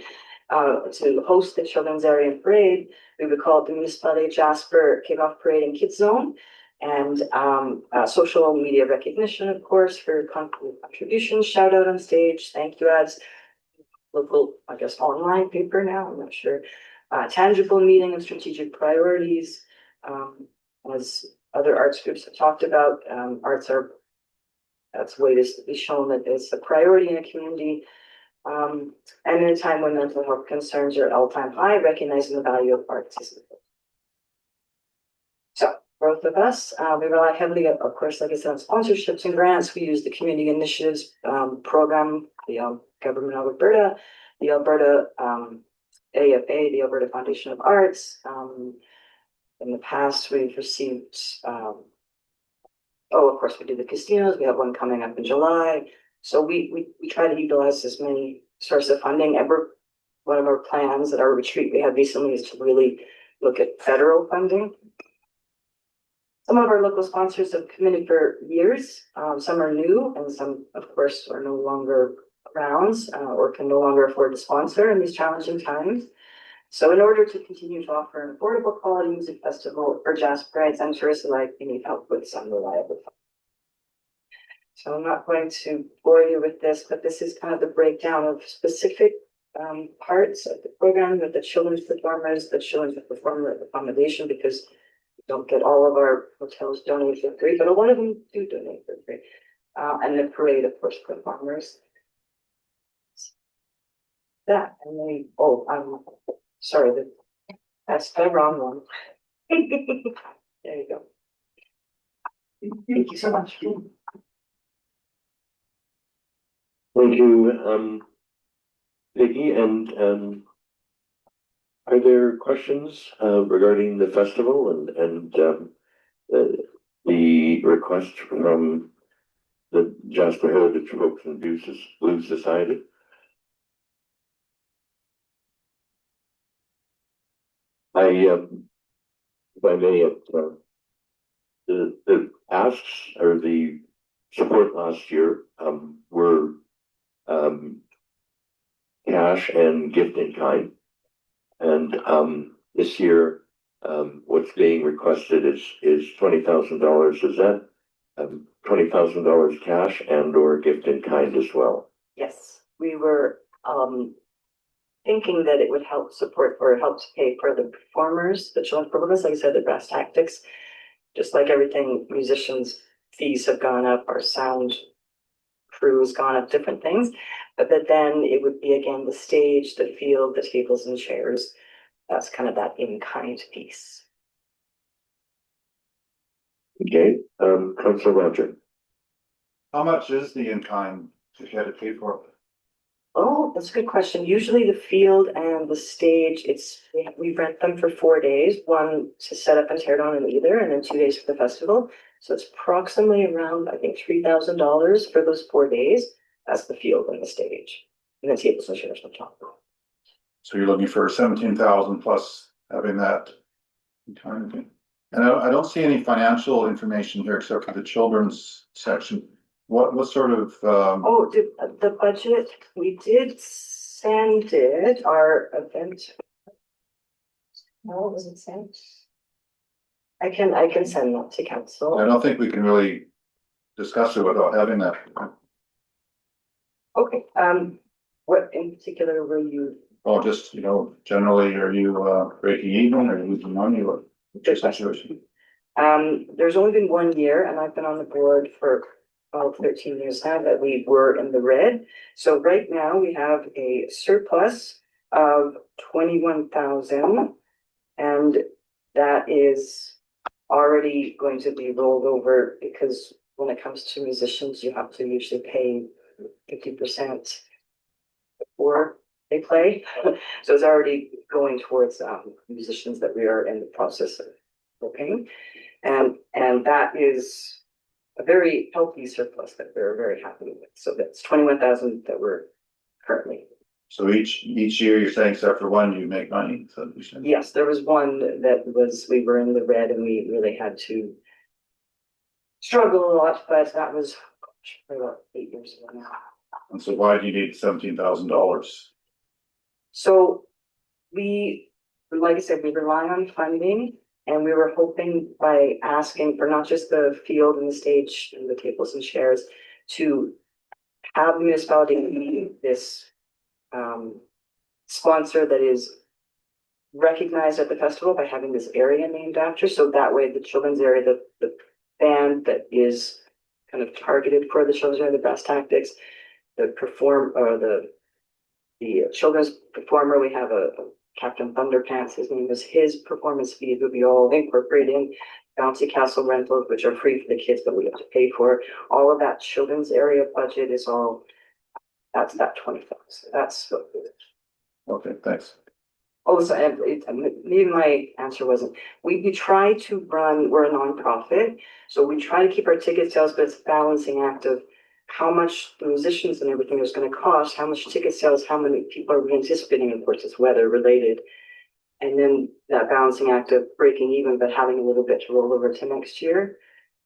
to host the Children's Area Parade, we would call it the Municipality Jasper Kickoff Parade and Kids Zone. And social media recognition, of course, for contributions, shout out on stage, thank you ads, local, I guess, online paper now, I'm not sure. Tangible meeting of strategic priorities, as other arts groups have talked about, arts are, that's a way to be shown that it's a priority in a community. And in a time when mental health concerns are all-time high, recognizing the value of arts is important. So, growth of us, we rely heavily, of course, like I said, on sponsorships and grants. We use the community initiatives program, the government of Alberta, the Alberta AFA, the Alberta Foundation of Arts. In the past, we've received, of course, we do the casinos. We have one coming up in July. So we try to utilize as many sources of funding. And one of our plans at our retreat we had recently is to really look at federal funding. Some of our local sponsors have committed for years. Some are new, and some, of course, are no longer around or can no longer afford to sponsor in these challenging times. So in order to continue to offer an affordable quality music festival for Jasperites and tourists alike, we need help with some reliable funding. So I'm not going to bore you with this, but this is kind of the breakdown of specific parts of the program with the children's performers, the children's performer accommodation, because we don't get all of our hotels donated for free, but a lot of them do donate for free. And the parade, of course, performers. That, and then sorry, that's the wrong one. There you go. Thank you so much. Thank you, Vicky. And are there questions regarding the festival and the request from the Jasper Heritage Folks and Blues Society? If I may, the asks or the support last year were cash and gift in kind, and this year what's being requested is $20,000. Is that $20,000 cash and or gift in kind as well? Yes, we were thinking that it would help support or help to pay for the performers, the children's performers, like I said, the brass tactics. Just like everything, musicians' fees have gone up, our sound crew has gone up, different things. But that then it would be again the stage, the field, the tables and chairs. That's kind of that in-kind piece. Okay, Councillor Roger. How much is the in-kind if you had to pay for it? Oh, that's a good question. Usually the field and the stage, we rent them for 4 days, one to set up and tear down in either, and then 2 days for the festival. So it's approximately around, I think, $3,000 for those 4 days. That's the field and the stage, and then tables and chairs on top. So you're looking for 17,000 plus having that kind of thing. And I don't see any financial information here except for the children's section. What sort of The budget, we did send it, our event. No, it wasn't sent. I can send that to council. I don't think we can really discuss it without having that. Okay, what in particular were you? Well, just, generally, are you breaking even or losing money or what's your situation? There's only been 1 year and I've been on the board for 13 years now that we were in the red. So right now we have a surplus of 21,000 and that is already going to be rolled over because when it comes to musicians, you have to usually pay 50% before they play. So it's already going towards musicians that we are in the process of paying. And that is a very healthy surplus that we're very happy with. So that's 21,000 that we're currently. So each year you're saying except for one, you make money, so you're saying? Yes, there was one that we were in the red and we really had to struggle a lot, but that was probably about 8 years ago now. And so why do you need $17,000? So we, like I said, we rely on funding, and we were hoping by asking for not just the field and the stage and the tables and chairs to have the municipality be this sponsor that is recognized at the festival by having this area named after. So that way the children's area, the band that is kind of targeted for the children's area, the brass tactics, the children's performer, we have a Captain Thunderpants, his name is, his performance fees will be all incorporated in. Bouncy Castle rentals, which are free for the kids, but we have to pay for. All of that children's area budget is all, that's that 25. So that's what it is. Okay, thanks. Also, maybe my answer wasn't, we try to run, we're a nonprofit, so we try to keep our ticket sales, but it's a balancing act of how much the musicians and everything is going to cost, how much ticket sales, how many people are we anticipating, of course, it's weather related. And then that balancing act of breaking even, but having a little bit to roll over to next year.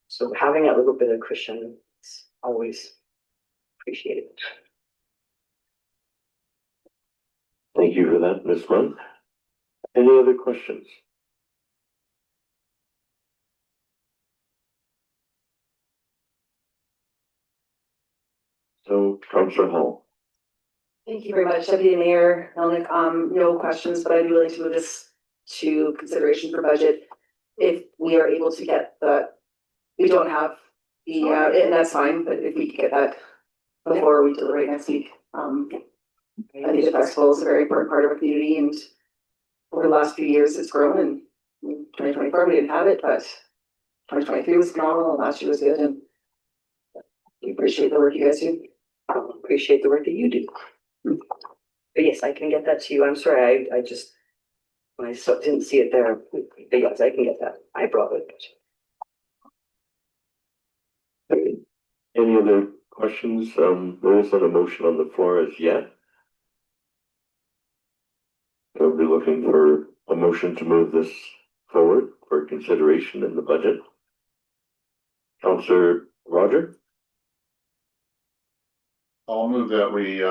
So having that little bit of cushion is always appreciated. Thank you for that, Ms. Munn. Any other questions? So, Councillor Hall. Thank you very much, Deputy Mayor Melnick. No questions, but I'd be willing to move this to consideration for budget. If we are able to get we don't have the, and that's fine, but if we could get that before we deliberate next week. I think the festival is a very important part of our community, and over the last few years it's grown, and in 2024 we didn't have it, but 2023 was phenomenal, last year was good, and we appreciate the work you guys do. Appreciate the work that you do. But yes, I can get that to you. I'm sorry, I just, when I didn't see it there, but yes, I can get that. I brought it. Any other questions? There isn't a motion on the floor as yet. I'll be looking for a motion to move this forward for consideration in the budget. Councillor Roger? I'll move that we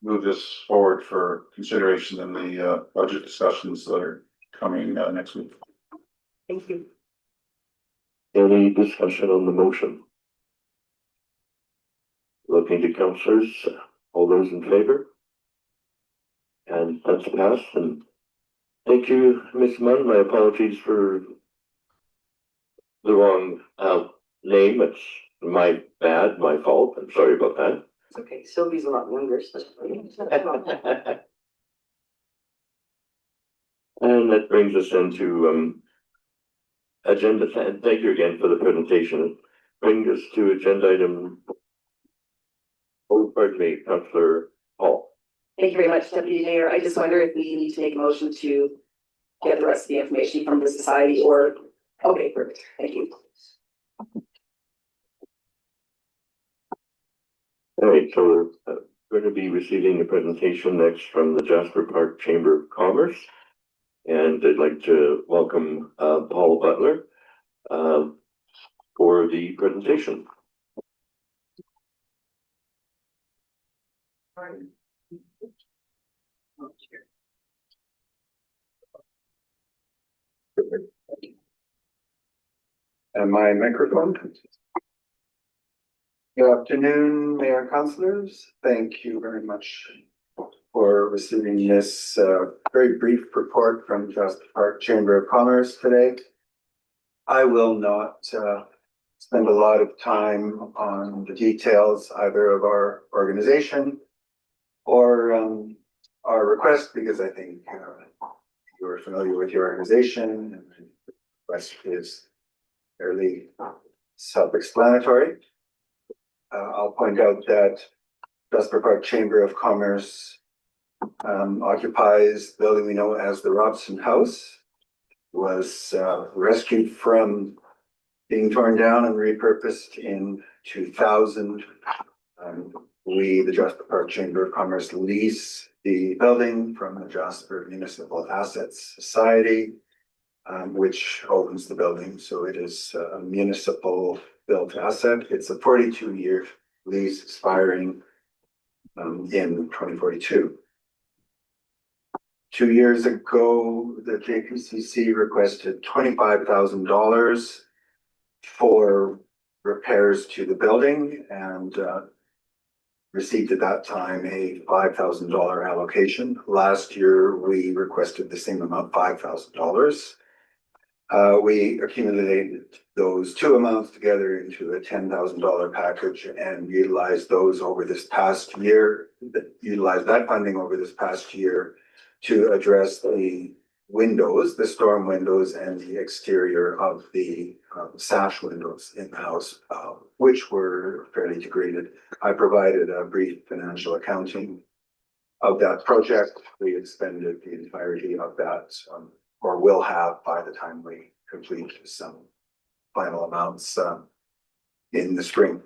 move this forward for consideration in the budget discussions that are coming next week. Thank you. Any discussion on the motion? Looking to councillors, all those in favor? And that's passed. And thank you, Ms. Munn. My apologies for the wrong name. It's my bad, my fault. I'm sorry about that. It's okay. Sylvie's a lot younger. And that brings us into agenda. Thank you again for the presentation. Brings us to agenda item. Oh, pardon me, Councillor Hall. Thank you very much, Deputy Mayor. I just wonder if we need to make a motion to get the rest of the information from the society, or, okay, perfect. Thank you. All right, so we're going to be receiving a presentation next from the Jasper Park Chamber of Commerce. And I'd like to welcome Paul Butler for the presentation. And my microphone. Good afternoon, Mayor and Councillors. Thank you very much for receiving this very brief report from Jasper Park Chamber of Commerce today. I will not spend a lot of time on the details either of our organization or our request, because I think you are familiar with your organization and the request is fairly self-explanatory. I'll point out that Jasper Park Chamber of Commerce occupies the building we know as the Robson House. It was rescued from being torn down and repurposed in 2000. we, the Jasper Park Chamber of Commerce, lease the building from the Jasper Municipal Assets Society, which owns the building. So it is a municipal built asset. It's a 42-year lease expiring in 2042. 2 years ago, the JPCC requested $25,000 for repairs to the building and received at that time a $5,000 allocation. Last year, we requested the same amount, $5,000. We accumulated those two amounts together into a $10,000 package and utilized those over this past year, utilized that funding over this past year to address the windows, the storm windows and the exterior of the sash windows in the house, which were fairly degraded. I provided a brief financial accounting of that project. We expended the entirety of that, or will have by the time we complete some final amounts in the spring.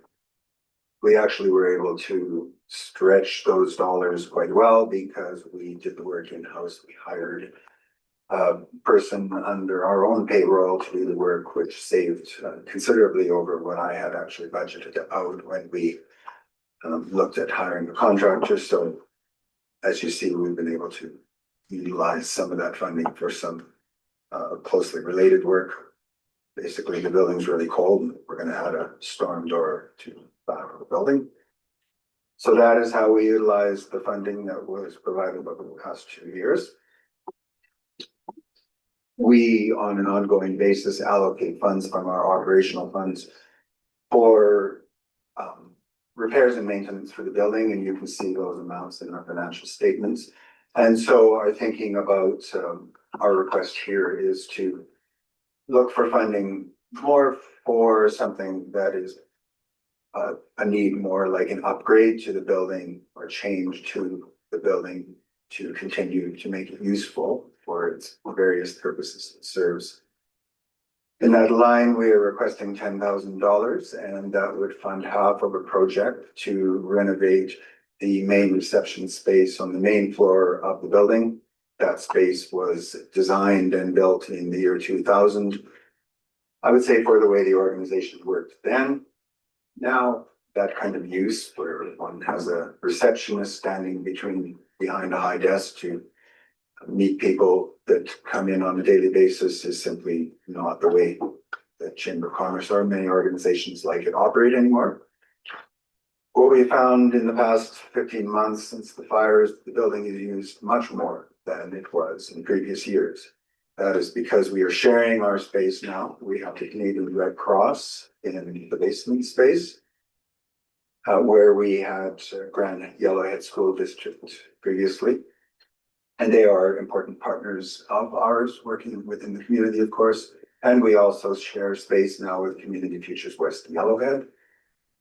We actually were able to stretch those dollars quite well because we did the work in-house. We hired a person under our own payroll to do the work, which saved considerably over what I had actually budgeted out when we looked at hiring a contractor. So as you see, we've been able to utilize some of that funding for some closely related work. Basically, the building's really cold and we're going to add a storm door to the back of the building. So that is how we utilize the funding that was provided over the past 2 years. We, on an ongoing basis, allocate funds from our operational funds for repairs and maintenance for the building, and you can see those amounts in our financial statements. And so our thinking about our request here is to look for funding more for something that is a need more like an upgrade to the building or change to the building to continue to make it useful for its various purposes it serves. In that line, we are requesting $10,000, and that would fund half of a project to renovate the main reception space on the main floor of the building. That space was designed and built in the year 2000. I would say for the way the organization worked then. Now, that kind of use where one has a receptionist standing behind a high desk to meet people that come in on a daily basis is simply not the way the Chamber of Commerce or many organizations like it operate anymore. What we found in the past 15 months since the fires, the building is used much more than it was in previous years. That is because we are sharing our space now. We have the Canadian Red Cross in the basement space, where we had Jasper-Yellowhead School District previously. And they are important partners of ours working within the community, of course. And we also share space now with Community Futures West Yellowhead,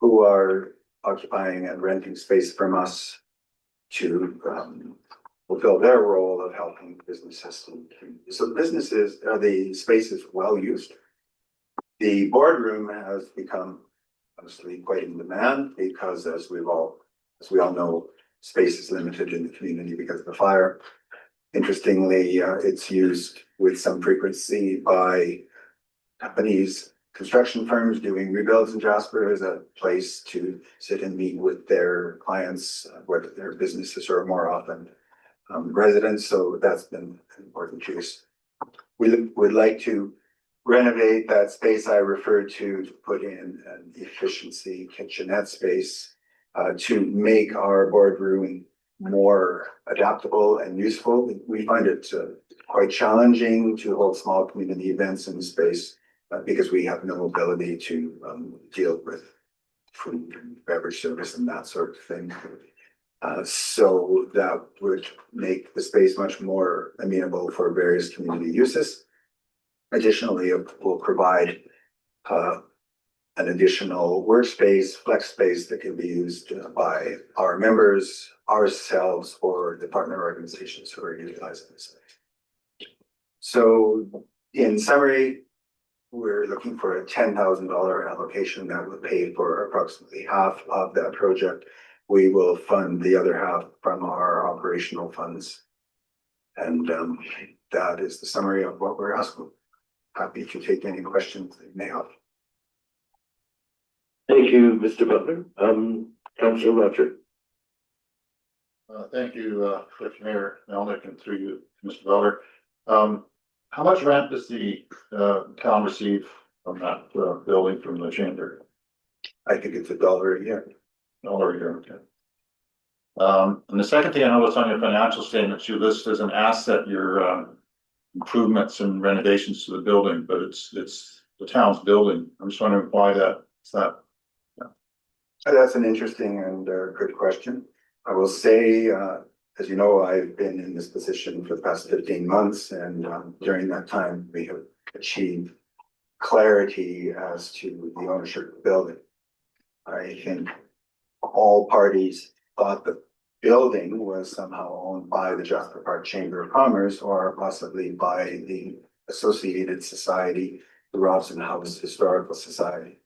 who are occupying and renting space from us to fulfill their role of helping businesses. So the space is well used. The boardroom has become obviously quite in demand because as we all know, space is limited in the community because of the fire. Interestingly, it's used with some frequency by companies, construction firms doing rebuilds in Jasper as a place to sit and meet with their clients, whether they're businesses or more often residents. So that's been an important use. We would like to renovate that space I referred to put in an efficiency kitchenette space to make our boardroom more adaptable and useful. We find it quite challenging to hold small community events in the space because we have no ability to deal with food and beverage service and that sort of thing. So that would make the space much more amenable for various community uses. Additionally, it will provide an additional workspace, flex space that can be used by our members, ourselves, or the partner organizations who are utilizing this space. So in summary, we're looking for a $10,000 allocation that would pay for approximately half of that project. we will fund the other half from our operational funds. And that is the summary of what we're asking. Happy to take any questions that you may have. Thank you, Mr. Butler. Councillor Roger. Thank you, Deputy Mayor Melnick, and through you, Mr. Butler. How much rent does the town receive from that building from the chamber? I think it's $1 a year. $1 a year, okay. And the second thing I noticed on your financial statements, you list as an asset your improvements and renovations to the building, but it's the town's building. I'm just wondering why is that. That's an interesting and good question. I will say, as you know, I've been in this position for the past 15 months, and during that time, we have achieved clarity as to the ownership of the building. I think all parties thought the building was somehow owned by the Jasper Park Chamber of Commerce or possibly by the Associated Society, the Robson House Historical Society.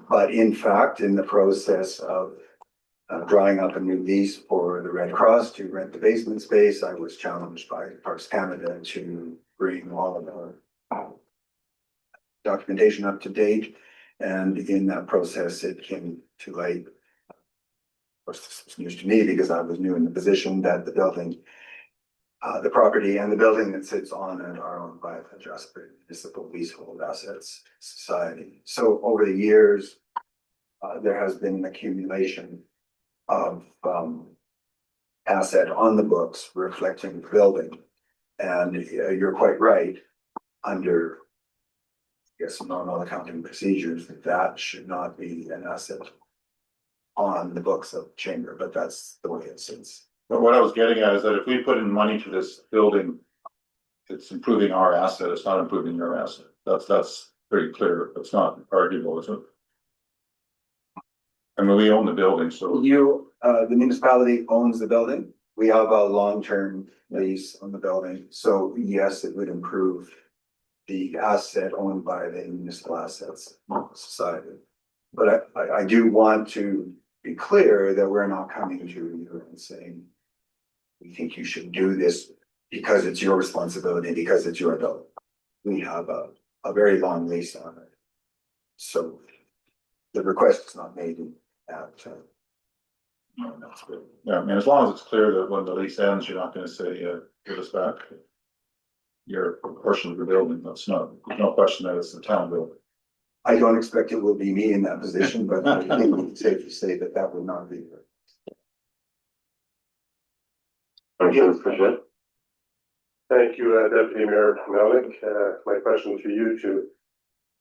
But in fact, in the process of drawing up a new lease for the Red Cross to rent the basement space, I was challenged by Parks Canada to bring all of our documentation up to date. And in that process, it came to light, of course, this was news to me because I was new in the position, that the building, the property and the building that sits on it are owned by the Jasper Municipal Leasehold Assets Society. So over the years, there has been an accumulation of asset on the books reflecting the building. And you're quite right, under, I guess, normal accounting procedures, that should not be an asset on the books of chamber, but that's the way it sits. But what I was getting at is that if we put in money to this building, it's improving our asset, it's not improving your asset. That's pretty clear. It's not arguable, is it? I mean, we own the building, so. The municipality owns the building. We have a long-term lease on the building. So yes, it would improve the asset owned by the Municipal Assets Society. But I do want to be clear that we're not coming to you and saying, we think you should do this because it's your responsibility, because it's your building. We have a very long lease on it. So the request is not made at no, that's good. Yeah, I mean, as long as it's clear that when the lease ends, you're not going to say, give us back your portion of the building. There's no question that it's the town building. I don't expect it will be me in that position, but I think it's safe to say that that would not be. Thank you, Thank you, Deputy Mayor Melnick. My question to you too,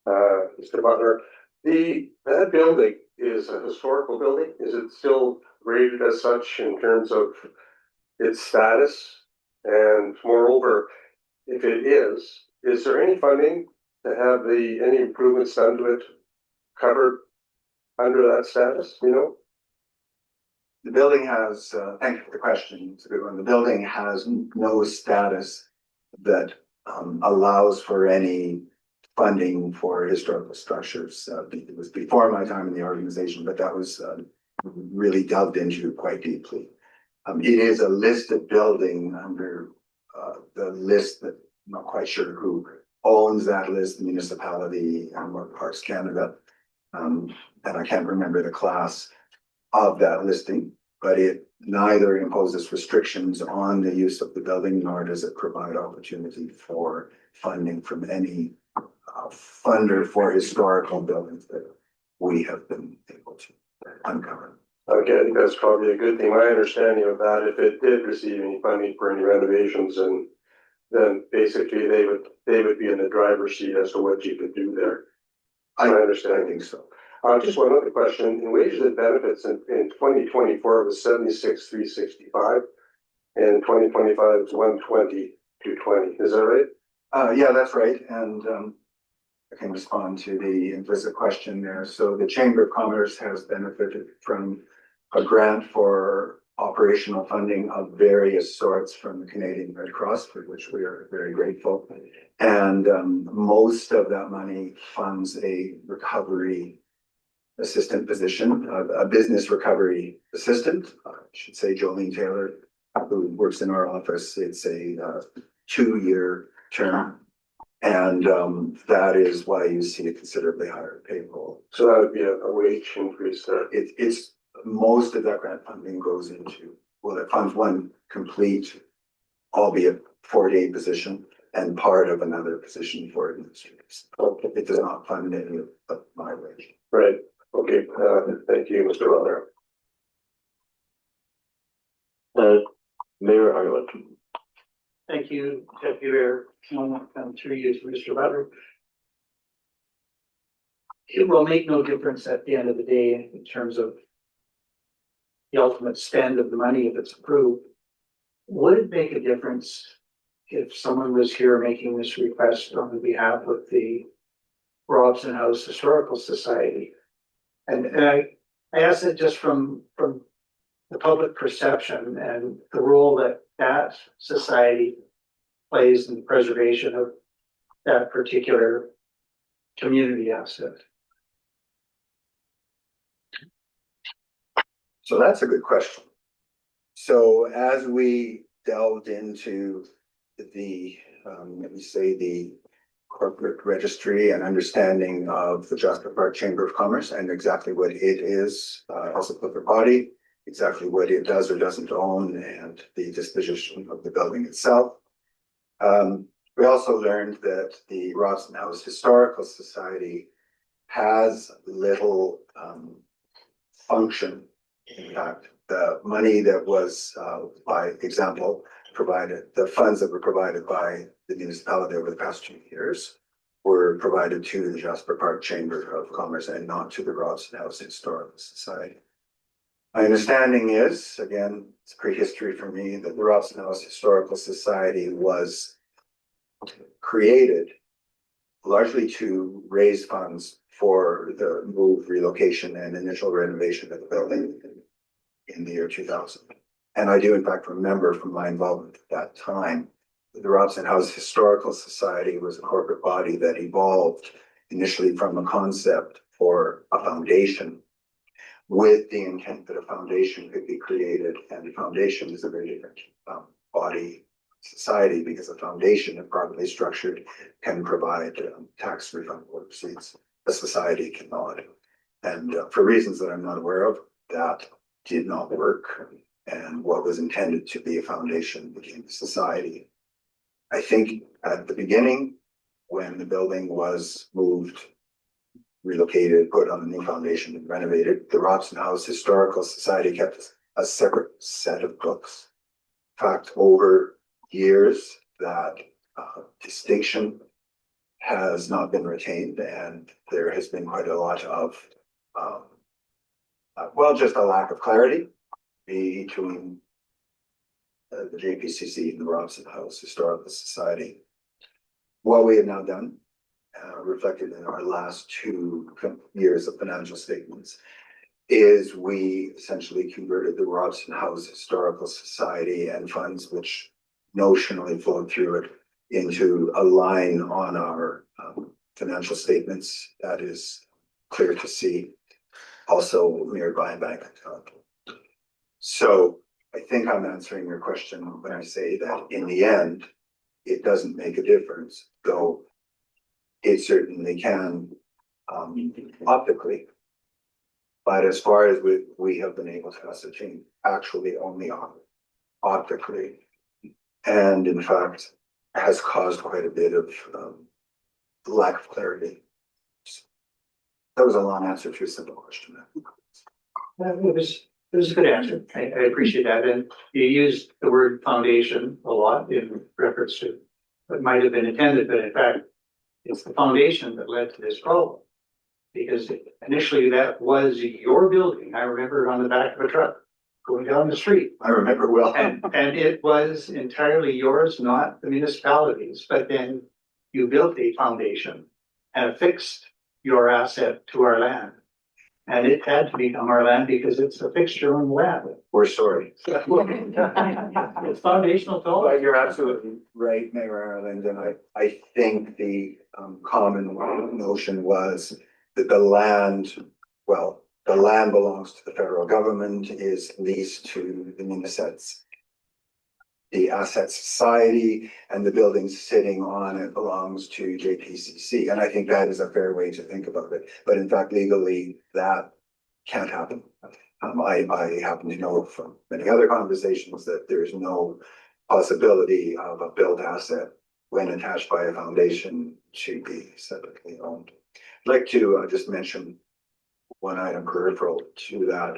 Mr. Butler. That building is a historical building. Is it still rated as such in terms of its status? And moreover, if it is there any funding to have any improvements done to it covered under that status, you know? The building has, thank you for the question, it's a good one. The building has no status that allows for any funding for historical structures. It was before my time in the organization, but that was really delved into quite deeply. It is a listed building under the list that I'm not quite sure who owns that list, the municipality and Parks Canada. And I can't remember the class of that listing, but it neither imposes restrictions on the use of the building, nor does it provide opportunity for funding from any funder for historical buildings that we have been able to uncover. Okay, I think that's probably a good thing. My understanding of that, if it did receive any funding for any renovations, and then basically they would be in the driver's seat as to what you could do there. I understand. I think so. Just one other question. In wages and benefits in 2024 it was 76,365, and in 2025 it's 120,220. Is that right? Yeah, that's right. And I can respond to the implicit question there. So the Chamber of Commerce has benefited from a grant for operational funding of various sorts from the Canadian Red Cross, for which we are very grateful. And most of that money funds a recovery assistant position, a business recovery assistant, I should say Jolene Taylor, who works in our office. It's a 2-year term. And that is why you see a considerably higher payroll. So that would be a wage increase there. It's most of that grant funding goes into, well, it funds one complete, albeit 4-day position and part of another position for administrators. It does not fund any of my wage. Right, okay, thank you, Mr. Runner. Mayor Ireland. Thank you, Deputy Mayor. Come through you to Mr. Butler. It will make no difference at the end of the day in terms of the ultimate spend of the money if it's approved. Would it make a difference if someone was here making this request on behalf of the Robson House Historical Society? And I ask it just from the public perception and the role that that society plays in the preservation of that particular community asset. So that's a good question. So as we delved into the, let me say, the corporate registry and understanding of the Jasper-Park Chamber of Commerce and exactly what it is as a corporate body, exactly what it does or doesn't own, and the disposition of the building itself. We also learned that the Robson House Historical Society has little function. In fact, the money that was, by example, provided, the funds that were provided by the municipality over the past 2 years were provided to the Jasper-Park Chamber of Commerce and not to the Robson House Historical Society. My understanding is, again, it's prehistory for me, that the Robson House Historical Society was created largely to raise funds for the move, relocation, and initial renovation of the building in the year 2000. And I do, in fact, remember from my involvement at that time, the Robson House Historical Society was a corporate body that evolved initially from a concept for a foundation with the intent that a foundation could be created, and the foundation is a very different body society, because a foundation, if properly structured, can provide tax refundable receipts. A society cannot. And for reasons that I'm not aware of, that did not work. And what was intended to be a foundation became a society. I think at the beginning, when the building was moved, relocated, put on a new foundation and renovated, the Robson House Historical Society kept a separate set of books. In fact, over years, that distinction has not been retained, and there has been quite a lot of, well, just a lack of clarity between the JPCC and the Robson House Historical Society. What we have now done, reflected in our last 2 years of financial statements, is we essentially converted the Robson House Historical Society and funds which notionally flowed through it into a line on our financial statements that is clear to see, also mirrored by a bank account. So I think I'm answering your question when I say that in the end, it doesn't make a difference, though it certainly can optically. But as far as we have been able to ascertain, actually only optically, and in fact has caused quite a bit of lack of clarity. That was a long answer to a simple question. It was a good answer. I appreciate that. And you used the word foundation a lot in reference to what might have been intended, but in fact, it's the foundation that led to this problem. Because initially that was your building. I remember it on the back of a truck going down the street. I remember well. And it was entirely yours, not the municipality's. But then you built a foundation and affixed your asset to our land. And it had to become our land because it's a fixture on the land. We're sorry. It's foundational to all. But you're absolutely right, Mayor Ireland, and I think the common notion was that the land well, the land belongs to the federal government, is leased to the municipalities. The asset society and the building sitting on it belongs to JPCC. And I think that is a fair way to think about it. But in fact, legally, that can't happen. I happen to know from many other conversations that there's no possibility of a built asset when attached by a foundation to be separately owned. I'd like to just mention one item peripheral to that,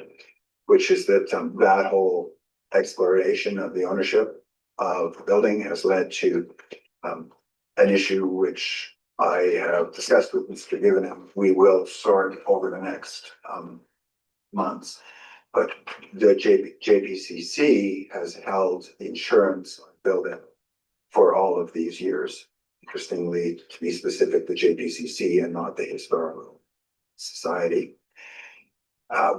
which is that that whole exploration of the ownership of the building has led to an issue which I have discussed with Mr. Givenham. We will sort over the next months, but the JPCC has held the insurance on the building for all of these years. Interestingly, to be specific, the JPCC and not the Historical Society.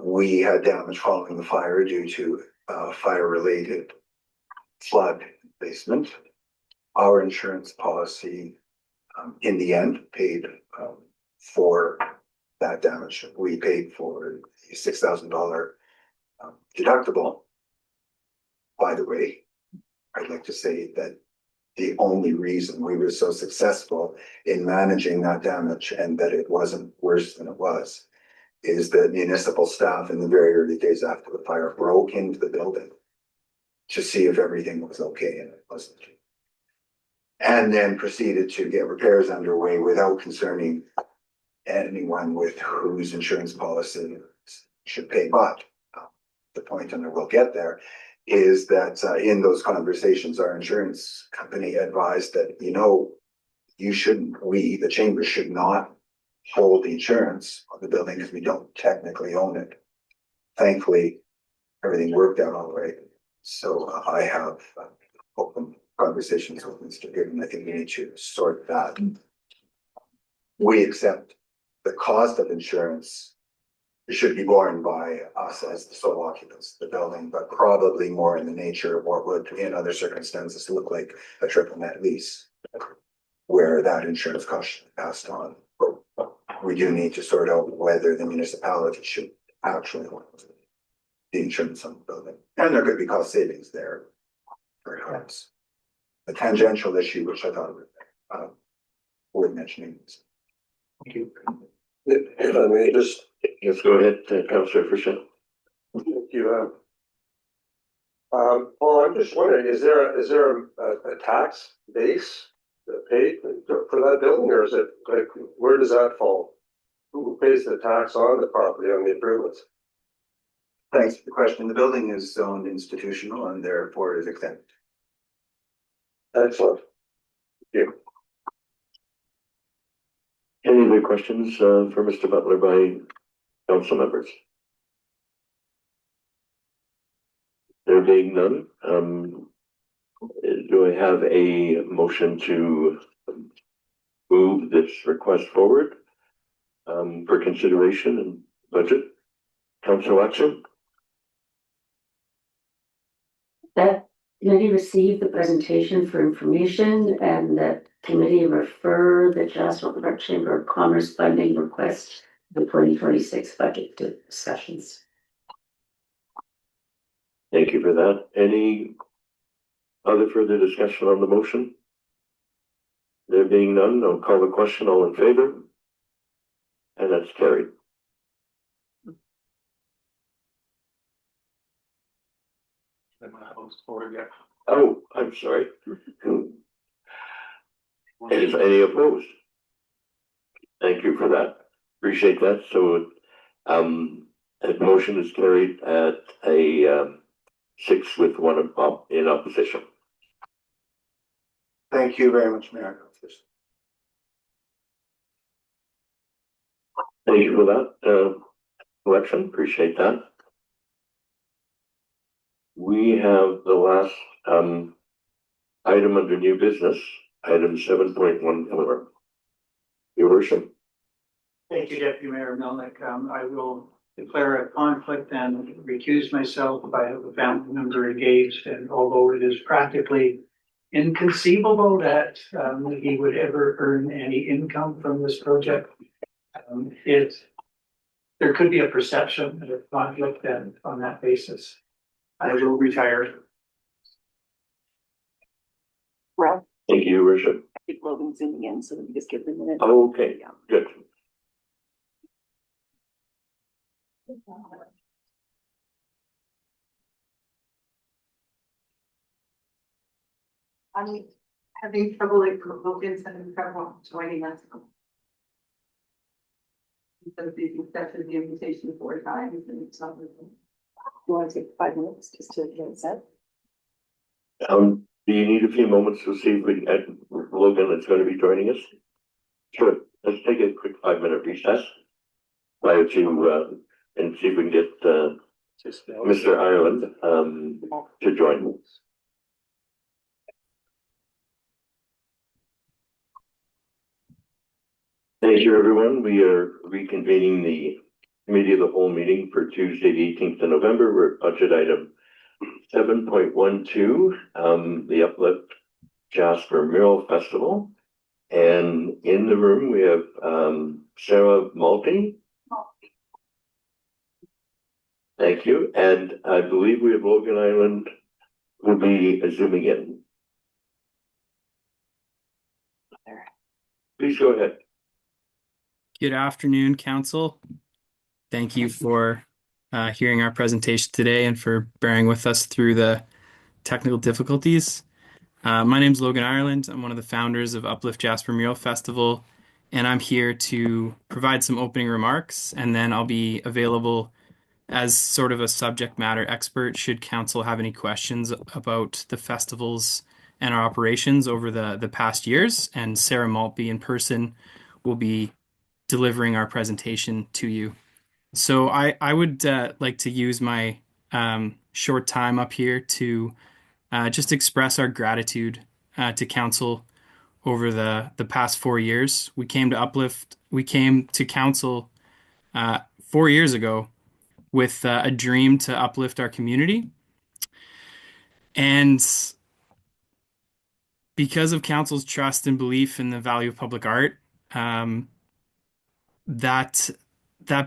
We had damage following the fire due to fire-related flood basement. Our insurance policy, in the end, paid for that damage. We paid for the $6,000 deductible. By the way, I'd like to say that the only reason we were so successful in managing that damage and that it wasn't worse than it was is that municipal staff in the very early days after the fire broke into the building to see if everything was okay, and it wasn't. And then proceeded to get repairs underway without concerning anyone with whose insurance policy should pay. But the point, and I will get there, is that in those conversations, our insurance company advised that, you shouldn't, the chamber should not hold the insurance on the building because we don't technically own it. Thankfully, everything worked out all right. So I have open conversations with Mr. Gibbon. I think we need to sort that. We accept the cost of insurance should be borne by us as the sole occupants of the building, but probably more in the nature of what would in other circumstances look like a triple net lease, where that insurance cost should be passed on. We do need to sort out whether the municipality should actually hold the insurance on the building. And there could be cost savings there, perhaps. A tangential issue, which I thought worth mentioning. Thank you. If I may just. Let's go ahead, Councillor Fisher. Thank you. Well, I'm just wondering, is there a tax base paid for that building, or is it like, where does that fall? Who pays the tax on the property, on the improvements? Thanks for the question. The building is zoned institutional and therefore is exempt. Excellent. Thank you. Any other questions for Mr. Butler by council members? There being none, do I have a motion to move this request forward for consideration and budget? Council action? That committee received the presentation for information, and that committee refer the Jasper Chamber of Commerce funding request to the 2026 budget discussions. Thank you for that. Any other further discussion on the motion? There being none, I'll call the question. All in favor? And that's carried. Oh, I'm sorry. Is any opposed? Thank you for that. Appreciate that. So, the motion is carried at a 6 with 1 in opposition. Thank you very much, Mayor. Thank you for that election. Appreciate that. We have the last item under new business, item 7.14. Your worship. Thank you, Deputy Mayor Melnick. I will declare a conflict and recuse myself if I have a family member engaged. And although it is practically inconceivable that he would ever earn any income from this project, it there could be a perception of a conflict then on that basis. I will retire. Well, Thank you, your worship. I think Logan's zooming in, so we can just give them a minute. Okay, good. I'm having trouble, like, Logan's having trouble joining us. So they've accepted the invitation 4 times and it's not. You want to take 5 minutes just to get it set? Do you need a few moments to see if we can add Logan that's going to be joining us? Sure. Let's take a quick 5-minute recess. Prior to, and see if we can get, Mr. Ireland, to join. Thank you, everyone. We are reconvening the Committee of the Whole meeting for Tuesday, the 18th of November. We're at budget item 7.12, the UpLift Jasper Mural Festival. And in the room, we have Sarah Malty. Thank you. And I believe we have Logan Island who will be zooming in. Please go ahead. Good afternoon, Council. Thank you for hearing our presentation today and for bearing with us through the technical difficulties. My name is Logan Ireland. I'm one of the founders of UpLift Jasper Mural Festival, and I'm here to provide some opening remarks, and then I'll be available as sort of a subject matter expert should Council have any questions about the festivals and our operations over the past years, and Sarah Maltby in person will be delivering our presentation to you. So I would like to use my short time up here to just express our gratitude to Council over the past 4 years. We came to UpLift, we came to Council 4 years ago with a dream to uplift our community. And because of Council's trust and belief in the value of public art, that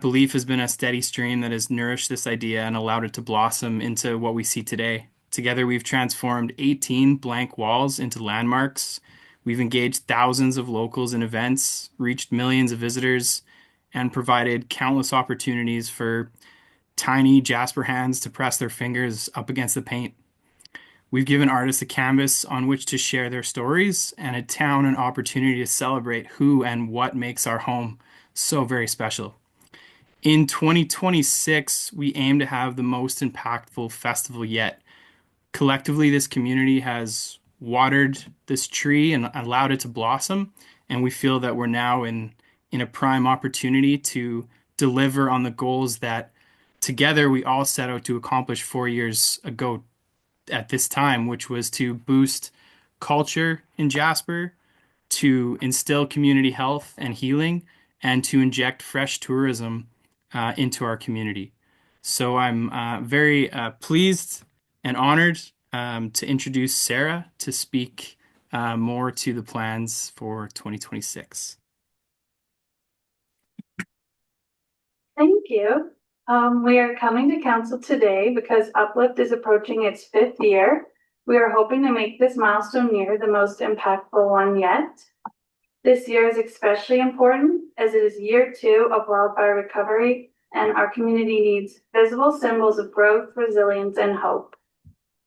belief has been a steady stream that has nourished this idea and allowed it to blossom into what we see today. Together, we've transformed 18 blank walls into landmarks. We've engaged thousands of locals in events, reached millions of visitors, and provided countless opportunities for tiny Jasper hands to press their fingers up against the paint. We've given artists a canvas on which to share their stories and a town an opportunity to celebrate who and what makes our home so very special. In 2026, we aim to have the most impactful festival yet. Collectively, this community has watered this tree and allowed it to blossom, and we feel that we're now in a prime opportunity to deliver on the goals that together we all set out to accomplish 4 years ago at this time, which was to boost culture in Jasper, to instill community health and healing, and to inject fresh tourism into our community. So I'm very pleased and honored to introduce Sarah to speak more to the plans for 2026. Thank you. We are coming to Council today because UpLift is approaching its 5th year. We are hoping to make this milestone year the most impactful one yet. This year is especially important as it is year 2 of wildfire recovery, and our community needs visible symbols of growth, resilience, and hope.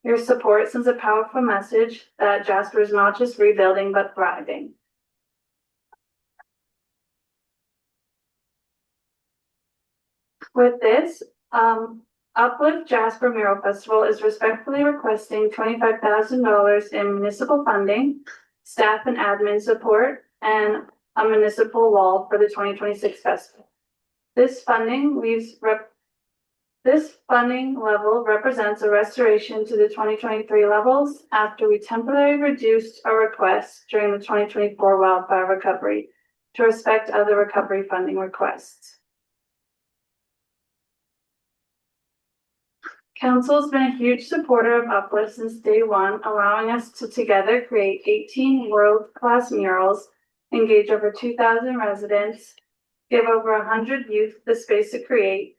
Your support sends a powerful message that Jasper is not just rebuilding, but thriving. With this, UpLift Jasper Mural Festival is respectfully requesting $25,000 in municipal funding, staff and admin support, and a municipal wall for the 2026 festival. This funding level represents a restoration to the 2023 levels after we temporarily reduced our requests during the 2024 wildfire recovery to respect other recovery funding requests. Council has been a huge supporter of UpLift since day one, allowing us to together create 18 world-class murals, engage over 2,000 residents, give over 100 youth the space to create,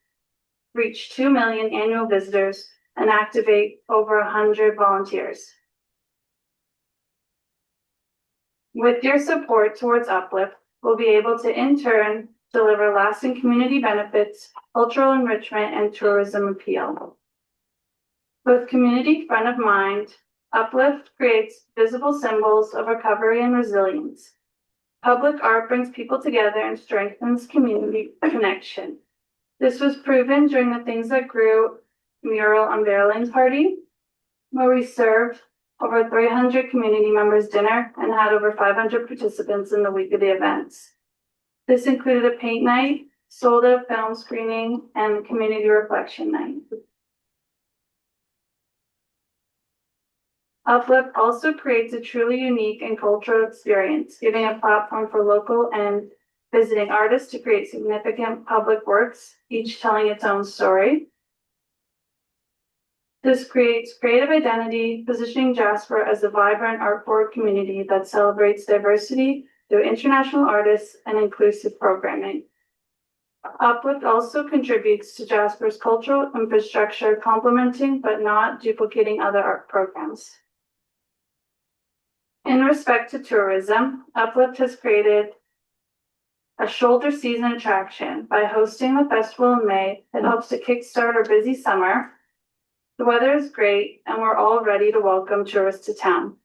reach 2 million annual visitors, and activate over 100 volunteers. With your support towards UpLift, we'll be able to in turn deliver lasting community benefits, cultural enrichment, and tourism appeal. With community front of mind, UpLift creates visible symbols of recovery and resilience. Public art brings people together and strengthens community connection. This was proven during the Things That Grew Mural unveiling party, where we served over 300 community members dinner and had over 500 participants in the week of the events. This included a paint night, sold-out film screening, and community reflection night. UpLift also creates a truly unique and cultural experience, giving a platform for local and visiting artists to create significant public works, each telling its own story. This creates creative identity, positioning Jasper as a vibrant art forward community that celebrates diversity through international artists and inclusive programming. UpLift also contributes to Jasper's cultural infrastructure, complementing but not duplicating other art programs. In respect to tourism, UpLift has created a shoulder season attraction by hosting the festival in May. It helps to kickstart our busy summer. The weather is great and we're all ready to welcome tourists to town.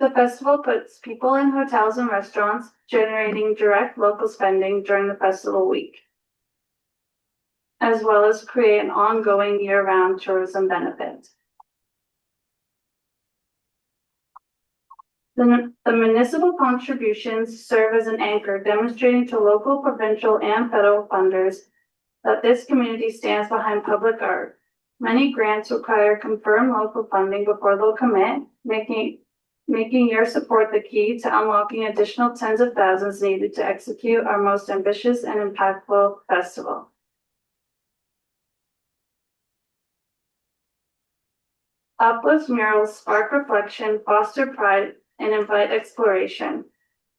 The festival puts people in hotels and restaurants, generating direct local spending during the festival week, as well as create an ongoing year-round tourism benefit. The municipal contributions serve as an anchor, demonstrating to local, provincial, and federal funders that this community stands behind public art. Many grants require confirmed local funding before they'll commit, making your support the key to unlocking additional tens of thousands needed to execute our most ambitious and impactful festival. UpLift's murals spark reflection, foster pride, and invite exploration.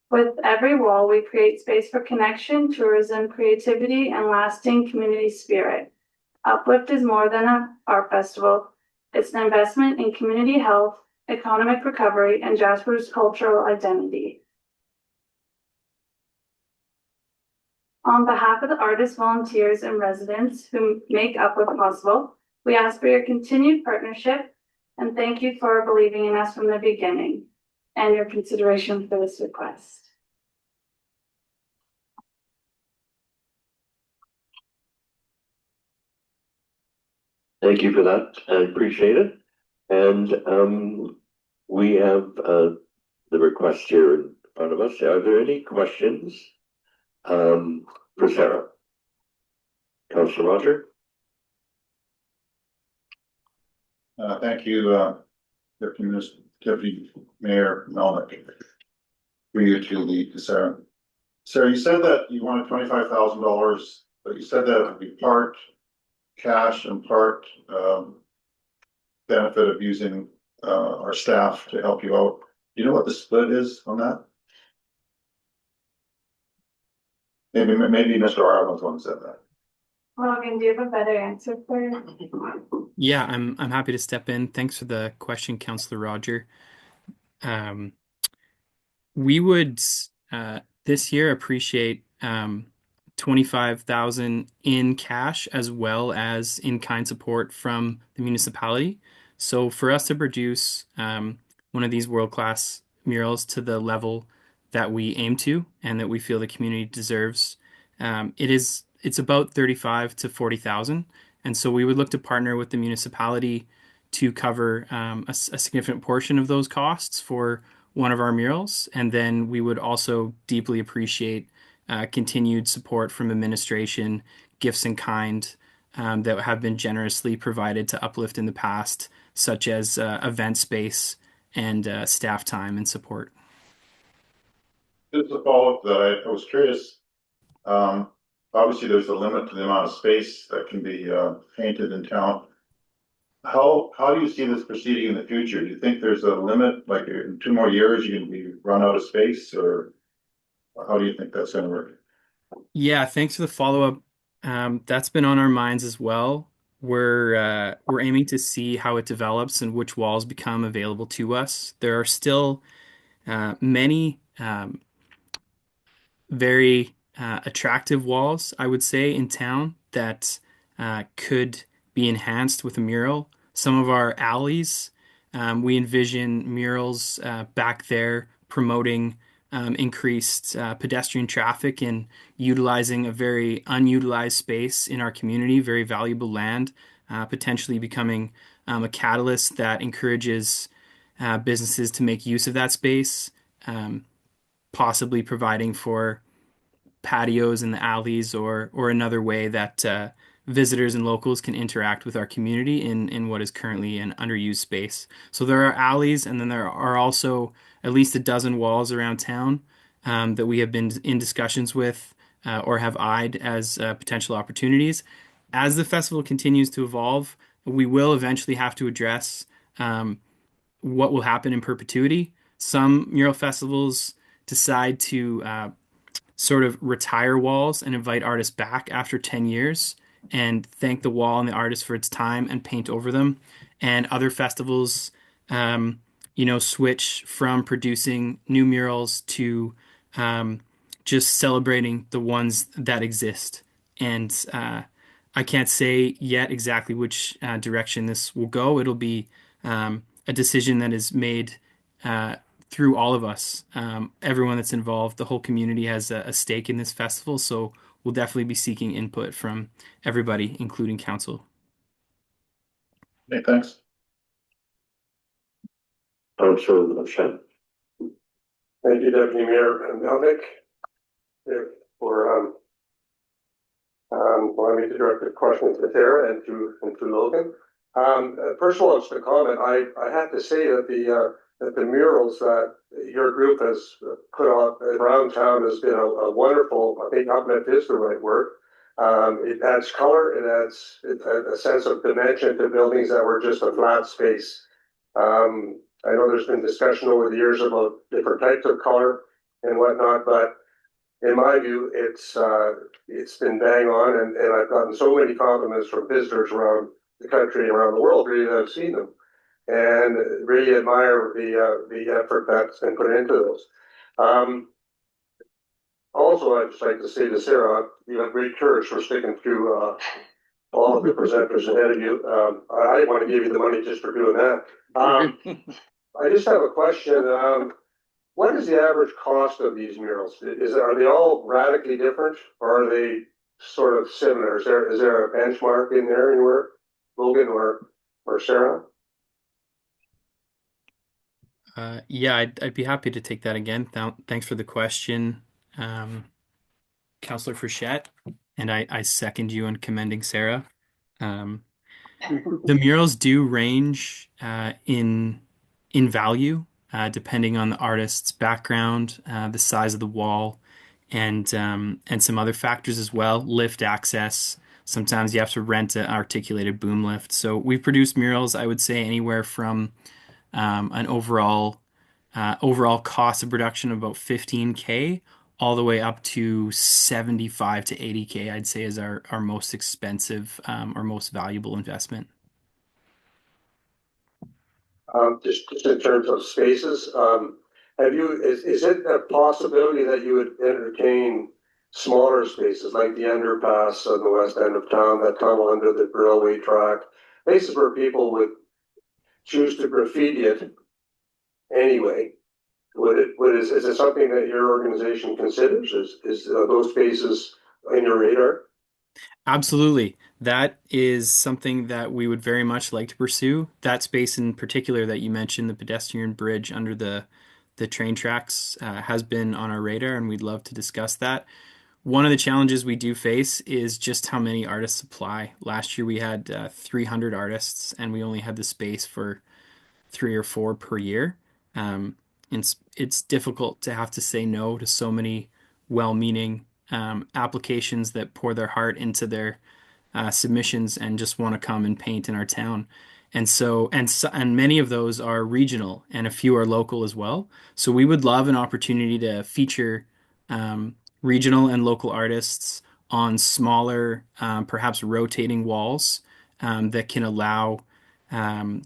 With every wall, we create space for connection, tourism, creativity, and lasting community spirit. UpLift is more than an art festival. It's an investment in community health, economic recovery, and Jasper's cultural identity. On behalf of the artists, volunteers, and residents who make UpLift possible, we ask for your continued partnership and thank you for believing in us from the beginning and your consideration for this request. Thank you for that. I appreciate it. And we have the request here in front of us. Are there any questions for Sarah? Councillor Roger? Thank you, Deputy Mayor Melnick. For you to Sarah. Sarah, you said that you wanted $25,000, but you said that it would be part cash and part benefit of using our staff to help you out. Do you know what the split is on that? Maybe Mr. Ireland's one said that. Logan, do you have a better answer for you? Yeah, I'm happy to step in. Thanks for the question, Councillor Roger. We would this year appreciate 25,000 in cash as well as in-kind support from the municipality. So for us to produce one of these world-class murals to the level that we aim to and that we feel the community deserves, it's about 35 to 40,000. And so we would look to partner with the municipality to cover a significant portion of those costs for one of our murals. And then we would also deeply appreciate continued support from administration, gifts in kind that have been generously provided to UpLift in the past, such as event space and staff time and support. Just a follow-up to that, I was curious. Obviously, there's a limit to the amount of space that can be painted in town. How do you see this proceeding in the future? Do you think there's a limit, like in 2 more years, you can be run out of space, or how do you think that's going to work? Yeah, thanks for the follow-up. That's been on our minds as well. We're aiming to see how it develops and which walls become available to us. There are still many very attractive walls, I would say, in town that could be enhanced with a mural. Some of our alleys, we envision murals back there promoting increased pedestrian traffic and utilizing a very unutilized space in our community, very valuable land, potentially becoming a catalyst that encourages businesses to make use of that space, possibly providing for patios in the alleys or another way that visitors and locals can interact with our community in what is currently an underused space. So there are alleys, and then there are also at least a dozen walls around town that we have been in discussions with or have eyed as potential opportunities. As the festival continues to evolve, we will eventually have to address what will happen in perpetuity. Some mural festivals decide to sort of retire walls and invite artists back after 10 years and thank the wall and the artist for its time and paint over them. And other festivals, switch from producing new murals to just celebrating the ones that exist. And I can't say yet exactly which direction this will go. It'll be a decision that is made through all of us, everyone that's involved. The whole community has a stake in this festival, so we'll definitely be seeking input from everybody, including council. Okay, thanks. Councillor Shen. Thank you, Deputy Mayor Melnick, for allowing me to direct the question to Sarah and to Logan. First of all, just a comment. I have to say that the murals that your group has put up around town has been a wonderful. I think UpLift is the right word. It adds color. It adds a sense of dimension to buildings that were just a flat space. I know there's been discussion over the years about different types of color and whatnot, but in my view, it's been bang on, and I've gotten so many compliments from visitors around the country and around the world, really, that I've seen them, and really admire the effort that's been put into those. Also, I'd just like to say to Sarah, you have great courage for sticking through all of the presenters ahead of you. I didn't want to give you the money just for doing that. I just have a question. What is the average cost of these murals? Are they all radically different, or are they sort of similar? Is there a benchmark in there anywhere, Logan or Sarah? Yeah, I'd be happy to take that again. Thanks for the question, Councillor Frechette, and I second you in commending Sarah. The murals do range in value, depending on the artist's background, the size of the wall, and some other factors as well. Lift access. Sometimes you have to rent an articulated boom lift. So we've produced murals, I would say, anywhere from an overall cost of production of about 15K all the way up to 75 to 80K, I'd say, is our most expensive or most valuable investment. Just in terms of spaces, is it a possibility that you would entertain smaller spaces like the underpass on the west end of town, that tunnel under the railway track, places where people would choose to graffiti it anyway? Is it something that your organization considers? Is those spaces in your radar? Absolutely. That is something that we would very much like to pursue. That space in particular that you mentioned, the pedestrian bridge under the train tracks, has been on our radar, and we'd love to discuss that. One of the challenges we do face is just how many artists apply. Last year we had 300 artists, and we only had the space for 3 or 4 per year. It's difficult to have to say no to so many well-meaning applications that pour their heart into their submissions and just want to come and paint in our town. And many of those are regional, and a few are local as well. So we would love an opportunity to feature regional and local artists on smaller, perhaps rotating walls that can allow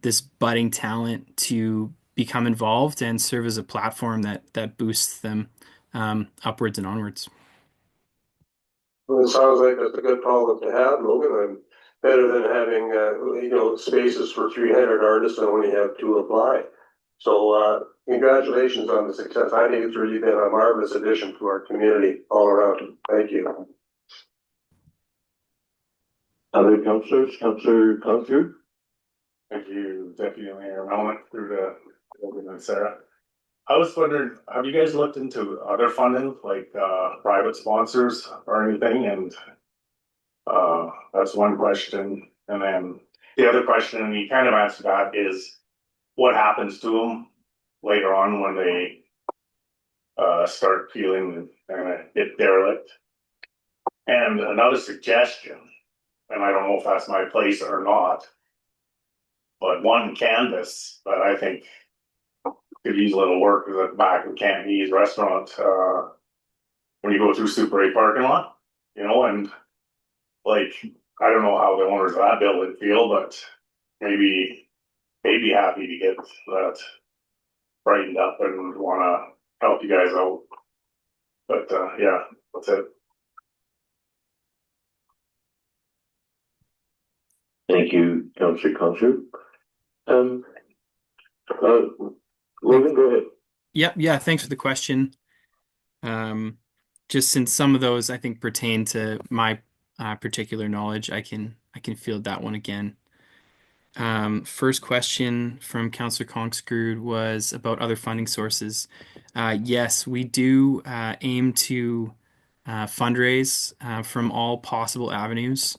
this budding talent to become involved and serve as a platform that boosts them upwards and onwards. Well, it sounds like that's a good problem to have, Logan, and better than having, spaces for 300 artists and only have 2 apply. So, congratulations on the success. I think it's really been a marvelous addition to our community all around. Thank you. Other councillors, Councillor? Thank you, Deputy Mayor Melnick, through the Logan and Sarah. I was wondering, have you guys looked into other funding, like private sponsors or anything? And that's one question. And then the other question, and you kind of answered that, is what happens to them later on when they start feeling and get derelict? And another suggestion, and I don't know if that's my place or not, but one canvas that I think could use a little work is at the back of Cantonese restaurant when you go through Super 8 parking lot, and like, I don't know how the owners of that building feel, but maybe they'd be happy to get that brightened up and want to help you guys out. But yeah, that's it. Thank you, Councillor. Logan, go ahead. Yeah, thanks for the question. Just since some of those I think pertain to my particular knowledge, I can field that one again. First question from Councillor Kongskrud was about other funding sources. Yes, we do aim to fundraise from all possible avenues.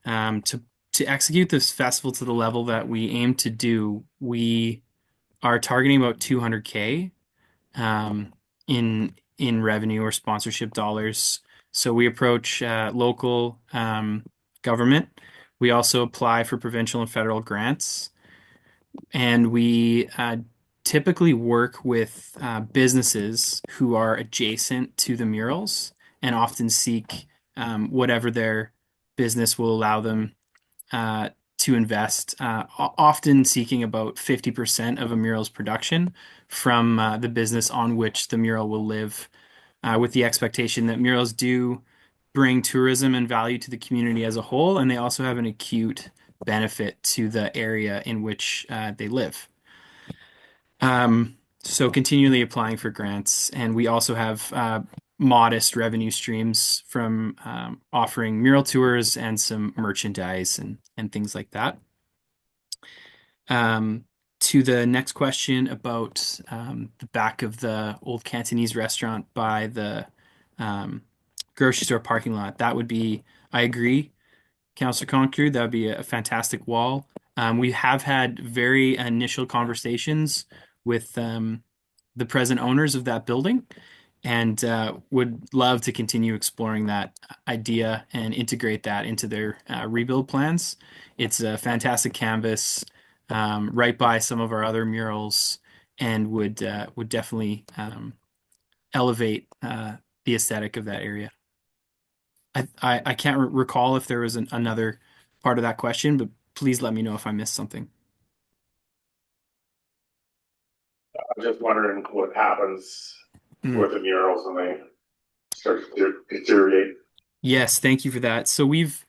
To execute this festival to the level that we aim to do, we are targeting about 200K in revenue or sponsorship dollars. So we approach local government. We also apply for provincial and federal grants, and we typically work with businesses who are adjacent to the murals and often seek whatever their business will allow them to invest, often seeking about 50% of a mural's production from the business on which the mural will live, with the expectation that murals do bring tourism and value to the community as a whole, and they also have an acute benefit to the area in which they live. So continually applying for grants, and we also have modest revenue streams from offering mural tours and some merchandise and things like that. To the next question about the back of the old Cantonese restaurant by the grocery store parking lot, that would be, I agree, Councillor Concord, that would be a fantastic wall. We have had very initial conversations with the present owners of that building, and would love to continue exploring that idea and integrate that into their rebuild plans. It's a fantastic canvas right by some of our other murals, and would definitely elevate the aesthetic of that area. I can't recall if there was another part of that question, but please let me know if I missed something. I'm just wondering what happens with the murals when they start to deteriorate. Yes, thank you for that. So we've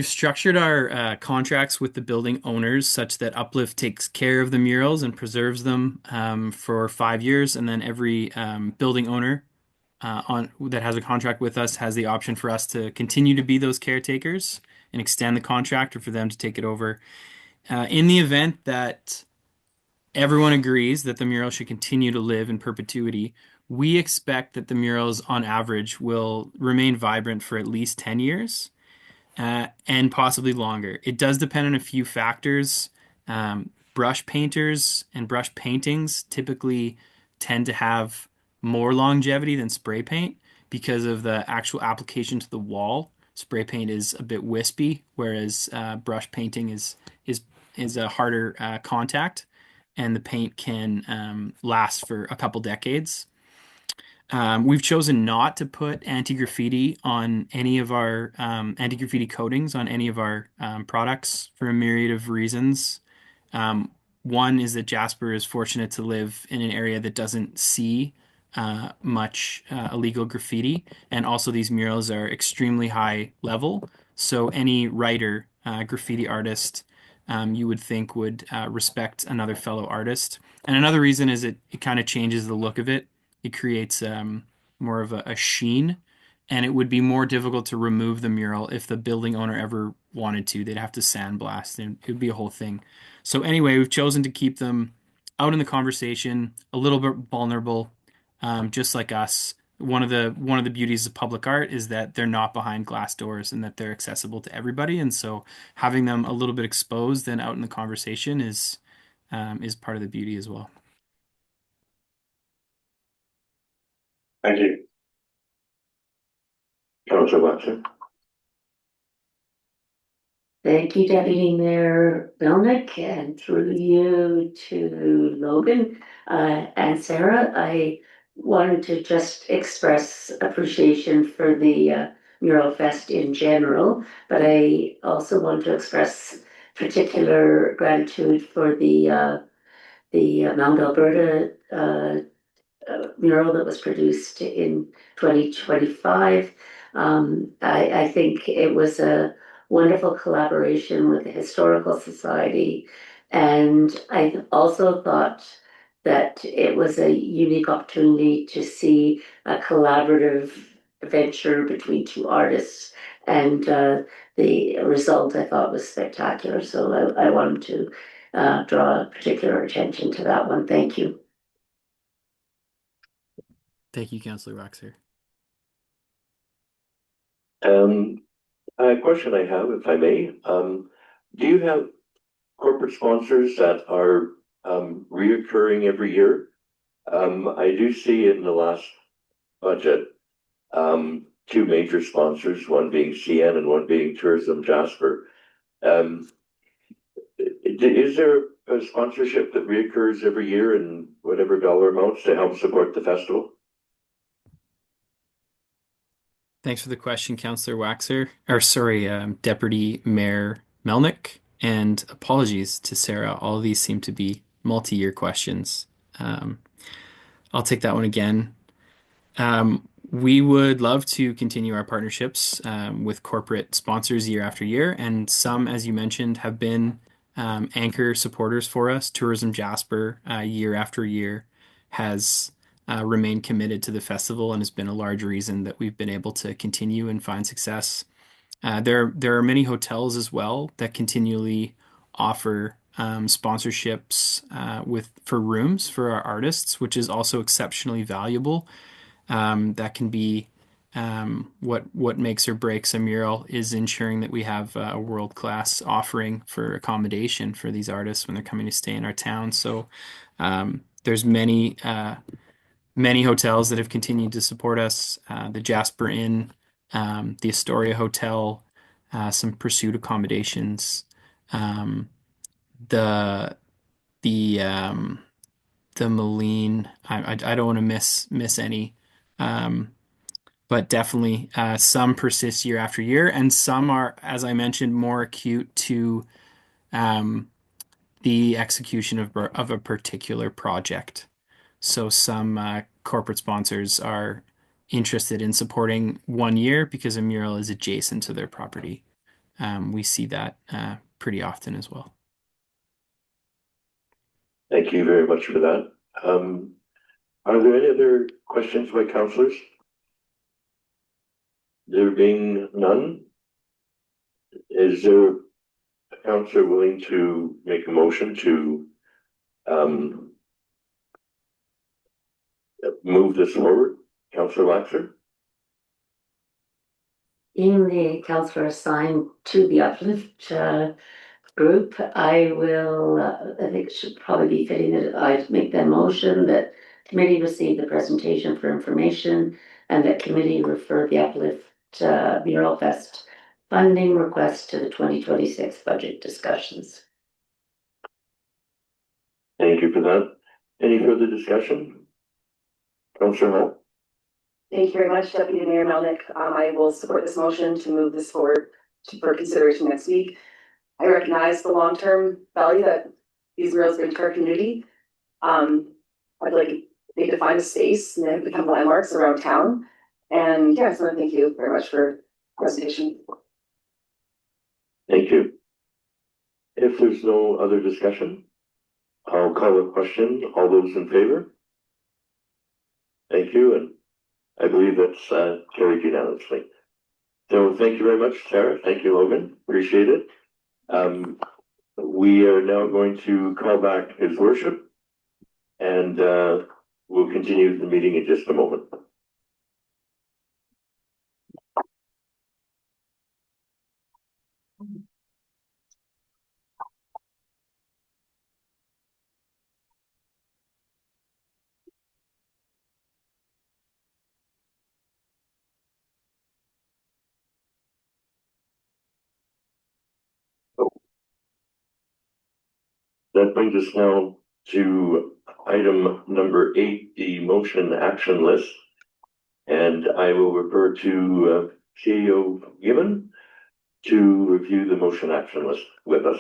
structured our contracts with the building owners such that UpLift takes care of the murals and preserves them for 5 years, and then every building owner that has a contract with us has the option for us to continue to be those caretakers and extend the contract, or for them to take it over. In the event that everyone agrees that the mural should continue to live in perpetuity, we expect that the murals on average will remain vibrant for at least 10 years. And possibly longer. It does depend on a few factors. Brush painters and brush paintings typically tend to have more longevity than spray paint because of the actual application to the wall. Spray paint is a bit wispy, whereas brush painting is a harder contact, and the paint can last for a couple decades. We've chosen not to put anti-graffiti on any of our anti-graffiti coatings on any of our products for a myriad of reasons. One is that Jasper is fortunate to live in an area that doesn't see much illegal graffiti, and also these murals are extremely high level. So any writer, graffiti artist, you would think would respect another fellow artist. And another reason is it kind of changes the look of it. It creates more of a sheen, and it would be more difficult to remove the mural if the building owner ever wanted to. They'd have to sandblast, and it would be a whole thing. So anyway, we've chosen to keep them out in the conversation, a little bit vulnerable, just like us. One of the beauties of public art is that they're not behind glass doors and that they're accessible to everybody. And so having them a little bit exposed and out in the conversation is part of the beauty as well. Thank you. Councillor Watson. Thank you, Deputy Mayor Melnick, and through you to Logan and Sarah. I wanted to just express appreciation for the Mural Fest in general, but I also want to express particular gratitude for the Mount Alberta mural that was produced in 2025. I think it was a wonderful collaboration with the Historical Society, and I also thought that it was a unique opportunity to see a collaborative venture between two artists, and the result I thought was spectacular. So I wanted to draw particular attention to that one. Thank you. Thank you, Councillor Waxer. A question I have, if I may, do you have corporate sponsors that are reoccurring every year? I do see in the last budget two major sponsors, one being CN and one being Tourism Jasper. Is there a sponsorship that reoccurs every year in whatever dollar amounts to help support the festival? Thanks for the question, Councillor Waxer, or sorry, Deputy Mayor Melnick, and apologies to Sarah. All of these seem to be multi-year questions. I'll take that one again. We would love to continue our partnerships with corporate sponsors year after year, and some, as you mentioned, have been anchor supporters for us. Tourism Jasper, year after year, has remained committed to the festival and has been a large reason that we've been able to continue and find success. There are many hotels as well that continually offer sponsorships for rooms for our artists, which is also exceptionally valuable. That can be what makes or breaks a mural is ensuring that we have a world-class offering for accommodation for these artists when they're coming to stay in our town. So there's many hotels that have continued to support us. The Jasper Inn, the Astoria Hotel, some Pursuit accommodations, the Moline. I don't want to miss any. But definitely some persist year after year, and some are, as I mentioned, more acute to the execution of a particular project. So some corporate sponsors are interested in supporting 1 year because a mural is adjacent to their property. We see that pretty often as well. Thank you very much for that. Are there any other questions by councillors? There being none, is there a councillor willing to make a motion to move this forward? Councillor Waxer? Being the councillor assigned to the UpLift group, I will, I think it should probably be fitting that I make that motion that committee receive the presentation for information and that committee refer the UpLift Mural Fest funding request to the 2026 budget discussions. Thank you for that. Any further discussion? Councillor Hall? Thank you very much, Deputy Mayor Melnick. I will support this motion to move this forward for consideration next week. I recognize the long-term value that these murals bring to our community. I'd like they define a space and then become landmarks around town. And yeah, I just want to thank you very much for the presentation. Thank you. If there's no other discussion, I'll call a question. All those in favor? Thank you, and I believe that's carried unanimously. So thank you very much, Sarah. Thank you, Logan. Appreciate it. We are now going to call back His Worship, and we'll continue the meeting in just a moment. That brings us now to item number 8, the motion action list. And I will refer to CEO Gibbon to review the motion action list with us.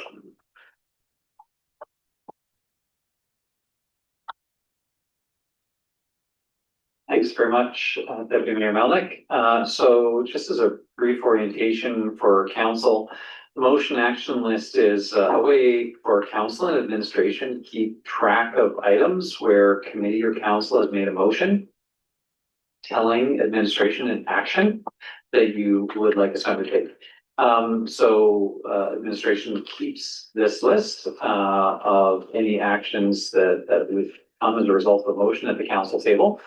Thanks very much, Deputy Mayor Melnick. So just as a brief orientation for council, the motion action list is a way for council and administration to keep track of items where committee or council has made a motion telling administration an action that you would like us to undertake. Administration keeps this list of any actions that would come as a result of a motion at the council table.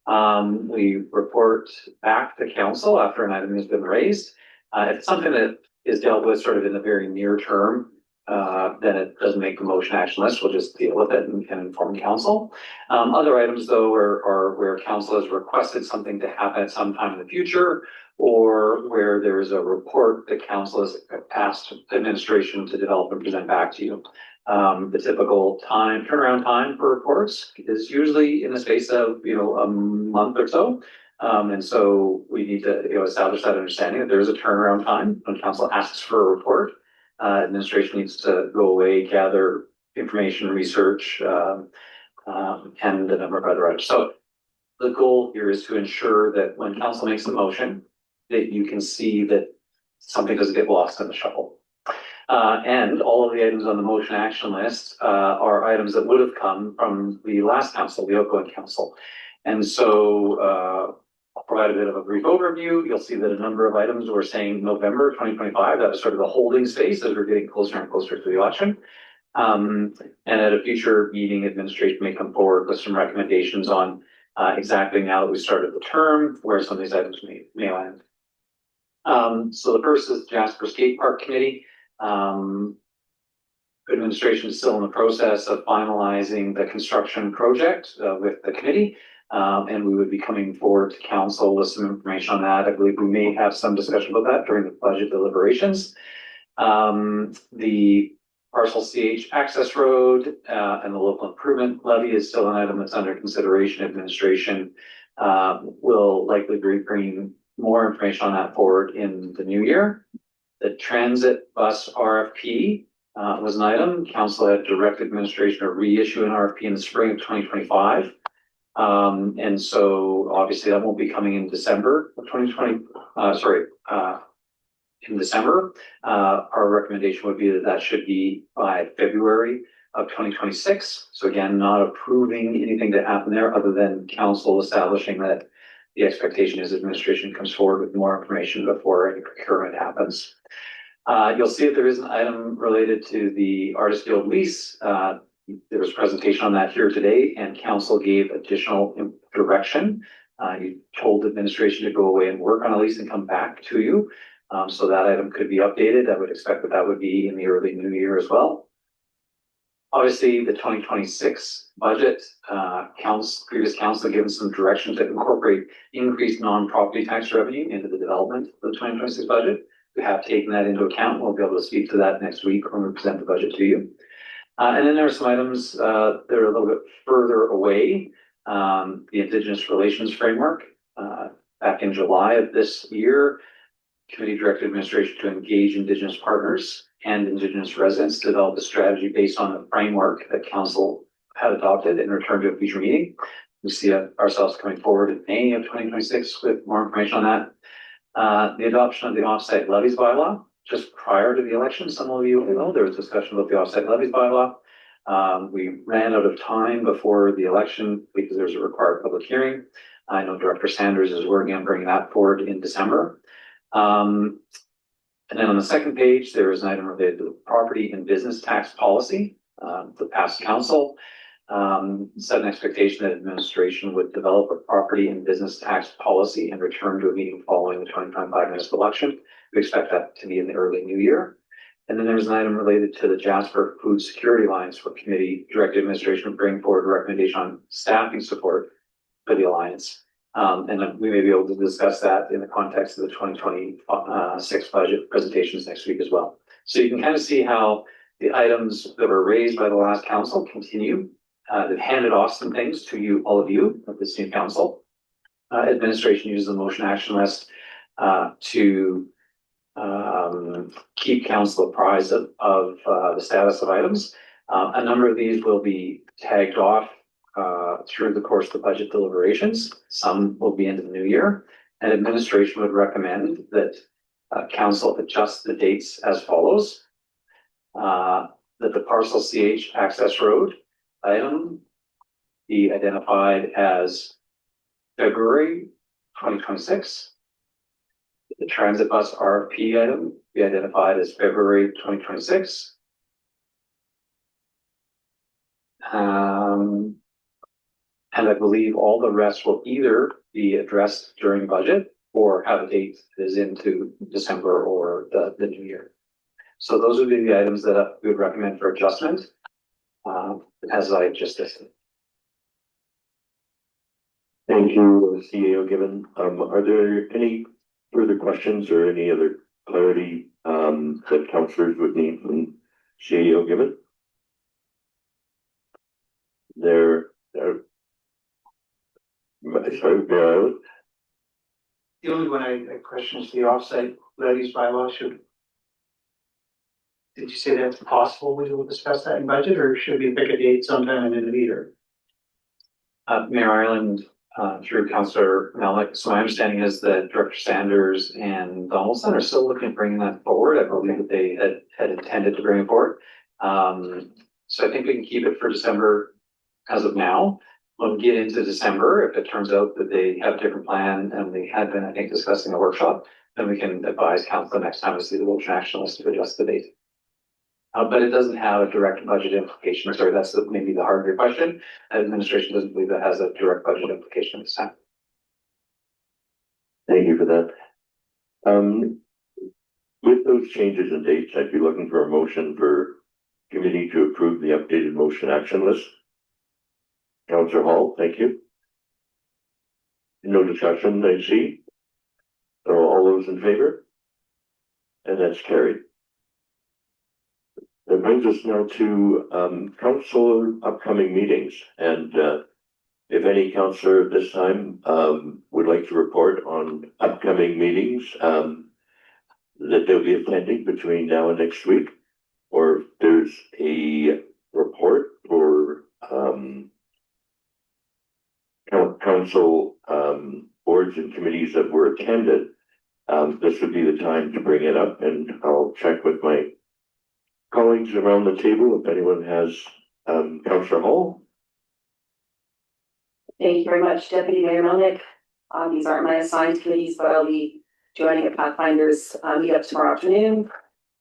We report back to council after an item has been raised. If it's something that is dealt with sort of in the very near term, then it doesn't make the motion action list. We'll just deal with it and inform council. Other items, though, are where council has requested something to happen at some time in the future, or where there's a report that council has asked administration to develop and present back to you. The typical turnaround time for reports is usually in the space of, a month or so. And so we need to establish that understanding that there is a turnaround time when council asks for a report. Administration needs to go away, gather information, research, and a number of other items. So the goal here is to ensure that when council makes a motion, that you can see that something doesn't get lost in the shuffle. And all of the items on the motion action list are items that would have come from the last council, the outgoing council. And so I'll provide a bit of a brief overview. You'll see that a number of items were saying November 2025. That was sort of the holding space as we're getting closer and closer to the election. And at a future meeting, administration may come forward with some recommendations on exactly now that we started the term, where some of these items may land. So the first is Jasper Skate Park Committee. Administration is still in the process of finalizing the construction project with the committee. And we would be coming forward to council with some information on that. I believe we may have some discussion about that during the budget deliberations. The Parcel CH access road and the local improvement levy is still an item that's under consideration. Administration will likely be bringing more information on that forward in the new year. The transit bus RFP was an item. Council had directed administration to reissue an RFP in the spring of 2025. And so obviously that won't be coming in December of 2020, in December. Our recommendation would be that should be by February of 2026. So again, not approving anything to happen there other than council establishing that the expectation is administration comes forward with more information before any procurement happens. You'll see that there is an item related to the Artist Guild lease. There was a presentation on that here today, and council gave additional direction. You told administration to go away and work on a lease and come back to you. So that item could be updated. I would expect that would be in the early new year as well. Obviously, the 2026 budget, previous council given some direction to incorporate increased non-property tax revenue into the development of the 2026 budget. We have taken that into account. We'll be able to speak to that next week when we present the budget to you. And then there are some items that are a little bit further away. The Indigenous Relations Framework. back in July of this year. Committee directed administration to engage Indigenous partners and Indigenous residents to develop a strategy based on the framework that Council had adopted and returned to a future meeting. We see ourselves coming forward in May of 2026 with more information on that. The adoption of the offsite levies bylaw just prior to the election. Some of you will know there was discussion about the offsite levies bylaw. We ran out of time before the election because there's a required public hearing. I know Director Sanders is working on bringing that forward in December. And then on the second page, there is an item related to the property and business tax policy. The past council set an expectation that administration would develop a property and business tax policy and return to a meeting following the 2025 municipal election. We expect that to be in the early new year. And then there's an item related to the Jasper Food Security Alliance, where committee directed administration would bring forward a recommendation on staffing support for the alliance. And then we may be able to discuss that in the context of the 2026 budget presentations next week as well. So you can kind of see how the items that were raised by the last council continue. They've handed off some things to you, all of you, of this new council. Administration uses the motion action list to keep council apprised of the status of items. A number of these will be tagged off through the course of the budget deliberations. Some will be into the new year, and administration would recommend that council adjust the dates as follows. That the parcel CH access road item be identified as February 2026. The transit bus RFP item be identified as February 2026. And I believe all the rest will either be addressed during budget or have a date that is into December or the new year. So those would be the items that we would recommend for adjustment, as I just listed. Thank you, CAO Given. Are there any further questions or any other clarity that councillors would need from CAO Given? Sorry, Mayor. The only one I question is the offsite levies bylaw. Did you say that's possible we will discuss that in budget, or should we pick a date sometime in the year? Mayor Ireland, through Councillor Malik. So my understanding is that Director Sanders and Donaldson are still looking at bringing that forward. I believe that they had intended to bring it forward. So I think we can keep it for December as of now. When we get into December, if it turns out that they have a different plan and they had been, I think, discussing a workshop, then we can advise council next time we see the motion action list to adjust the date. But it doesn't have a direct budget implication. Sorry, that's maybe the heart of your question. Administration doesn't believe that has a direct budget implication at this time. Thank you for that. With those changes in dates, I'd be looking for a motion for committee to approve the updated motion action list. Councillor Hall, thank you. No discussion, I see. So all those in favor? And that's carried. That brings us now to council upcoming meetings. And if any councillor at this time would like to report on upcoming meetings that they'll be attending between now and next week, or if there's a report for council boards and committees that were attended, this would be the time to bring it up, and I'll check with my colleagues around the table if anyone has. Councillor Hall. Thank you very much, Deputy Mayor Melnick. These aren't my assigned committees, but I'll be joining a Pathfinders meetup tomorrow afternoon.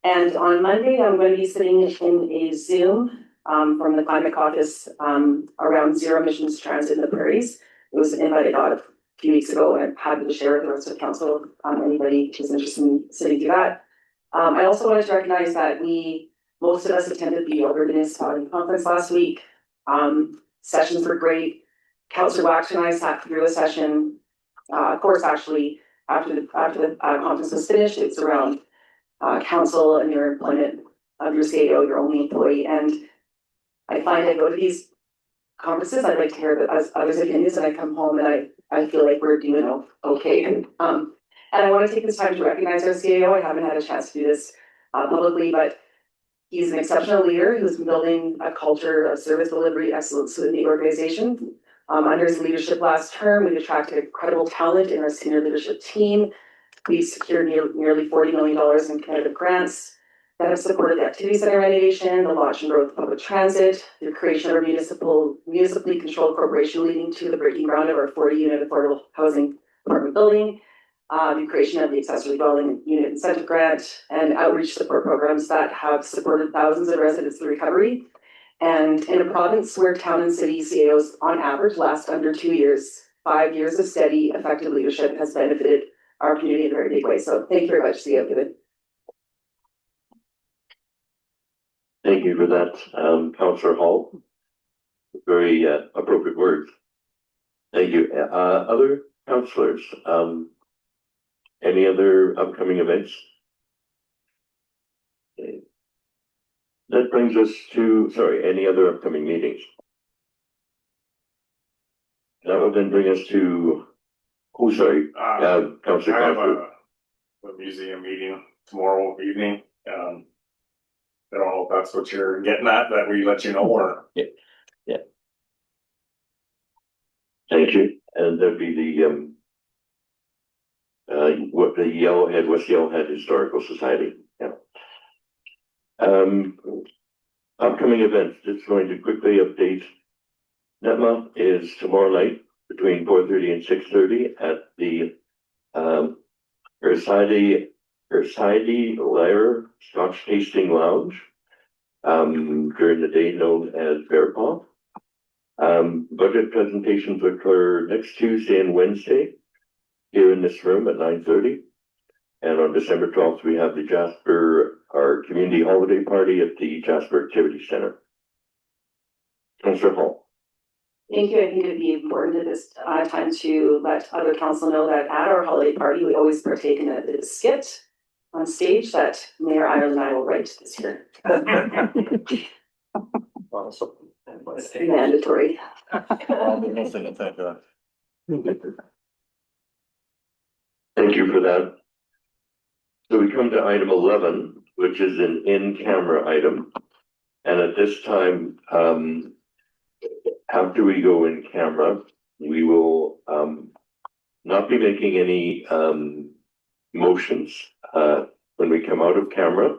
And on Monday, I'm going to be sitting in a Zoom from the Climate Caucus around zero emissions transit in the prairies. It was invited out a few weeks ago, and I'm happy to share with the rest of the council, anybody who's interested in sitting through that. I also wanted to recognize that most of us attended the Evergreens Foundation conference last week. Sessions were great. Councillor Waxter and I sat through a session. Of course, actually, after the conference was finished, it's around council and your employment of your CAO, your only employee. And I find I go to these conferences, I'd like to hear others' opinions, and I come home and I feel like we're doing okay. And I want to take this time to recognize our CAO. I haven't had a chance to do this publicly, but he's an exceptional leader who's been building a culture of service delivery excellence within the organization. Under his leadership last term, we've attracted incredible talent in our senior leadership team. We've secured nearly $40 million in competitive grants that have supported the activity center renovation, the launch and growth of public transit, the creation of our municipally controlled corporation leading to the breaking ground of our 40-unit affordable housing apartment building, the creation of the accessory dwelling unit incentive grant, and outreach support programs that have supported thousands of residents through recovery. And in a province where town and city CAOs on average last under 2 years, 5 years of steady, effective leadership has benefited our community in a very big way. So thank you very much, CAO Gibbon. Thank you for that, Councillor Hall. Very appropriate words. Thank you. Other councillors, any other upcoming events? Okay. That brings us to, sorry, any other upcoming meetings? That would then bring us to, oh, sorry, Councillor. I have a museum meeting tomorrow evening. I don't know if that's what you're getting at, that we let you know, or. Yeah. Thank you. And there'd be the West Yellowhead Historical Society. Yeah. Upcoming events, just going to quickly update. NETMA is tomorrow night between 4:30 and 6:30 at the Ersidie Lair Scotch Tasting Lounge, during the day known as Bear Paw. Budget presentations occur next Tuesday and Wednesday here in this room at 9:30. And on December 12th, we have the Jasper, our community holiday party at the Jasper Activity Center. Councillor Hall. Thank you. I think it'd be important at this time to let other council know that at our holiday party, we always partake in a skit on stage that Mayor Ireland and I will write this year. Awesome. It's mandatory. Thank you for that. So we come to item 11, which is an in-camera item. And at this time, after we go in camera, we will not be making any motions when we come out of camera.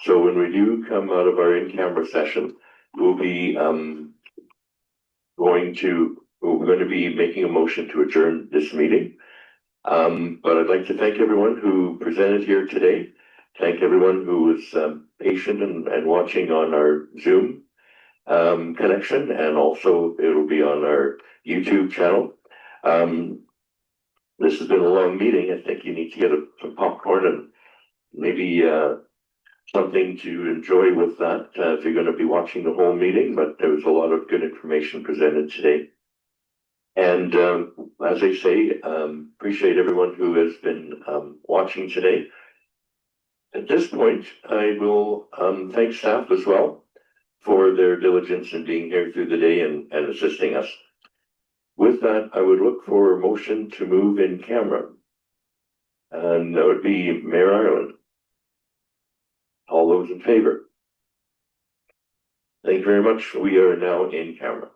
So when we do come out of our in-camera session, we'll be going to be making a motion to adjourn this meeting. But I'd like to thank everyone who presented here today. Thank everyone who was patient and watching on our Zoom connection, and also it'll be on our YouTube channel. This has been a long meeting. I think you need to get some popcorn and maybe something to enjoy with that if you're going to be watching the whole meeting, but there was a lot of good information presented today. And as I say, appreciate everyone who has been watching today. At this point, I will thank staff as well for their diligence in being here through the day and assisting us. With that, I would look for a motion to move in camera. And that would be Mayor Ireland. All those in favor? Thank you very much. We are now in camera.